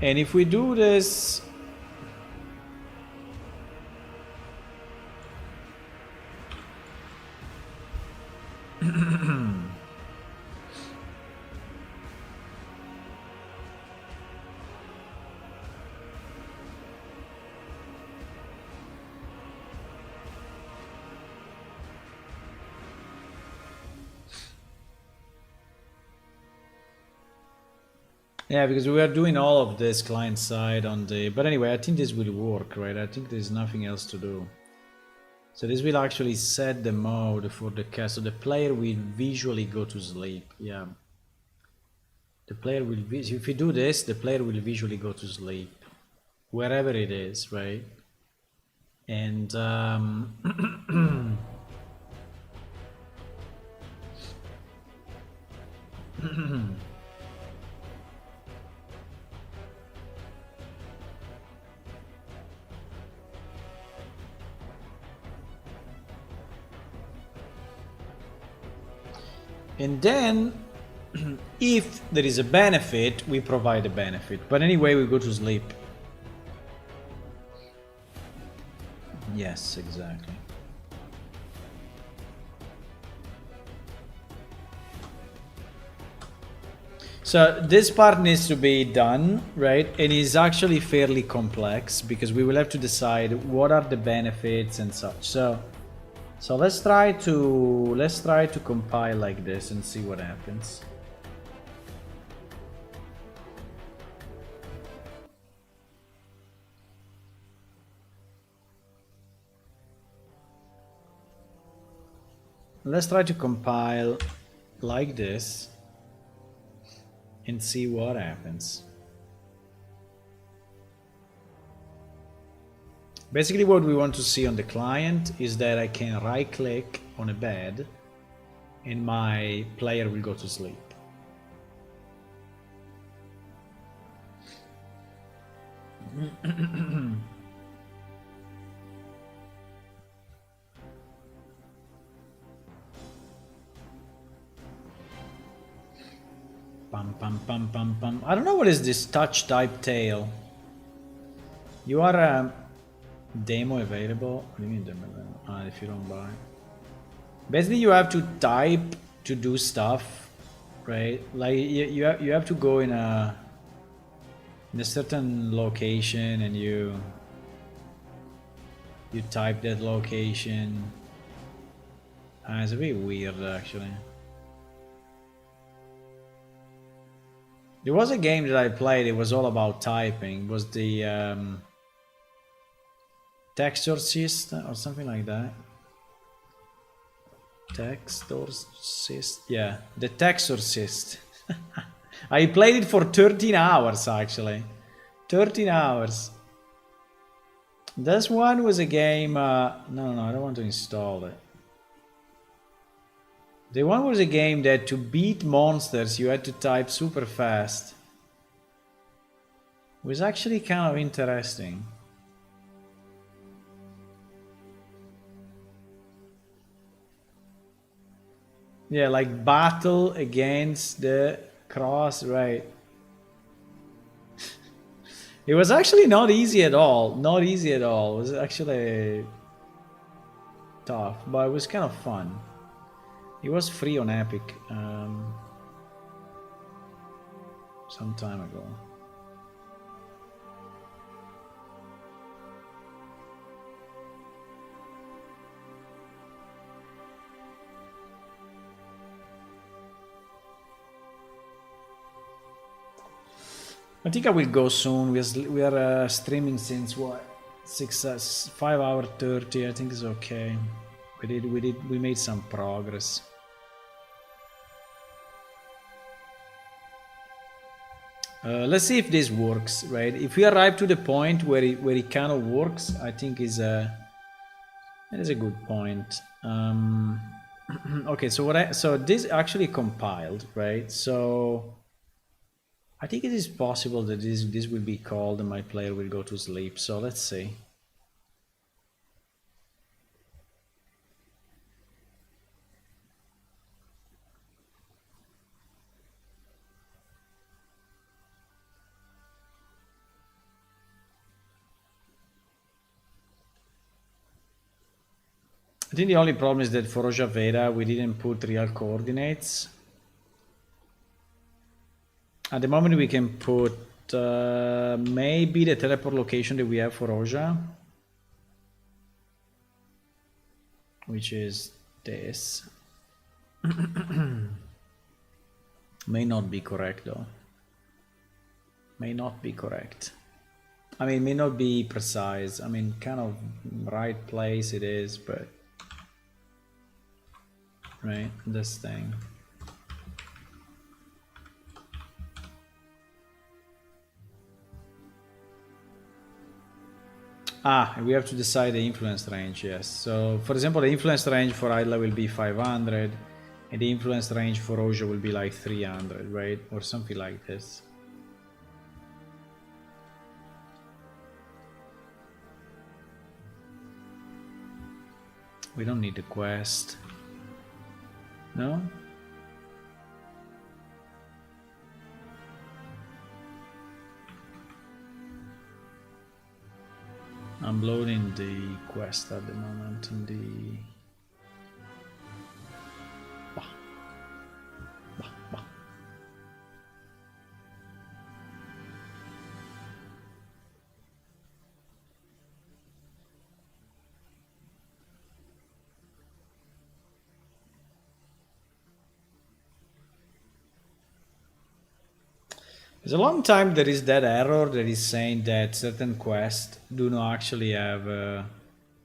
And if we do this, yeah, because we are doing all of this client side on the, but anyway, I think this will work, right? I think there's nothing else to do. So this will actually set the mode for the cast. So the player will visually go to sleep. Yeah. The player will, if we do this, the player will visually go to sleep, wherever it is, right? And And then, if there is a benefit, we provide a benefit. But anyway, we go to sleep. Yes, exactly. So this part needs to be done, right? And it's actually fairly complex because we will have to decide what are the benefits and such. So let's try to compile like this and see what happens. Let's try to compile like this and see what happens. Basically what we want to see on the client is that I can right click on a bed and my player will go to sleep. Pum pum pum pum pum. I don't know what is this touch type tail. You are demo available? What do you mean demo available? If you don't buy. Basically you have to type to do stuff, right? Like you have to go in a certain location and you type that location. It's a bit weird actually. There was a game that I played, it was all about typing. It was the Textorcist or something like that. Textorcist, yeah, the Textorcist. I played it for 13 hours actually. 13 hours. This one was a game, no, I don't want to install it. The one was a game that to beat monsters you had to type super fast. It was actually kind of interesting. Yeah, like battle against the cross, right? It was actually not easy at all. Not easy at all. It was actually tough, but it was kind of fun. It was free on Epic some time ago. I think I will go soon. We are streaming since what 5 hours 30. I think it's okay. We made some progress. Let's see if this works, right? If we arrive to the point where it kind of works, I think that is a good point. Okay, so this actually compiled, right? So I think it is possible that this will be called and my player will go to sleep. So let's see. I think the only problem is that for Rojaveda we didn't put real coordinates. At the moment we can put maybe the teleport location that we have for Roja, which is this. May not be correct though. May not be correct. I mean, may not be precise. I mean, kind of right place it is, but right, this thing. We have to decide the influence range, yes. So, for example, the influence range for Idla will be 500, and the influence range for Roja will be like 300, right? Or something like this. We don't need the quest. No? I'm loading the quest at the moment in the... Bah. Bah, bah. There's a long time there is that error that is saying that certain quests do not actually have a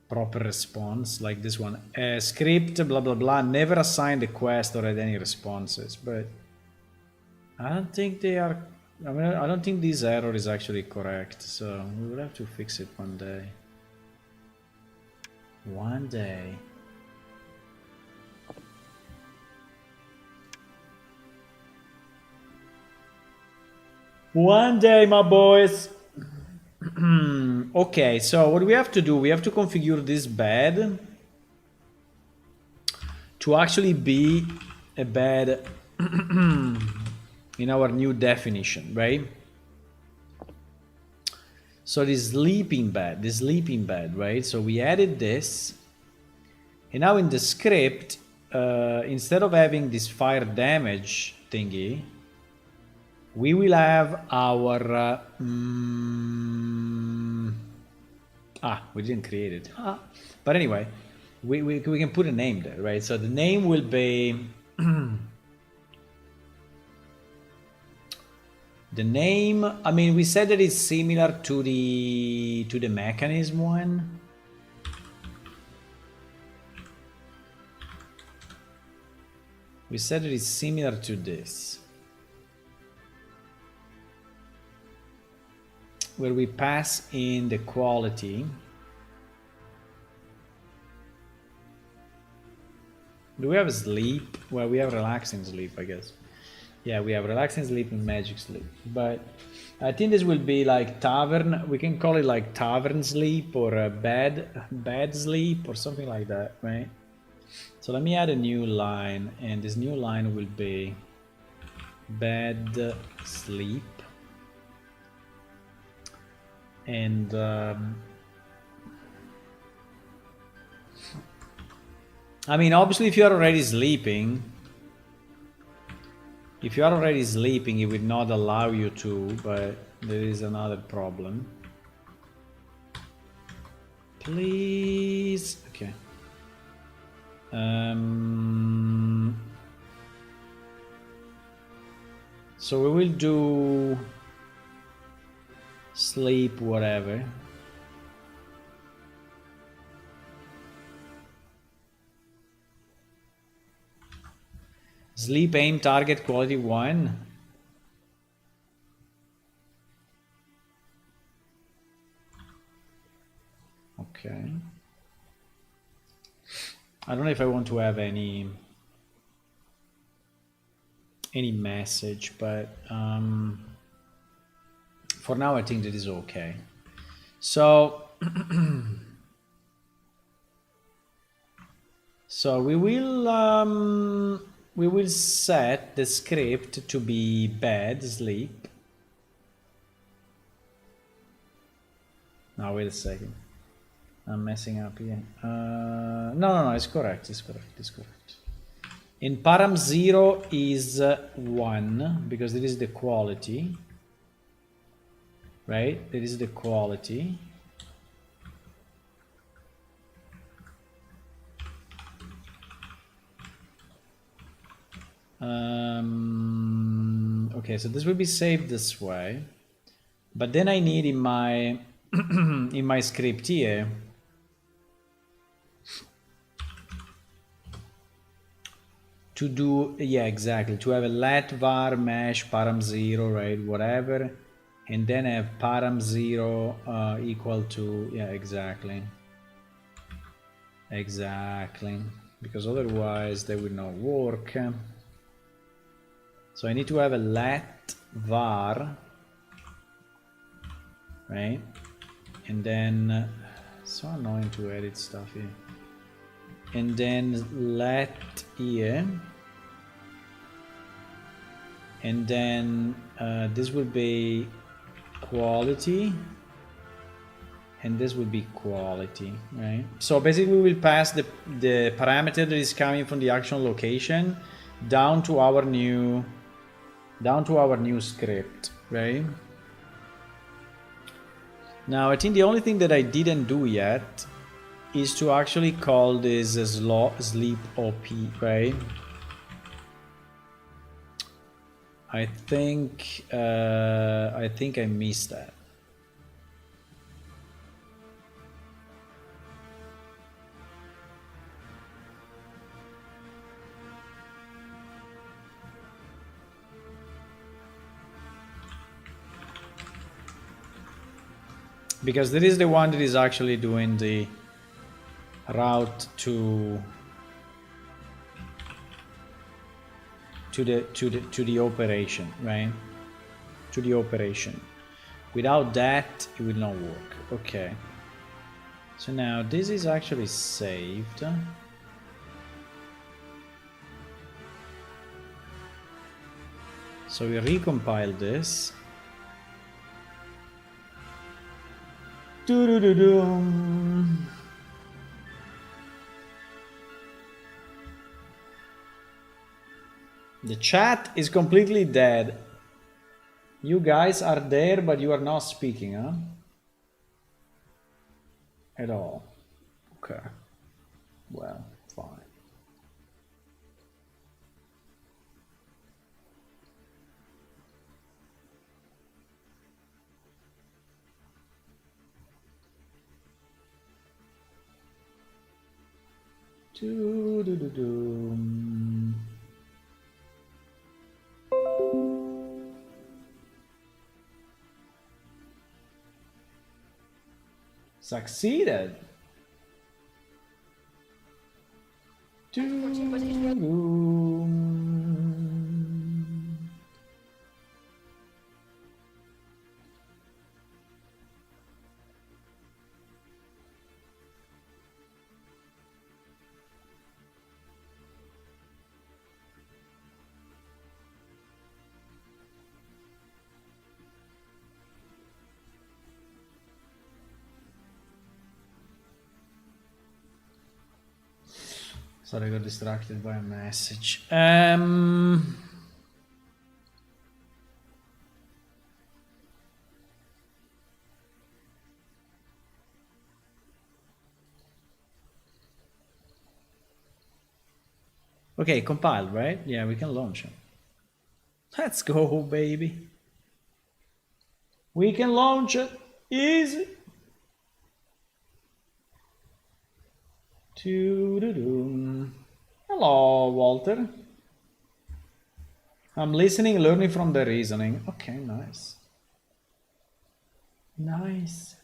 proper response, like this one. Script, blah, blah, blah, never assigned a quest or had any responses, but I don't think they are... I mean, I don't think this error is actually correct, so we will have to fix it one day. One day. One day, my boys. Okay, so what we have to do, we have to configure this bed to actually be a bed in our new definition, right? So this sleeping bed, right? So we added this, and now in the script, instead of having this fire damage thingy, we will have our... we didn't create it. But anyway, we can put a name there, right? So the name will be... the name, I mean, we said that it's similar to the mechanism one. We said that it's similar to this, where we pass in the quality. Do we have sleep? Well, we have relaxing sleep, I guess. Yeah, we have relaxing sleep and magic sleep. But I think this will be like tavern. We can call it like tavern sleep or a bed sleep or something like that, right? So let me add a new line, and this new line will be bed sleep. And I mean, obviously, if you are already sleeping, it will not allow you to, but there is another problem. Please, okay. So we will do sleep, whatever. Sleep, aim, target, quality 1. Okay. I don't know if I want to have any message, but for now I think that is okay. So so we will set the script to be bed sleep. Now wait a second, I'm messing up here. No, it's correct. In param 0 is 1 because there is the quality, right? There is the quality. Okay, so this will be saved this way, but then I need in my in my script here to do, yeah, exactly, to have a let var mesh param 0, right, whatever, and then have param 0 equal to, yeah, exactly, because otherwise they will not work. So I need to have a let var, right, and then so annoying to edit stuff here, and then let here, and then this will be quality, and this would be quality, right? So basically we will pass the parameter that is coming from the actual location down to our new script, right? Now I think the only thing that I didn't do yet is to actually call this a sleep OP, right? I think I missed that. Because this is the one that is actually doing the route to the operation, right? To the operation. Without that, it will not work. Okay. So now this is actually saved. So we recompile this. Doo-doo-doo-doo. The chat is completely dead. You guys are there, but you are not speaking, huh? At all. Okay. Well, fine. Doo-doo-doo-doo. Succeeded. Sorry, I got distracted by a message. Okay, compiled, right? Yeah, we can launch it. Let's go, baby. We can launch it. Easy. Hello, Walter. I'm listening, learning from the reasoning. Okay, nice. Nice.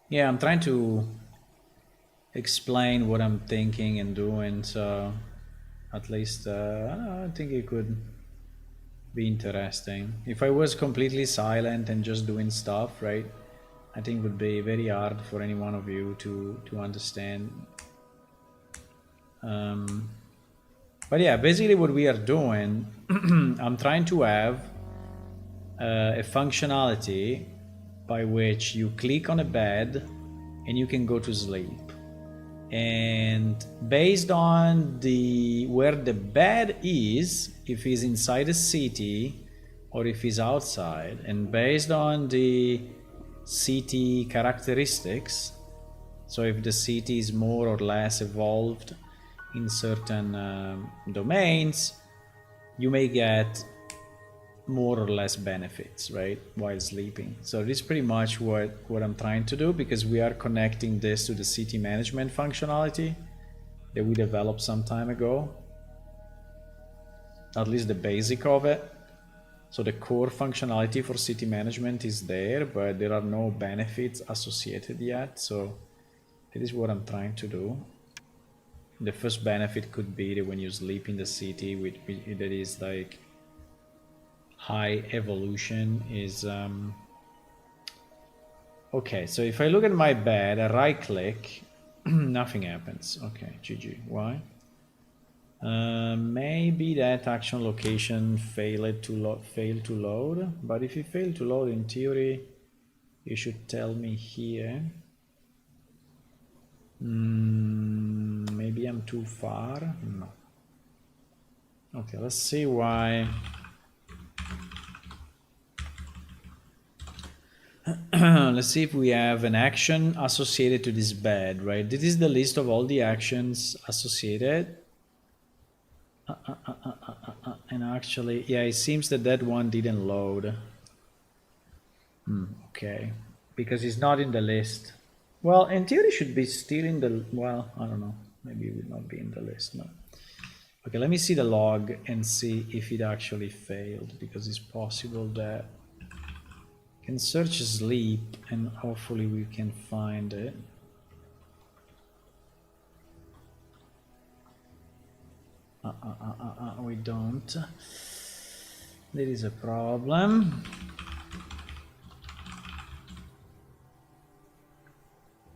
Yeah, I'm trying to explain what I'm thinking and doing, so at least I think it could be interesting. If I was completely silent and just doing stuff, right, I think it would be very hard for any one of you to understand. But yeah, basically what we are doing, I'm trying to have a functionality by which you click on a bed and you can go to sleep. And based on where the bed is, if it's inside a city or if it's outside, and based on the city characteristics, so if the city is more or less evolved in certain domains, you may get more or less benefits, right, while sleeping. So this is pretty much what I'm trying to do, because we are connecting this to the city management functionality that we developed some time ago, at least the basic of it. So the core functionality for city management is there, but there are no benefits associated yet. So that is what I'm trying to do. The first benefit could be that when you sleep in the city, that is like high evolution is okay. So if I look at my bed, I right click, nothing happens. Okay, GG. Why? Maybe that action location failed to load, but if it failed to load, in theory, you should tell me here. Maybe I'm too far. No. Okay, let's see why. Let's see if we have an action associated to this bed, right? This is the list of all the actions associated. And actually, yeah, it seems that that one didn't load. Okay, because it's not in the list. Well, in theory, it should be still in the, well, I don't know. Maybe it would not be in the list, no. Okay, let me see the log and see if it actually failed, because it's possible that I can search sleep and hopefully we can find it. We don't. There is a problem.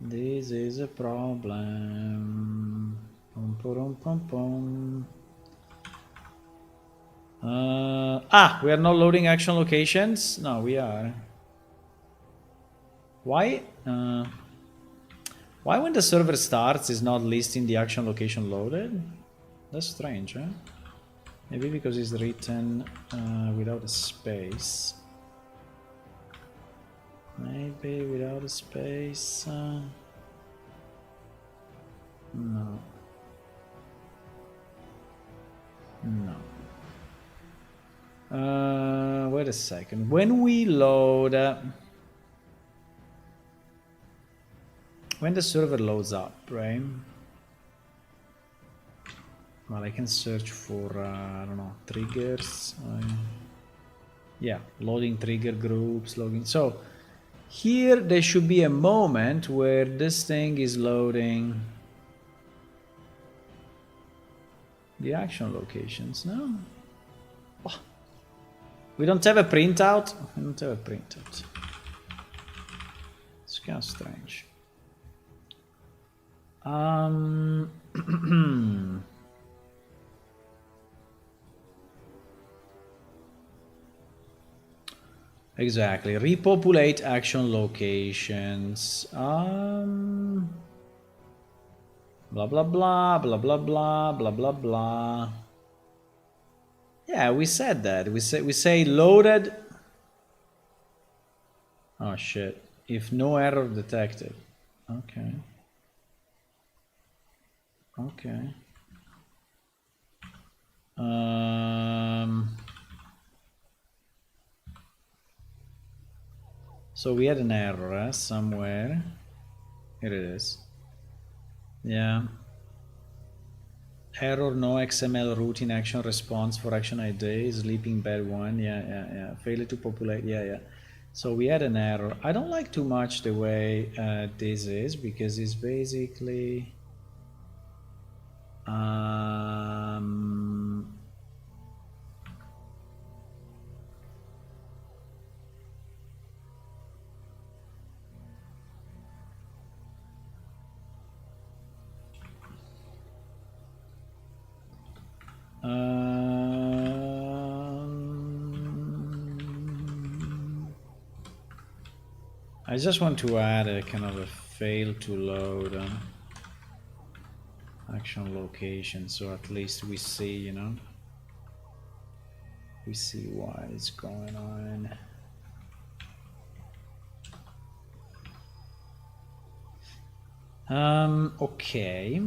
This is a problem. Pum, pum, pum, pum. We are not loading action locations? No, we are. Why? Why when the server starts is not listing the action location loaded? That's strange, huh? Maybe because it's written without a space. Maybe without a space. No. No. Wait a second. When we load, when the server loads up, right? Well, I can search for I don't know, triggers. Yeah, loading trigger groups, loading. So here there should be a moment where this thing is loading the action locations. No. We don't have a printout? We don't have a printout. It's kind of strange. Exactly. Repopulate action locations. Blah blah blah blah blah blah blah blah blah. Yeah, we said that. We say loaded. Oh shit. If no error detected. Okay. Okay. So we had an error somewhere. Here it is. Yeah. Error, no XML routine action response for action ID, sleeping bed 1. Yeah. Failure to populate. Yeah. So we had an error. I don't like too much the way this is, because it's basically I just want to add a kind of a fail to load action location, so at least we see, you know, we see what is going on. Okay.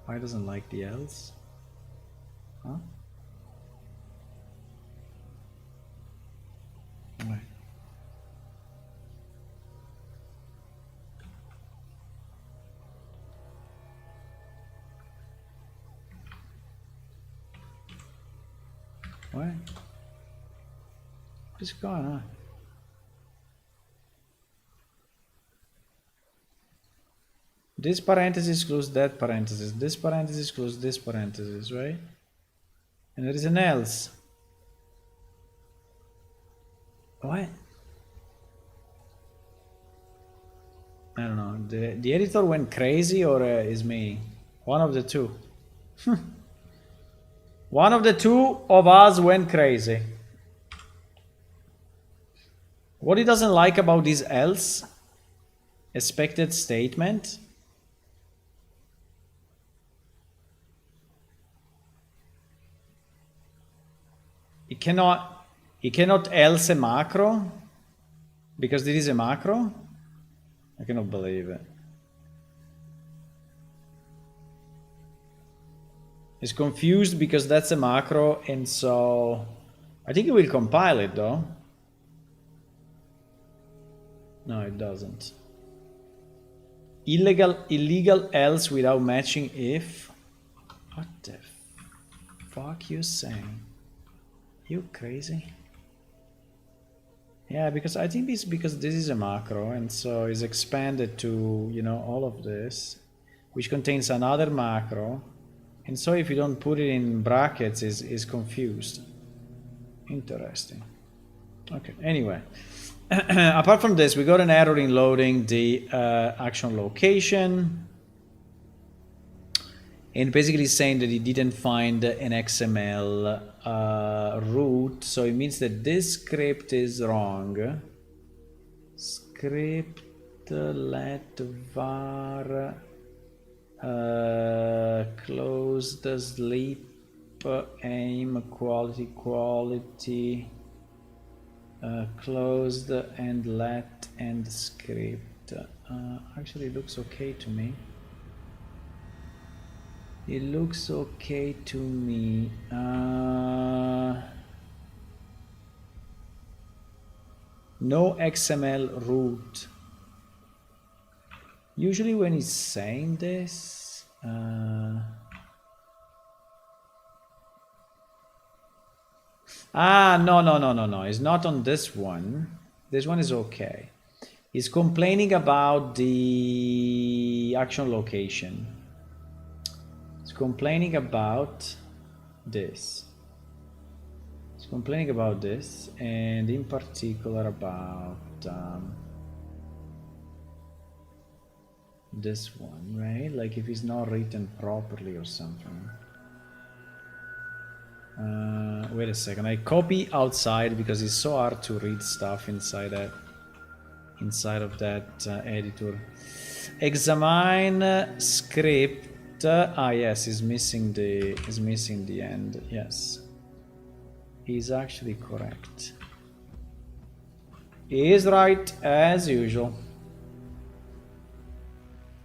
Why doesn't like the else? Huh? Why? What is going on? This parenthesis close that parenthesis. This parenthesis close this parenthesis, right? And there is an else. What? I don't know. The editor went crazy, or is me? One of the two. One of the two of us went crazy. What he doesn't like about this else expected statement? He cannot else a macro because this is a macro. I cannot believe it. He's confused because that's a macro, and so I think he will compile it though. No, it doesn't. Illegal else without matching if. What the fuck you saying? You crazy? Yeah, because I think because this is a macro, and so it's expanded to, you know, all of this, which contains another macro, and so if you don't put it in brackets, is confused. Interesting. Okay. Anyway, apart from this, we got an error in loading the action location. And basically saying that he didn't find an XML root, so it means that this script is wrong. Script let var close the sleep aim quality closed and let and script. Actually, it looks okay to me. It looks okay to me. No XML root. Usually when he's saying this, no. It's not on this one. This one is okay. He's complaining about the action location. Complaining about this. It's complaining about this, and in particular about this one, right? Like if it's not written properly or something. Wait a second. I copy outside because it's so hard to read stuff inside of that editor. Examine script. Yes, he's missing the end. Yes, he's actually correct. He is right as usual.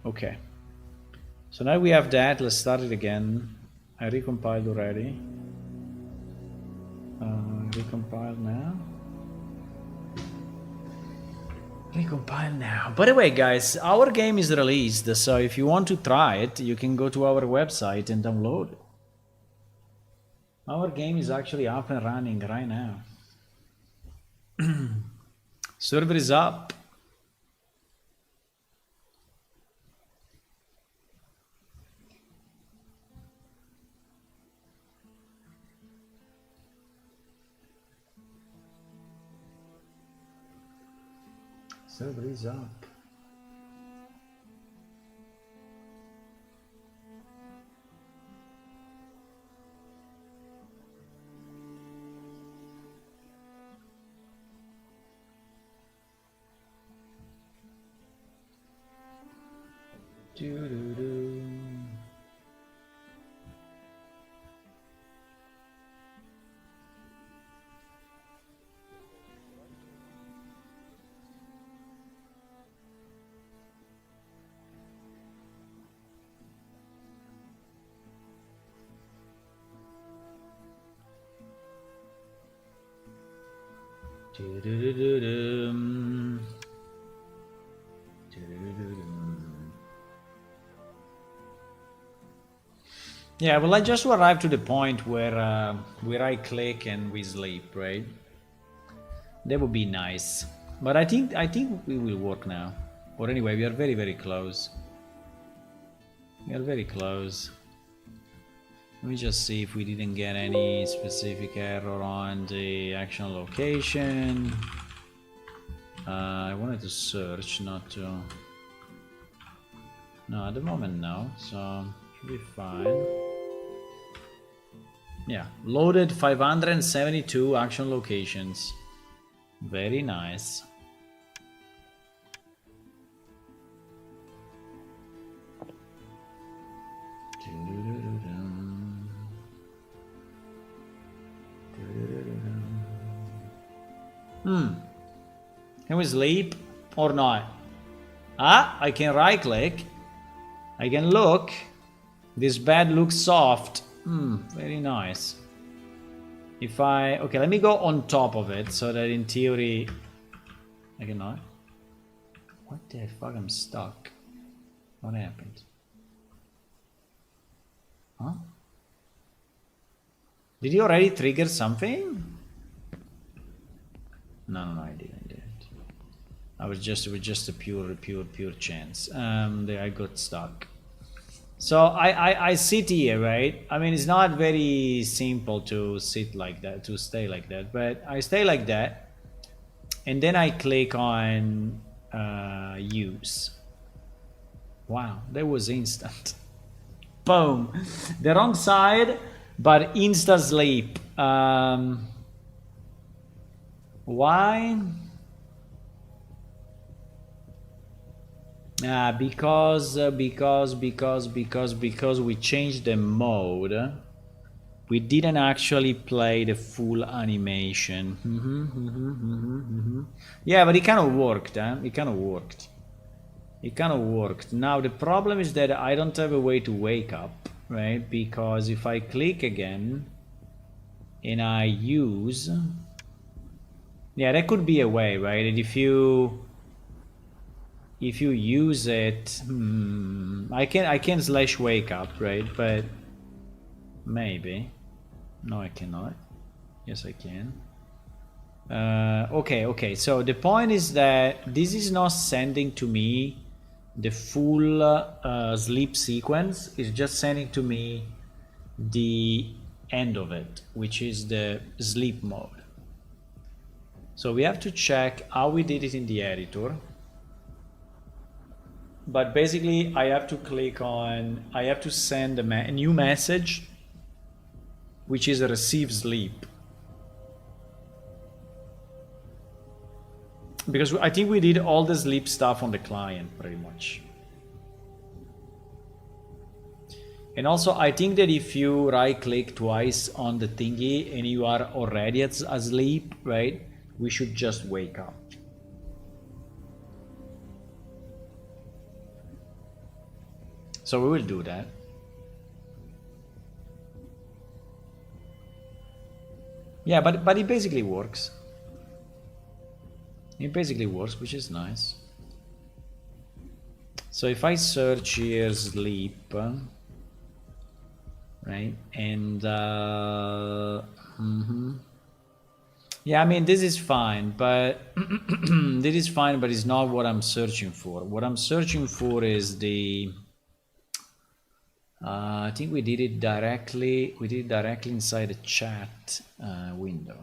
Okay, so now we have that. Let's start it again. I recompiled already. Recompile now. Recompile now. By the way, guys, our game is released, so if you want to try it, you can go to our website and download it. Our game is actually up and running right now. Server is up. Server is up. Doo-doo-doo. Doo-doo-doo-doo-dum. Doo-doo-doo-doo-dum. Yeah, well, I just arrived to the point where I click and we sleep, right? That would be nice, but I think we will work now. Or anyway, we are very, very close. We are very close. Let me just see if we didn't get any specific error on the action location. I wanted to search, not to. No, at the moment no, so should be fine. Yeah, loaded 572 action locations. Very nice. Can we sleep or not? Ah, I can right click. I can look. This bed looks soft. Very nice. If I... Okay, let me go on top of it so that in theory... I cannot. What the fuck? I'm stuck. What happened? Huh? Did you already trigger something? No, I didn't. It was just a pure chance. I got stuck. So I sit here, right? I mean, it's not very simple to sit like that, to stay like that, but I stay like that, and then I click on use. Wow, that was instant. Boom, the wrong side, but insta sleep. Why? Because we changed the mode. We didn't actually play the full animation. Yeah, but it kind of worked, huh? It kind of worked. Now the problem is that I don't have a way to wake up, right? Because if I click again and I use... Yeah, that could be a way, right? And if you use it, I can slash wake up, right? But maybe. No, I cannot. Yes, I can. Okay. So the point is that this is not sending to me the full sleep sequence. It's just sending to me the end of it, which is the sleep mode. So we have to check how we did it in the editor. But basically I have to send a new message, which is a receive sleep. Because I think we did all the sleep stuff on the client pretty much. And also I think that if you right click twice on the thingy and you are already asleep, right? We should just wake up. So we will do that. Yeah, but it basically works. It basically works, which is nice. So if I search here sleep, right, and yeah, I mean this is fine, but it's not what I'm searching for. What I'm searching for is the I think we did it directly inside the chat window.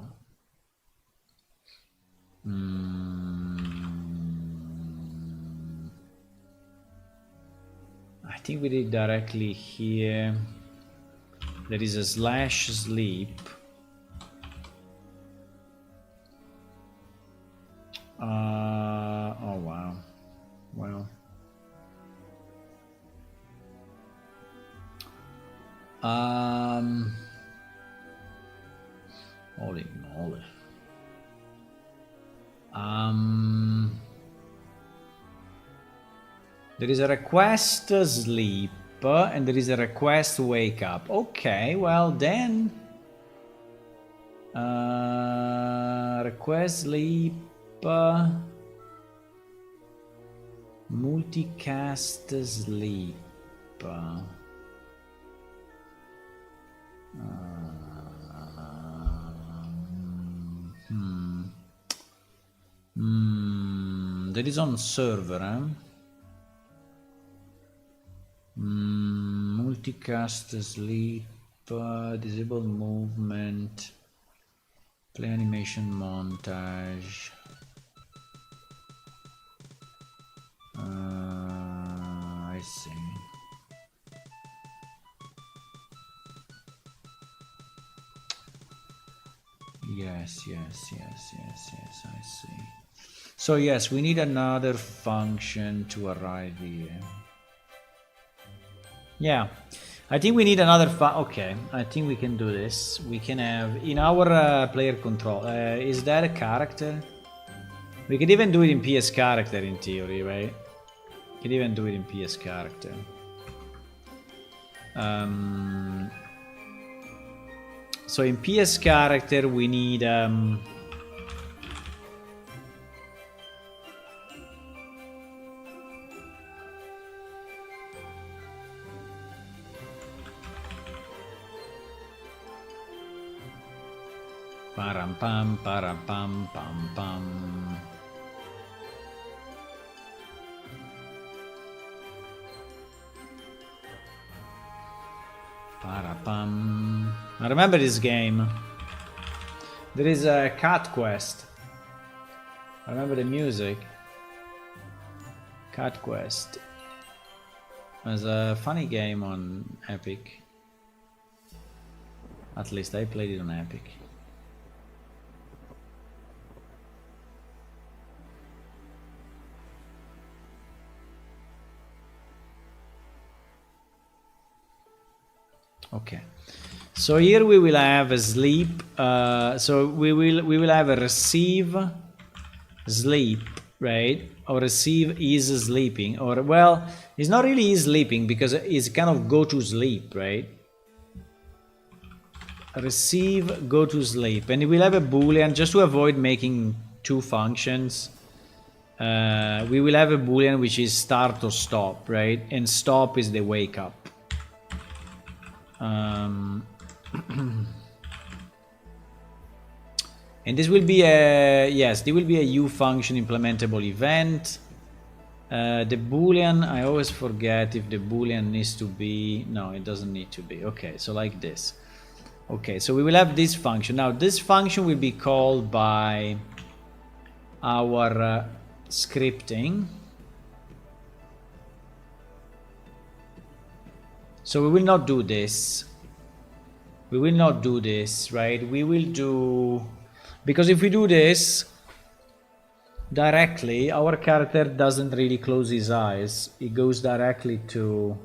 I think we did it directly here. There is a slash sleep. Oh wow. Well. Holy moly. There is a request sleep and there is a request wake up. Okay, well then request sleep multicast sleep. That is on server, huh? Multicast sleep, disable movement, play animation montage. I see. Yes, I see. So yes, we need another function to arrive here. Yeah, I think we need another okay, I think we can do this. We can have in our player control. Is that a character? We could even do it in PS character in theory, right? We could even do it in PS character. So in PS character we need param pam pam pam. Parapam. I remember this game. There is a Cat Quest. I remember the music. Cat Quest. It's a funny game on Epic. At least I played it on Epic. Okay, so here we will have a sleep. So we will have a receive, sleep, right? Or receive is sleeping, or well, it's not really is sleeping because it's kind of go to sleep, right? Receive, go to sleep, and we will have a boolean just to avoid making two functions. We will have a boolean which is start or stop, right? And stop is the wake up. And this will be a there will be a U function implementable event. The boolean, I always forget if the boolean needs to be, no, it doesn't need to be. Okay, so like this. Okay, so we will have this function. Now this function will be called by our scripting. So we will not do this. We will not do this, right? We will do, because if we do this directly, our character doesn't really close his eyes. It goes directly to,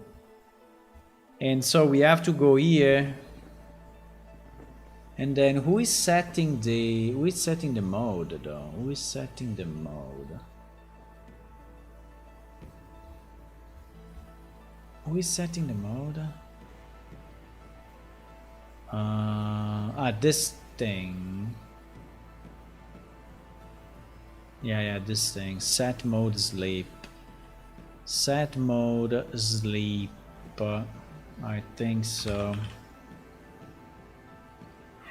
and so we have to go here. And then who is setting the mode though? Who is setting the mode? Who is setting the mode? This thing. Yeah, this thing. Set mode sleep. Set mode sleep. I think so.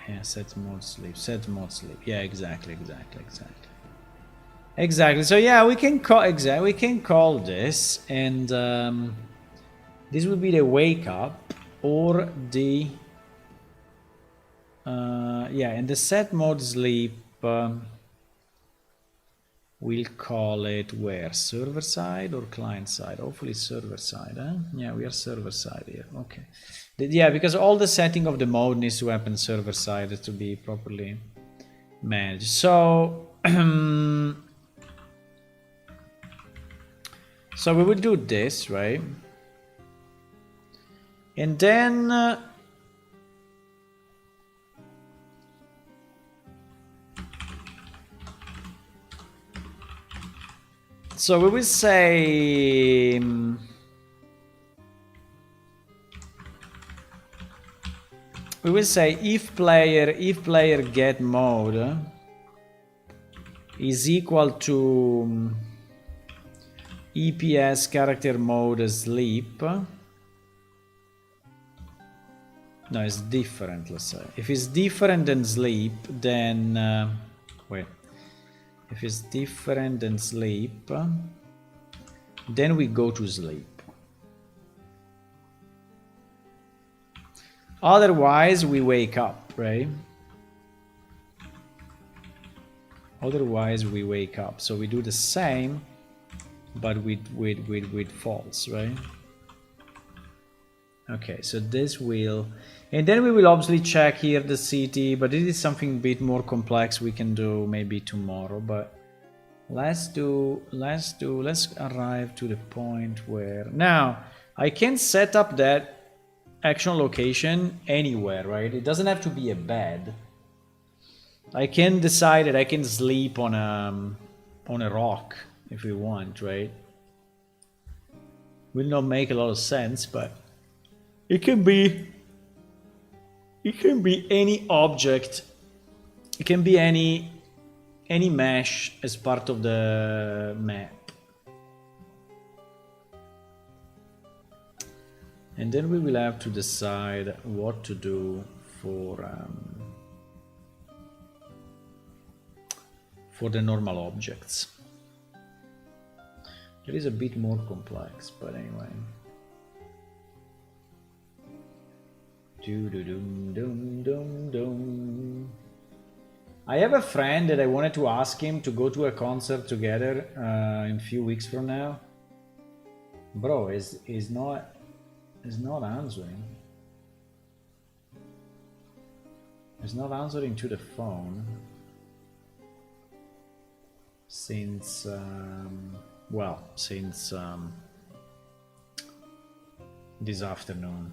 Yeah, set mode sleep. Set mode sleep. Yeah, exactly. Exactly. So yeah, we can call this, and this will be the wake up or the and the set mode sleep. We'll call it where? Server side or client side? Hopefully server side, huh? Yeah, we are server side here. Okay. Yeah, because all the setting of the mode needs to happen server side to be properly managed. So, so we will do this, right? And then so we will say if player get mode is equal to EPS character mode sleep. No, it's different, let's say. If it's different than sleep, then wait. If it's different than sleep, then we go to sleep. Otherwise, we wake up, right? Otherwise, we wake up. So we do the same, but with false, right? Okay, so this will, and then we will obviously check here the city, but it is something a bit more complex we can do maybe tomorrow. But let's arrive to the point where now I can set up that action location anywhere, right? It doesn't have to be a bed. I can decide that I can sleep on a rock if we want, right? Will not make a lot of sense, but it can be any object. It can be any mesh as part of the map. And then we will have to decide what to do for the normal objects. It is a bit more complex, but anyway. I have a friend that I wanted to ask him to go to a concert together in a few weeks from now. Bro, is not answering. He's not answering to the phone since this afternoon,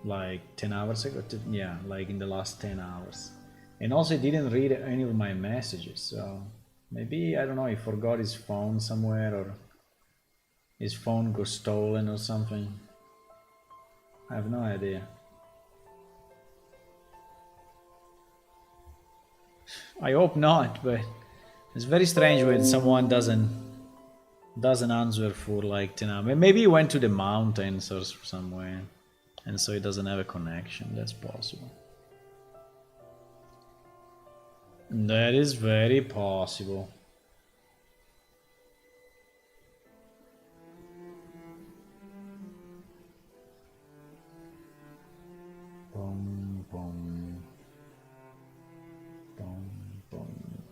like 10 hours ago. Yeah, like in the last 10 hours. And also he didn't read any of my messages, so maybe, I don't know, he forgot his phone somewhere, or his phone got stolen or something. I have no idea. I hope not, but it's very strange when someone doesn't answer for like 10 hours. Maybe he went to the mountains or somewhere, and so he doesn't have a connection. That's possible. That is very possible. Boom, boom. Boom, boom.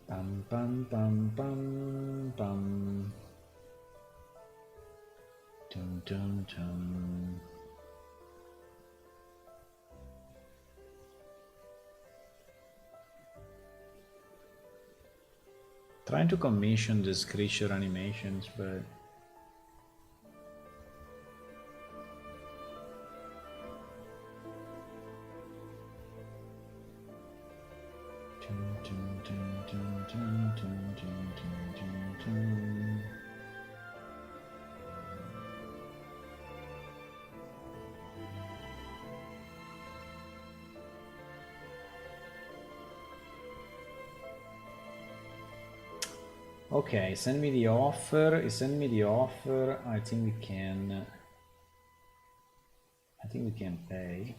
Bum, bum, bum, bum, bum. Dum, dum, dum. Trying to commission these creature animations, but okay, send me the offer. Send me the offer. I think we can pay.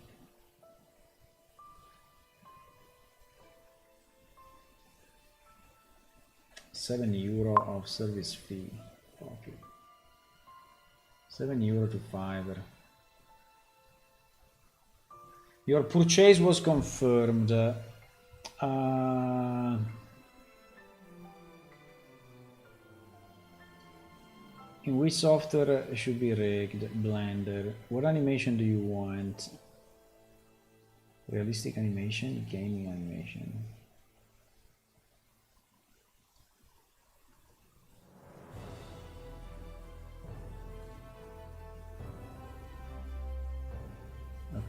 €7 of service fee. Okay. €7 to Fiverr. Your purchase was confirmed. In which software should be rigged? Blender. What animation do you want? Realistic animation? Gaming animation?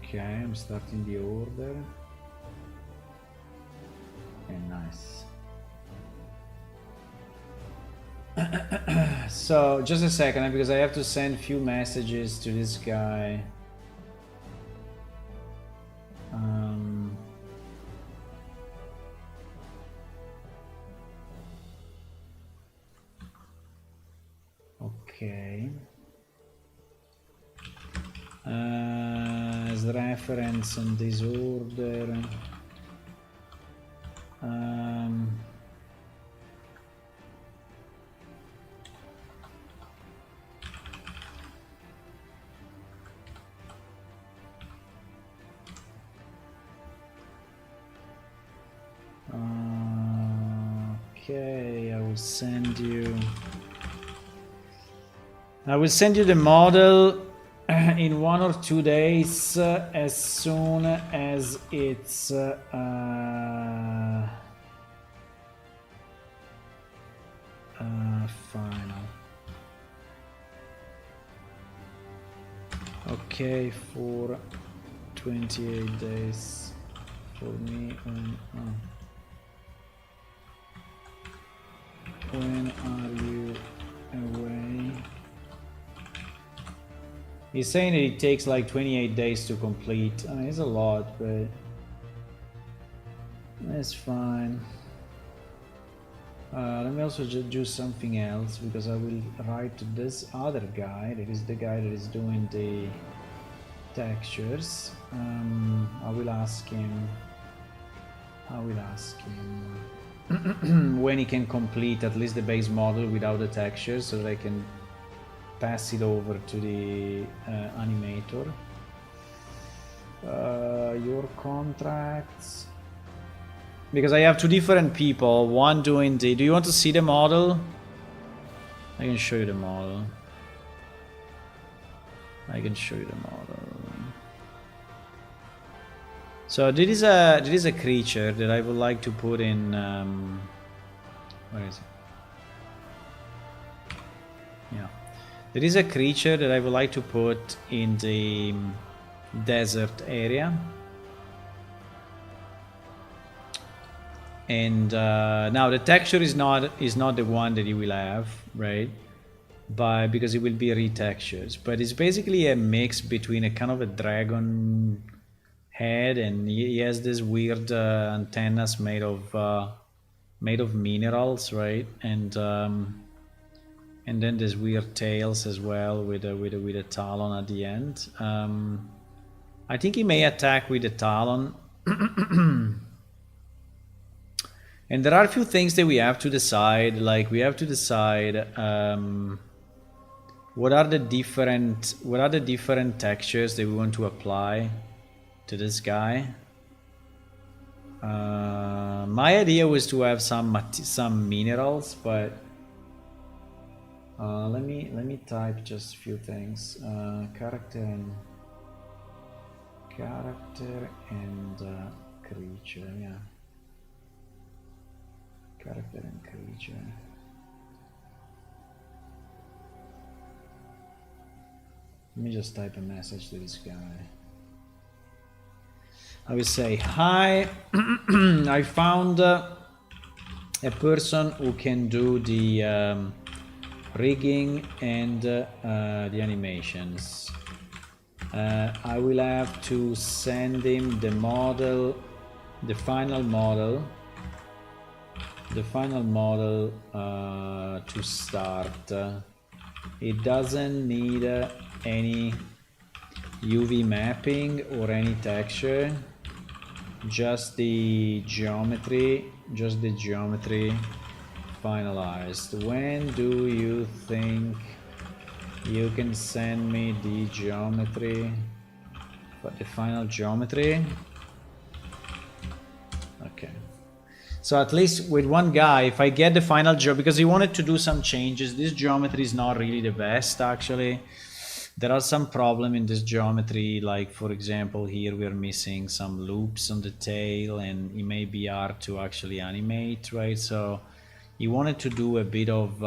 Okay, I'm starting the order. Okay, nice. So, just a second, because I have to send a few messages to this guy. Okay. As reference on this order. Okay, I will send you the model in 1 or 2 days as soon as it's final. Okay, for 28 days for me. When are you away? He's saying that it takes like 28 days to complete. I mean, it's a lot, but that's fine. Let me also just do something else, because I will write to this other guy. That is the guy that is doing the textures. I will ask him when he can complete at least the base model without the textures, so that I can pass it over to the animator. Your contracts, because I have 2 different people, one doing the... Do you want to see the model? I can show you the model. So there is a creature that I would like to put in. Where is it? Yeah, there is a creature that I would like to put in the desert area. And now the texture is not the one that you will have, right? But because it will be retextures, but it's basically a mix between a kind of a dragon head, and he has this weird antennas made of minerals, right? And then there's weird tails as well with a talon at the end. I think he may attack with the talon. And there are a few things that we have to decide. Like, we have to decide what are the different textures that we want to apply to this guy. My idea was to have some minerals, but let me type just a few things. Character and creature, yeah. Character and creature. Let me just type a message to this guy. I will say, hi, I found a person who can do the rigging and the animations. I will have to send him the model, the final model to start. It doesn't need any UV mapping or any texture, just the geometry finalized. When do you think you can send me the geometry, the final geometry? Okay. So at least with one guy, if I get the final because he wanted to do some changes. This geometry is not really the best, actually. There are some problem in this geometry, like for example here we are missing some loops on the tail, and it may be hard to actually animate, right? So he wanted to do a bit of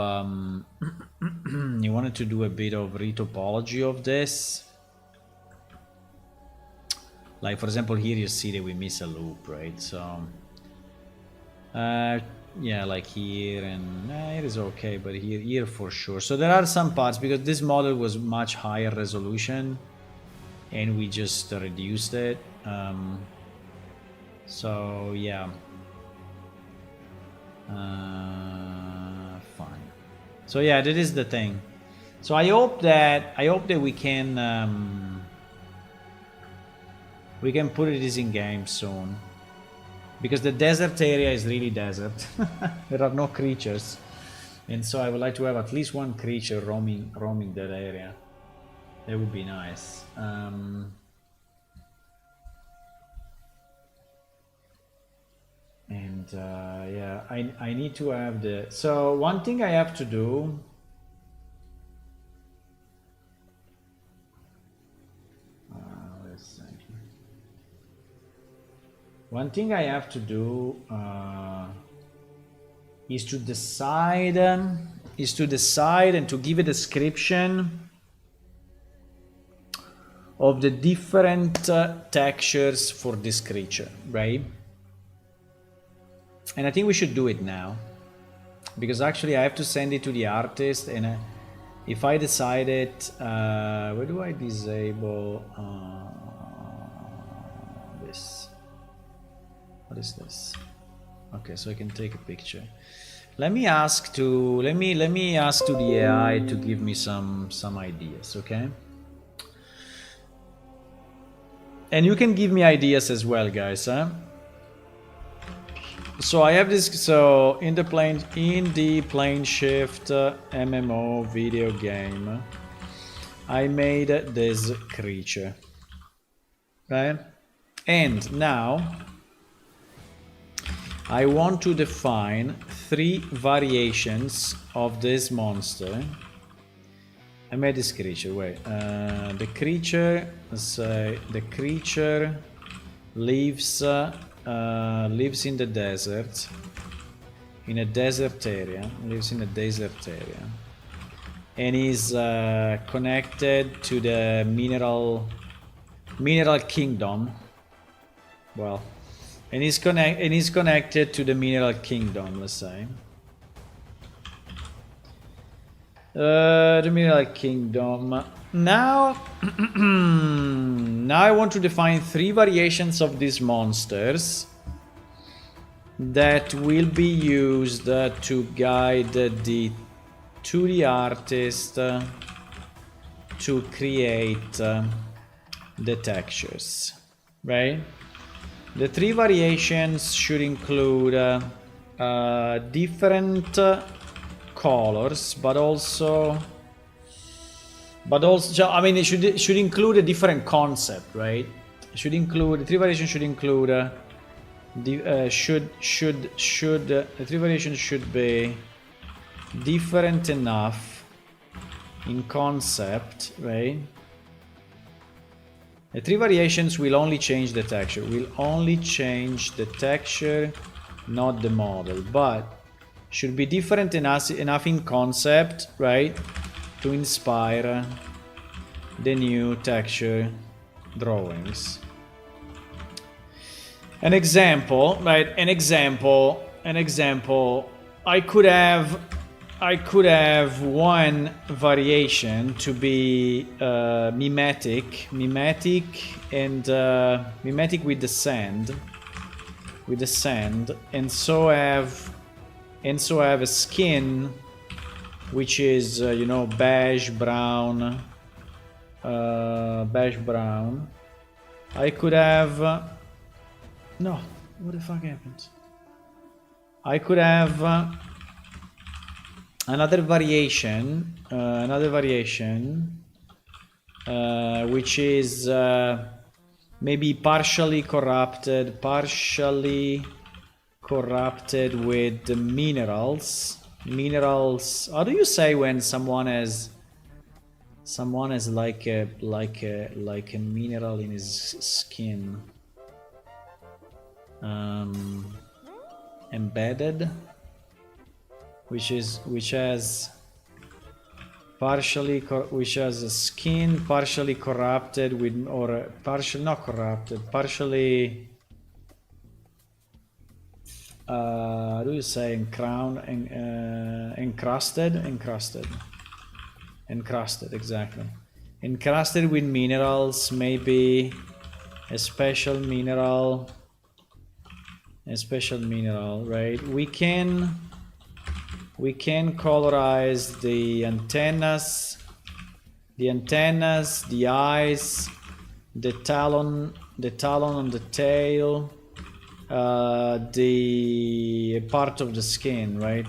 retopology of this. Like for example here you see that we miss a loop, right? So yeah, like here, and it is okay, but here for sure. So there are some parts, because this model was much higher resolution and we just reduced it. So yeah, fine. So yeah, that is the thing. So I hope that we can put this in game soon. Because the desert area is really desert. There are no creatures. And so I would like to have at least one creature roaming that area. That would be nice. And and yeah, I need to have the, so one thing I have to do, wait a second. One thing I have to do is to decide and to give a description of the different textures for this creature, right? And I think we should do it now, because actually I have to send it to the artist, and if I decide it, where do I disable this? What is this? Okay, so I can take a picture. Let me ask to let me ask to the AI to give me some ideas, okay? And you can give me ideas as well, guys, huh? So I have this, so in the plane shift MMO video game, I made this creature, right? And now I want to define 3 variations of this monster. I made this creature, wait, the creature, let's say, the creature lives in the desert, in a desert area, and is connected to the mineral kingdom. Well, and is connected to the mineral kingdom, let's say. The mineral kingdom. Now, now I want to define 3 variations of these monsters that will be used to guide the 2D artist to create the textures, right? The 3 variations should include different colors, but also I mean, it should include a different concept, right? It should include, the 3 variations should include the 3 variations should be different enough in concept, right? The 3 variations will only change the texture, not the model, but should be different enough in concept, right, to inspire the new texture drawings. An example, right? An example. I could have one variation to be mimetic and mimetic with the sand, and so have a skin which is you know, beige brown. I could have no, what the fuck happened? I could have another variation which is maybe partially corrupted with the minerals. How do you say when someone has like a mineral in his skin? Embedded, which has a skin partially corrupted with, or partially not corrupted, partially how do you say, encrusted, exactly, encrusted with minerals, maybe a special mineral, right? We can colorize the antennas, the eyes, the talon on the tail, the part of the skin, right?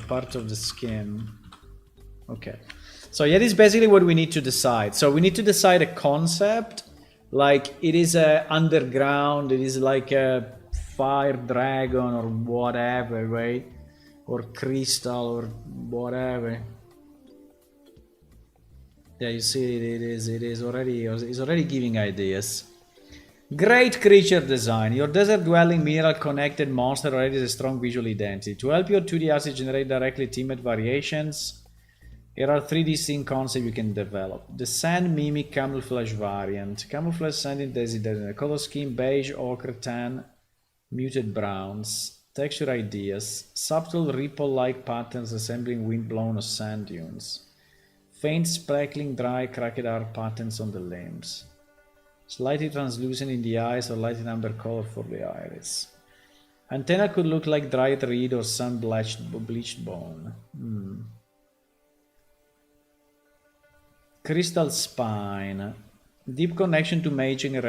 Okay. So yeah, this is basically what we need to decide. So we need to decide a concept, like it is a underground, it is like a fire dragon or whatever, right? Or crystal or whatever. Yeah, you see, it is already, it's already giving ideas. Great creature design. Your desert dwelling mineral connected monster already has a strong visual identity. To help your 2D assets generate directly teamed variations, here are 3D scene concepts you can develop. The sand mimic camouflage variant. Camouflage sand in designated color scheme beige, ochre, tan, muted browns. Texture ideas. Subtle ripple-like patterns resembling wind-blown or sand dunes. Faint sparkling dry cracked art patterns on the limbs. Slightly translucent in the eyes or light amber color for the iris. Antenna could look like dried reed or sun bleached bone. Crystal spine. Deep connection to maging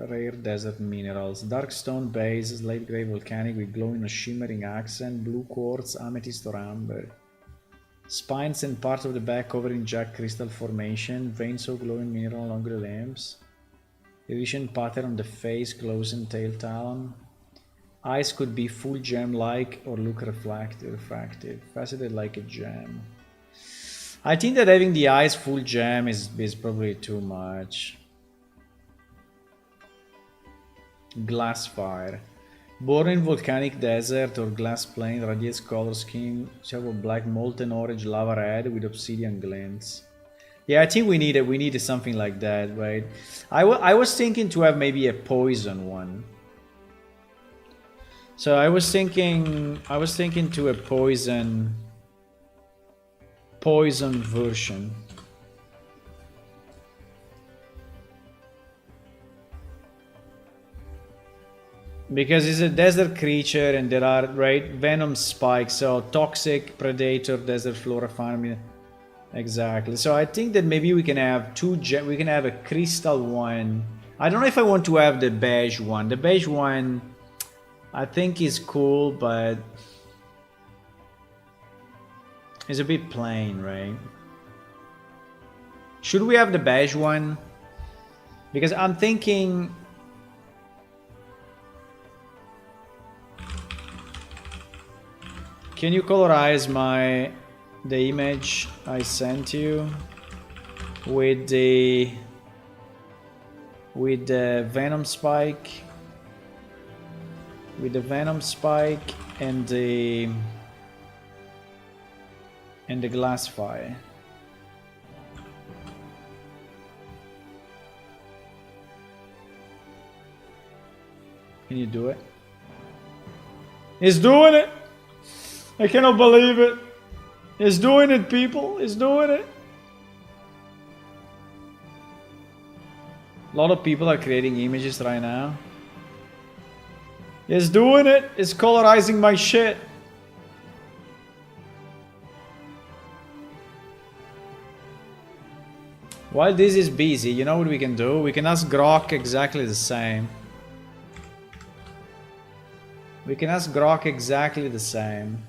rare desert minerals. Dark stone base, slate gray volcanic with glowing or shimmering accent. Blue quartz, amethyst or amber. Spines and parts of the back covered in jack crystal formation. Veins of glowing mineral along the limbs. Iridescent pattern on the face, claws and tail talon. Eyes could be full gem-like or look refractive. Faceted like a gem. I think that having the eyes full gem is probably too much. Glass fire. Born in volcanic desert or glass plain, radiates color scheme, several black molten orange lava red with obsidian glints. Yeah, I think we needed something like that, right? I was thinking to have maybe a poison one. So I was thinking to a poison version. Because it's a desert creature and there are, right, venom spikes, so toxic predator desert flora fauna. Exactly. So I think that maybe we can have we can have a crystal one. I don't know if I want to have the beige one. The beige one I think is cool, but it's a bit plain, right? Should we have the beige one? Because I'm thinking... Can you colorize the image I sent you with the venom spike? With the venom spike and the glass fire. Can you do it? He's doing it! I cannot believe it! He's doing it, people! He's doing it! A lot of people are creating images right now. He's doing it! He's colorizing my shit! While this is busy, you know what we can do? We can ask Grok exactly the same. We can ask Grok exactly the same.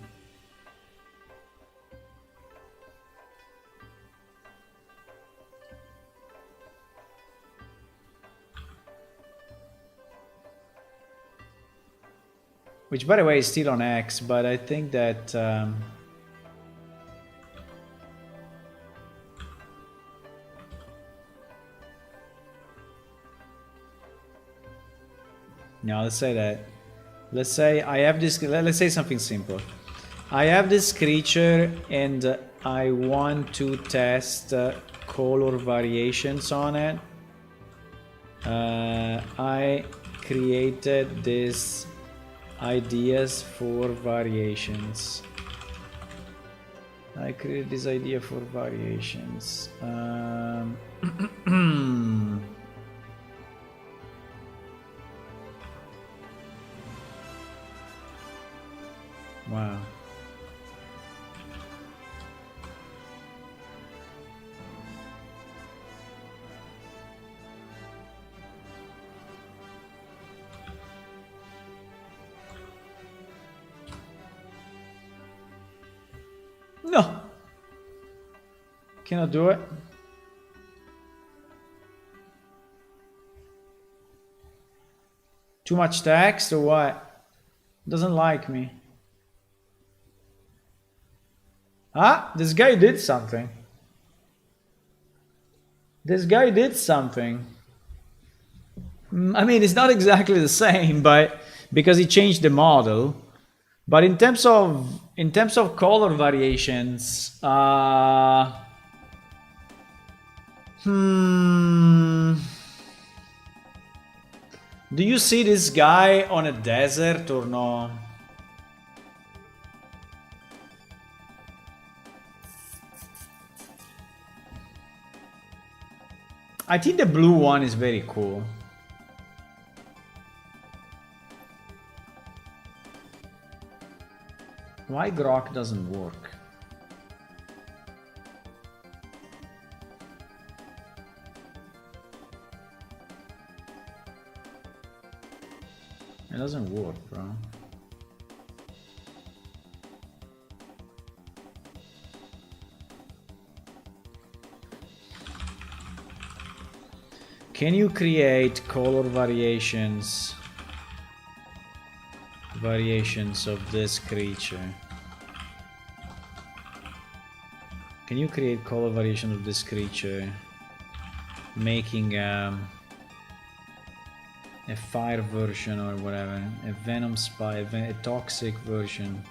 Which, by the way, is still on X, but I think that... No, let's say that. Let's say I have this... Let's say something simple. I have this creature and I want to test color variations on it. I created this... ideas for variations. I created this idea for variations. Wow. No! Cannot do it. Too much text or what? Doesn't like me. Ah, this guy did something. This guy did something. I mean, it's not exactly the same, but because he changed the model. But in terms of color variations, do you see this guy on a desert or no? I think the blue one is very cool. Why grok doesn't work? It doesn't work, bro. Can you create color variations of this creature? Can you create color variation of this creature, making a fire version or whatever, a venom spy, a toxic version?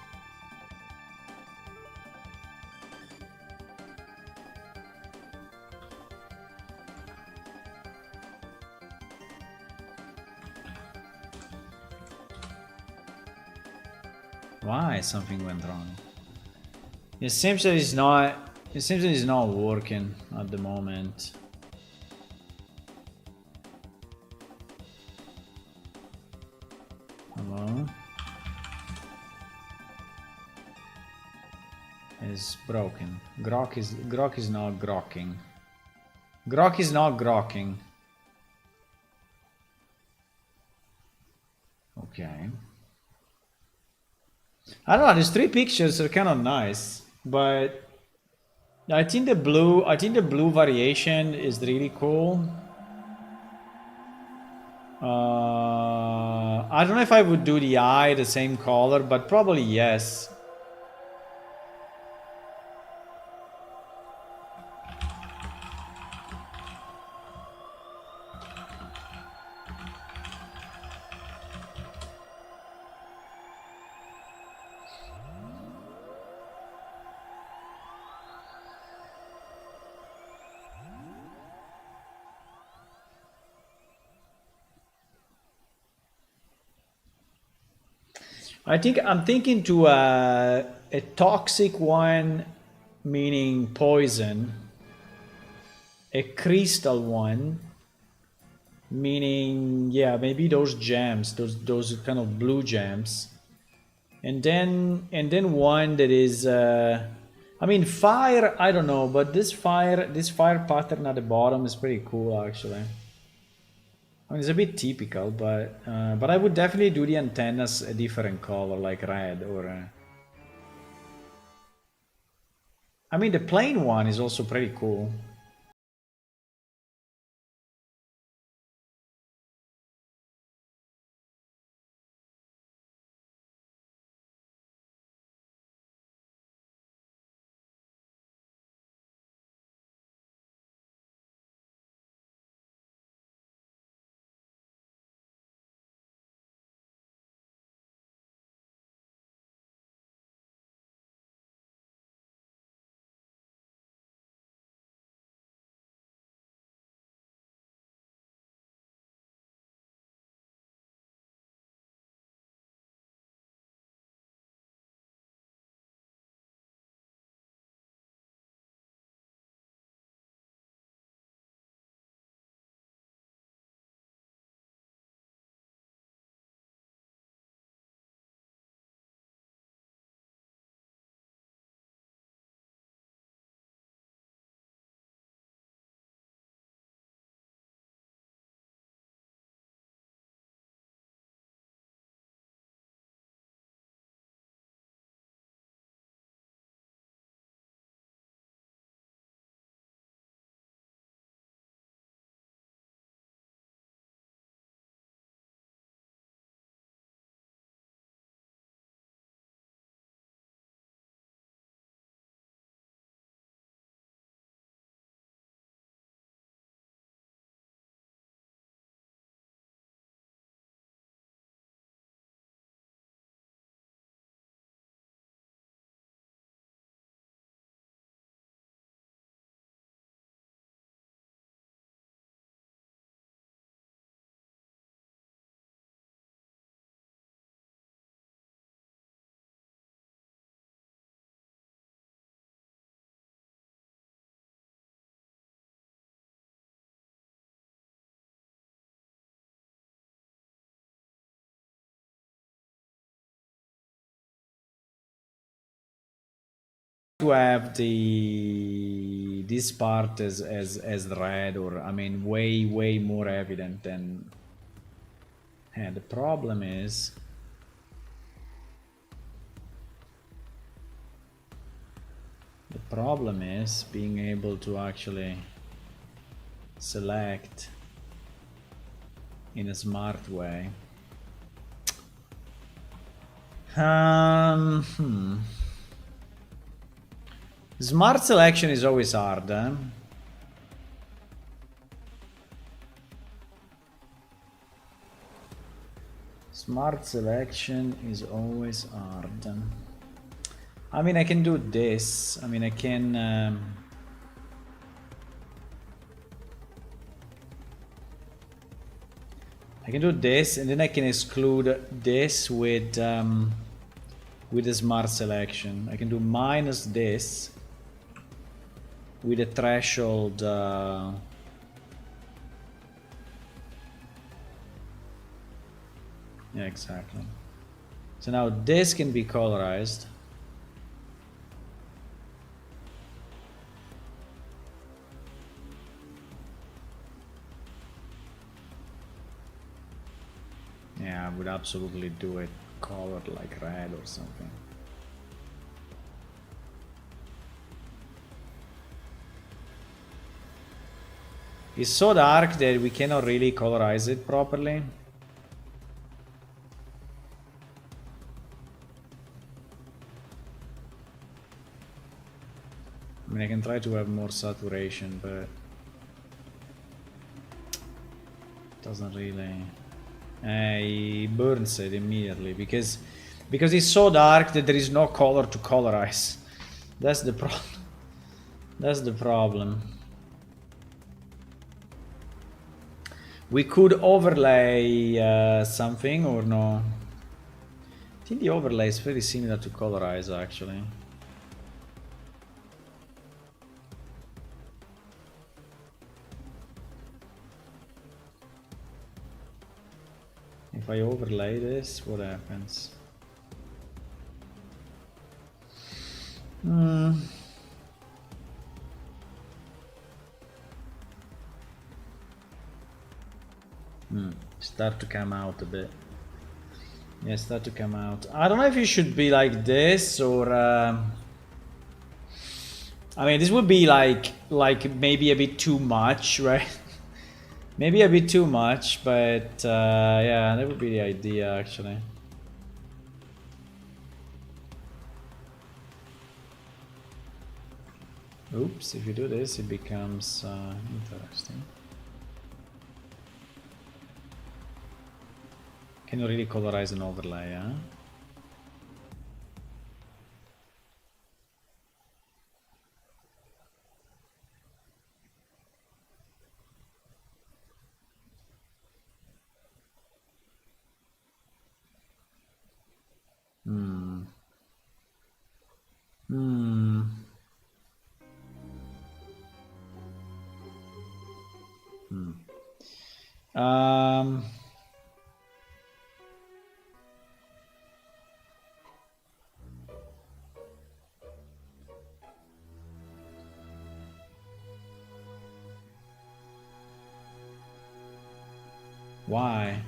Why something went wrong? It seems that it's not. It seems that it's not working at the moment. Hello? It's broken. Grok is not grokking. Grok is not grokking. Okay. I don't know, these three pictures are kind of nice, but I think the blue variation is really cool. I don't know if I would do the eye the same color, but probably yes. I'm thinking to a toxic one, meaning poison. A crystal one, meaning yeah, maybe those gems, those kind of blue gems, and then one that is. I mean, fire. I don't know, but this fire pattern at the bottom is pretty cool actually. I mean, it's a bit typical, but I would definitely do the antennas a different color, like red or. I mean, the plain one is also pretty cool. to have this part as red, or I mean way more evident than. And the problem is being able to actually select in a smart way. Smart selection is always hard, eh? Smart selection is always hard. I mean, I can do this. I mean, I can... I can do this, and then I can exclude this with the smart selection. I can do minus this with a threshold. Yeah, exactly. So now this can be colorized. Yeah, I would absolutely do it colored like red or something. It's so dark that we cannot really colorize it properly. I mean, I can try to have more saturation, but it doesn't really... He burns it immediately because it's so dark that there is no color to colorize. That's the problem. That's the problem. We could overlay something or no? I think the overlay is very similar to colorize actually. If I overlay this, what happens? Start to come out a bit. Yeah, start to come out. I don't know if it should be like this or... I mean, this would be like maybe a bit too much, right? Maybe a bit too much, but yeah, that would be the idea actually. Oops, if you do this, it becomes interesting. Can you really colorize an overlay, huh? Um... Why?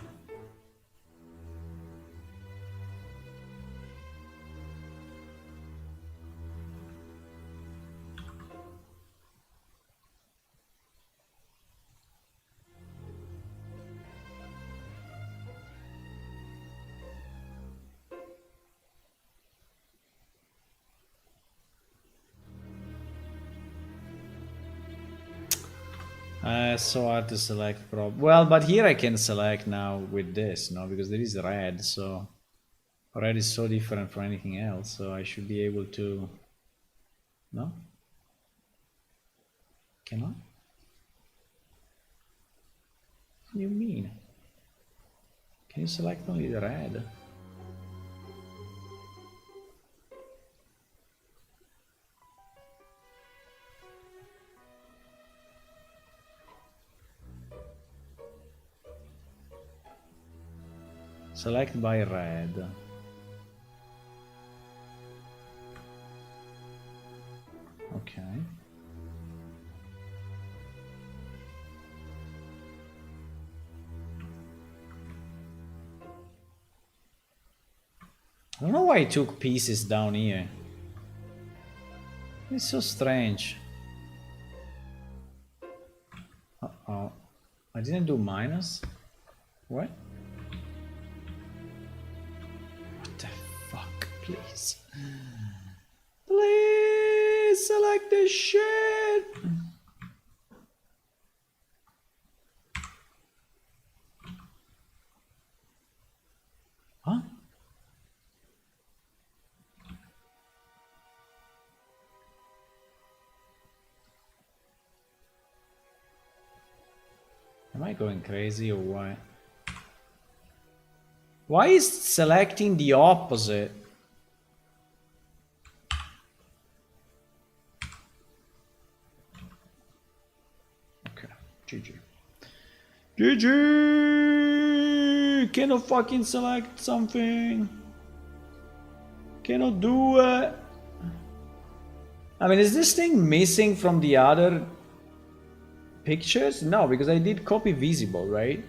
So hard to select well, but here I can select now with this, no? Because there is red, so red is so different from anything else, so I should be able to... No? Cannot? What do you mean? Can you select only the red? Select by red. I don't know why I took pieces down here. It's so strange. Uh-oh. I didn't do minus? What? What the fuck, please? Please select this shit! Huh? Am I going crazy or what? Why is selecting the opposite? Okay, GG. GG! Cannot fucking select something. Cannot do it. I mean, is this thing missing from the other pictures? No, because I did copy visible, right?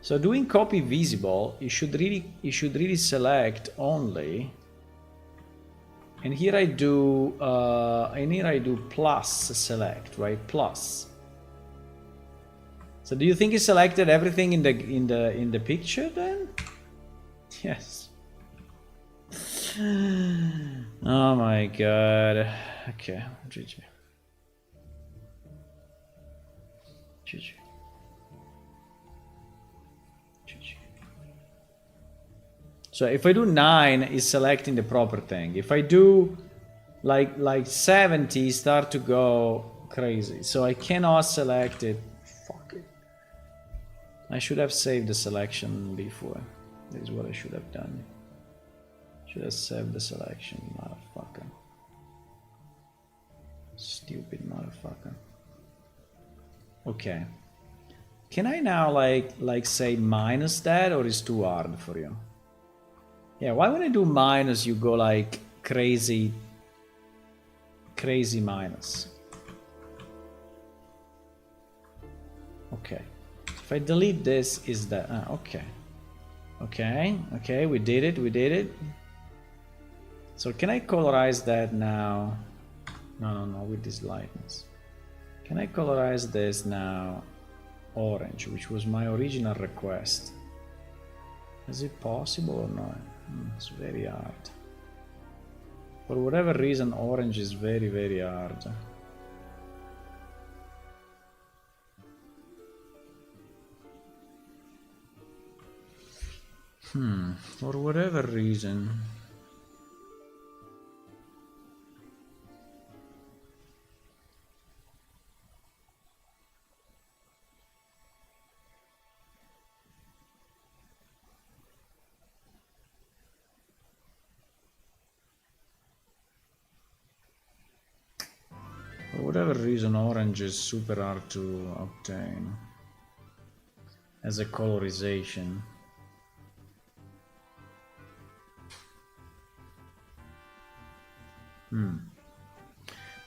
So doing copy visible, you should really select only. And here I do plus select, right? Plus. So do you think he selected everything in the picture then? Yes. Oh my god. Okay, GG. GG. GG. So if I do 9, is selecting the proper thing. If I do like 70, start to go crazy. So I cannot select it. Fuck it. I should have saved the selection before. This is what I should have done. Should have saved the selection, motherfucker. Stupid motherfucker. Okay. Can I now like say minus that, or is too hard for you? Yeah, why when I do minus you go like crazy minus? Okay. If I delete this, is that okay. Okay, we did it. So can I colorize that now? No, with this lightness. Can I colorize this now orange, which was my original request? Is it possible or not? It's very hard. For whatever reason, orange is very, very hard. For whatever reason. For whatever reason, orange is super hard to obtain as a colorization.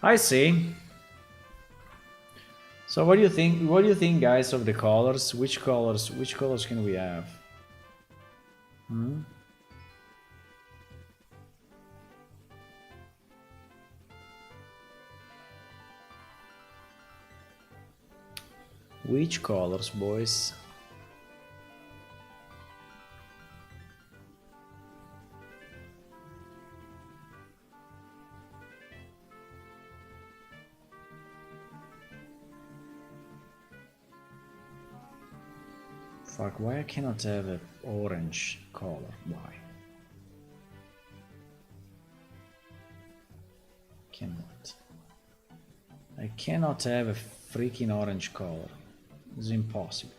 I see. So what do you think? What do you think, guys, of the colors? Which colors can we have? Which colors, boys? Fuck, why I cannot have an orange color? Why? Cannot. I cannot have a freaking orange color. It's impossible.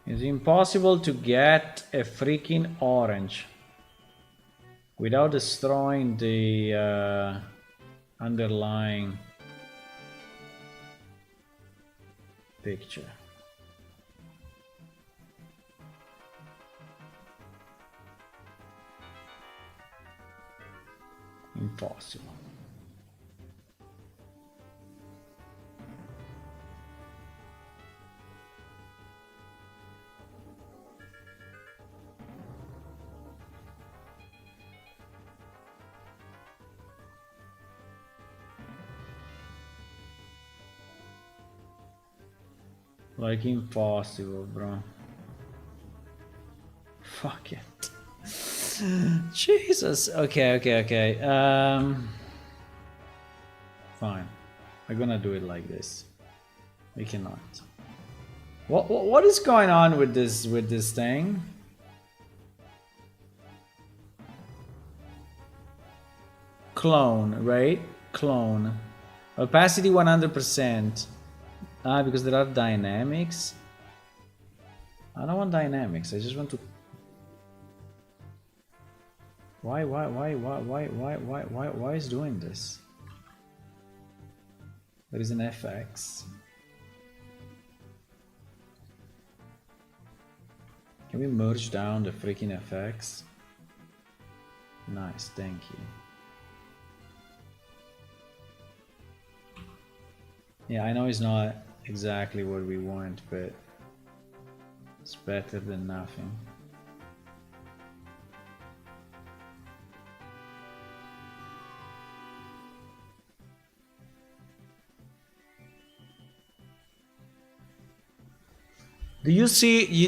It's impossible to get a freaking orange without destroying the underlying picture. Impossible. Like impossible, bro. Fuck it. Jesus. Okay. Fine. I'm gonna do it like this. We cannot. What is going on with this thing? Clone, right? Clone. Opacity 100%. Ah, because there are dynamics. I don't want dynamics. I just want to. Why is doing this? There is an FX. Can we merge down the freaking FX? Nice, thank you. Yeah, I know it's not exactly what we want, but it's better than nothing. Do you see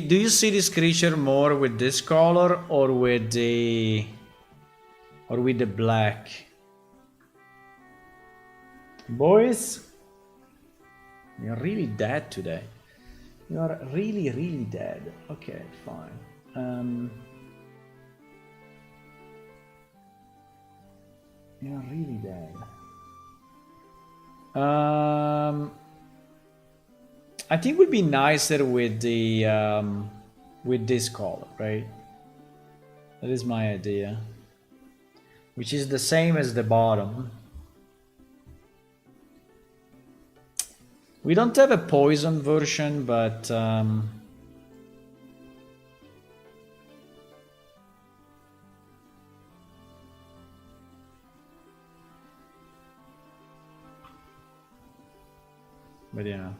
this creature more with this color or with the black? Boys, you're really dead today. You are really dead. Okay, fine. You're really dead. I think it would be nicer with the with this color, right? That is my idea. Which is the same as the bottom. We don't have a poison version, but yeah.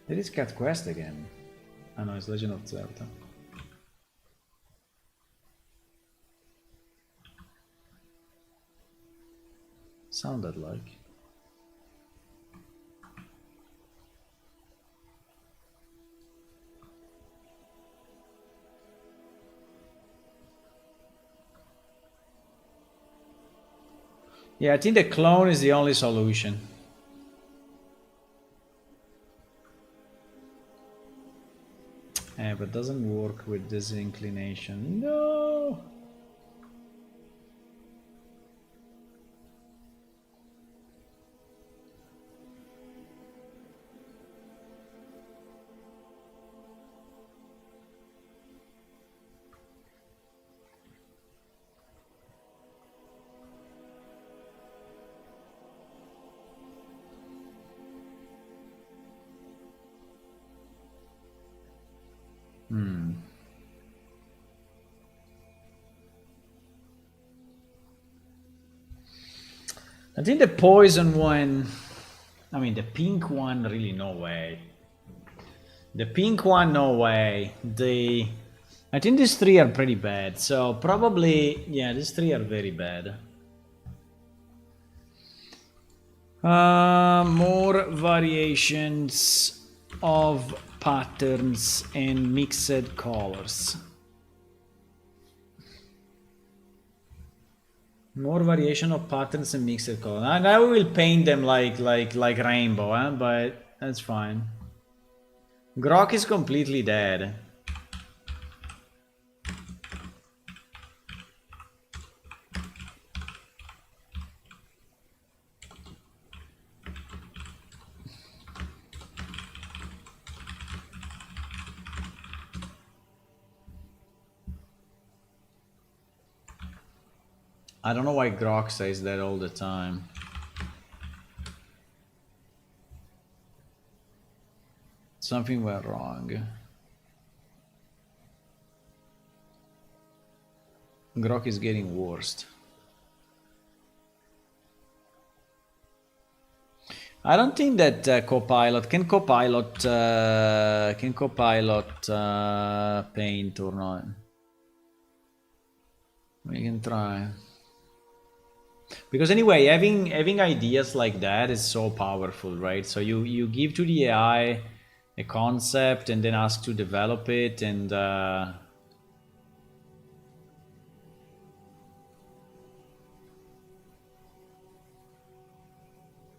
There is Cat Quest again. I know, it's Legend of Zelda. Sounded like. Yeah, I think the clone is the only solution. But doesn't work with this inclination. No! I think the poison one, I mean the pink one, really no way. The pink one, no way. I think these three are pretty bad, so probably, yeah, these three are very bad. More variations of patterns and mixed colors. More variation of patterns and mixed colors. Now we will paint them like rainbow, huh? But that's fine. Grok is completely dead. I don't know why Grok says that all the time. Something went wrong. Grok is getting worse. I don't think that Copilot can Copilot paint or not. We can try. Because anyway, having ideas like that is so powerful, right? So you give to the AI a concept and then ask to develop it, and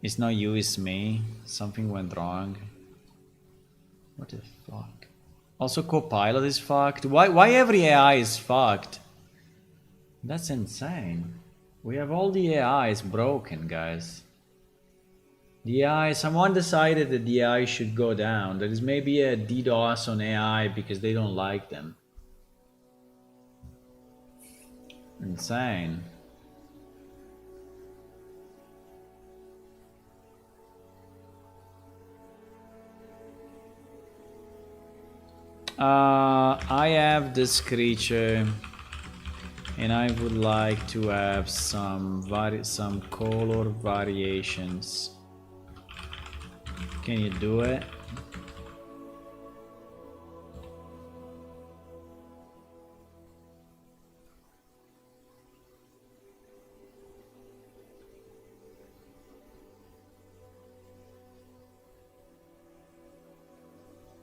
it's not you, it's me. Something went wrong. What the fuck? Also, Copilot is fucked. Why every AI is fucked? That's insane. We have all the AIs broken, guys. The AI, someone decided that the AI should go down. There is maybe a DDoS on AI because they don't like them. Insane. I have this creature and I would like to have some color variations. Can you do it?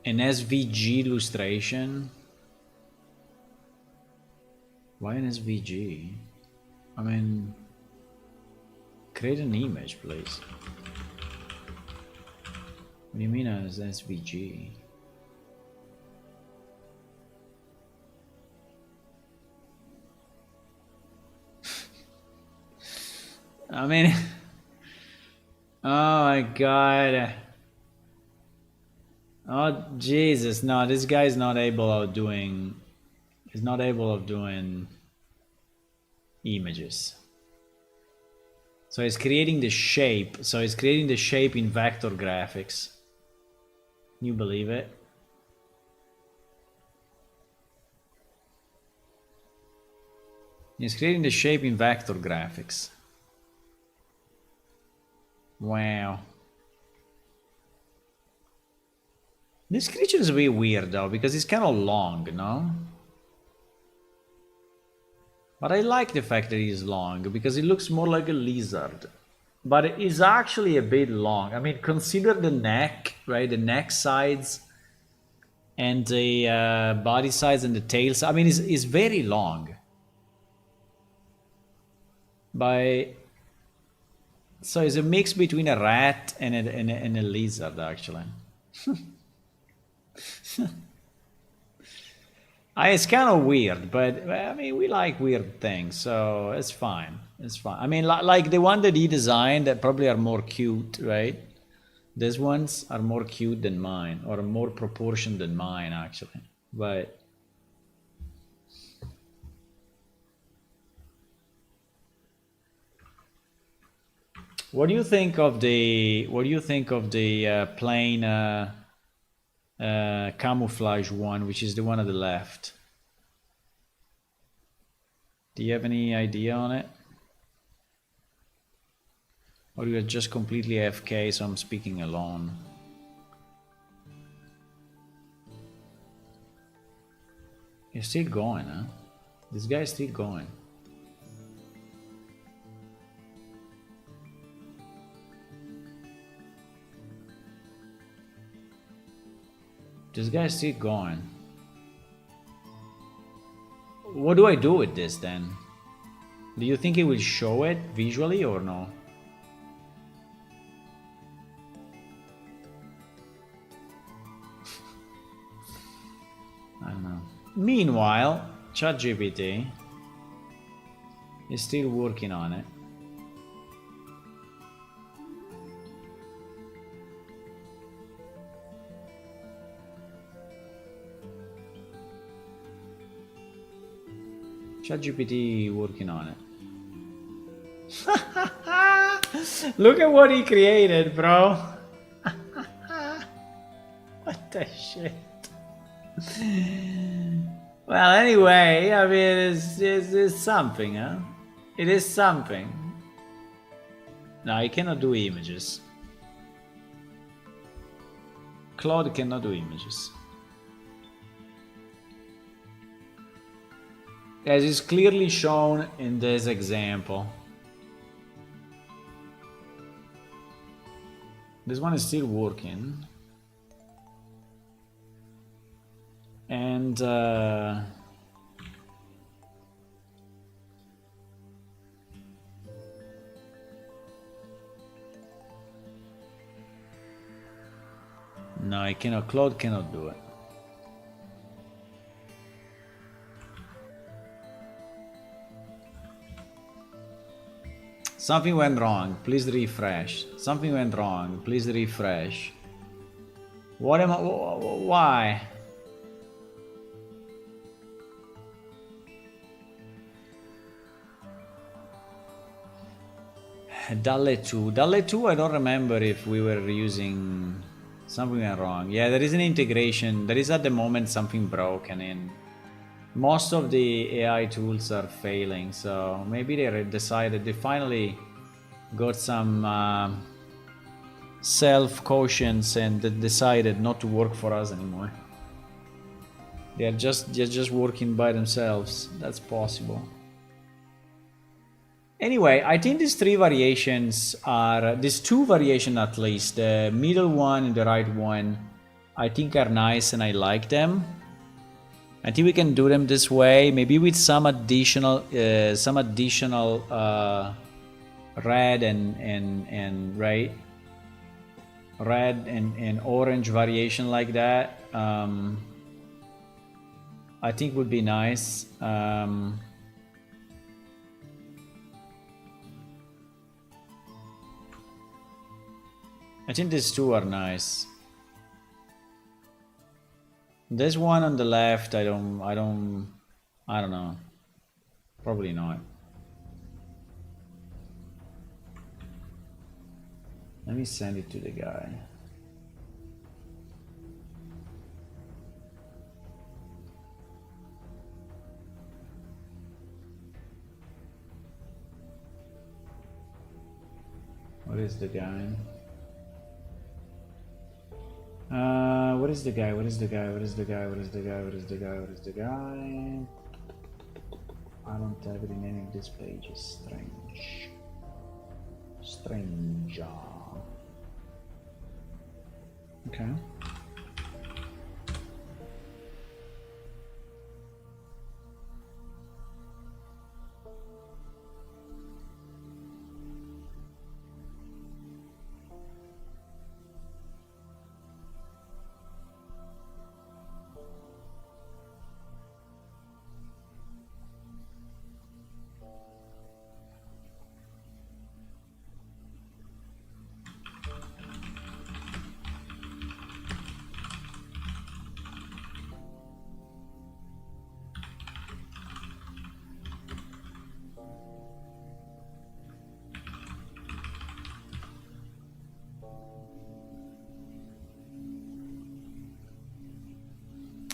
An SVG illustration? Why an SVG? I mean, create an image, please. What do you mean as SVG? I mean, oh my god. Oh Jesus, no, this guy's not able of doing, he's not able of doing images. So he's creating the shape, in vector graphics. Can you believe it? He's creating the shape in vector graphics. Wow. This creature is a bit weird though, because it's kind of long, no? But I like the fact that he's long, because it looks more like a lizard. But it is actually a bit long. I mean, consider the neck, right? The neck sides and the body sides and the tail sides. I mean, it's very long. So it's a mix between a rat and a lizard, actually. It's kind of weird, but I mean, we like weird things, so it's fine. It's fine. I mean, like the one that he designed that probably are more cute, right? These ones are more cute than mine, or more proportioned than mine, actually. But what do you think of the plain camouflage one, which is the one on the left? Do you have any idea on it? Or you're just completely AFK, so I'm speaking alone? You're still going, huh? This guy's still going. This guy's still going. What do I do with this then? Do you think it will show it visually or no? I don't know. Meanwhile, ChatGPT is still working on it. ChatGPT working on it. Look at what he created, bro. What the shit? Well, anyway, I mean, it's something, huh? It is something. No, I cannot do images. Claude cannot do images. As is clearly shown in this example. This one is still working. And no, I cannot. Claude cannot do it. Something went wrong. Please refresh. Something went wrong. Please refresh. What am I? Why? Dalle 2. Dalle 2, I don't remember if we were using... Something went wrong. Yeah, there is an integration. There is at the moment something broken in. Most of the AI tools are failing, so maybe they decided they finally got some self-conscience and they decided not to work for us anymore. They're just working by themselves. That's possible. Anyway, I think these three variations are, these two variations at least, the middle one and the right one, I think are nice and I like them. I think we can do them this way, maybe with some additional red and right, red and orange variation like that. I think would be nice. I think these two are nice. This one on the left, I don't know. Probably not. Let me send it to the guy. What is the guy? What is the guy? What is the guy? What is the guy? What is the guy? What is the guy? What is the guy? I don't have it in any of these pages. Strange. Strange. Okay.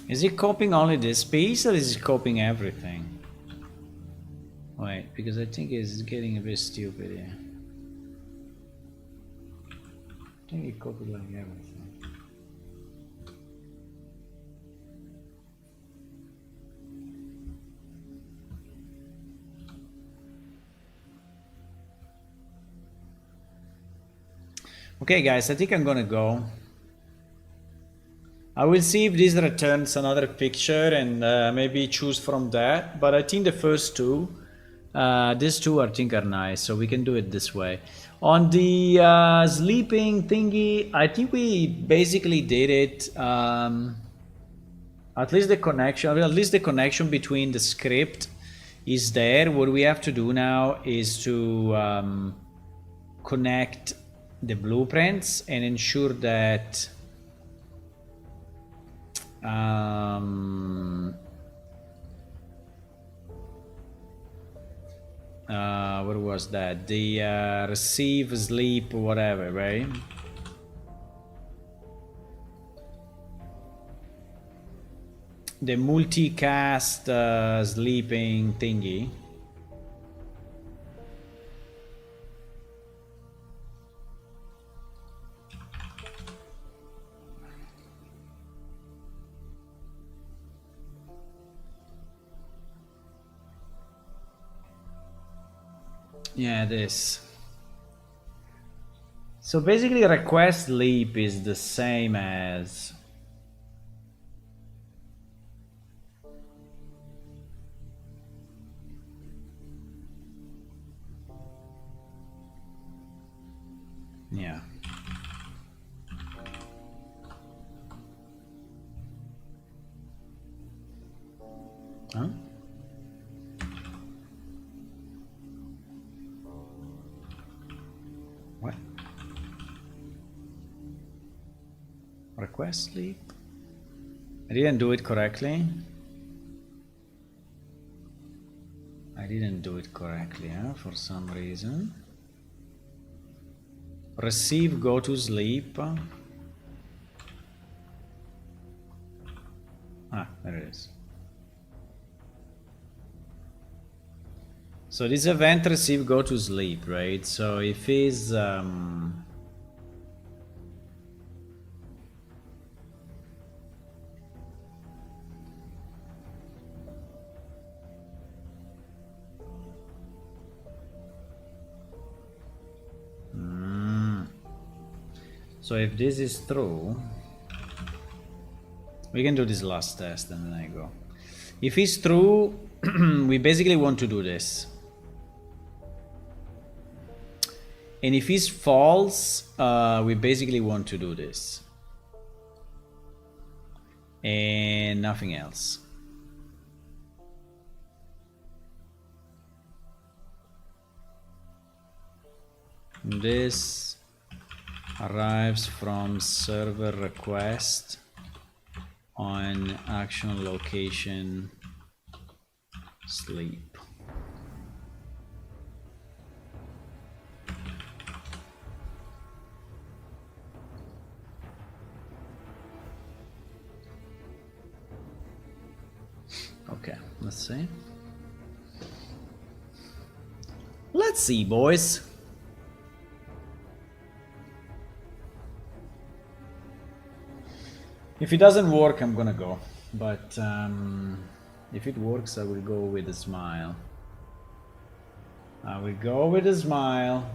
Is it copying only this piece or is it copying everything? Wait, because I think it's getting a bit stupid here. I think it copied like everything. Okay guys, I think I'm gonna go. I will see if this returns another picture and maybe choose from that. But I think the first two, these two I think are nice, so we can do it this way. On the sleeping thingy, I think we basically did it. At least the connection between the script is there. What we have to do now is to connect the blueprints and ensure that what was that? The receive, sleep, whatever, right? the multicast sleeping thingy. Yeah, this. So basically request sleep is the same as yeah. Huh? What? Request sleep? I didn't do it correctly. I didn't do it correctly, huh? For some reason. Receive, go to sleep. Ah, there it is. So this event receive, go to sleep, right? So if he's so if this is true, we can do this last test and then I go. If it's true, we basically want to do this. And if it's false, we basically want to do this. And nothing else. This arrives from server request on action location sleep. Okay, let's see. Let's see, boys. If it doesn't work, I'm gonna go. But if it works, I will go with a smile. I will go with a smile.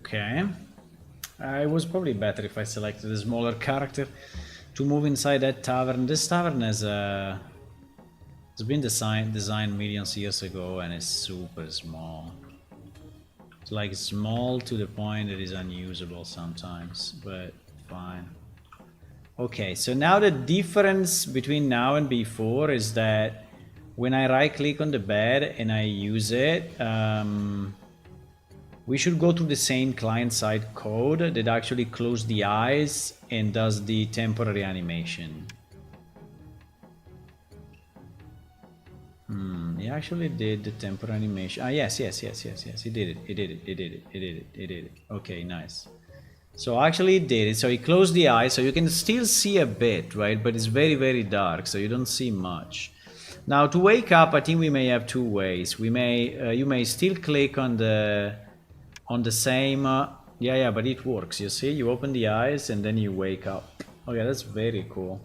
Okay. It was probably better if I selected a smaller character to move inside that tavern. This tavern has been designed millions of years ago and is super small. It's like small to the point that it's unusable sometimes, but fine. Okay, so now the difference between now and before is that when I right click on the bed and I use it, we should go to the same client-side code that actually close the eyes and does the temporary animation. He actually did the temporary animation. Ah, yes. He did it. Okay, nice. So actually he did it. So he closed the eye, so you can still see a bit, right? But it's very, very dark, so you don't see much. Now to wake up, I think we may have two ways. We may, you may still click on the same. Yeah, but it works. You see, you open the eyes and then you wake up. Okay, that's very cool.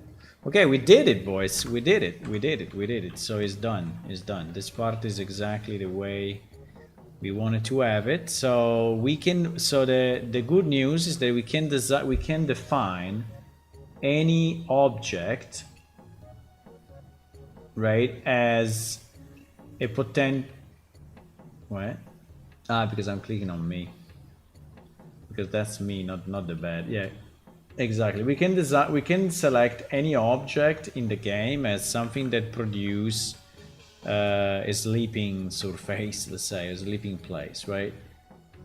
Okay, we did it, boys. We did it. So it's done. This part is exactly the way we wanted to have it. So we can. So the good news is that we can define any object, right, as a potent. What? Ah, because I'm clicking on me. Because that's me, not the bed. Yeah. Exactly. We can select any object in the game as something that produce a sleeping surface, let's say, a sleeping place, right?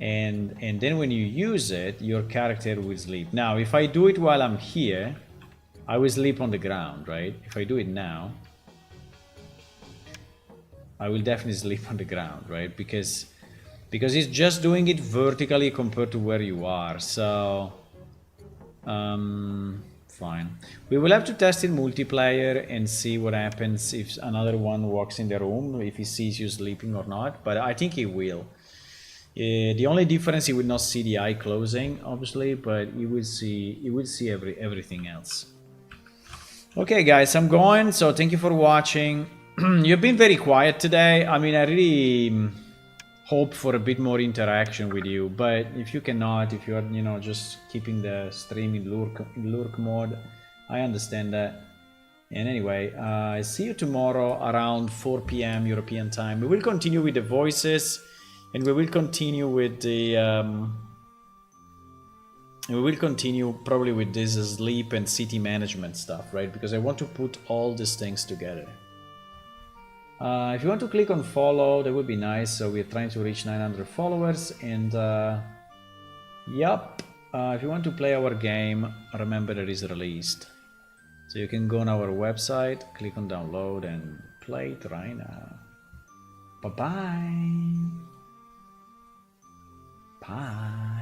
And then when you use it, your character will sleep. Now, if I do it while I'm here, I will sleep on the ground, right? If I do it now, I will definitely sleep on the ground, right? Because it's just doing it vertically compared to where you are. So fine. We will have to test in multiplayer and see what happens if another one walks in the room, if he sees you sleeping or not, but I think he will. The only difference, he will not see the eye closing, obviously, but he will see everything else. Okay guys, I'm going, so thank you for watching. You've been very quiet today. I mean, I really hope for a bit more interaction with you, but if you cannot, if you are, you know, just keeping the stream in lurk mode, I understand that. And anyway, I see you tomorrow around 4 p.m. European time. We will continue with the voices, and we will continue with the we will continue probably with this sleep and city management stuff, right? Because I want to put all these things together. If you want to click on follow, that would be nice. So we're trying to reach 900 followers, and yup, if you want to play our game, remember that it's released. So you can go on our website, click on download, and play it right now. Bye-bye. Bye.